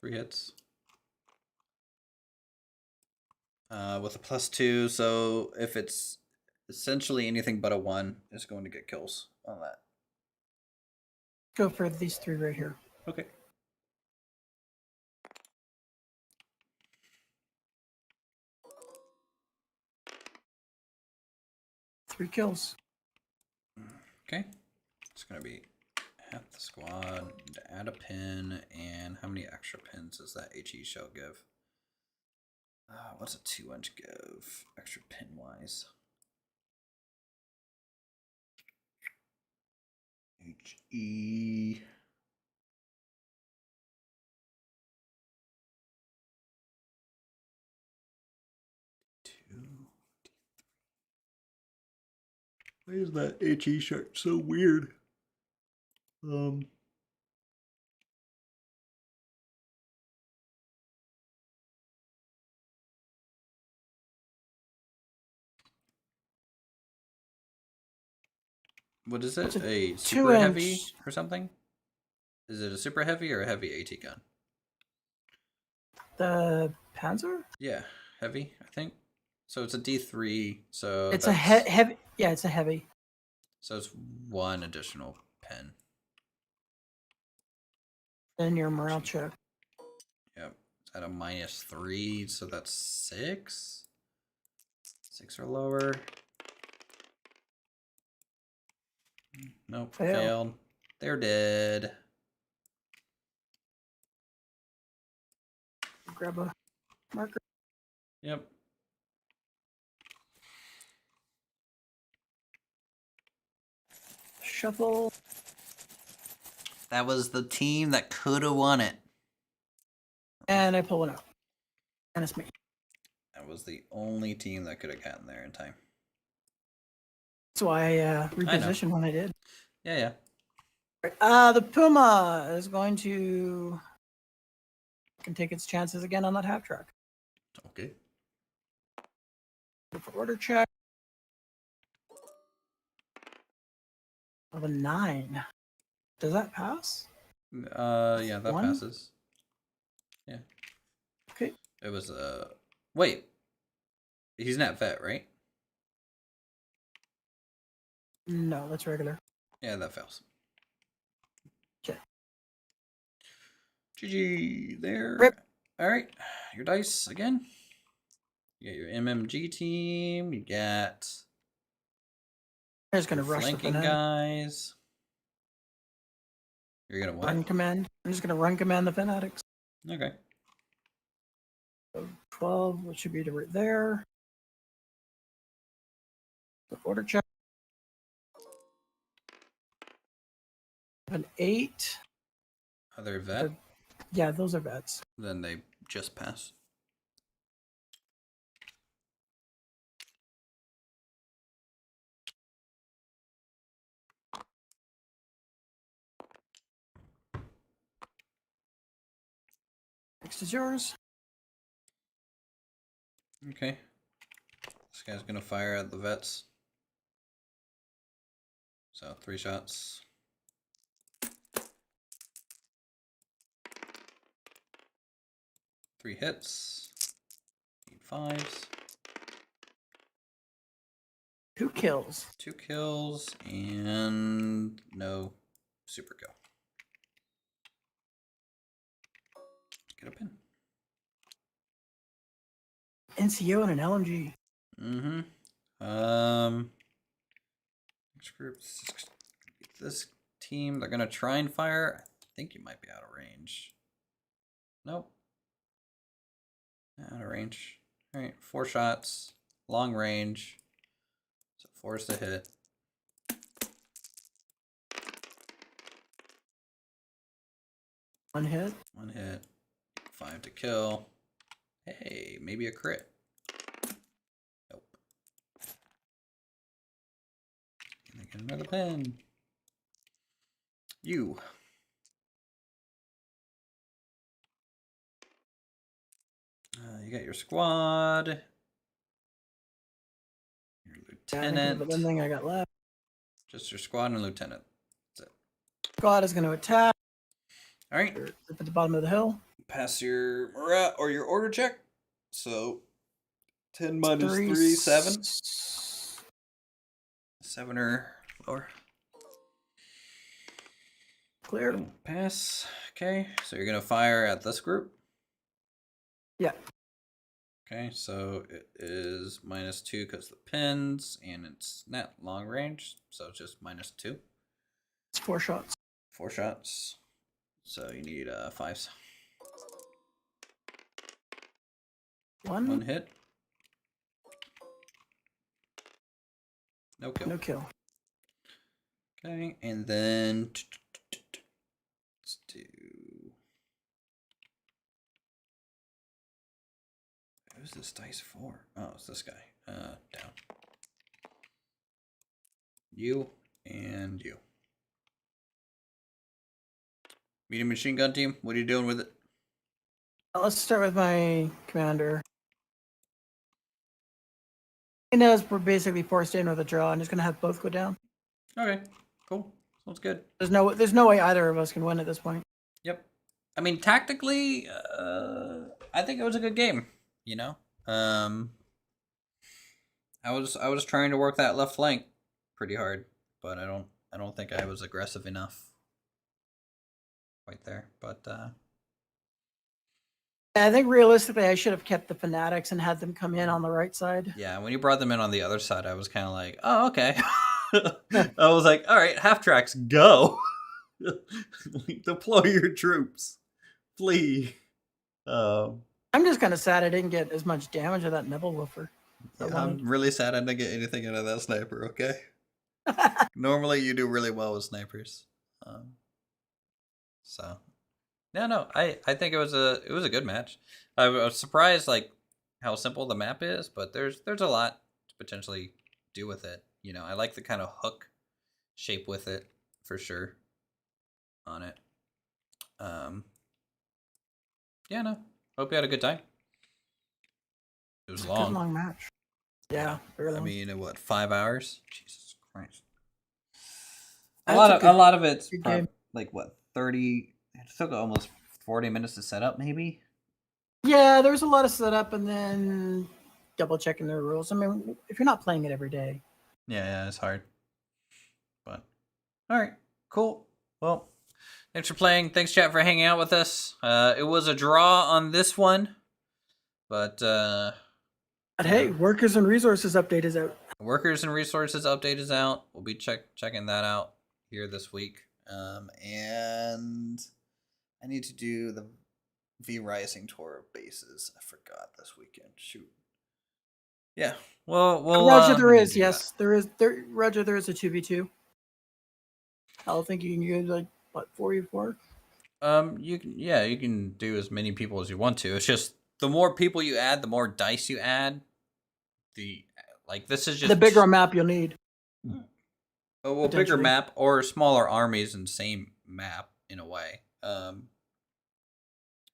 hits. With a +2, so if it's essentially anything but a 1, it's going to get kills on that. Go for these 3 right here. Okay. Three kills. Okay. It's going to be half the squad. Need to add a pin, and how many extra pins does that HE shell give? What's a 2-inch give, extra pin-wise? HE. Why is that HE shirt so weird? What is it? A super heavy or something? Is it a super heavy or a heavy AT gun? The Panzer? Yeah, heavy, I think. So it's a D3. So It's that's, a heavy. Yeah, it's a heavy. So it's 1 additional pen. Then your morale check. Yep. It's at a -3, so that's 6. 6 or lower. Nope, failed. They're dead. Grab a marker. Yep. Shuffle. That was the team that could have won it. And I pull one out. And it's me. That was the only team that could have gotten there in time. That's why I repositioned when I did. Yeah. The Puma is going to can take its chances again on that half track. Okay. Go for order check. Of a 9. Does that pass? Yeah, that 1? passes. Yeah. Okay. It was wait. He's not vet, right? No, that's regular. Yeah, that fails. Okay. GG there. Rip. All right, your dice again. You got your MMG team. You got. I'm just gonna rush the flanking fanatic. guys. You're gonna what? Run command. I'm just gonna run command the fanatics. Okay. So 12, which should be right there. The order check. An 8. Other vet. Yeah, those are vets. Then they just pass. Next is yours. Okay. This guy's gonna fire at the vets. So 3 shots. 3 hits. 8 5s. 2 kills. 2 kills and no super kill. Get a pin. NCO and an LMG. Next group. This team, they're gonna try and fire. I think you might be out of range. Nope. Out of range. All right, 4 shots, long range. So 4 is to hit. One hit. 1 hit. 5 to kill. Hey, maybe a crit. Nope. And they get another pin. You. You got your squad. Your lieutenant. The thing I got left. Just your squad and lieutenant. That's it. Squad is going to attack. All right. At the bottom of the hill. Pass your morale or your order check. So 10 minus 3, 7. 7 or lower. Clear. Pass. Okay. So you're gonna fire at this group. Yeah. Okay. So it is -2 because the pins, and it's not long range, so it's just -2. It's 4 shots. 4 shots. So you need 5s. 1 hit. No kill. No kill. Okay, and then let's do. Who's this dice for? Oh, it's this guy. Down. You and you. Medium machine gun team. What are you doing with it? Let's start with my commander. He knows we're basically forced in with a draw. I'm just gonna have both go down. Okay, cool. Sounds good. There's no way either of us can win at this point. Yep. I mean, tactically, I think it was a good game. You know, I was trying to work that left flank pretty hard, but I don't think I was aggressive enough right there. But I think realistically, I should have kept the Fanatics and had them come in on the right side. yeah, when you brought them in on the other side, I was kind of like, oh, okay. I was like, all right, half tracks, go. Deploy your troops. Flee. I'm just kind of sad I didn't get as much damage of that Nebel Woofer. Yeah, I'm really sad I didn't get anything out of that sniper, okay? Normally you do really well with snipers. So no, I think it was a good match. I was surprised like how simple the map is, but there's a lot to potentially do with it. You know, I like the kind of hook shape with it for sure on it. Yeah, no. Hope you had a good time. It was long. Good long match. Yeah, very long. I mean, what, 5 hours? Jesus Christ. A lot of it's like what, 30. It took almost 40 minutes to set up, maybe. Yeah, there was a lot of setup and then double checking their rules. I mean, if you're not playing it every day. Yeah, it's hard. But all right, cool. Well, thanks for playing. Thanks, chat, for hanging out with us. It was a draw on this one, but hey, Workers and Resources update is out. Workers and Resources update is out. We'll be checking that out here this week. And I need to do the V Rising tour of bases. I forgot this weekend. Shoot. Yeah. Well, Roger, there is. Yes, there is. Roger, there is a 2v2. I don't think you can use like what 4v4. You can do as many people as you want to. It's just the more people you add, the more dice you add. This is just the bigger map you'll need. Oh, well, bigger map or smaller armies in same map in a way.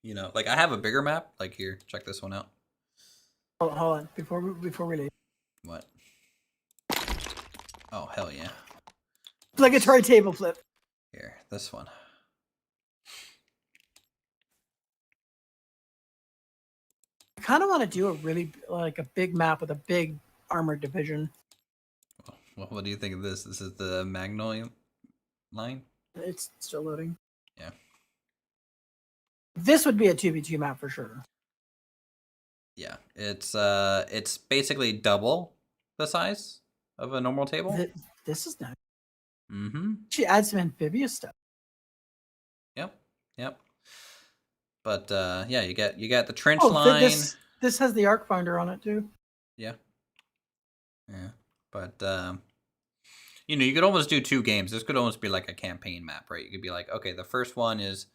You know, like I have a bigger map. Like here, check this one out. Hold on, before we leave. What? Oh, hell yeah! Obligatory table flip. Here, this one. I kind of want to do a big map with a big armored division. Well, what do you think of this? This is the Magnolia line. It's still loading. Yeah. This would be a 2v2 map for sure. Yeah, it's basically double the size of a normal table. This is nice. Mm-hmm. She adds some amphibious stuff. Yep. But yeah, you got the trench line. This has the arc finder on it too. Yeah. But you know, you could almost do 2 games. This could almost be like a campaign map, right? You could be like, okay, the first one is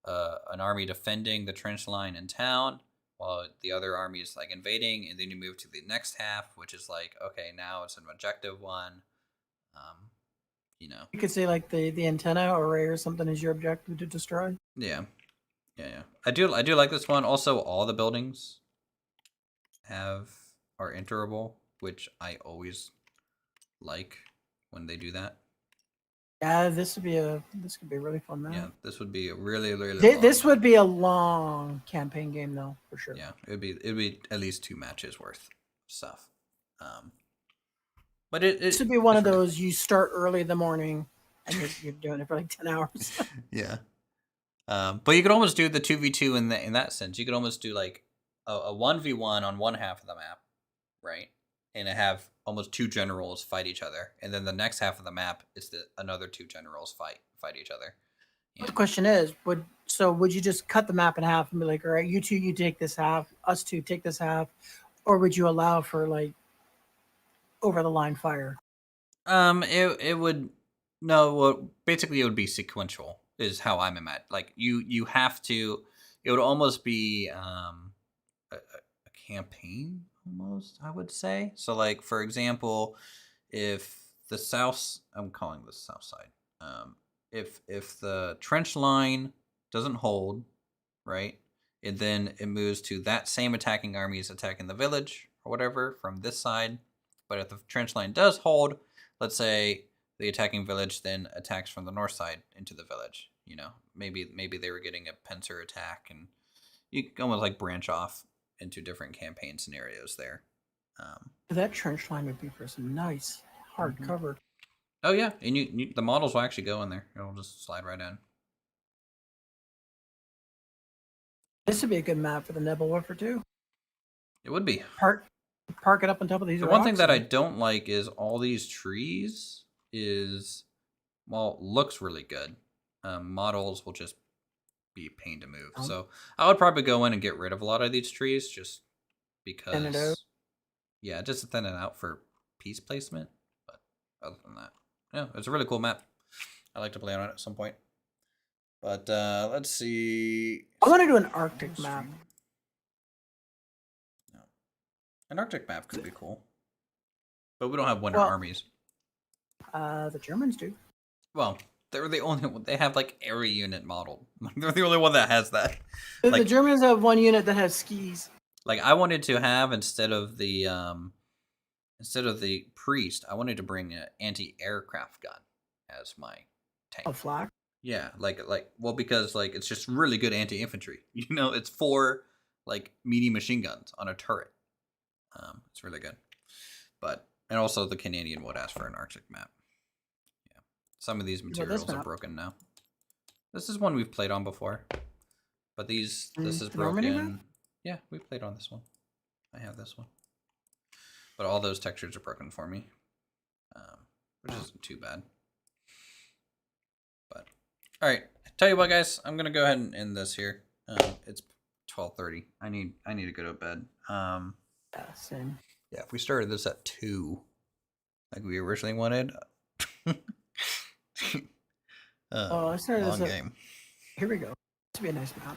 an army defending the trench line in town, while the other army is like invading, and then you move to the next half, which is like, okay, now it's an objective one. You know, you could say like the antenna array or something is your objective to destroy. Yeah. I do like this one. Also, all the buildings are enterable, which I always like when they do that. Yeah, this could be a really fun map. Yeah, this would be a really this would be a long campaign game though, for sure. Yeah, it'd be at least 2 matches worth stuff. But this would be one of those you start early in the morning and you're doing it for like 10 hours. Yeah. But you could almost do the 2v2 in that sense. You could almost do like a 1v1 on one half of the map, right? And have almost 2 generals fight each other, and then the next half of the map is another 2 generals fight each other. The question is, would you just cut the map in half and be like, all right, you take this half, us 2 take this half, or would you allow for like over the line fire? It would basically it would be sequential is how I'm at. Like you have to. It would almost be a campaign. Almost, I would say. So, like, for example, if the I'm calling this south side. If the trench line doesn't hold, right, and then it moves to that same attacking army is attacking the village or whatever from this side. But if the trench line does hold, let's say the attacking village then attacks from the north side into the village. You know, maybe they were getting a pincer attack, and you can almost like branch off into different campaign scenarios there. That trench line would be for some nice hardcover. Oh yeah, and the models will actually go in there. It'll just slide right in. This would be a good map for the Nebel Warfare too. It would be. Park it up on top of these. The one thing that I don't like is all these trees is, well, looks really good. Models will just be a pain to move. So I would probably go in and get rid of a lot of these trees just because. Thin it out. Yeah, just to thin it out for piece placement. But other than that, yeah, it's a really cool map. I like to play on it at some point. But let's see. I want to do an Arctic map. No. An Arctic map could be cool. But we don't have winter armies. The Germans do. Well, they're the only one. They have like area unit modeled. They're the only one that has that. The Germans have one unit that has skis. Like I wanted to have instead of the priest, I wanted to bring an anti-aircraft gun as my tank. A flak. Yeah, well, because like it's just really good anti-infantry. You know, it's 4 like medium machine guns on a turret. It's really good. And also the Canadian would ask for an Arctic map. Yeah, some of these materials are broken now. This is one we've played on before, but this is broken. Yeah, we played on this one. I have this one, but all those textures are broken for me, which isn't too bad. But all right, tell you what, guys, I'm gonna go ahead and end this here. It's 12:30. I need to go to bed. Yeah, same. Yeah, if we started this at 2, like we originally wanted. I started long this game. Here we go. This would be a nice map.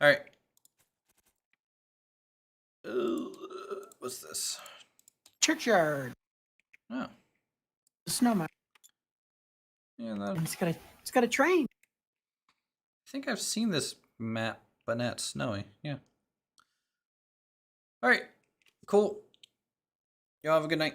All right. What's this? Churchyard. Oh. The snowman. Yeah, And it's got a train. I think I've seen this map, but not snowy. Yeah. All right. Cool. Y'all have a good night.